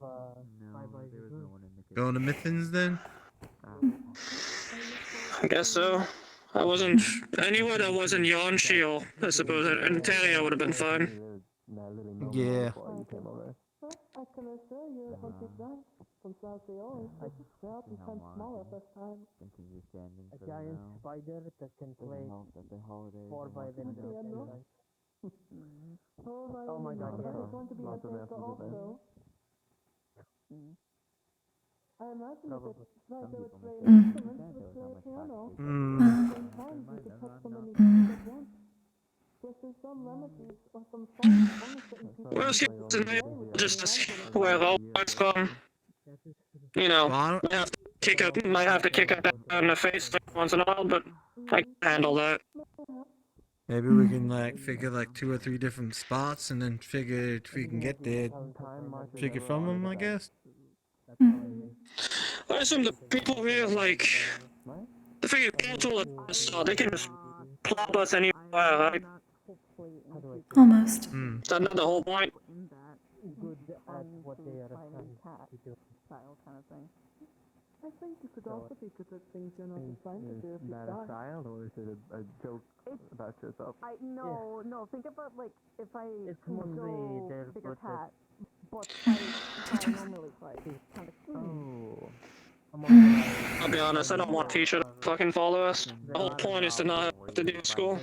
Going to Mithens then? I guess so. I wasn't anywhere that wasn't Yon Shield, I suppose. Ontario would have been fine. Yeah. I can assure you, it won't be done. From South Seoul, they're oftentimes smaller first time. a giant spider that can play 4 violins at the same time. Oh my god, yeah. It's going to be a taker also. I imagine if it's like they would play instruments, they would play a piano. Sometimes you could touch so many things at once. There's some remedies or some songs only certain people. Well, just where all works from. You know, might have to kick up in the face once in a while, but I can handle that. Maybe we can like figure like 2 or 3 different spots and then figure if we can get there. Figure from them, I guess. I assume the people here, like, the figure cancel it, so they can just plop us anywhere, right? Almost. Is that not the whole point? Good at what they are assigned to do. Style kind of thing. I think you could also be good at things you're not assigned to do if you Is that a try. style or is it a joke about yourself? No. Think about like if I mostly go their bigger portrait. cat, but fight how I normally fight. Kind of Oh. I'll be honest, I don't want teacher to fucking follow us. The whole point is to not have to do school.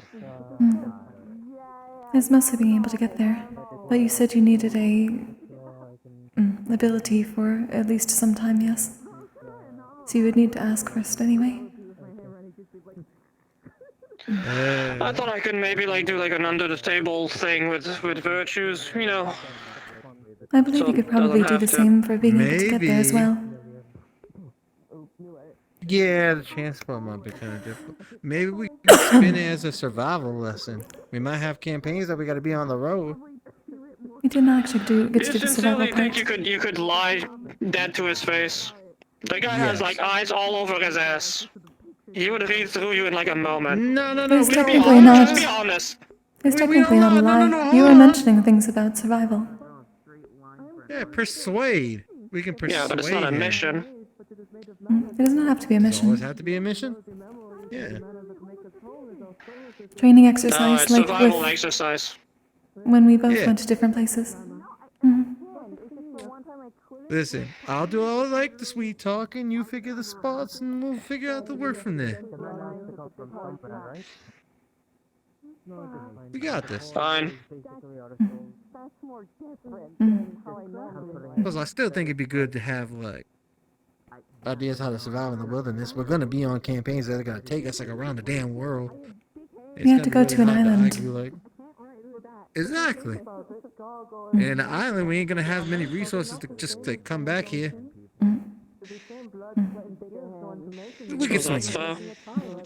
It's mostly being able to get there. But you said you needed a ability for at least some time, yes? So you would need to ask first anyway? I thought I could maybe like do like an under the table thing with virtues, you know. I believe you could probably do the same for being able to get there as well. Yeah, the chance for it might be kind of difficult. Maybe we can spin it as a survival lesson. We might have campaigns that we got to be on the road. You didn't actually get to You do the survival sincerely think part. you could lie dead to his face? The guy has like eyes all over his ass. He would read through you in like a moment. No. It's Just be technically honest. not. Just be honest. It's technically not a lie. You were mentioning things about survival. Yeah, persuade. We can persuade Yeah, but it's not a him. mission. It does not have to be a Does it always mission. have to be a mission? Yeah. Training exercise, It's like survival with exercise. when we both Yeah. went to different places. Mhm. Listen, I'll do all like the sweet talking, you figure the spots, and we'll figure out the work from there. We got this. Fine. That's more different than how I normally fight. Because I still think it'd be good to have, like, ideas how to survive in the wilderness. We're going to be on campaigns that are going to take us, like, around the damn world. We have to go to an island. Exactly. And the island, we ain't going to have many resources to just, like, come back here. We can swing it.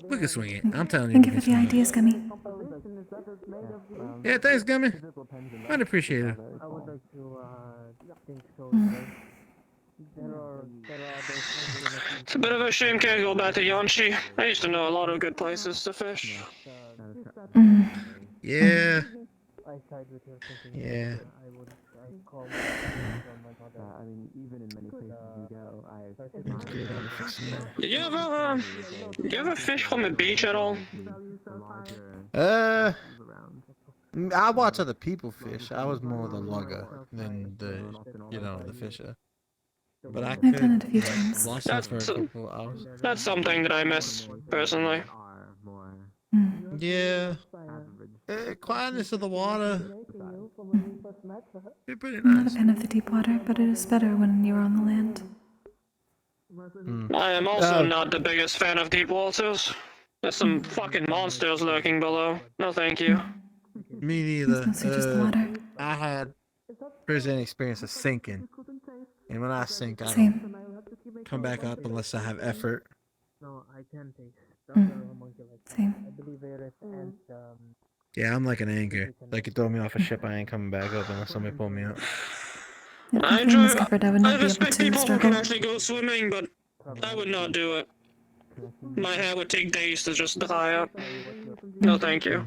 We can swing it. I'm telling you. Thank you for the ideas, Gummy. Yeah, thanks, Gummy. I'd appreciate it. I would like to think so. It's a bit of a shame can't go back to Yonshi. I used to know a lot of good places to fish. Yeah. I side with your thinking. Yeah. I mean, even in many places you go, Do you ever fish from a beach at all? I watch other people fish. I was more the lugger than the fisher. But I I've done could it a few times. watch that for a couple hours. That's something that I miss, personally. Yeah. Quietness of the water. It's pretty I'm not a nice. fan of the deep water, but it is better when you're on the land. I am also not the biggest fan of deep waters. There's some fucking monsters lurking below. No thank you. Me neither. It's mostly just the water. I had first-hand experience of sinking. And when I sink, I Same. don't come back up unless I have effort. No, I can take Same. I believe it is and Yeah, I'm like an anchor. Like, you throw me off a ship, I ain't coming back up unless somebody pull me up. If I nothing discovered, I would I not be able respect to people who can struggle. actually go swimming, but I would not do it. My hair would take days to just dry up. No thank you.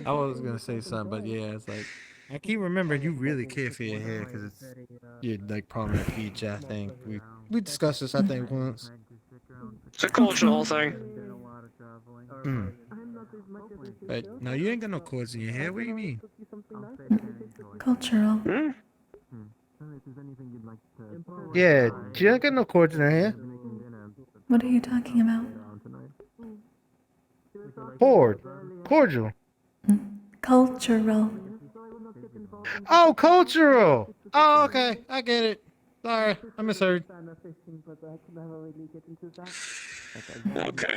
I was gonna say something, but yeah, it's like I keep remembering you really care for your hair because it's your like prominent feature. I think we discussed this. I think once. It's a cultural thing. But no, you ain't got no cords in your hair. What do you mean? Cultural. Yeah, she ain't got no cords in her hair. What are you talking about? Cordial. Cultural. Oh, cultural. Oh, okay, I get it. Sorry, I misheard. Okay.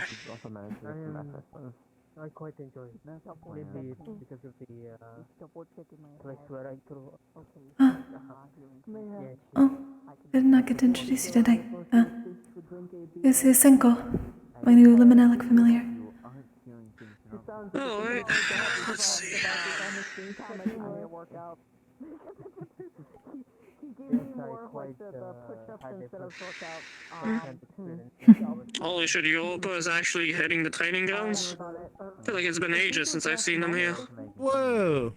I quite enjoy it. Maybe it's because of the place where I grew up. Oh, I did not get to introduce you, did I? This is Senko, my new liminalic familiar. Oh, wait. Let's see. Holy shit, Europa is actually hitting the training grounds? I feel like it's been ages since I've seen them here. Whoa.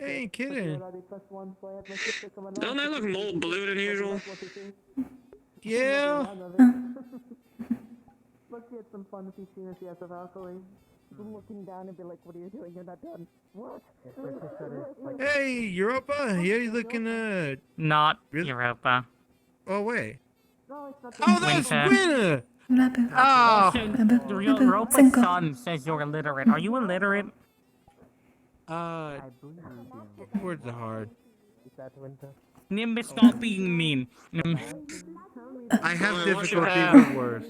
Ain't kidding. Don't they look more blue than usual? Yeah. Let's get some fun if you see us yes of alcohol. Looking down and be like, what are you doing? You're not done. What? Hey, Europa, here you looking Not Europa. Oh wait. No, it's not. Oh, that's Winter. Nabu. Oh, Nabu. Europa's Senko. son says you're illiterate. Are you illiterate? Words are hard. Is that winter? Nimbus, stop being mean. I have difficulty with words.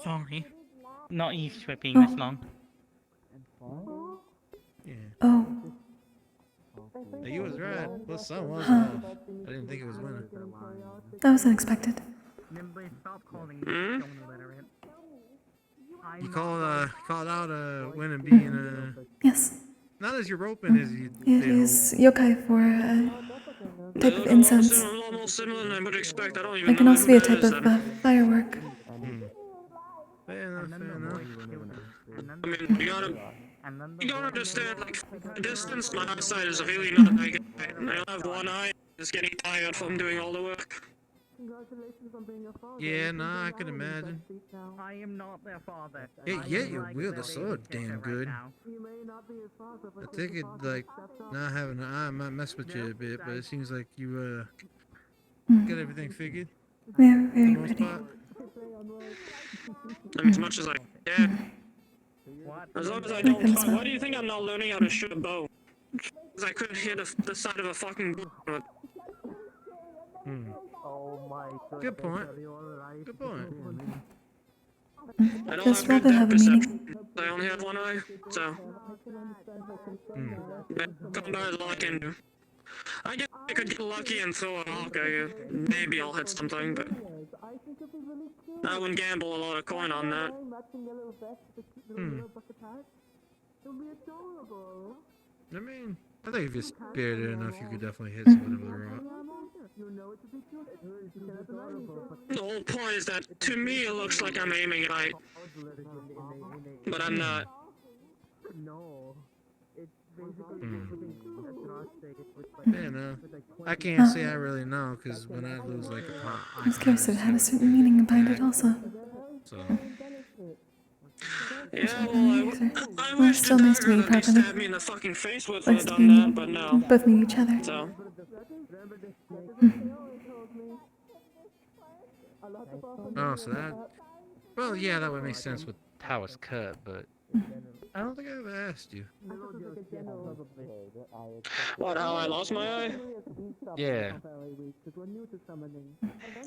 Sorry. Not used to it being this long. Yeah. Oh. You was right. Well, sun was off. I didn't think it was winter. That was unexpected. Nimbus, stop calling me illiterate. You called out winter being Yes. not as European as you. It is yokai for a type of incense. Almost similar than I would expect. I don't even It can know also who be a that type is of then. firework. Fair enough. I mean, you gotta understand, like, the distance, my eyesight is really not that good. I don't have one eye, it's getting tired from doing all the work. Congratulations on being a father. Yeah, nah, I can imagine. I am not their father. Hey, yeah, you wield the sword damn good. You may not be his father, but I think it like not having an eye might mess with you a bit, but it seems like you got everything figured. They're very For the most pretty. part. I mean, as much as I can. As long as I don't fight. Why do you think I'm not learning how to shoot a bow? Because I couldn't hit the side of a fucking bow. oh my god. Good point. Good point. I don't Does have good Robin have depth a meaning? perception. I only have one eye, so. Combat is all I can do. I guess I could get lucky and throw a hawk at you. Maybe I'll hit something, but I wouldn't gamble a lot of coin on that. I mean, I think if you're spirited enough, you could definitely hit somebody with a rock. The whole point is that, to me, it looks like I'm aiming right. But I'm not. No. It's basically putting across it with Yeah, no. I can't say I really know, because when I lose like a pot, I was curious if it had a certain meaning behind it also. So. Yeah, I Well, wish still that nice to meet you dagger that he properly. stabbed me in the fucking face with would Nice have to done that, but no. both meet each other. So. Oh, so that. Well, yeah, that would make sense with how it's cut, but I don't think I ever asked you. What, how I lost my eye? Yeah.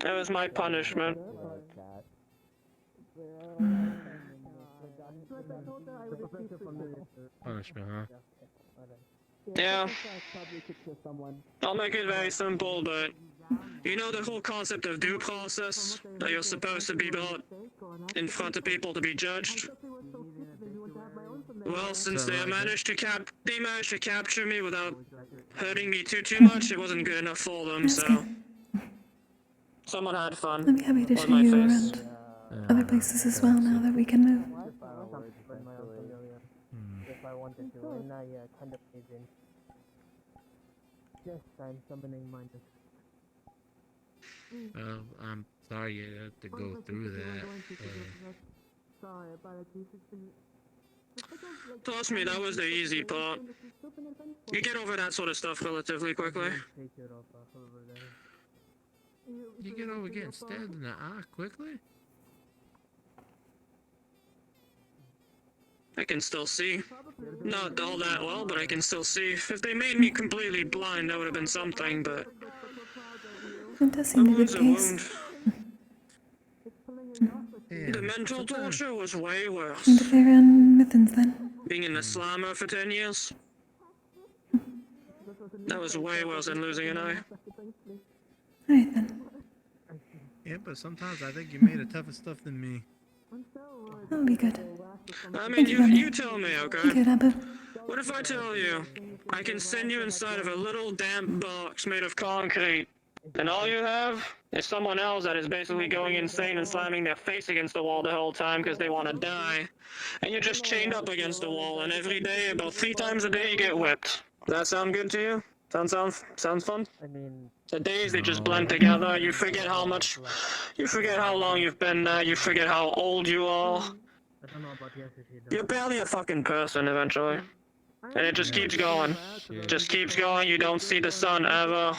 That was my punishment. Punishment, huh? Yeah. I'll make it very simple, but you know the whole concept of due process? That you're supposed to be brought in front of people to be judged? Well, since they managed to capture me without hurting me too much, it wasn't good enough for them, so someone had fun. I'd be happy to with show my you face. around other places as well now that we can move. If I wanted to, and now, yeah, kind of amazing. Yes, I'm summoning mine. Well, I'm sorry you have to go through that. Sorry about it. Trust me, that was the easy part. You get over that sort of stuff relatively quickly. You get over getting stabbed in the eye quickly? I can still see. Not all that well, but I can still see. If they made me completely blind, that would have been something, but... It does seem to be wound's the a case. wound. The mental torture was way worse. And if they're on Mithens then? Being in the slammer for 10 years. That was way worse than losing an eye. Alright then. Yeah, but sometimes I think you made it tougher stuff than me. That'll be good. I mean, you tell me, okay? Good, Abu. What if I tell you, I can send you inside of a little damp box made of concrete, and all you have is someone else that is basically going insane and slamming their face against the wall the whole time because they want to die, and you're just chained up against the wall, and every day, about 3 times a day, you get whipped. Does that sound good to you? Sounds fun? I mean, The days, they just blend together, you forget how long you've been there, you forget how old you are. I don't know about yesterday. You're barely a fucking person eventually. And it just keeps going. Just keeps going, you don't see the sun ever.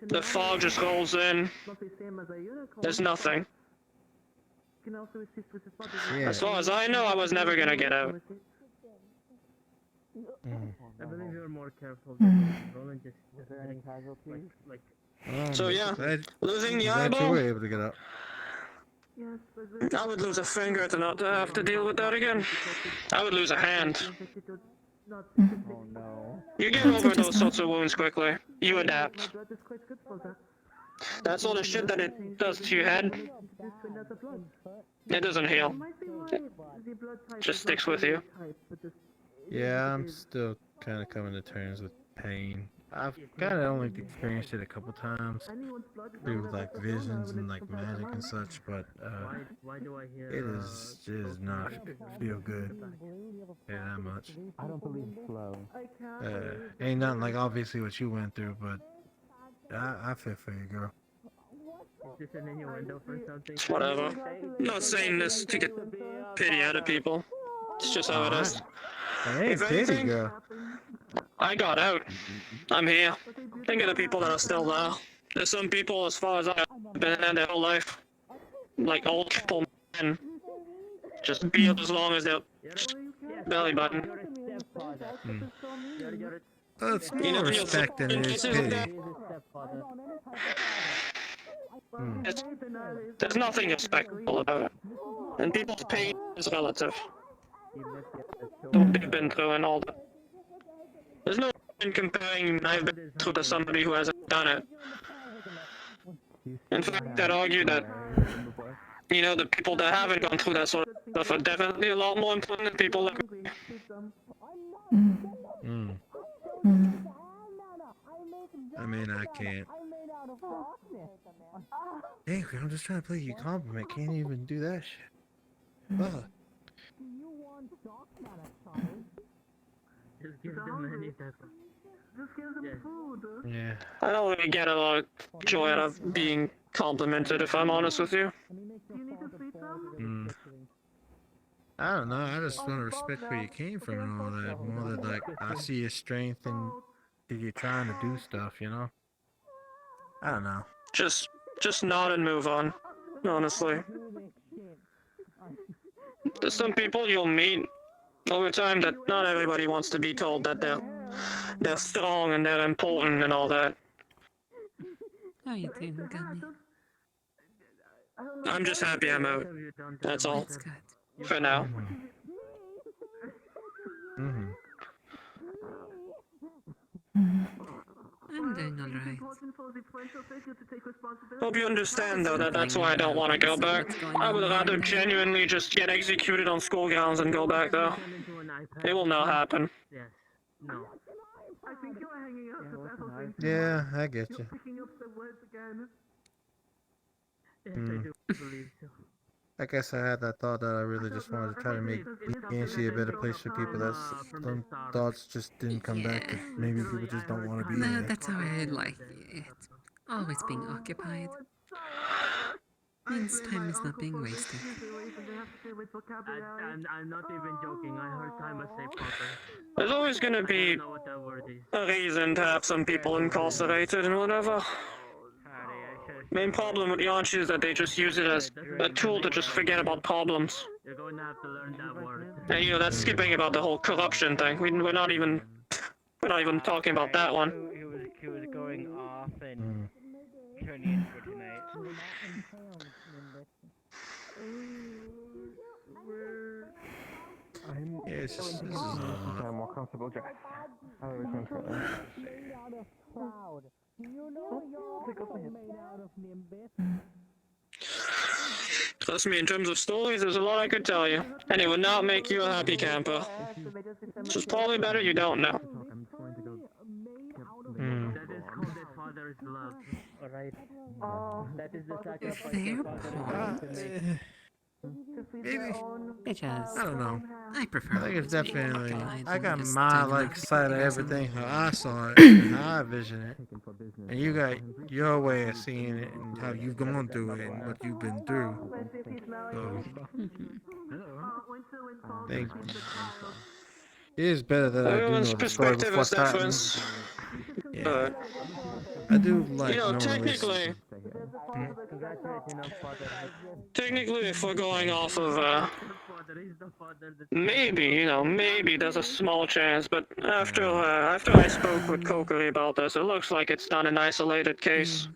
The fog just rolls in. There's nothing. As far as I know, I was never gonna get out. I believe you're more careful than Roland just like So yeah, losing the Glad you were eyeball, able to get up. I would lose a finger to not have to deal with that again. I would lose a hand. Oh no. You get over those sorts of wounds quickly. You adapt. That sort of shit that it does to your head, it doesn't heal. It just sticks with you. Yeah, I'm still kind of coming to terms with pain. I've kind of only experienced it a couple times through like visions and like magic and such, but it is not feel good. Yeah, that much. I don't believe slow. Ain't nothing like obviously what you went through, but I feel for you, girl. Is this an innuendo for something? Whatever. I'm not saying this to get pity out of people. It's just how it is. Hey, pity, girl. I got out. I'm here. Think of the people that are still there. There's some people, as far as I've been there their whole life, like old couple men, just beard as long as their belly button. That's more respect than it is pity. There's nothing respectable about it. And people's pain is relative. What they've been through and all that. There's no point comparing I've been through to somebody who hasn't done it. In fact, I'd argue that, you know, the people that haven't gone through that sort of stuff are definitely a lot more important than people like me. I mean, I can't. Hey, I'm just trying to play you a compliment. Can't even do that shit. Fuck. Just give them any type of... Just give them food. Yeah. I don't really get a lot of joy out of being complimented, if I'm honest with you. Do you need to feed them? I don't know. I just want to respect where you came from and all that. More than like, I see your strength and you're trying to do stuff, you know? I don't know. Just nod and move on, honestly. There's some people you'll meet over time that not everybody wants to be told that they're strong and they're important and all that. How you doing, Gummy? I'm just happy I'm out. That's all. That's good. For now. Mm-hmm. I'm doing alright. Hope you understand, though, that that's why I don't want to go back. I would rather genuinely just get executed on school grounds and go back, though. It will not happen. Yes. No. I think you're hanging out the yeah, I get you. Picking up the words again. Yes, I do believe so. I guess I had that thought that I really just wanted to try to make BNC a better place for people. That's some thoughts just didn't come back. That maybe people just don't want to be No, there. that's how I like it. Always being occupied. Means time is not being wasted. I'm not even joking. I heard time say proper. There's always gonna be a reason to have some people incarcerated and whatever. Main problem with Yanchi is that they just use it as a tool to just forget about problems. You're going to have to learn that word. And you know, that's skipping about the whole corruption thing. We're not even talking about that one. He was going off and turning in for tonight. Yeah, it's just this is a more comfortable dress. I always went for that. Trust me, in terms of stories, there's a lot I could tell you. And it would not make you a happy camper. So it's probably better you don't know. That is called a father's love. Alright? That is the sacrifice. Fair point. Maybe. Because I don't know. I prefer. I think it's definitely. I got just my doing like nothing side of or everything, something. how I saw it, how I vision it, and you got your way of seeing it and how you've gone through it and what you've been through. So I think it is better that I do know Everyone's the story perspective before is different. starting. Yeah, But, I do like you know, knowing technically, technically, if we're going off of, maybe there's a small chance, but after I spoke with Kokkuri about this, it looks like it's not an isolated case.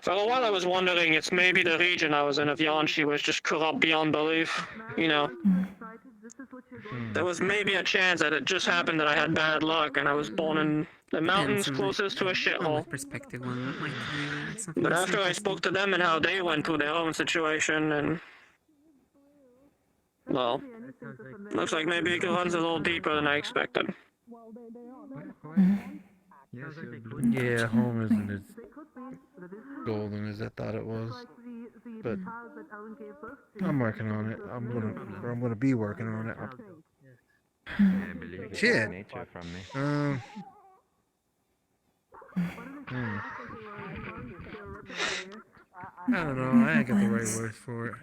For a while I was wondering it's maybe the region I was in of Yanshi was just corrupt beyond belief, you know. There was maybe a chance that it just happened that I had bad luck and I was born in the mountains closest to a shithole. Perspective one might do something. But after I spoke to them and how they went through their own situation and... well, looks like maybe it runs a little deeper than I expected. Yeah, home isn't as golden as I thought it was, but I'm working on it. I'm gonna be working on it. I believe Shit. nature from me. I don't know. I ain't got the right words for it.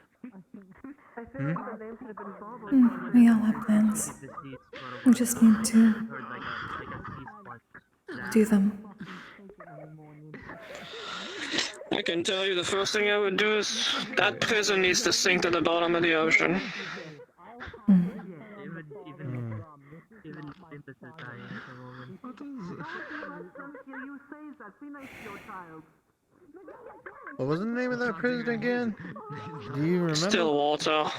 We all have plans. We just need to do them. I can tell you the first thing I would do is that prison needs to sink to the bottom of the ocean. What was the name of that prison again? Do you remember? Stillwater.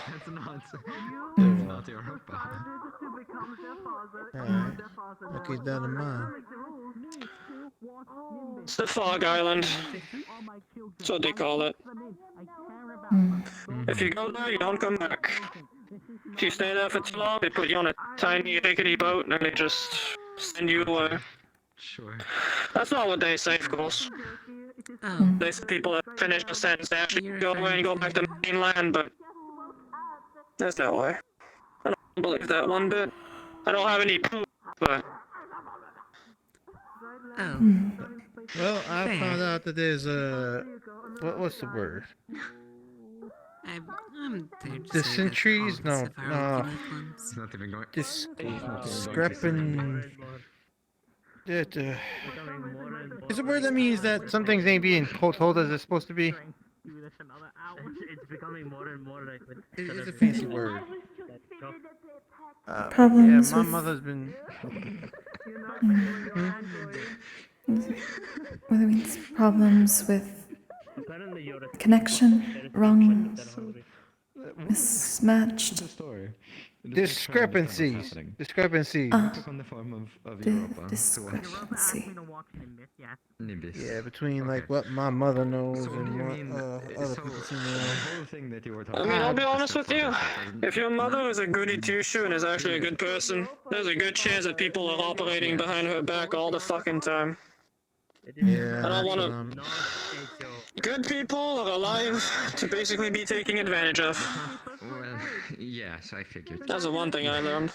Alright. I'll keep that in mind. It's the Fog Island. That's what they call it. If you go there, you don't come back. If you stay there for too long, they put you on a tiny rickety boat and they just send you away. Sure. That's not what they say, of course. They say people that finish the sentence, they actually go away and go back to mainland, but there's no way. I don't believe that one bit. I don't have any proof but Oh. Well, I Fair. found out that there's a what's the word? I'm there to The say that sentries? all No, of our no. unique ones. Discrepant. It's a word that means that some things ain't being told as it's supposed to be. It's becoming more and more like It's a fancy word. Problems yeah, my with- mother's been. Whether it means problems with connection, wrong, mismatched. Discrepancies. Discrepancies. On the form of Europa. Discrepancy. Yeah, between like what my mother knows and what other people seem to know. whole thing that you were I mean, I'll be honest with you. If your mother is a goody two-shoe and is actually a good person, there's a good chance that people are operating behind her back all the fucking time. Yeah, I don't want that's to. Good people are alive to basically be taken advantage of. Well, yes, I figured. That's the one thing I learned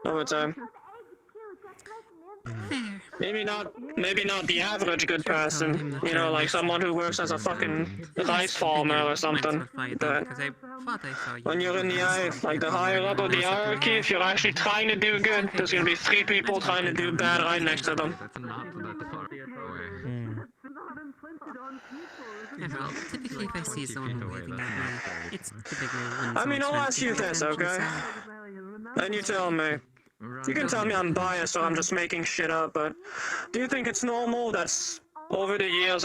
over time. Maybe not the average good person, you know, like someone who works as a fucking rice farmer or something. But when you're in the like the higher up of the hierarchy, if you're actually trying to do good, there's gonna be 3 people trying to do bad right next to them. That's not that far away. Yeah, well, typically if I see someone waving at me, it's typically when I mean, I'll someone's ask trying you to get this, my attention, okay? And you tell me. You can tell me I'm biased or I'm just making shit up, but do you think it's normal that over the years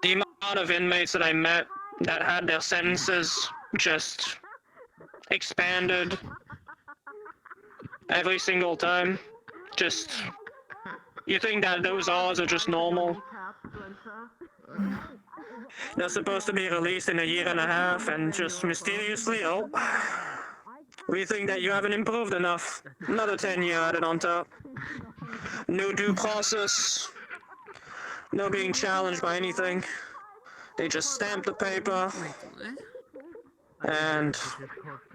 the amount of inmates that I met that had their sentences just expanded every single time? Just, you think that those odds are just normal? They're supposed to be released in a year and a half and just mysteriously, oh, we think that you haven't improved enough. Another 10 year added on top. No due process. No being challenged by anything. They just stamp the paper. And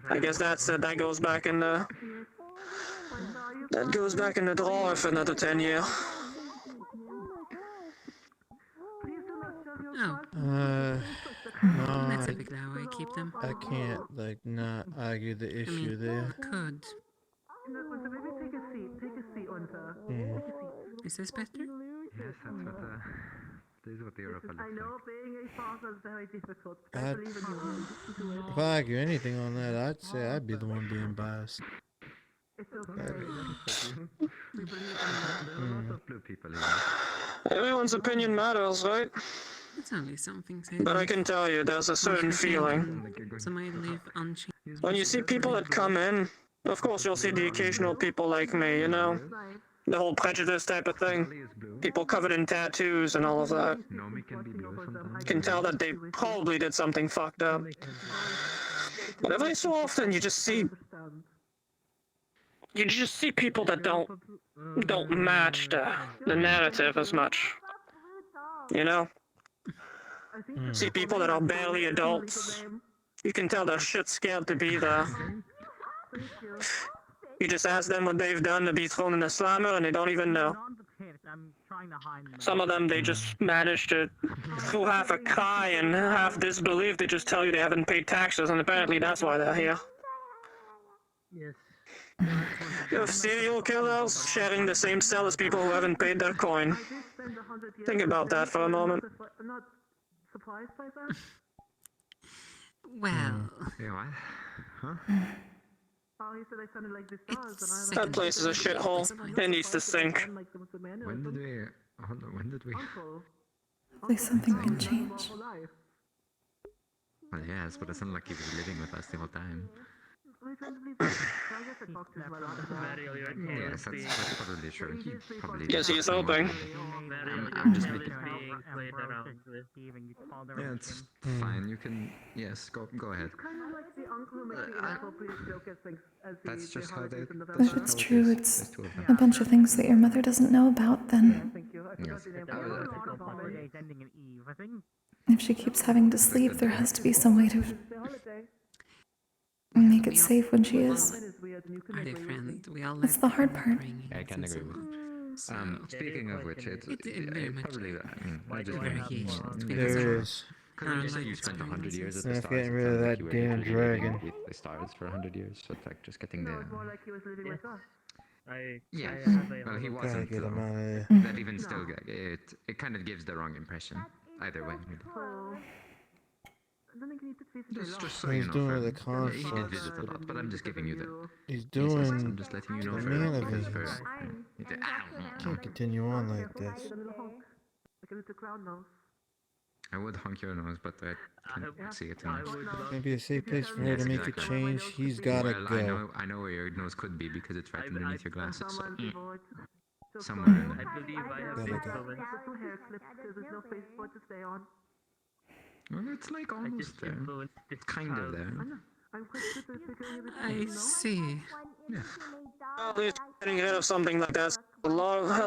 I guess that's it. That goes back in the drawer for another 10 years. Oh. No, That's typically how I keep them. I can't like not argue the issue there. Could. Is this better? Yes, this is what the Europa looks like. being a father is very difficult. If I argue anything on that, I'd say I'd be the one being biased. It's okay. Blue people Everyone's opinion matters, right? It's only something to But I can tell you, there's a certain feeling. Some I leave unchanged. When you see people that come in, of course you'll see the occasional people like me, you know? The whole prejudice type of thing. People covered in tattoos and all of that. You can tell that they probably did something fucked up. But every so often you just see people that don't match the narrative as much. You know? See people that are barely adults. You can tell they're shit scared to be there. You just ask them what they've done to be thrown in a slammer and they don't even know. Some of them, they just manage to, through half a cry and half disbelief, they just tell you they haven't paid taxes, and apparently that's why they're here. Yes. You have serial killers sharing the same cell as people who haven't paid their coin. Think about that for a moment. I'm not surprised by that. Well. Yeah, what? Huh? Oh, he said I sounded like this does, and I'm That place is a shithole. It needs to sink. When did we... Hold on, when did we... Hopefully something can change. Well, yes, but it's not like he was living with us the whole time. Yes, that's probably true. He probably... Guess he's hoping. I'm just making... Yeah, it's fine. You can... Yes, go ahead. That's just how they... If it's true, it's a bunch of things that your mother doesn't know about, then. Yes. If she keeps having to sleep, there has to be some way to make it safe when she is. are different. We all That's live the hard different part. upbringings I can and so agree with on. it. So Speaking of which, it's very much probably I just variation between us There all. is. because Our you said life you spent 100 years at experiences. the That's stars. getting It rid of sounds like that you were damn literally living dragon. with the stars for 100 years. So it's like just getting the. Yeah. Well, he Gotta wasn't. get him So out of there. that even still, it kind of gives the wrong impression. Either way. Just so He's you know, doing the for, he did constructs. visit a lot, but I'm just giving you the. He's insights. doing I'm just letting you know the for because for. Manavies. I don't know. Can't continue on like this. I would honk your nose, but I can't see it. Maybe a safe place for her to make a change. He's gotta Well, go. I know where your nose could be because it's right underneath your glasses. So. Somewhere in there. Gotta go. Well, it's like almost there. It's kind of there. I see. Yeah. At least getting rid of something like that's hell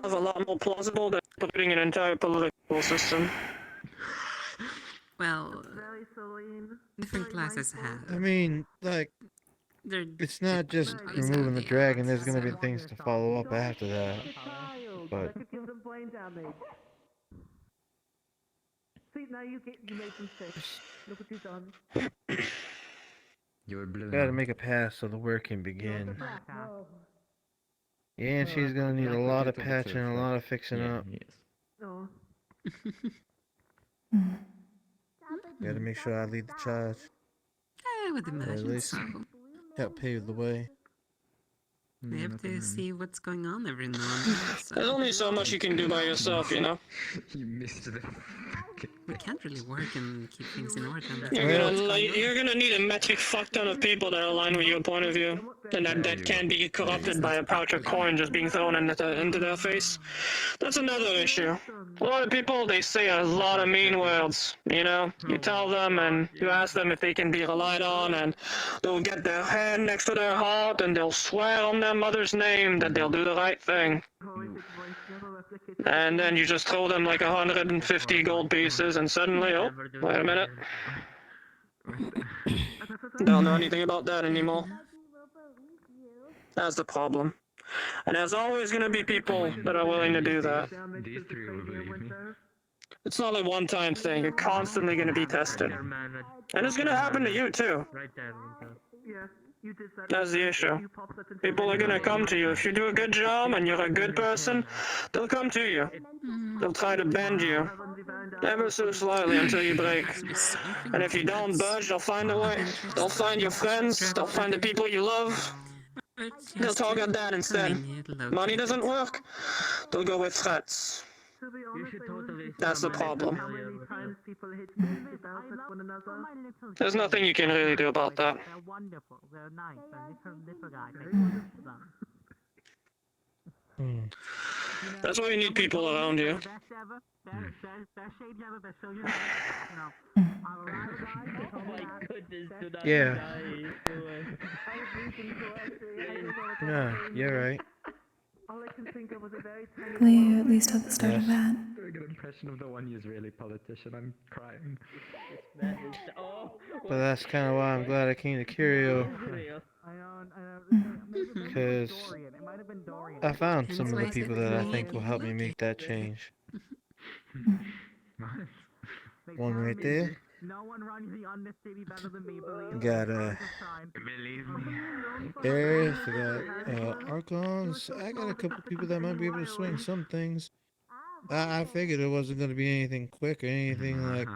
of a lot more plausible than putting an entire political system. Well, different classes have. I mean, like, They're it's not just ways removing out the the dragon. odds, There's gonna be so- things to follow up after that. But See, now you made some mistakes. Look what you've done. You're blue. gotta make a pass so the work can begin. And she's gonna need a lot of patching, a lot of fixing up. No. Gotta make sure I lead the charge. I would Or at imagine least so. help pave the way. We have to see what's going on every now and then. So. There's only so much you can do by yourself, you know. You missed the. We can't really work and keep things in order. You're gonna need a metric fuck ton of people that align with your point of view, and that can't be corrupted by a pouch of coin just being thrown into their face. That's another issue. A lot of people, they say a lot of mean words, you know? You tell them and you ask them if they can be relied on, and they'll get their hand next to their heart and they'll swear on their mother's name that they'll do the right thing. And then you just throw them like 150 gold pieces and suddenly, oh, wait a minute. Don't know anything about that anymore. That's the problem. And there's always going to be people that are willing to do that. These three will believe me. It's not a one-time thing. You're constantly going to be tested. And it's going to happen to you, too. That's the issue. People are going to come to you. If you do a good job and you're a good person, they'll come to you. They'll try to bend you. Ever so slightly until you break. And if you don't budge, they'll find a way. They'll find your friends. They'll find the people you love. They'll target that instead. Money doesn't work. They'll go with threats. That's the problem. There's nothing you can really do about that. That's why you need people around you. Yeah. No, you're right. Well, you at least had the start of that. Very good impression of the one Israeli politician. I'm crying. But that's kind of why I'm glad I came to Curio. Because I found some of the people that I think will help me make that change. One right there. Got Aerith, I got Archons. I got a couple people that might be able to swing some things. I figured it wasn't going to be anything quick or anything like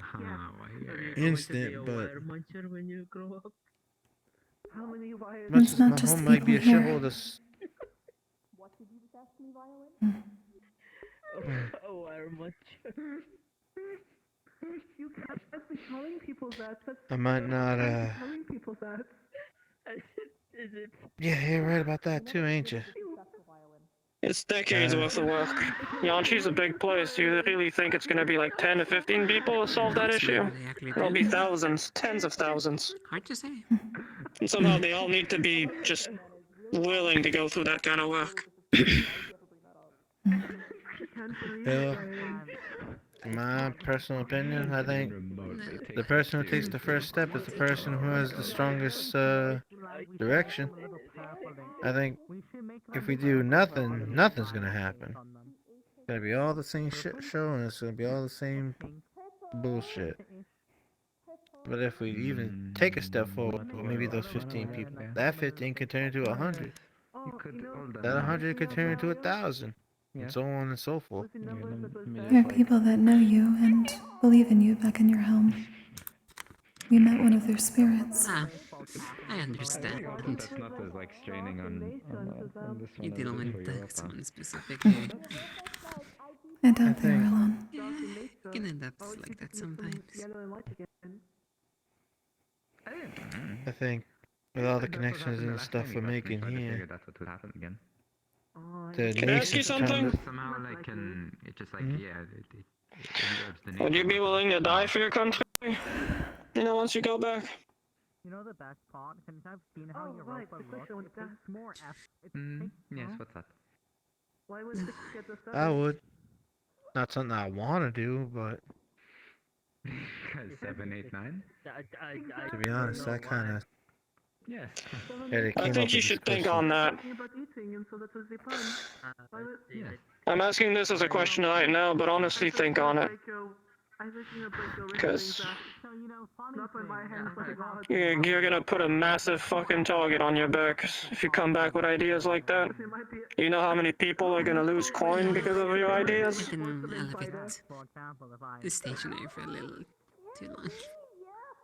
instant, but much as my home might be a shithole to You can't be telling people that. I might not, telling people that. Yeah, you're right about that too, ain't you? It's decades worth of work. Yanshi's a big place. Do you really think it's gonna be like 10 to 15 people to solve that issue? There'll be thousands, tens of thousands. Hard to say. And somehow they all need to be just willing to go through that kind of work. Well, in my personal opinion, I think the person who takes the first step is the person who has the strongest direction. I think if we do nothing, nothing's gonna happen. It's gonna be all the same shit show, and it's gonna be all the same bullshit. But if we even take a step forward, maybe those 15 people, that 15 could turn into 100. That 100 could turn into 1,000, and so on and so forth. There are people that know you and believe in you back in your home. We met one of their spirits. Ah, I understand. That's not as like straining on You this deal one with someone specific. I doubt they were alone. Yeah, it can end up like that sometimes. I think with all the connections and stuff we're making here, that's what would happen again. the Can I ask you nation's trying something? to... Somehow, like, it just like it absorbs the Would you be willing to die for your country? Once you go back? You know the best part? Since I've seen how Europa looks, it's more Yes, what's that? Why would this get us I would. Not something I want to do, but 7, 8, 9? to be honest, I kind of... Yes. I think you should think on that. I'm asking this as a question right now, but honestly think on it. Because you're gonna put a massive fucking target on your back if you come back with ideas like that. You know how many people are gonna lose coin because of your ideas? I've been a little bit stationary for a little too long.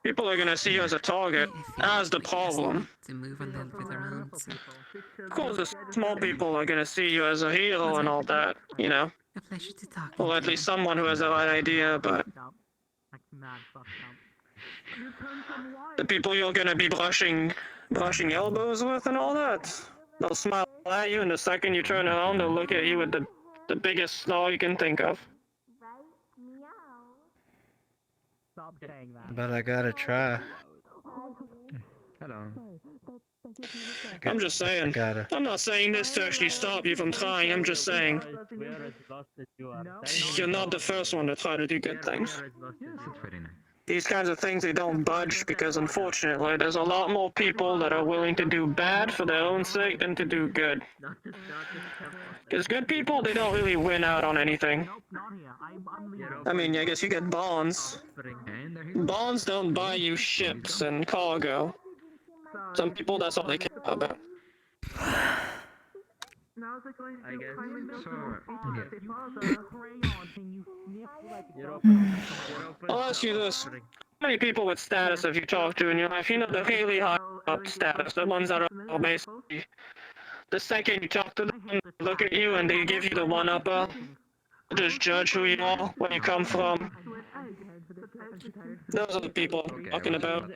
People are gonna see you as a target, as the problem. To move a little bit around. So. Of course, the small people are gonna see you as a hero and all that, you know. A pleasure to talk. Well, at least someone who has the right idea, but the people you're gonna be brushing elbows with and all that, they'll smile at you, and the second you turn around, they'll look at you with the biggest snarl you can think of. Stop saying that. But I gotta try. Hello. I'm just saying. I'm not saying this to actually stop you from trying, I'm just saying. You're not the first one to try to do good things. Yes, it's very nice. These kinds of things, they don't budge because unfortunately there's a lot more people that are willing to do bad for their own sake than to do good. Because good people, they don't really win out on anything. I mean, I guess you get bonds. Bonds don't buy you ships and cargo. Some people, that's all they care about. I guess. I'll ask you this. How many people with status have you talked to in your life? You know, the really high up status, the ones that are basically... The second you talk to them, they look at you and they give you the one-upper. Just judge who you are, where you come from. Those are the people I'm talking about.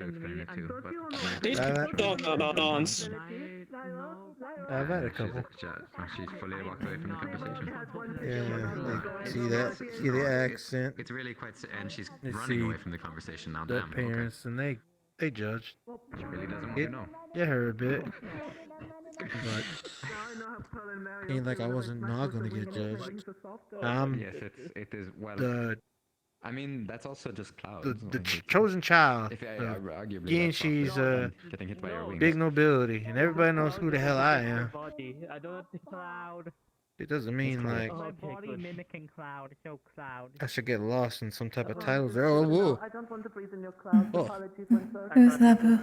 These people don't know about dance. I've had a couple. She's fully walked away from the conversation. Yeah, see the accent. It's really quite, and she's They running see away from the conversation now. The Damn. parents, and they judged. She really doesn't want to know. It hurt a bit. But ain't like I wasn't not gonna get judged. Yes, it is, well, I mean, that's also just clouds. The chosen child. If arguably Again, that's she's getting hit by your wings. big nobility, and everybody knows who the hell I am. I don't have the cloud. It doesn't mean like My body mimicking cloud, so cloud. I should get lost in some type of titles. There. Oh, whoa. I don't want to breathe in your cloud. Oh. Apologies, I'm sorry. It was Abu.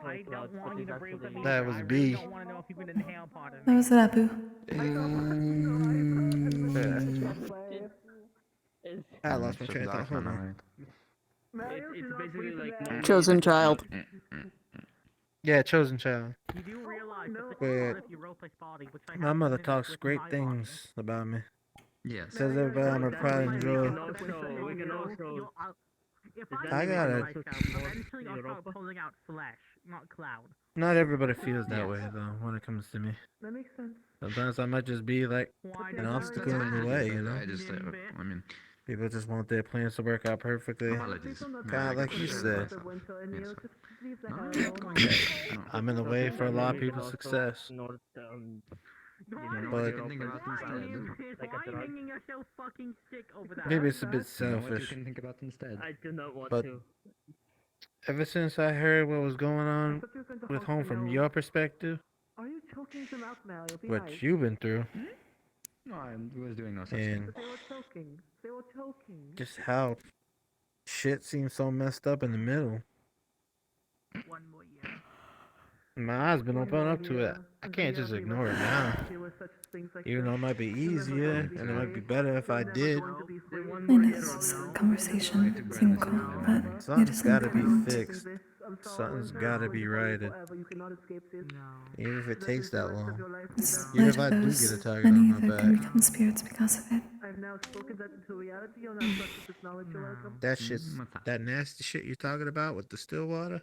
I don't want you to breathe with me. That was B. I don't want to know if you can inhale part of That me. was Abu. I lost my train of thought. Hold on. It's basically like Chosen child. Yeah, chosen child. You do realize Wait. if Europa's body, which I My mother talks great things about me. Yes. Says everybody I'm her pride and joy. we can also I gotta. eventually I'll start pulling out flesh, not cloud. Not everybody feels that way though when it comes to me. That makes sense. Sometimes I might just be like an obstacle in the way, you know. I mean, people just want their plans to work out perfectly. Kind of like you said. I'm in the way for a lot of people's success. But maybe it's a bit selfish. I do not want But to. ever since I heard what was going on with home from your perspective, choking them out now. You'll be what nice. you've been through. No, I was doing no such And thing. They were choking. They were choking. just how shit seems so messed up in the middle. One more year. My eyes been open up to it. I can't just ignore it now. There were such things like Even though it might be easier and it might be better if I did. I know this is a conversation, Cinco, but it Something's is gotta be important. fixed. Something's gotta be righted. Even if it takes that long. It's Even light if I of do those, get a target many on of my it can back. become spirits because of it. I've now spoken that into reality on that such this knowledge you're welcome. That shit's, that nasty shit you're talking about with the still water,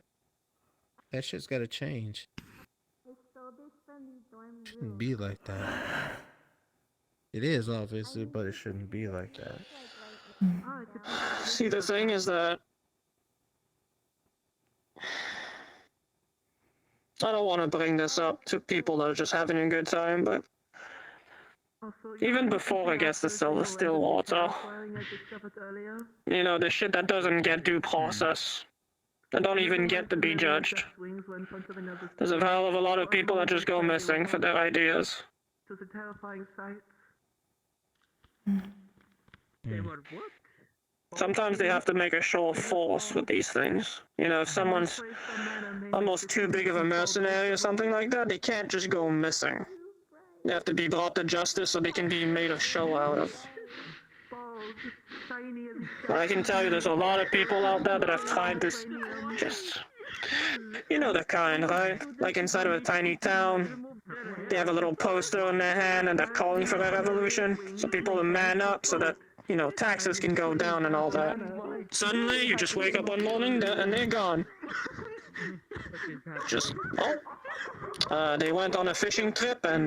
that shit's gotta change. Shouldn't be like that. It is obviously, but it shouldn't be like that. See, the thing is that I don't want to bring this up to people that are just having a good time, but even before it gets to sell the still water, you know, the shit that doesn't get due process, that don't even get to be judged. There's a hell of a lot of people that just go missing for their ideas. It was a terrifying sight. Sometimes they have to make a show of force with these things. You know, if someone's almost too big of a mercenary or something like that, they can't just go missing. They have to be brought to justice so they can be made a show out of. But I can tell you there's a lot of people out there that have tried this just... You know the kind, right? Like inside of a tiny town, they have a little poster in their hand and they're calling for a revolution, so people will man up so that, you know, taxes can go down and all that. Suddenly, you just wake up one morning and they're gone. Just, oh, they went on a fishing trip and,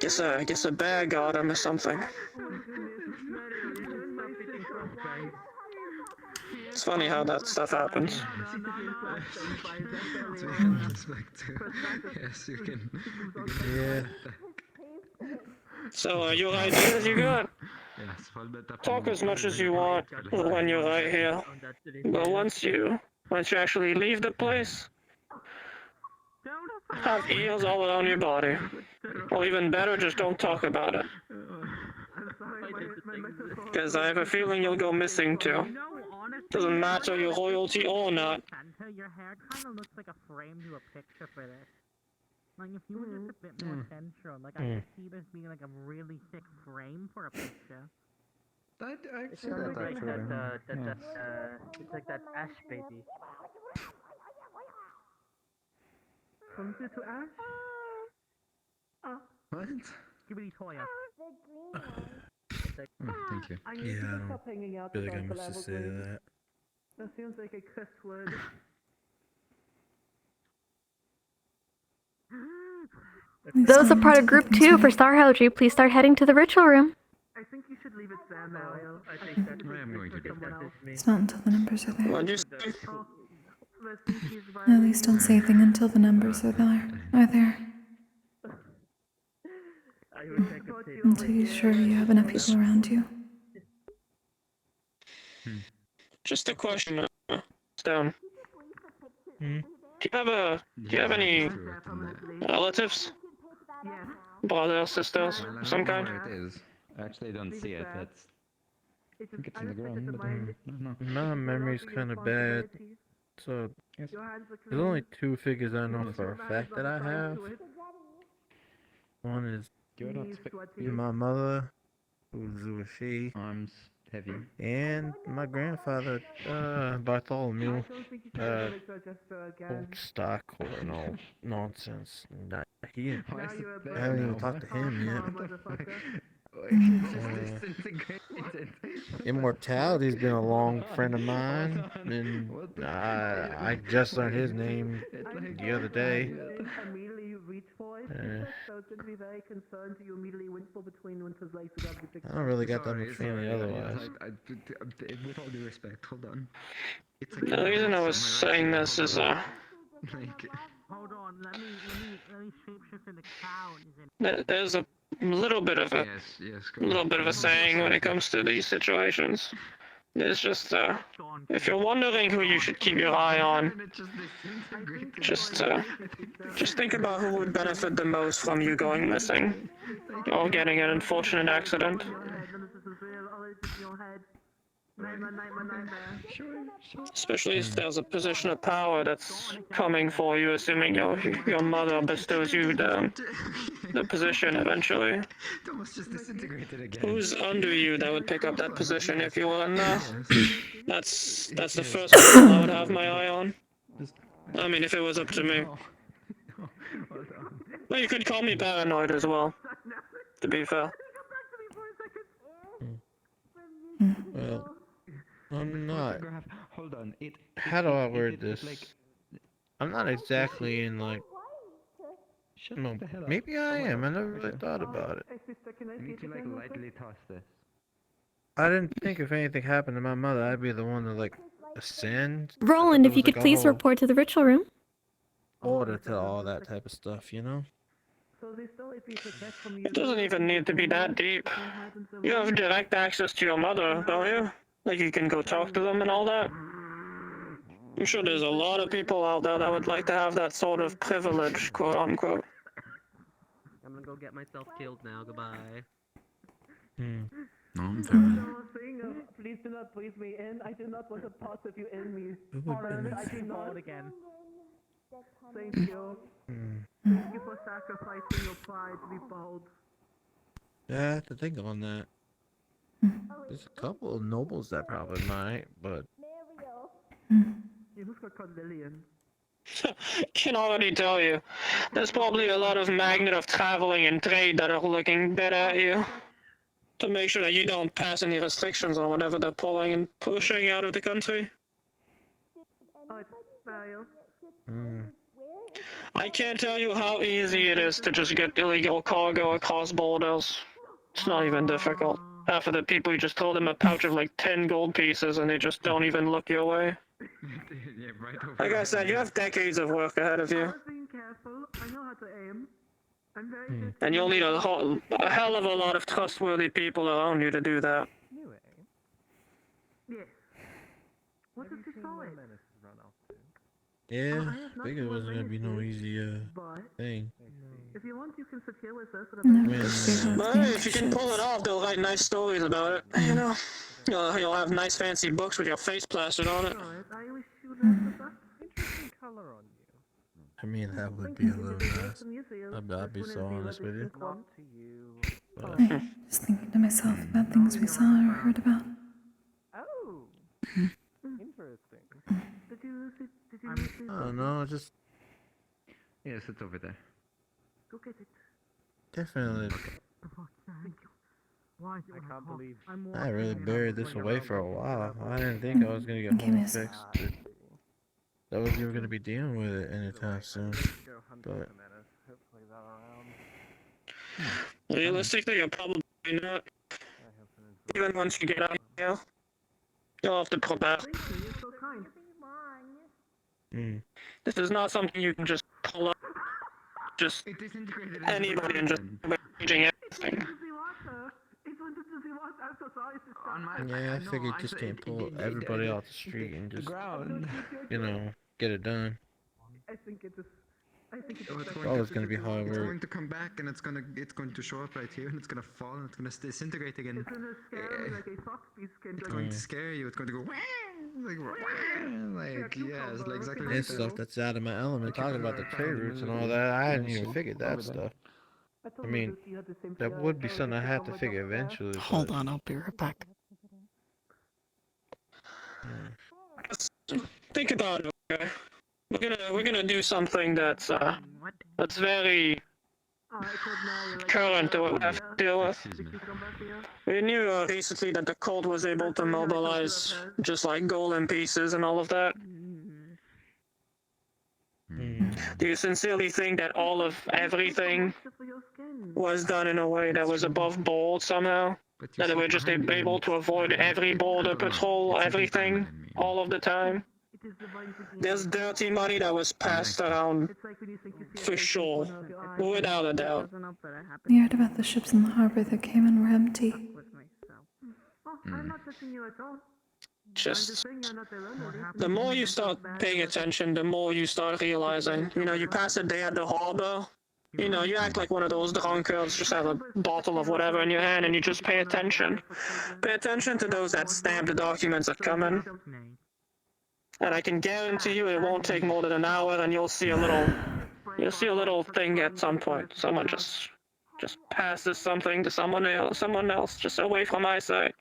guess a bear got them or something. It's funny how that stuff happens. Yes, you can. Yeah. So, your ideas you got? Talk as much as you want when you're right here. But once you actually leave the place, have ears all around your body. Or even better, just don't talk about it. Because I have a feeling you'll go missing too. Doesn't matter your royalty or not. Your hair kind of looks like a frame to a picture for this. Like, if you were just a bit more central, like, I could see this being like a really thick frame for a picture. It's like that Ash baby. From to Ash? What? Skibbity Toya. Thank you. I need Yeah, you I to don't stop hanging out feel with like I Uncle must have said Evergreen. that. That seems like a cuss word. That was a part of group 2 for Star Heraldry. Please start heading to the ritual room. I think you should leave it there now. I am going to do that. It's not until the numbers are there. What'd you say? At least don't say anything until the numbers are there. Until you're sure you have enough people around you. Just a question, Stone. Do you have any relatives? Brothers, sisters, of some kind? It is. I actually don't see it. I think it's in the ground, but I don't know. My memory's kind of bad, so there's only two figures I know for a fact that I have. One is my mother, who's a she, Arms heavy, and my grandfather, Bartholomew, old stockholder and all nonsense. I haven't even talked to him yet. Immortality's been a long friend of mine, and I just learned his name the other day. I don't really got that much family otherwise. With all due respect, hold on. The reason I was saying this is, Hold on, let me shapeshift in the cow. there's a little bit of a saying when it comes to these situations. It's just, if you're wondering who you should keep your eye on, just think about who would benefit the most from you going missing, or getting an unfortunate accident. Especially if there's a position of power that's coming for you, assuming your mother bestows you the position eventually. Who's under you that would pick up that position if you were in there? That's the first person I would have my eye on. I mean, if it was up to me. Well, you could call me paranoid as well, to be fair. Well, I'm not. Hold on. How do I word this? I'm not exactly in like. No, maybe I am. I never really thought about it. You need to like lightly toss this. I didn't think if anything happened to my mother, I'd be the one to like ascend. Roland, if you could please report to the ritual room. Order to all that type of stuff, you know? It doesn't even need to be that deep. You have direct access to your mother, don't you? Like you can go talk to them and all that. I'm sure there's a lot of people out there that would like to have that sort of privilege, quote unquote. I'm gonna go get myself killed now. Goodbye. No, I'm very. Please do not breathe me in. I do not want to possive you in me. I do not. Again. Thank you. Thank you for sacrificing your pride to be bold. Yeah, I have to think on that. There's a couple of nobles that probably might, but. You just got called Lillian. Can already tell you, there's probably a lot of magnet of traveling and trade that are looking better at you. To make sure that you don't pass any restrictions on whatever they're pulling and pushing out of the country. Oh, it's Mario. I can't tell you how easy it is to just get illegal cargo across borders. It's not even difficult. Half of the people, you just throw them a pouch of like 10 gold pieces and they just don't even look your way. Yeah, right over. Like I said, you have decades of work ahead of you. I was being careful. I know how to aim. I'm very good. And you'll need a hell of a lot of trustworthy people around you to do that. Yes. What if you saw it? Yeah, I figured it wasn't gonna be no easy thing. If you want, you can sit here with us. But hey, if you can pull it off, they'll write nice stories about it. You know, you'll have nice fancy books with your face plastered on it. I wish you the best. Interesting color on you. I mean, that would be a little nice. I'll be so honest with you. I'm just thinking to myself about things we saw or heard about. Oh. Interesting. Did you I don't know, just Yes, it's over there. go get it? definitely. Thank you. Why? I can't believe. I really buried this away for a while. I didn't think I was gonna get home fixed. That was you were gonna be dealing with it anytime soon. But Realistically, you're probably not. Even once you get out here, you'll have to prepare. You're so kind. This is not something you can just pull up. Just anybody and just raging everything. yeah, I figured just can't pull everybody off the street and just, you know, get it done. I think it is. It's always gonna be hard It's work. going to come back and it's going to show up right here and it's going to fall and it's going to disintegrate again. It's gonna scare me like a fox beast can. It's going to scare you. It's going to go like yeah, it's like exactly like It's stuff that's out of my element. Talking about the tree roots and all that, I hadn't even figured that stuff. I mean, that would be something I have to figure eventually. Hold on, I'll be right back. Think about it, okay? We're gonna do something that's very current to what we have to deal with. We knew recently that the cult was able to mobilize just like golden pieces and all of that. Do you sincerely think that all of everything was done in a way that was above board somehow? That they were just able to avoid every border patrol, everything, all of the time? There's dirty money that was passed around, for sure, without a doubt. We heard about the ships in the harbor that came and were empty. Oh, I'm not touching you at all. just the more you start paying attention, the more you start realizing. You know, you pass a day at the harbor. You know, you act like one of those drunkards, just have a bottle of whatever in your hand, and you just pay attention. Pay attention to those that stamp the documents that come in. And I can guarantee you it won't take more than an hour, and you'll see a little thing at some point. Someone just passes something to someone else, just away from eyesight.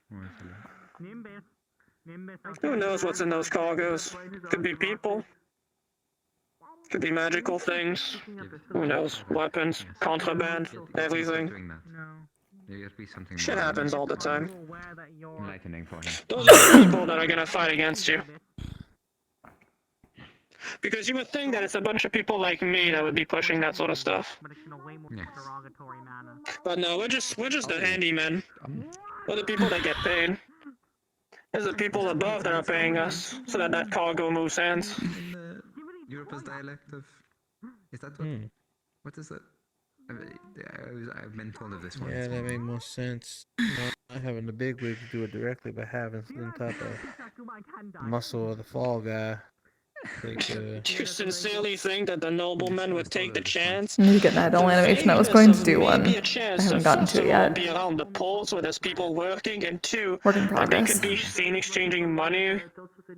Who knows what's in those cargoes? Could be people. Could be magical things. Who knows? Weapons, contraband, everything. Shit happens all the time. Enlightening for him. Those are the people that are gonna fight against you. Because you would think that it's a bunch of people like me that would be pushing that sort of stuff. But no, we're just the handymen. We're the people that get paid. There's the people above that are paying us, so that cargo moves hands. In Europa's dialect of... Is that what is it? I've been told of this one. Yeah, that makes more sense. Not having the big wigs do it directly, but having some type of muscle of the fall guy. Like, Do you sincerely think that the nobleman would take the chance? I need to get an idle animation. I was going to do one. I haven't gotten to it yet. Be around the polls where there's people working, and two, Work in that they progress. could be seen exchanging money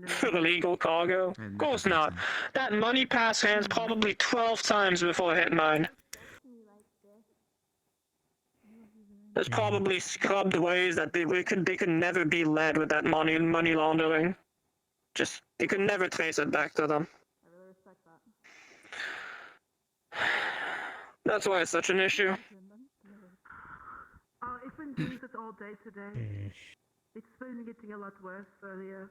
for illegal cargo. Of course not. That money passed hands probably 12 times before it hit mine. There's probably scrubbed ways that they could never be led with that money laundering. Just, they could never trace it back to them. That's why it's such an issue. I've been doing this all day today. It's been getting a lot worse earlier.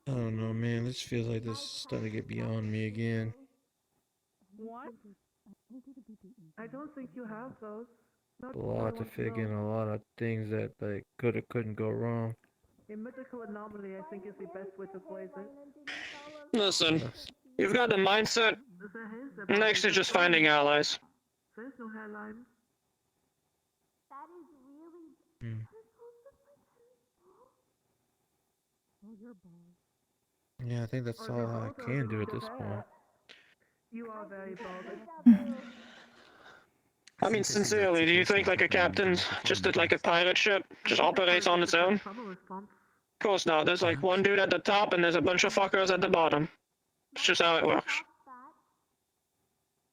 I don't know, man. This feels like this is starting to get beyond me again. What? I don't think you have those. A lot to figure and a lot of things that like couldn't go wrong. A medical anomaly, I think, is the best way to phrase it. Listen, you've got the mindset. Next is just finding allies. There's no hairline. Yeah, I think that's all I can do at this point. You are very bald. I mean, sincerely, do you think like a captain, just like a pirate ship, just operates on its own? Of course not. There's like one dude at the top and there's a bunch of fuckers at the bottom. It's just how it works.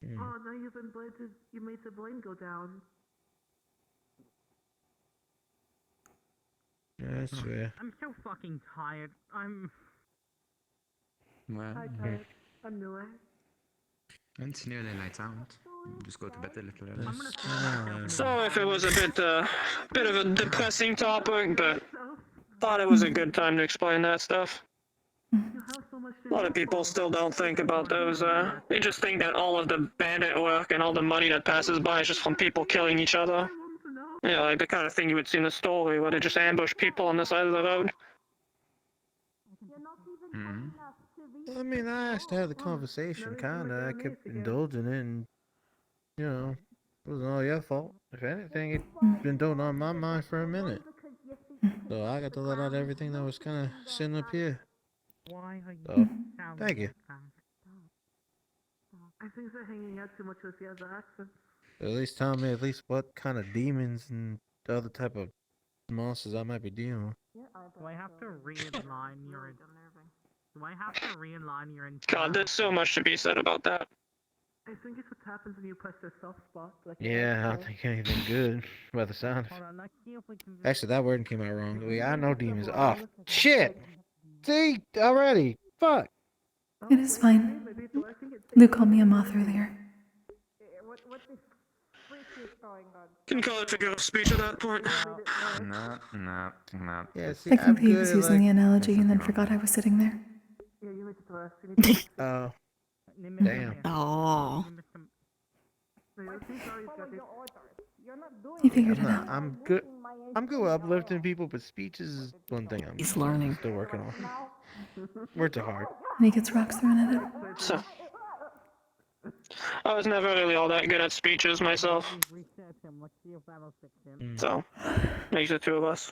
Oh, now you made the blame go down. Yeah, that's fair. I'm so fucking tired. Well, Hi, tired. I'm Noah. it's nearly lights out. Just go to bed a little early. So if it was a bit of a depressing topic, but thought it was a good time to explain that stuff. A lot of people still don't think about those, they just think that all of the bandit work and all the money that passes by is just from people killing each other. Yeah, like the kind of thing you would see in a story where they just ambush people on the side of the road. I mean, I asked to have the conversation, kinda. I kept indulging it, and, you know, it wasn't all your fault. If anything, it's been doing on my mind for a minute. So I got to let out everything that was kinda sitting up here. So, thank you. I think they're hanging out too much with the other accents. At least tell me what kind of demons and the other type of monsters I might be dealing with. Do I have to realign your... Do I have to realign your... God, there's so much to be said about that. I think it's what happens when you press their soft spot. Like Yeah, I don't think anything good by the sound of it. Actually, that word came out wrong. I know demons. Oh, shit! See? Already! Fuck! It is fine. Luke called me a moth earlier. Can call it figure of speech at that point. No. Yeah, see, I think he was using the analogy and then forgot I was sitting there. Oh. Damn. Oh. He figured it out. I'm good. I'm good with uplifting people, but speeches is one thing He's learning. Still working on. Words are hard. And he gets rocks thrown at him. So, I was never really all that good at speeches myself. So, makes the two of us.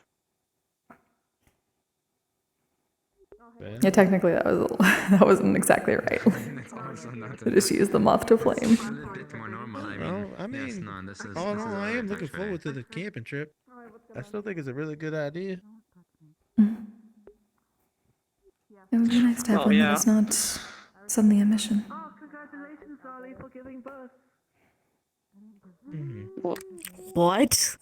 Yeah, technically that wasn't exactly right. I just used the moth to flame. I mean, all in all, I am looking forward to the camping trip. I still think it's a really good idea. It would be nice to have one that is not suddenly a mission. Congratulations, Ollie, for giving birth. What?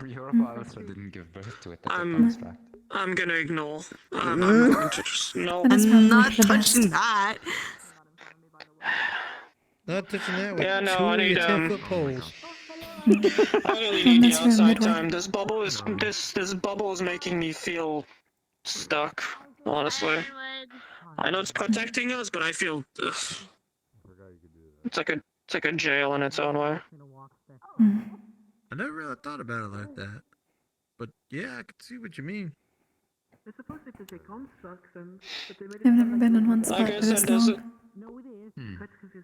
Your father also didn't give birth to it. That's a construct. I'm gonna ignore. I'm going to just no. I'm not touching that. Not touching that with Yeah, no, two I of need your 10-foot poles. I really need the outside time. This bubble is making me feel stuck. Honestly, I know it's protecting us, but I feel it's like a jail in its own way. I never really thought about it like that. But yeah, I could see what you mean. They're supposed to take constructs, but they made it I've never been in one spot Like I for this said, long.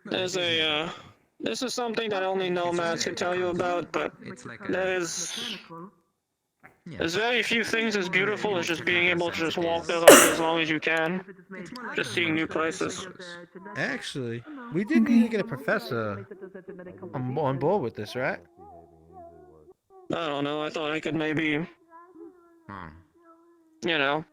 there's a this is something that only nomads can tell you about, but there's very few things as beautiful as just being able to just walk around as long as you can, just seeing new places. Actually, we did need to get a professor on board with this, right? I don't know. I thought I could maybe, you know,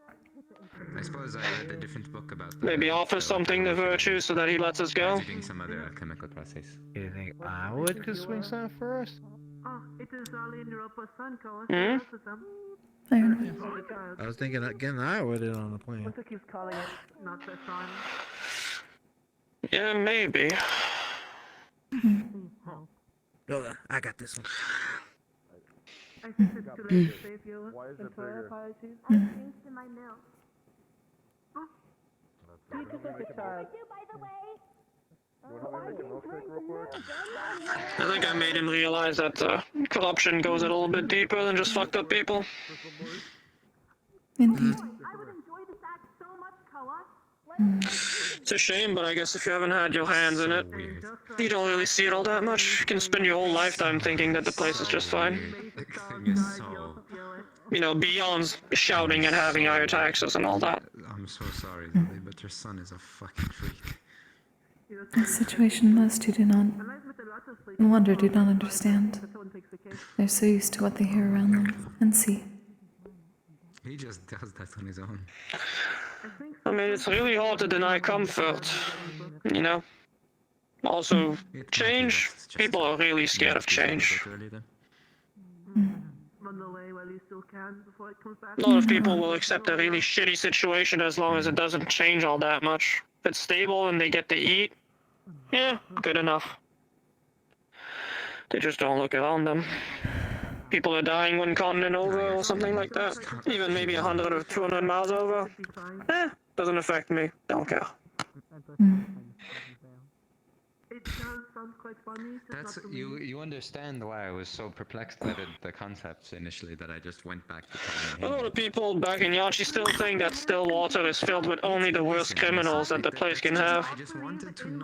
I suppose I read a different book about maybe offer something to Virtue so that he lets us go. doing some other chemical process. You think I would swing something for us? Oh, it is Ollie and your upper son, Koa. I was thinking of getting Iowa in on the plan. Winter keeps calling it, not their son. Yeah, maybe. Hold on, I got this one. I think it's too late to save you. Sincere apologies. I changed in my milk. Oh. You just like a child. I think I made him realize that corruption goes a little bit deeper than just fucked up people. Indeed. It's a shame, but I guess if you haven't had your hands in it, you don't really see it all that much. You can spend your whole lifetime thinking that the place is just fine. The thing is so... You know, beyond shouting and having higher taxes and all that. I'm so sorry, Lily, but your son is a fucking freak. A situation most who do not, no wonder do not understand. They're so used to what they hear around them and see. He just does that on his own. I mean, it's really hard to deny comfort, you know? Also, change, people are really scared of change. A lot of people will accept a really shitty situation as long as it doesn't change all that much. If it's stable and they get to eat, yeah, good enough. They just don't look around them. People are dying 1 continent over or something like that. Even maybe 100 or 200 miles over. Doesn't affect me. Don't care. It does sound quite funny. That's you understand why I was so perplexed by the concepts initially that I just went back to A lot of people back in Yachi still think that still water is filled with only the worst criminals that the place can have.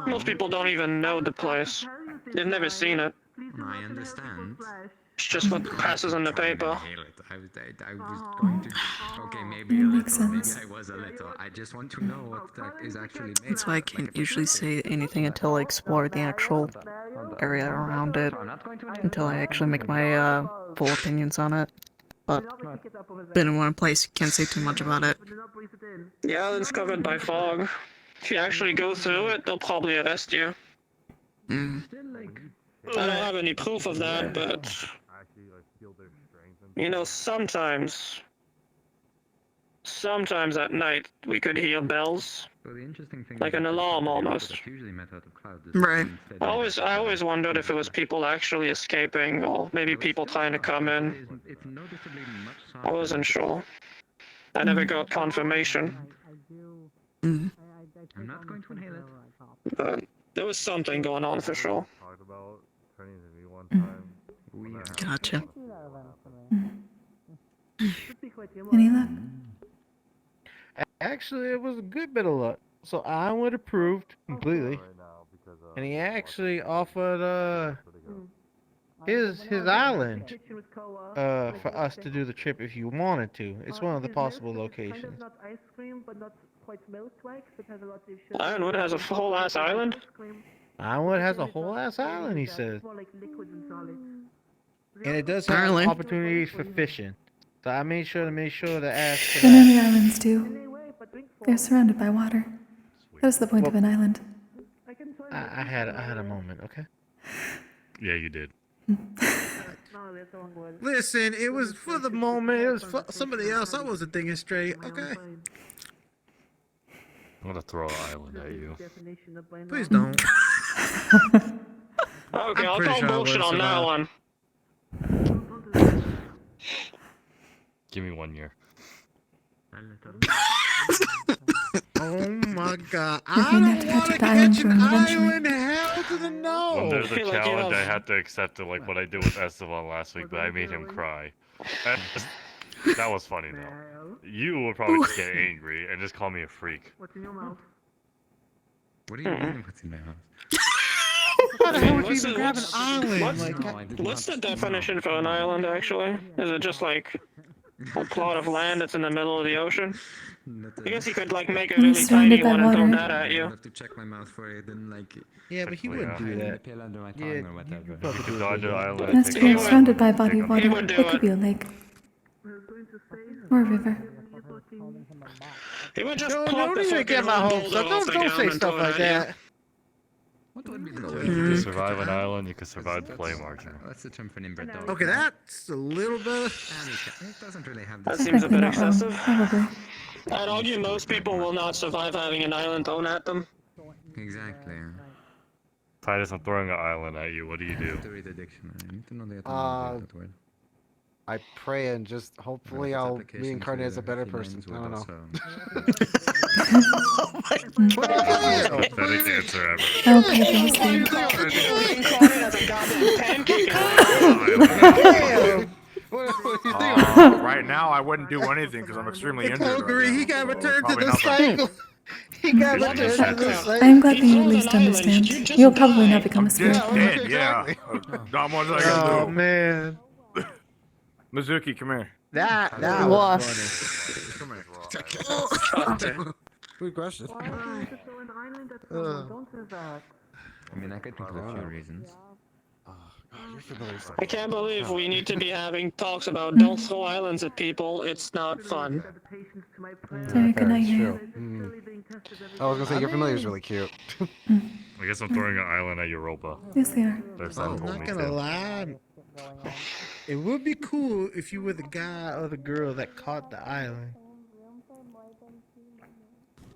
Most people don't even know the place. They've never seen it. I understand. It's just what passes on the paper. I was going to... Okay, maybe a little. Maybe I was a little. I just want to know what that is actually made. That's why I can't usually say anything until I explore the actual area around it. Until I actually make my full opinions on it. But been in one place, can't say too much about it. The island's covered by fog. If you actually go through it, they'll probably arrest you. I don't have any proof of that, but... You know, sometimes at night, we could hear bells. Like an alarm, almost. Right. I always wondered if it was people actually escaping, or maybe people trying to come in. I wasn't sure. I never got confirmation. I'm not going to inhale it. But there was something going on for sure. Gotcha. Any luck? Actually, it was a good bit of luck. So I would approved completely, and he actually offered his island for us to do the trip if you wanted to. It's one of the possible locations. Not ice cream, but not quite milk-like. It has a lot of sugar. Ironwood has a whole ass island. Ironwood has a whole ass island, he says. It's more like liquid and solid. And it does have Apparently. opportunities for fishing. So I made sure to ask for The many that. islands do. They're surrounded by water. That is the point of an island. I had a moment, okay? Yeah, you did. Listen, it was for the moment. It was for somebody else. I wasn't thinking straight, okay? I'm gonna throw an island at you. Please don't. Okay, I'll pretty call sure I bullshit would've on that one. Give me 1 year. Oh my god. You're I going to don't have to catch want up to to island catch an throwing eventually. island. Hell to the no. When there's a feel like you challenge, I have- had to accept it, like what I did with Esteban last week, but I made him cry. That was funny though. You would probably just get angry and just call me a freak. What's in your mouth? What do you mean what's in my house? How the hell would you What's even the- grab an what's- island? what's- Like, No, I did What's not. the definition for an island, actually? Is it just like a plot of land that's in the middle of the ocean? I guess you could like make a And really it's surrounded tiny by one and throw water. that at I you. have to check my mouth for it and like yeah, but he wouldn't do hide the that. pill under my Yeah, tongue or whatever. you You probably could do dodge an that. island. That's take true. a It's boat, surrounded by a take body a of water. He would do It could it. be a lake I was going to say or a river. He would just No, pop don't the even fucking get my whole hopes boulder up. off the Don't ground say and stuff throw it like at you. that. What would be the You term? could survive an island, you could survive the flame archer. What's the term for an inbred dog? Okay, that's a little better. It doesn't really have the That same. seems a Technically bit not wrong. excessive. Probably. I'd argue most people will not survive having an island thrown at them. Exactly. Titus, I'm throwing an island at you. What do you I have do? to read the dictionary. I need to know the etymology of that word. I pray and just hopefully Well, if I'll it's application reincarnate to as a better felines person. would I don't know. Pathetic answer ever. I'll pay for this thing. Reincarnate as a goddamn pancake. Right now, I wouldn't do anything because I'm extremely injured. Kokkuri, he got returned to Probably the nothing. cycle. He got returned to the cycle. I'm glad that you at least understand. You'll probably not become a spirit. Dead, yeah. Not much I can Oh do. man, Mizuki, come here. that What? was funny. Come here. Good question. So an island that's don't do that. I mean, I could think of a few reasons. I can't believe we need to be having talks about don't throw islands at people. It's not fun. Sorry, good night, It's yeah. true. I was gonna say your familiar is really cute. I guess I'm throwing an island at Europa. Yes, they are. Their I'm son told not me gonna to. lie. It would be cool if you were the guy or the girl that caught the island.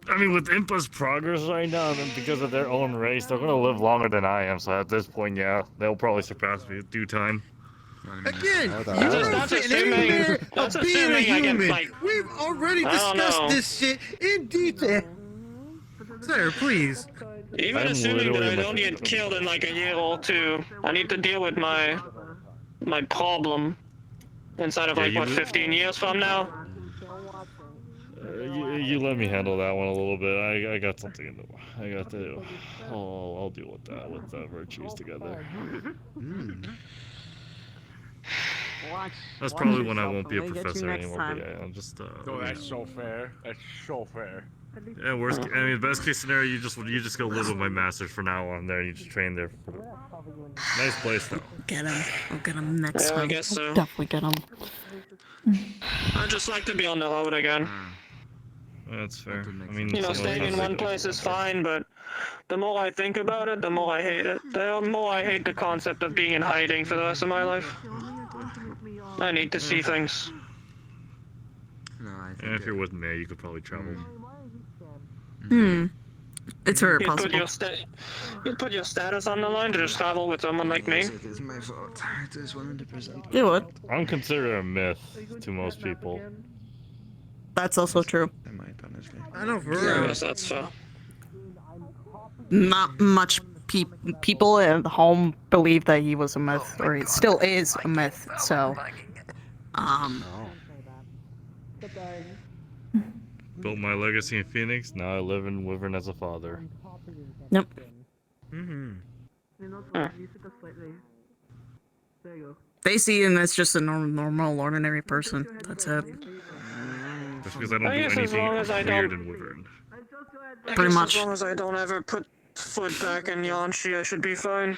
I mean, with Impa's progress right now, and because of their own race, they're gonna live longer than I am. So at this point, yeah, they'll probably surpass me in due time. Again, Oh, you're that's not assuming- getting anywhere that's of being a assuming I get, human. like- We've already I don't discussed know. this shit in detail. Sir, please. Even I'm assuming that literally I don't get killed in like a year or two, I need to deal with my problem inside of Yeah, like you what li- 15 years from now. You let me handle that one a little bit. I got something in the. I got to. I'll deal with that with virtues together. That's probably when I won't be a professor anymore. But yeah, I'm just. Oh, that's so fair. That's so fair. Yeah, worst. I mean, best case scenario, you just go live with my masters for now on there. And you just train there. Nice place though. Get him. I'll get him next Yeah, I time. guess so. Definitely get him. I'd just like to be on the road again. That's fair. I mean, You know, staying in one place is fine, but the more I think about it, the more I hate it. The more I hate the concept of being in hiding for the rest of my life. I need to see things. No, I think And if you're with me, you could probably travel. It's very You'd possible. you'd put your status on the line to just travel with someone like me. It is my fault. It is 100%. Do it. I'm considered a myth to most people. That's also true. I might, honestly. I know for I real. guess that's fair. Not much people at home believe that he was a myth, or he still is a myth. So, Built my legacy in Phoenix. Now I live in Wyvern as a father. Yep. Mm-hmm. There you go. They see him as just a normal, ordinary person. That's it. Just because I don't I do guess as anything long as I weird don't. and wyvern. Pretty much. As long as I don't ever put foot back in Yanshi, I should be fine.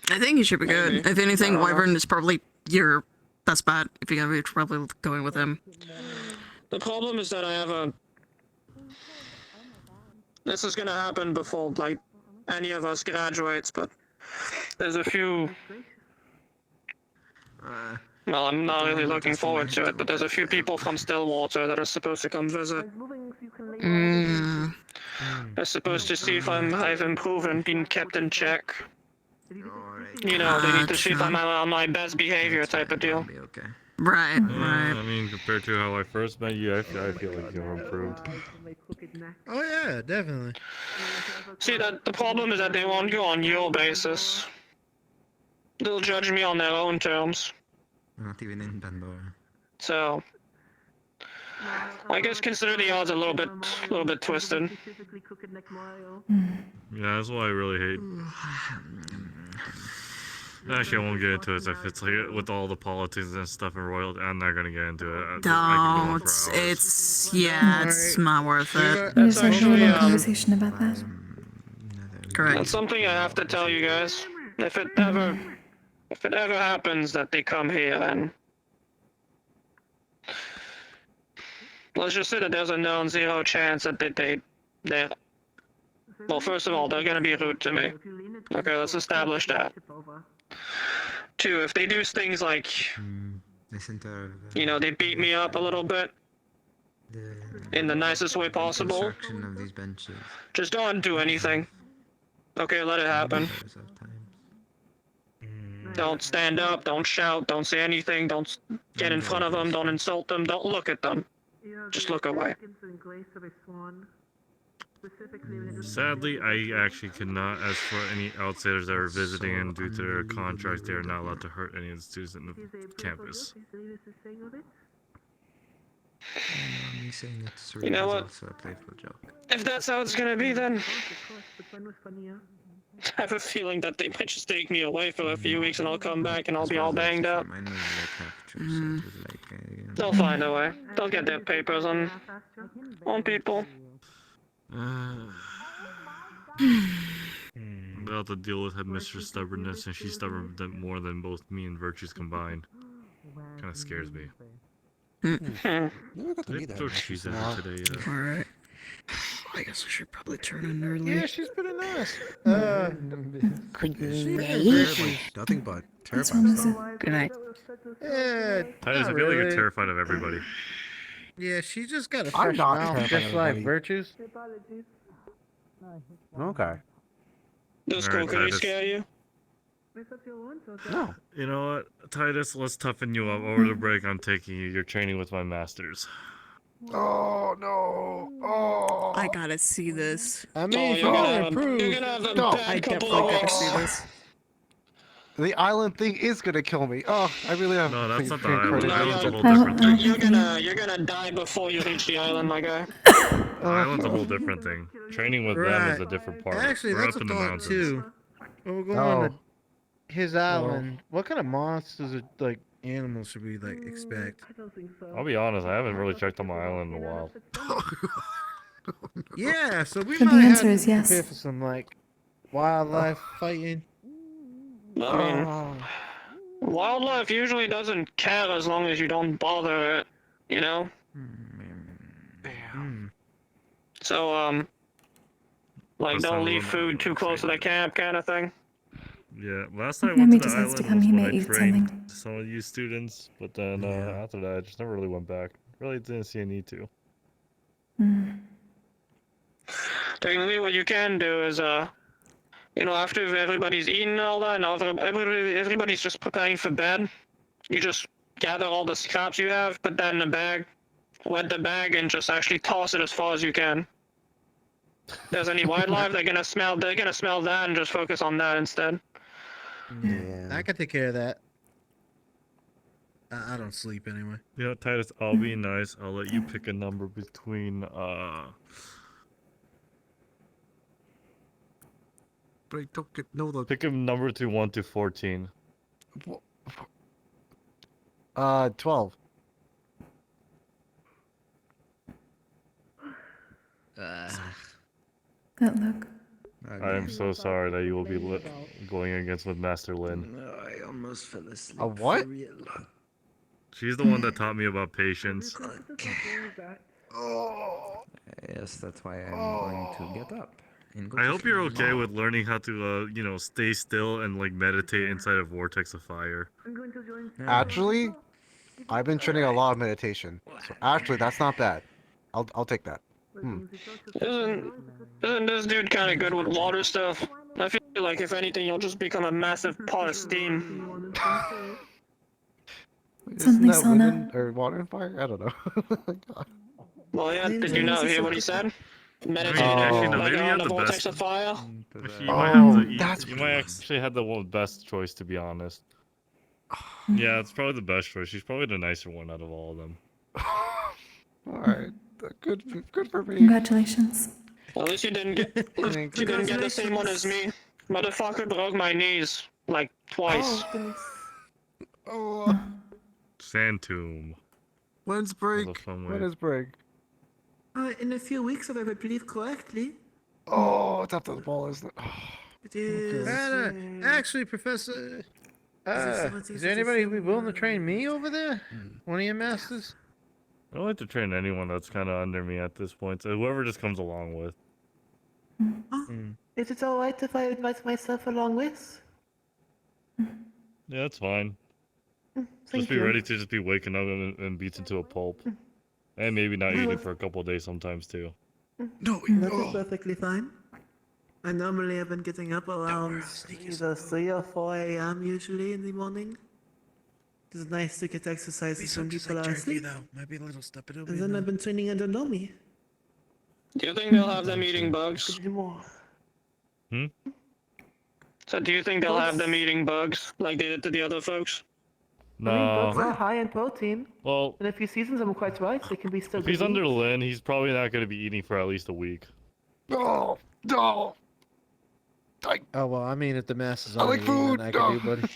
I think you should be Maybe. good. If anything, I don't know. Wyvern is probably your best bet. If you're gonna be probably going with him. The problem is that I have a. This is gonna happen before, like, any of us graduates, but there's a few. Well, I'm not really looking forward to it, but there's a few people from Stillwater that are supposed to come visit. They're supposed to see if I've improved and been kept in check. You know, they need to see if I'm on my best behavior type of deal. Right, right. I mean, compared to how I first met you, I feel like you're improved. Oh yeah, definitely. See, that the problem is that they won't go on your basis. They'll judge me on their own terms. Not even in Pandora. So, I guess consider the odds a little bit twisted. Yeah, that's what I really hate. Actually, I won't get into it. If it's like with all the politics and stuff and royalty, I'm not gonna get into it. I can go on for hours. It's not worth it. We just had a actually, little conversation about that. Correct. That's something I have to tell you guys. If it ever happens that they come here, then let's just say that there's a known 0 chance that they're. Well, first of all, they're gonna be rude to me. Okay, let's establish that. 2, if they do things like, you know, they beat me up a little bit in the nicest way possible, Of these benches. just don't do anything. Okay, let it happen. Don't stand up, don't shout, don't say anything, don't get in front of them, don't insult them, don't look at them. Just look away. Sadly, I actually cannot, as for any outsiders that are visiting and due to their contracts, they are not allowed to hurt any of the students in the campus. You know what? Also a playful joke. If that's how it's gonna be, then I have a feeling that they might just take me away for a few weeks and I'll come back and I'll be all banged up. They'll find a way. They'll get their papers on people. They'll have to deal with Headmistress' stubbornness, and she's stubborn more than both me and Virtues combined. Kind of scares me. Did they throw cheese at her today? Alright. I guess I should probably turn in early. Yeah, she's pretty nice. Nothing but terrified. Good night. Yeah, Titus, I feel like you're terrified of everybody. Yeah, she just got a I'm fresh not mouth, terrified just of like anybody. Virtues. Okay. Does Alright, Kokkuri Titus. scare you? No. You know what, Titus, let's toughen you up. Over the break, I'm taking you. You're training with my masters. Oh no! Oh. I gotta see this. I mean, you're gonna have improved. You're gonna have a No. bad I couple definitely of gotta see weeks. this. The island thing is gonna kill me. Oh, I really have. No, that's not the faint island. credit. The island's a whole Well, different thing. You're gonna die before you reach the island, my guy. The island's a whole different thing. Training with them is a different part. Actually, We're that's up a in the thought mountains. too. When we're going Oh. to his island, what kind of monsters or like animals should we like expect? I'll be honest, I haven't really checked on my island in a while. Yeah, so we The might have answer to is yes. prepare for some like wildlife fighting. I mean, wildlife usually doesn't care as long as you don't bother it, you know? So, like, That's don't not leave what food too close to the camp kind of thing. Yeah, last time I When went he to the decides to island come, was he when may I eat trained something. some of you students, but then after that, I just never really went back. Really didn't see a need to. Technically, what you can do is, you know, after everybody's eaten and all that, and everybody's just preparing for bed, you just gather all the scraps you have, put that in a bag, wet the bag, and just actually toss it as far as you can. If there's any wildlife, they're gonna smell that and just focus on that instead. Yeah, I can take care of that. I don't sleep anyway. You know, Titus, I'll be nice. I'll let you pick a number between But I don't get no the. pick a number between 1 to 14. 12. That look. I am so sorry that you will be going against with Master Lin. I almost fell asleep. A what? For real. She's the one that taught me about patience. Oh. Yes, that's why I'm going to get up. And go I to hope you're sleep. okay with learning how to, stay still and like meditate inside a vortex of fire. Actually, I've been training a lot of meditation. So actually, that's not bad. I'll take that. Isn't this dude kind of good with water stuff? I feel like if anything, you'll just become a massive pot of steam. Isn't that Suddenly, wind or water and fire? I don't know. Well, yeah, did you not hear what he said? Meditate Actually, no, like maybe you on have a the vortex best. of fire. Actually, you might have to. That's You might actually have the best choice, to be honest. Yeah, it's probably the best choice. She's probably the nicer one out of all of them. Alright. Good for me. Congratulations. At least you didn't get the same one as me. Motherfucker broke my knees like twice. Oh. Sand tomb. When's break? When is break? In a few weeks, if I believe correctly. Oh, it's after the ball, isn't it? It is. Actually, Professor, is there anybody who'd be willing to train me over there? One of your masters? I don't like to train anyone that's kind of under me at this point. So whoever just comes along with. Is it alright if I invite myself along with? Yeah, that's fine. Just be ready to just be waking up and beaten to a pulp. And maybe not eating for a couple of days sometimes too. No, that is perfectly fine. I normally have been getting up around either 3 or 4 a.m. usually in the morning. It's nice to get exercise when people are asleep. Might be a little step it over. And then I've been training under Nomi. Do you think they'll have them eating bugs? Hmm? So do you think they'll have them eating bugs like they did to the other folks? No. I mean, bugs are high in protein. Well, and if you season them quite right, they can be still if good he's under meat. Lin, he's probably not going to be eating for at least a week. No, no. Oh well, I mean, if the mass is I on like you, food. then I can do, buddy.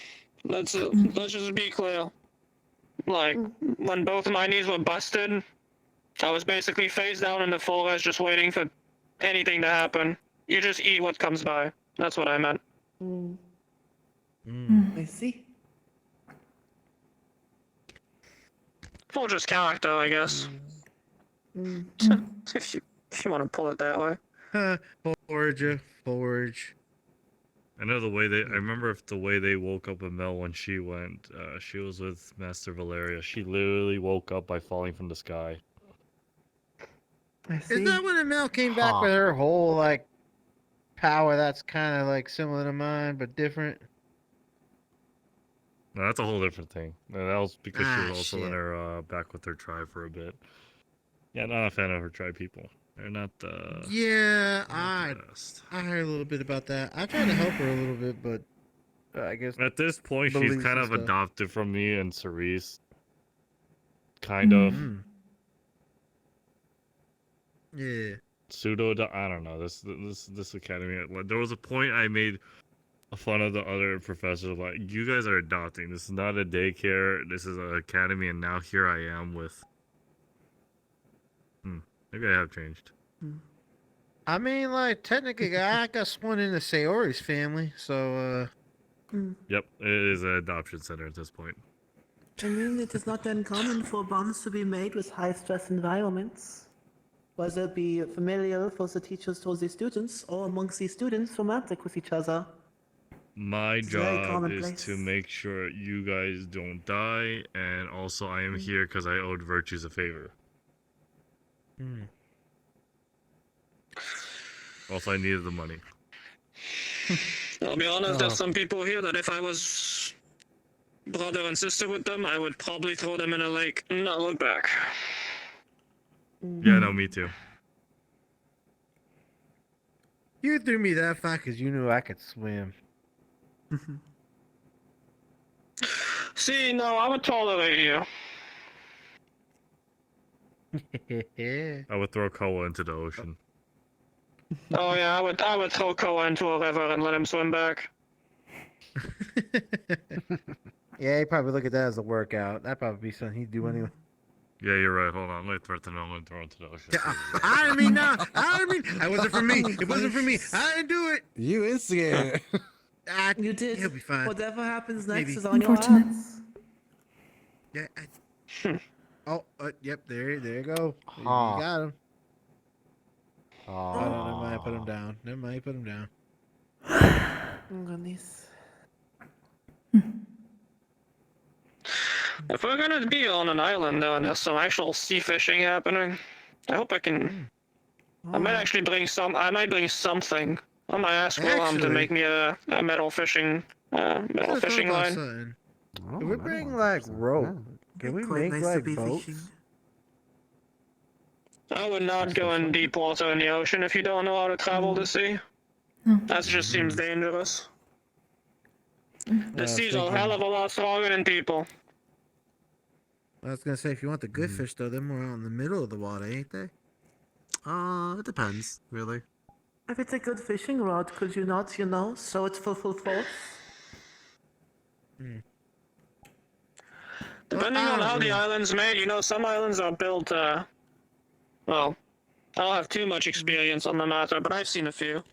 Let's just be clear. Like when both of my knees were busted, I was basically face down in the forest, just waiting for anything to happen. You just eat what comes by. That's what I meant. I see. Well, just character, I guess. If you want to pull it that way. Forge. I know the way I remember if the way they woke up Mel when she went. She was with Master Valeria. She literally woke up by falling from the sky. I see. Is that when Amel came back with her whole like power that's kind of like similar to mine but different? No, that's a whole different thing. And that was because she was also shit. in her back with her tribe for a bit. Yeah, not a fan of her tribe people. They're not the best. I heard a little bit about that. I tried to help her a little bit, but I guess at this point she's beliefs kind and of stuff. adopted from me and Cerise. Kind of. Yeah. Pseudo. I don't know. This academy. Like, there was a point I made fun of the other professors. Like, you guys are adopting. This is not a daycare. This is an academy, and now here I am with. Maybe I have changed. I mean, like, technically, I got sworn into Sayori's family, so, Yep, it is an adoption center at this point. I mean, it is not uncommon for bonds to be made with high-stress environments. Whether it be familial for the teachers towards the students, or amongst the students romantic with each other. My It's very job is commonplace. to make sure you guys don't die, and also I am here because I owed Virtues a favor. Also, I needed the money. I'll be honest, there's some people here that if I was brother and sister with them, I would probably throw them in a lake and not look back. Yeah, no, me too. you threw me that far because you knew I could swim. See, no, I would tolerate you. I would throw Koa into the ocean. Oh yeah, I would throw Koa into a river and let him swim back. Yeah, he probably look at that as a workout. That'd probably be something he'd do anyway. Yeah, you're right. Hold on. I'm gonna throw it into the ocean. I didn't mean no. I didn't mean. It wasn't for me. It wasn't for me. I didn't do it. You instigated it. You did. He'll be fine. Whatever happens next Maybe. is on your Unfortunate. hands. Yeah. Yep. There you go. You Huh. got him. Oh, Oh, no, never mind. Put him down. Never mind. Put him down. Oh, goodness. If we're gonna be on an island though, and there's some actual sea fishing happening, I hope I can. I might actually bring some. I might bring something. I might ask Wilhelm to make me a metal fishing line. Something. Oh, Can we bring like rope? Can we Quite make nice to like be boats? fishing. I would not go in deep water in the ocean if you don't know how to travel the sea. No. That just seems dangerous. The was sea's a thinking- hell of a lot stronger than people. I was gonna say, if you want the good fish though, they're more out in the middle of the water, ain't they? it depends, really. If it's a good fishing rod, could you not, show it full force? Depending on how the island's made, some islands are built, well, I don't have too much experience on the matter, but I've seen a few.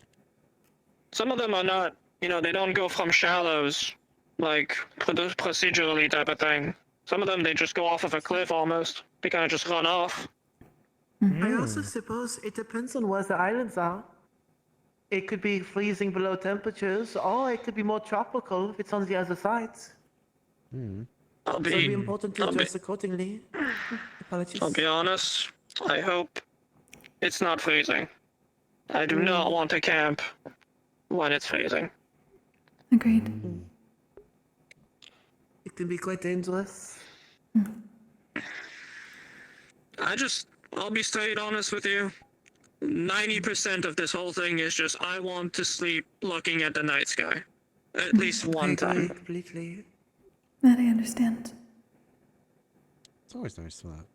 Some of them are not, they don't go from shallows, like, procedurally type of thing. Some of them, they just go off of a cliff almost. They kind of just run off. I also suppose it depends on where the islands are. It could be freezing below temperatures, or it could be more tropical if it's on the other side. So it'd be important to adjust accordingly. Apologies. I'll be honest, I hope it's not freezing. I do not want to camp when it's freezing. Agreed. It can be quite dangerous. I'll be straight honest with you. 90% of this whole thing is just I want to sleep looking at the night sky. At least one time. Completely. That I understand. It's always nice to that.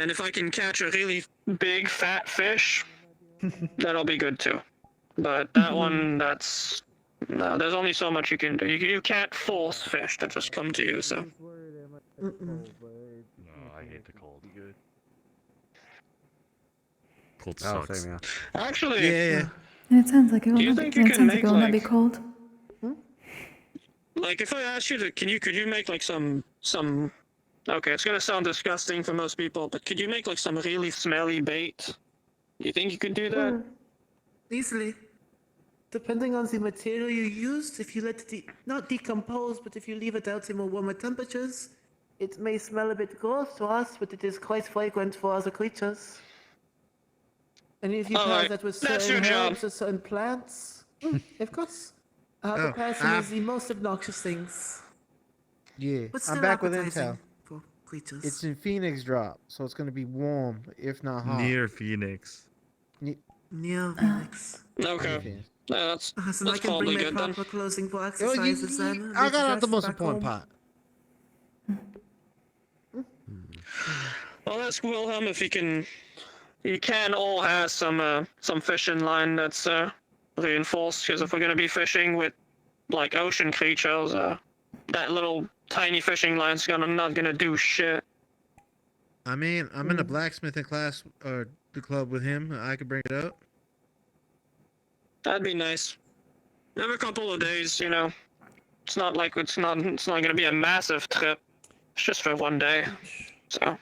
And if I can catch a really big fat fish, that'll be good too. But that one, no, there's only so much you can do. You can't force fish to just come to you, so. No, I hate the cold. Cold sucks. Same, yeah. Actually, Yeah. And it sounds like it will Do you not be, think you it can sounds like make, it will not be like- cold. like if I asked you to, could you make like some, okay, it's gonna sound disgusting for most people, but could you make like some really smelly bait? You think you could do that? Easily. Depending on the material you used, if you let it not decompose, but if you leave it out in more warmer temperatures, it may smell a bit gross to us, but it is quite fragrant for other creatures. And if you pair Alright, that with that's certain your job. herbs or certain plants, of course. The person is the most obnoxious things. Yeah. But I'm still back with appetizing intel. for creatures. It's in Phoenix drop, so it's gonna be warm, if not hot. Near Phoenix. Near Phoenix. Okay. Yeah, that's So I can probably bring my good then. proper clothing for Oh, exercises then. I got out Rest the most back important home. part. I'll ask Wilhelm if he can all have some fishing line that's reinforced, because if we're gonna be fishing with like ocean creatures, that little tiny fishing line's not gonna do shit. I mean, I'm in a blacksmithing class or the club with him. I could bring it up. That'd be nice. Have a couple of days, It's not like it's not gonna be a massive trip. It's just for one day. So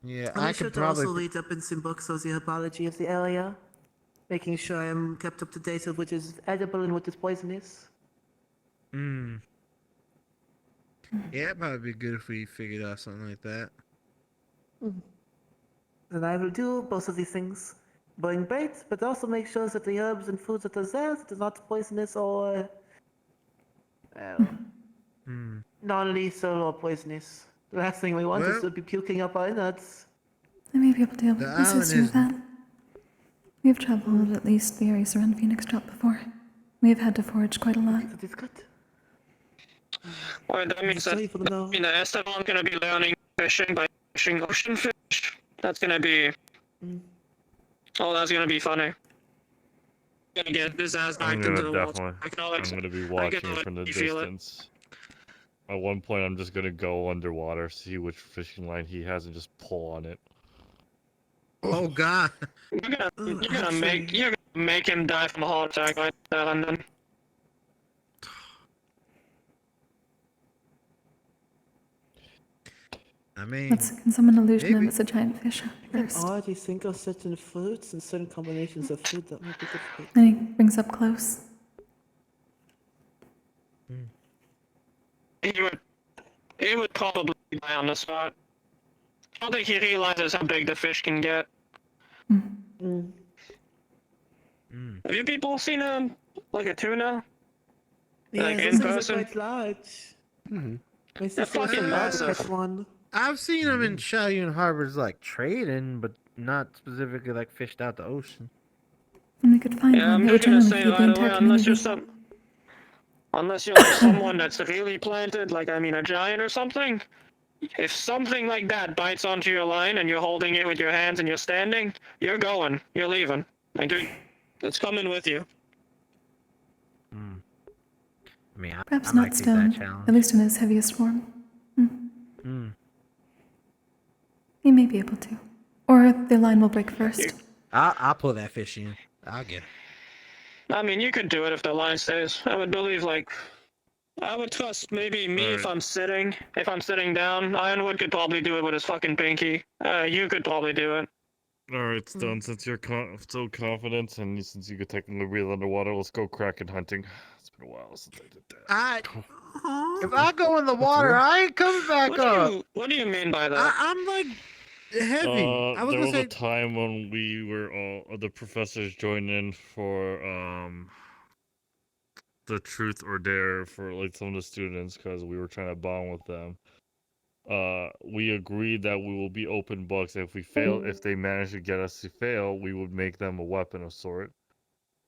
Yeah, And I I should could probably. also read up in some books on the herbology of the area, making sure I am kept up to date of what is edible and what is poisonous. Yeah, it'd probably be good if we figured out something like that. And I will do both of these things. Bring bait, but also make sure that the herbs and foods that are there that are not poisonous or non-lethal or poisonous. The last thing we want is to be puking up our innards. I may be able to The assist you with that. We have traveled at least the areas around Phoenix Drop before. We have had to forage quite a lot. That is good. Alright, that means that Esteban's gonna be learning fishing by fishing ocean fish. That's gonna be... Oh, that's gonna be funny. gonna get this ass back I'm into gonna the water. definitely. I'm gonna be I can watching it already from the feel it. distance. At one point, I'm just gonna go underwater, see which fishing line he has, and just pull on it. Oh God. You're gonna make him die from a heart attack right there and then. I mean, Can someone illusion him maybe. as a giant fish I can first? already think of certain fruits and certain combinations of food that might be good for it. Then he brings up close. He would probably die on the spot. I don't think he realizes how big the fish can get. Mm. Have you people seen like a tuna? Yeah, Like those in things are person? quite large. My They're sister was fucking about to massive. catch one. I've seen them in Shaoyun harbors like trading, but not specifically like fished out the ocean. And we could find Yeah, one I'm that would just gonna generally say feed the right entire away, community. unless you're like someone that's really planted, like I mean a giant or something. If something like that bites onto your line and you're holding it with your hands and you're standing, you're going. You're leaving. Like, it's coming with you. I mean, Perhaps I not might take that stone, challenge. at least in his heaviest form. He may be able to. Or the line will break first. I'll pull that fish in. I'll get it. I mean, you could do it if the line stays. I would believe, like, I would trust maybe me if I'm sitting. If I'm sitting down, Ironwood could probably do it with his fucking pinky. You could probably do it. Alright, Stone, since you're so confident, and since you could technically breathe underwater, let's go kraken hunting. It's been a while since I did that. If I go in the water, I ain't coming back up. What do you mean by that? I'm like heavy. I was There gonna was say. a time when we were all the professors joined in for the truth or dare for like some of the students because we were trying to bond with them. We agreed that we will be open books. If we fail, if they manage to get us to fail, we would make them a weapon of sort.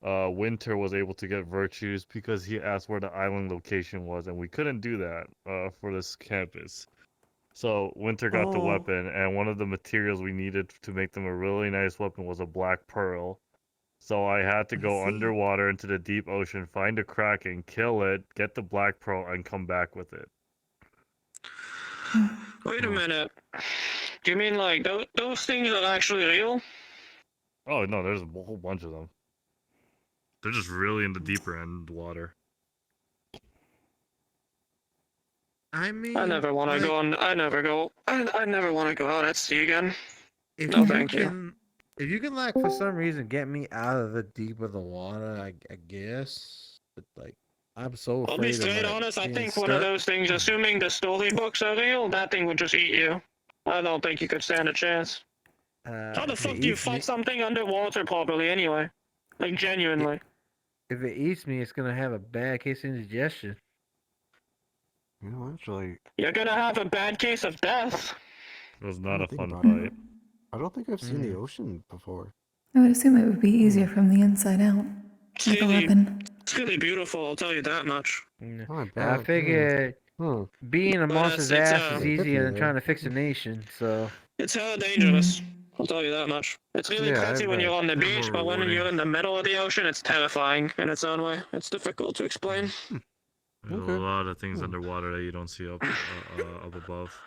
Winter was able to get virtues because he asked where the island location was, and we couldn't do that for this campus. So Winter got the weapon, and one of the materials we needed to make them a really nice weapon was a black pearl. So I had to go underwater into the deep ocean, find a kraken, kill it, get the black pearl, and come back with it. Wait a minute. Do you mean like those things are actually real? Oh no, there's a whole bunch of them. They're just really in the deeper end water. I mean, I never want to go on. I never want to go out at sea again. If No, you thank you. can, if you can, like, for some reason, get me out of the deep of the water, I guess. But like, I'm so afraid. I'll be straight of, like, honest. I being think one of stuck. those things, assuming the storybooks are real, that thing would just eat you. I don't think you could stand a chance. How the If fuck it do you eats fight me- something underwater properly anyway? Like genuinely. If it eats me, it's gonna have a bad case of indigestion. You know, actually, You're gonna have a bad case of death. It was not a think fun about fight. I don't think I've seen the ocean before. I would assume it would be easier from the inside out. With a weapon. It's really beautiful, I'll tell you that much. I figure being a But monster's it's, ass is uh, easier than trying to fix a nation. So It's hella dangerous. I'll tell you that much. It's really Yeah, pretty I when bet. you're on the More beach, but when rewarding. you're in the middle of the ocean, it's terrifying in its own way. It's difficult to explain. There's a lot of things underwater that you don't see up above.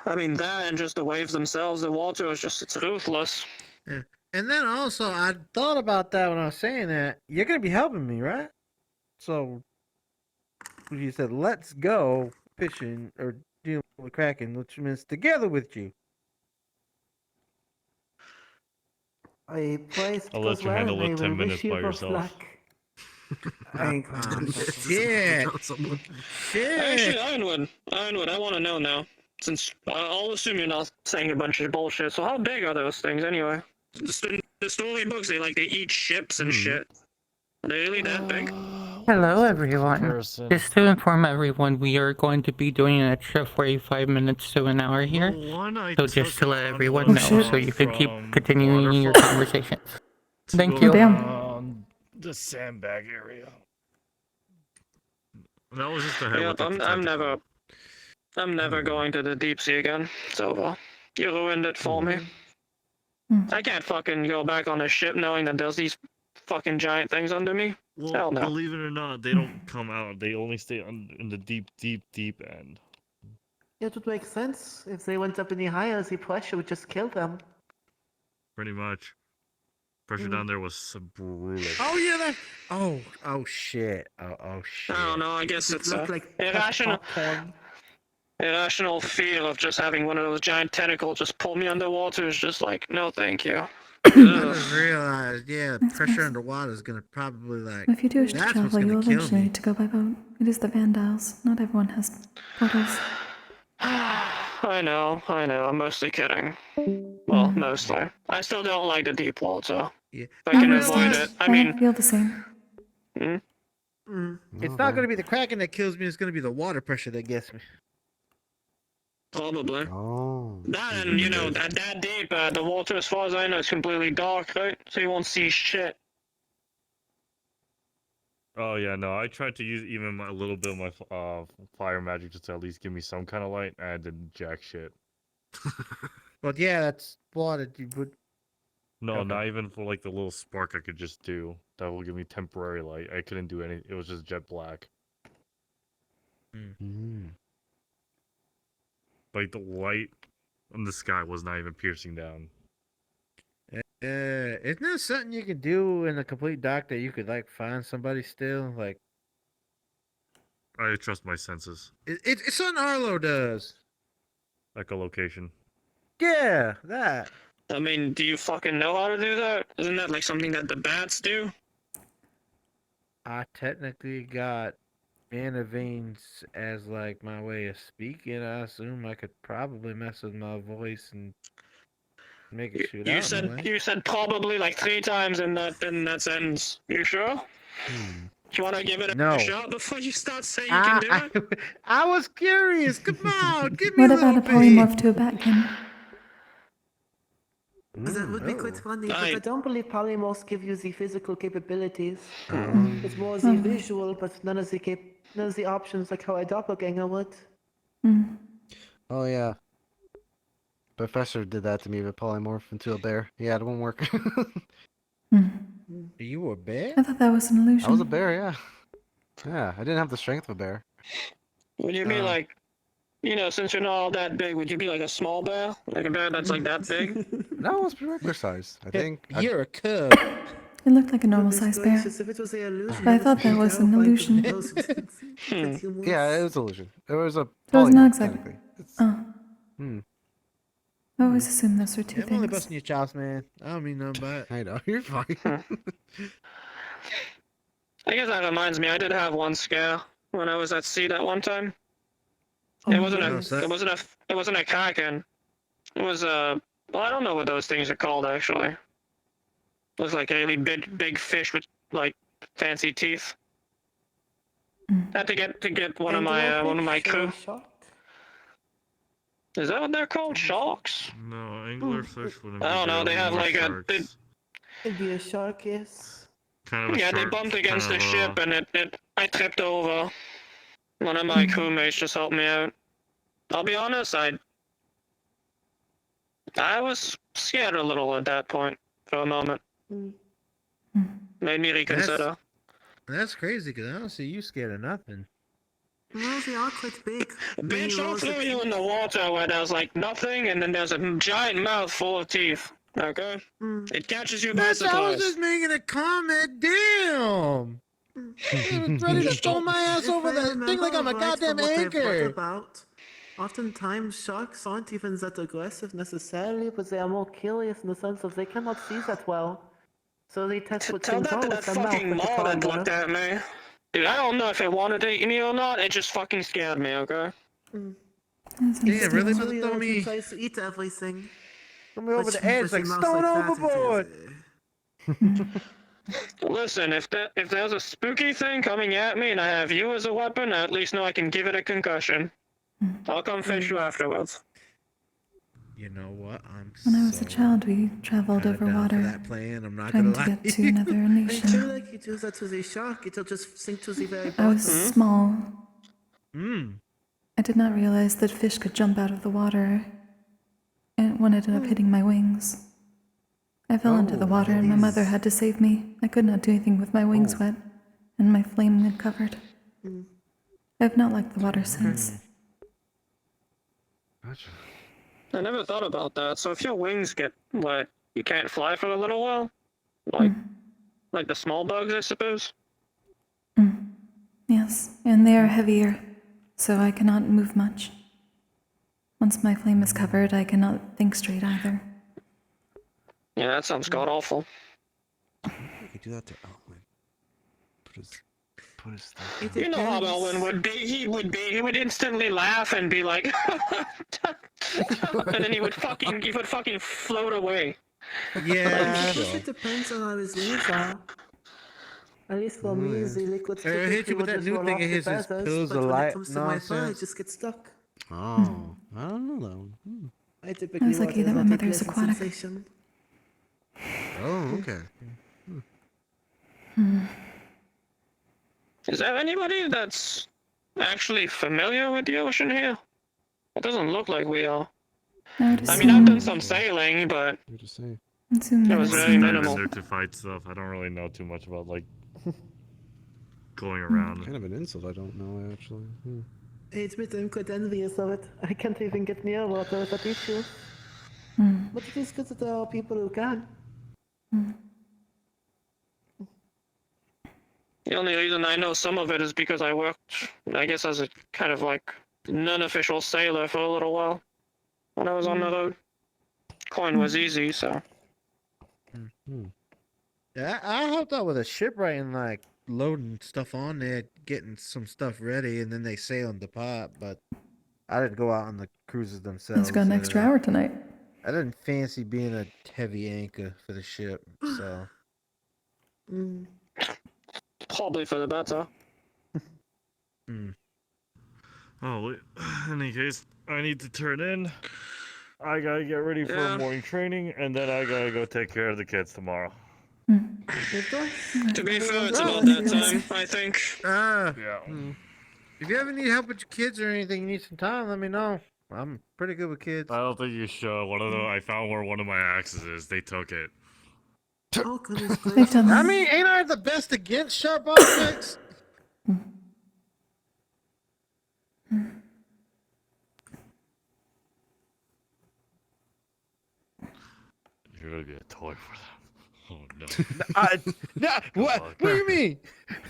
I mean, that and just the waves themselves, the water is just, it's ruthless. yeah. And then also, I thought about that when I was saying that. You're gonna be helping me, right? So you said, "Let's go fishing or dealing with Kraken," which means together with you. A place I'll goes let you well, handle and I it 10 will minutes wish you by both yourself. luck. I ain't going to. Shit. Actually, Ironwood, I want to know now. Since I'll assume you're not saying a bunch of bullshit, so how big are those things anyway? The storybooks, they eat ships and shit. Are they really that big? Hello, everyone. Comparison. Just to inform everyone, we are going to be doing an extra 45 minutes to an hour here. one I So just to let everyone was, know, so you can keep from continuing your waterfall conversations. to Thank go you. around the sandbag area. That was just the head Yep, with the I'm never going to the deep sea again. It's over. You ruined it for me. I can't fucking go back on a ship knowing that there's these fucking giant things under me. Well, Hell no. believe it or not, they don't come out. They only stay in the deep, deep, deep end. It would make sense. If they went up any higher, the pressure would just kill them. Pretty much. Pressure down there was so brutal. Oh yeah, that. Oh shit. Oh shit. I don't know. I guess It it's looked a like irrational fear of just having one of those giant tentacles just pull me underwater is just like, no, thank you. I just realized, yeah, pressure underwater is gonna probably like. If you do wish to That's what's travel, you gonna will kill eventually me. need to go by boat. It is the Vandals. Not everyone has portals. I know. I'm mostly kidding. Well, mostly. I still don't like the deep water. Yeah. If I can avoid understand. it. I mean, feel the same. It's not gonna be the Kraken that kills me. It's gonna be the water pressure that gets me. probably. Oh. That and, you know, that deep, the water, as far as I know, is completely dark, right? So you won't see shit. Oh yeah, no. I tried to use even a little bit of my fire magic just to at least give me some kind of light, and I did jack shit. But yeah, that's water. You would. No, Okay. not even for like the little spark I could just do. That will give me temporary light. I couldn't do any. It was just jet black. Like the light in the sky was not even piercing down. Isn't there something you can do in the complete dark that you could like find somebody still? Like I trust my senses. it's something Arlo does. Echolocation. Yeah, that. I mean, do you fucking know how to do that? Isn't that like something that the bats do? I technically got mana veins as like my way of speaking. I assume I could probably mess with my voice and make it shoot out in a way. You said probably like 3 times in that sentence. You sure? You want to give it a shot before you start saying you can do it? I was curious. Come on, give me What a about little a polymorph to a batkin? That would be quite funny, but I don't believe polymorphs give you the physical capabilities. It's more the visual, but none of the options like how a doppelganger would. Oh yeah. Professor did that to me with polymorph into a bear. Yeah, it won't work. You were a bear? I thought that was an illusion. I was a bear, yeah. Yeah, I didn't have the strength of a bear. Would you be like, you know, since you're not all that big, would you be like a small bear? Like a bear that's like that big? No, it was pretty regular size, I think. You're a cub. It looked like a normal sized bear. If it was an illusion, But I thought that was an illusion. Yeah, it was illusion. It was a It was not polymorph, exactly. technically. Oh. I always assumed those were two I'm only things. busting your chops, man. I don't mean nothing by it. I know, you're fine. I guess that reminds me, I did have one scare when I was at sea that one time. It wasn't a kraken. It was well, I don't know what those things are called actually. It was like a really big fish with like fancy teeth. I had to get one of my crew. Is that what they're called? Sharks? No, anglerfish wouldn't be. I don't know. They have like sharks. It'd be a shark, yes. Kind of a yeah, they shark, bumped against the kind of ship and I tripped over. One of my crewmates just helped me out. I'll be honest, I was scared a little at that point for a moment. Made me reconsider. That's crazy because I don't see you scared of nothing. Well, they are quite big. Bitch, I'll throw you in the water where there's like nothing and then there's a giant mouth full of teeth. Okay? It catches you by Bitch, I was surprise. just making a comment. Damn. I was ready to throw my ass over the thing like I'm a goddamn anchor. Oftentimes, sharks aren't even that aggressive necessarily, but they are more curious in the sense of they cannot see that well. So they test what Tell things that are to with that their mouth fucking with the mall that looked polymorph. at me. Dude, I don't know if it wanted to eat me or not, it just fucking scared me, okay? Yeah, really, So, mother you throw know, me. he tries to eat everything. Throw me over But the edge your like mouth stone that, overboard. Listen, if there's a spooky thing coming at me and I have you as a weapon, I at least know I can give it a concussion. I'll come fetch you afterwards. You know what? When I was a child, we traveled over water, that plan. I'm not trying gonna to lie. get to another I feel nation. like you do that to the shark, it'll just sink to the very I bottom. was small. Mm. I did not realize that fish could jump out of the water and when it ended up hitting my wings. I I fell into the water and my mother had to save me. I could not do anything with my wings wet, and my flame had covered. I have not liked the water since. Gotcha. I never thought about that. So if your wings get wet, you can't fly for a little while? Like the small bugs, I suppose? Yes, and they are heavier, so I cannot move much. Once my flame is covered, I cannot think straight either. Yeah, that sounds god awful. You could do that to Elwin. Put his stuff. You know how Elwin would be. He would instantly laugh and be like, and then he would fucking float away. Yeah, I guess it depends on how his wings are. At least for me, the liquids I hit typically you with would that just new roll thing off of the his, his feathers, pills but of when it light comes to my fur, it nonsense. just gets stuck. Oh, I don't know that one. I typically was lucky water that my not a mother is pleasant aquatic. sensation. Oh, okay. Is there anybody that's actually familiar with the ocean here? It doesn't look like we are. I would I mean, I've done assume, some sailing, but What to say? assume it that was it's very not. I've been minimal. there to fight stuff. I don't really know too much about like going around. Kind of an insult. I don't know actually. I admit I'm quite envious of it. I can't even get near water without issues. But it is good that there are people who can. The only reason I know some of it is because I worked, I guess, as a kind of like non-official sailor for a little while when I was on the road. Coin was easy, so. Yeah, I helped out with a shipwright and like loading stuff on there, getting some stuff ready, and then they sail and depart. But I didn't go out on the cruises themselves. Let's go an extra hour tonight. I didn't fancy being a heavy anchor for the ship, so. Probably for the better. Oh, wait. In any case, I need to turn in. I gotta get ready for Yeah. morning training, and then I gotta go take care of the kids tomorrow. To be fair, it's about that time, I think. Yeah. If you ever need help with your kids or anything, you need some time, let me know. I'm pretty good with kids. I don't think you should. I found where one of my axes is. They took it. Oh, goodness They've done I that. mean, ain't I the best against sharp objects? You're gonna be a toy for them. Oh no. What? What do you mean?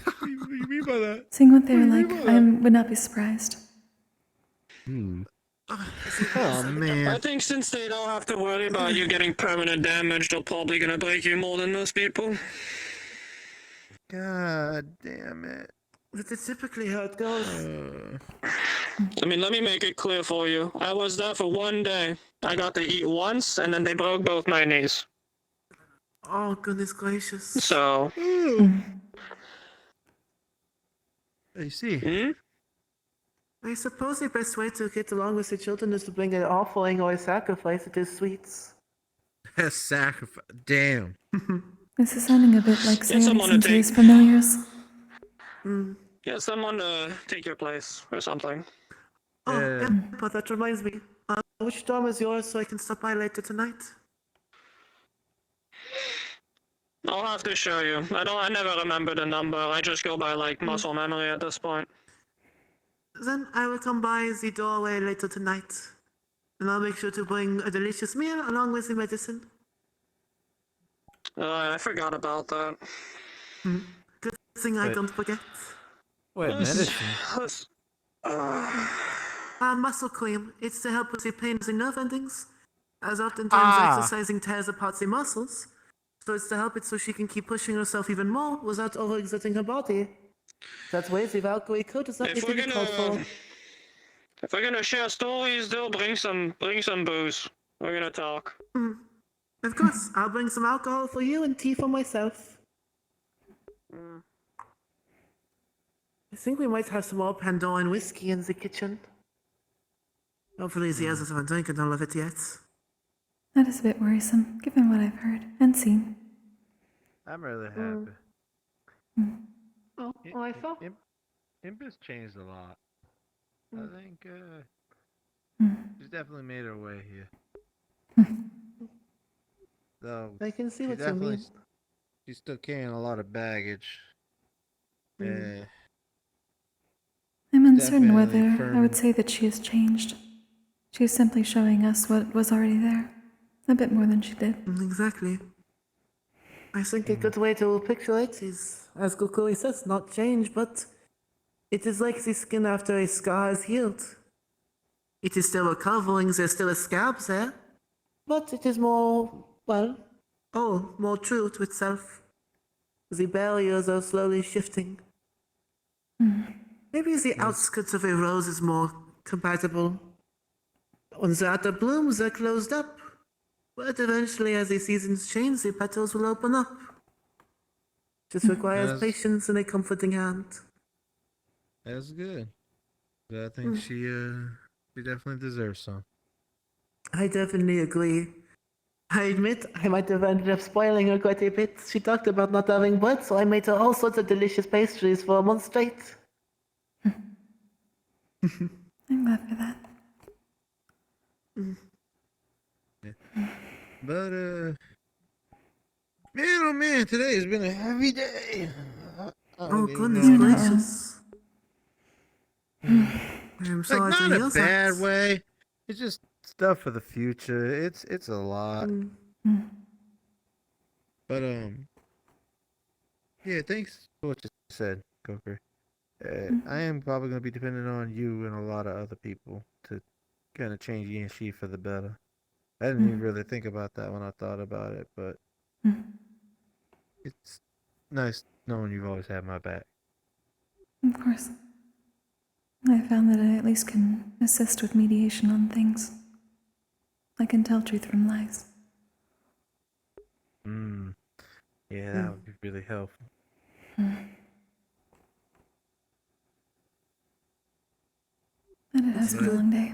What do you mean by that? Seeing what they're like, I would not be surprised. Oh man. I think since they don't have to worry about you getting permanent damage, they're probably gonna break you more than most people. God damn it. That's typically how it goes. I mean, let me make it clear for you. I was there for 1 day. I got to eat once, and then they broke both my knees. Oh, goodness gracious. So. I see. I suppose the best way to get along with the children is to bring an offering or a sacrifice to sweets. A sacrifice. Damn. This is sounding a bit like Get someone to Cyrus's take- familiars. Get someone to take your place or something. Oh, yeah, but that reminds me. Which dorm is yours so I can stop by later tonight? I'll have to show you. I never remember the number. I just go by like muscle memory at this point. Then I will come by the doorway later tonight. And I'll make sure to bring a delicious meal along with the medicine. I forgot about that. Good thing I don't forget. What medicine? Muscle cream. It's to help with the pain of the nerve endings. As oftentimes exercising tears apart the muscles. So it's to help it so she can keep pushing herself even more without overexerting her body. That's ways the Valkyrie code is not If we're anything called for. If we're gonna share stories, they'll bring some booze. We're gonna talk. Of course, I'll bring some alcohol for you and tea for myself. I think we might have some more Pandoran whiskey in the kitchen. Hopefully the others haven't drinking all of it yet. That is a bit worrisome, given what I've heard and seen. I'm really happy. Oh, I thought. Imp has changed a lot. I think she's definitely made her way here. though. I can see She what you definitely, mean. she's still carrying a lot of baggage. Mm. I'm uncertain Definitely whether I would firm. say that she has changed. She's simply showing us what was already there, a bit more than she did. Exactly. I think a good way to picture it is, as Kokkuri says, not change, but it is like the skin after a scar is healed. It is still recovering, there's still a scab there, but it is more, well, more true to itself. The barriers are slowly shifting. Maybe the outskirts of a rose is more compatible. On the outer blooms are closed up, but eventually as the seasons change, the petals will open up. Just requires That's, patience and a comforting hand. that's good. But I think she definitely deserves some. I definitely agree. I admit I might have ended up spoiling her quite a bit. She talked about not having bread, so I made her all sorts of delicious pastries for a month straight. I'm glad for that. But man, oh man, today has been a heavy day. Oh, goodness gracious. I'm Like sorry to not hear a that. bad way. It's just stuff for the future. It's a lot. But yeah, thanks for what you said, Coker. I am probably gonna be dependent on you and a lot of other people to kind of change ENC for the better. I didn't even really think about that when I thought about it, but it's nice knowing you've always had my back. Of course. I found that I at least can assist with mediation on things. I can tell truth from lies. Yeah, that would be really helpful. But it has been a long day.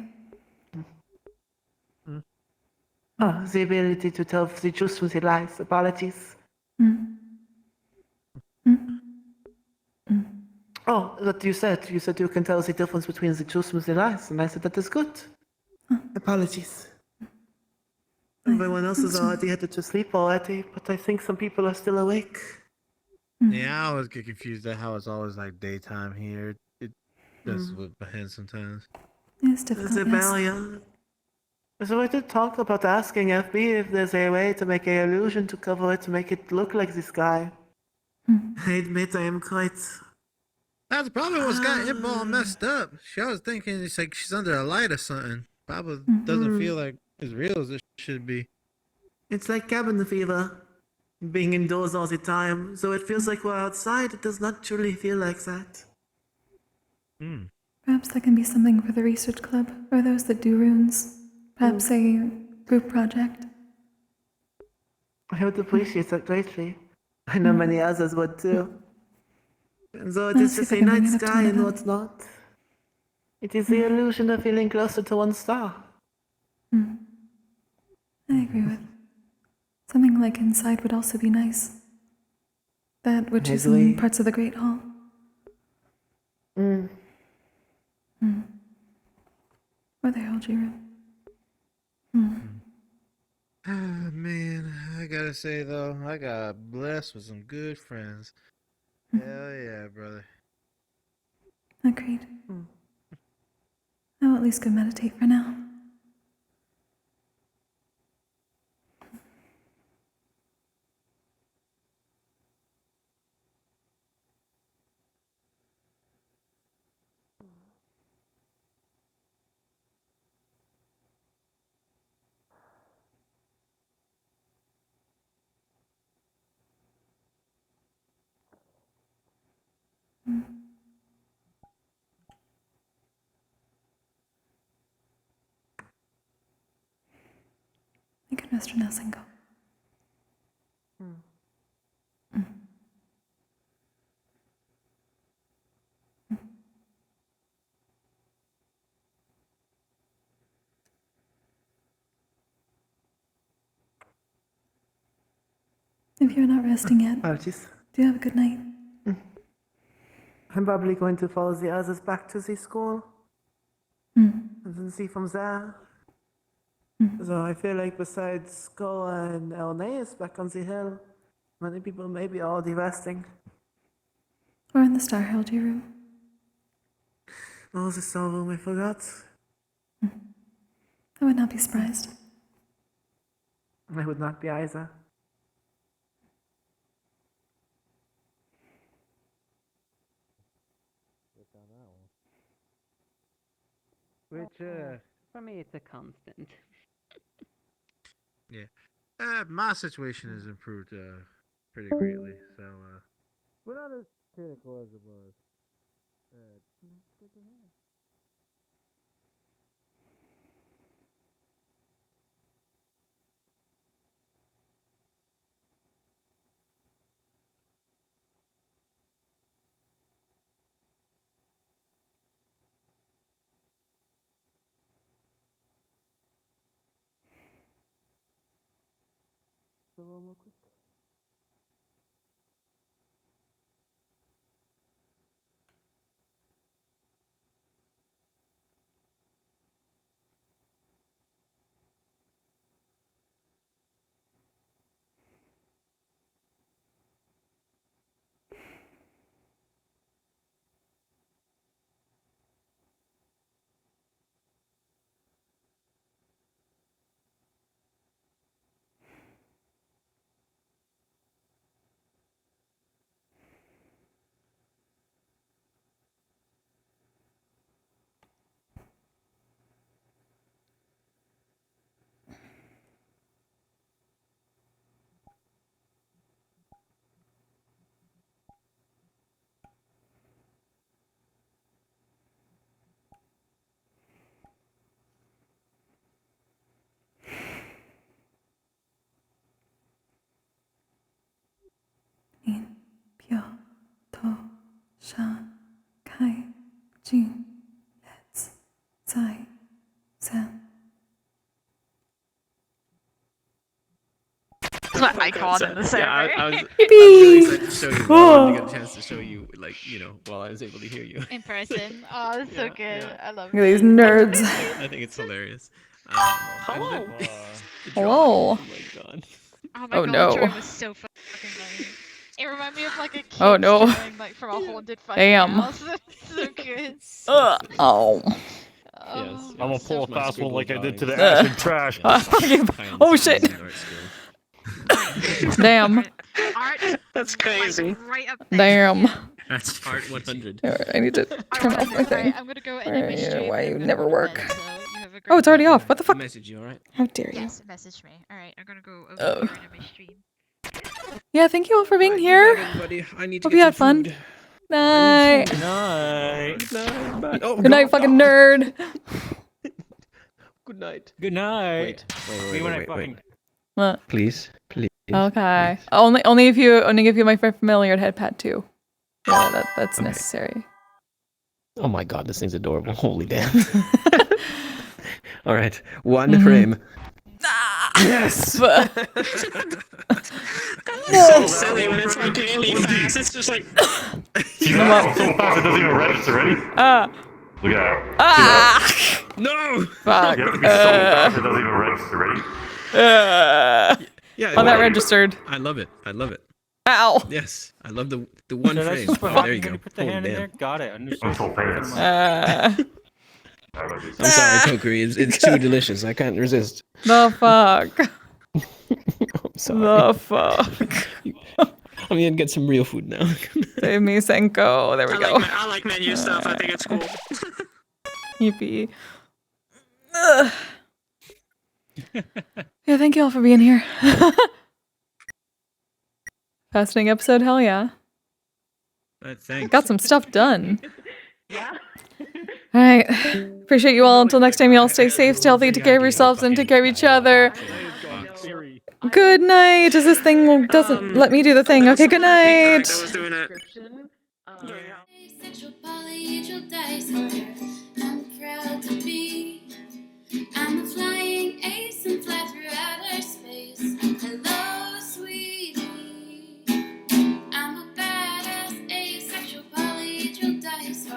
Oh, the ability to tell the truth from the lies. Apologies. Oh, what you said. You said you can tell the difference between the truth and the lies, and I said that is good. Apologies. Everyone else is already headed to sleep already, but I think some people are still awake. Yeah, I always get confused at how it's always like daytime here. It messes with my head sometimes. It's difficult, There's a barrier. So I did talk about asking FB if there's a way to make an illusion to cover it to make it look like the sky. I admit I am quite... That's probably what's got it all messed up. She was thinking it's like she's under a light or something. Probably doesn't feel like as real as it should be. It's like cabin fever. Being indoors all the time, so it feels like we're outside, it does not truly feel like that. Perhaps that can be something for the research club, or those that do runes. Perhaps a group project. I would appreciate that greatly. I know many others would too. And though it is just a night sky and whatnot, it is the illusion of feeling closer to one star. I agree with. Something like inside would also be nice. That which is in parts of the Great Hall. Or the Heraldry Room. Ah, man, I gotta say though, I got blessed with some good friends. Hell yeah, brother. Agreed. I'll at least go meditate for now. You can rest now, Singo. If you're not resting yet, Apologies. do you have a good night? I'm probably going to follow the others back to the school. And then see from there. So I feel like besides Koa and Elneas back on the hill, many people may be already resting. Or in the Star Heraldry room. Oh, the star room, I forgot. I would not be surprised. I would not be either. Which, For me, it's a constant. yeah. My situation has improved, pretty greatly, so, we're not as critical as it was. Good to hear. So real quick. In pyo to shan kai jin let's zai san. That's my icon in the server. Yeah, I was really excited to show you, but I wanted to get a chance to show you, like, while I was able to hear you. In person. Oh, that's so good. Yeah. I love Look at these it. nerds. I think it's hilarious. Hello. Hello. Oh my god. Oh my Oh, god, no. the drawing was so fucking nice. It reminded me of like a kid Oh, no. drawing like from a haunted fucking Damn. house. So good. Oh. I'm gonna pull a my fast one scribble like I did to the drawings. acid trash. Oh shit. Damn. That's crazy. Right up Damn. That's art 100. I need to turn off my thing. I'm gonna go and end my stream. Why I'm you gonna never go to work? bed, so you have a Oh, great it's already night. off. What the fuck? Message you, alright? How dare you? Yes, message me. Alright, I'm gonna go over Oh. here and end my stream. Yeah, thank you all for being here. Everybody, I need to Hope get you had some fun. food. Night. Good night. Good night. Oh, Good night, fucking nerd. Good night. Good night. Wait. What? Please. Okay. Only if you my familiar head pat too. Yeah, that's necessary. Oh my god, this thing's adorable. Holy damn. Alright, one frame. Yes! It's so silly when it's like really fast. It's just like. He's not so fast it doesn't even register. Ready? Look at that. Ah! No! Fuck. You have to be so fast it doesn't even register. Ready? Yeah. Oh, that registered. I love it. Ow! Yes, I love the one So that's frame. just what Oh, there you happens when go. you put the Holy hand in damn. there. Got it. Understood. I'm so famous. I'm sorry, Kokkuri. It's too delicious. I can't resist. The fuck? I'm sorry. The fuck? I'm gonna get some real food now. Save me, Senko. There we go. I like menu stuff. I think it's cool. Yippee. Ugh. Yeah, thank you all for being here. Fascinating episode, hell yeah. Thanks. Got some stuff done. Alright. Appreciate you all. Until next time, y'all stay safe, stay healthy, take care of yourselves, and take care of each other. Good night. As this thing doesn't let me do the thing. Okay, good night. I was doing it. Sexual polyhedral dice.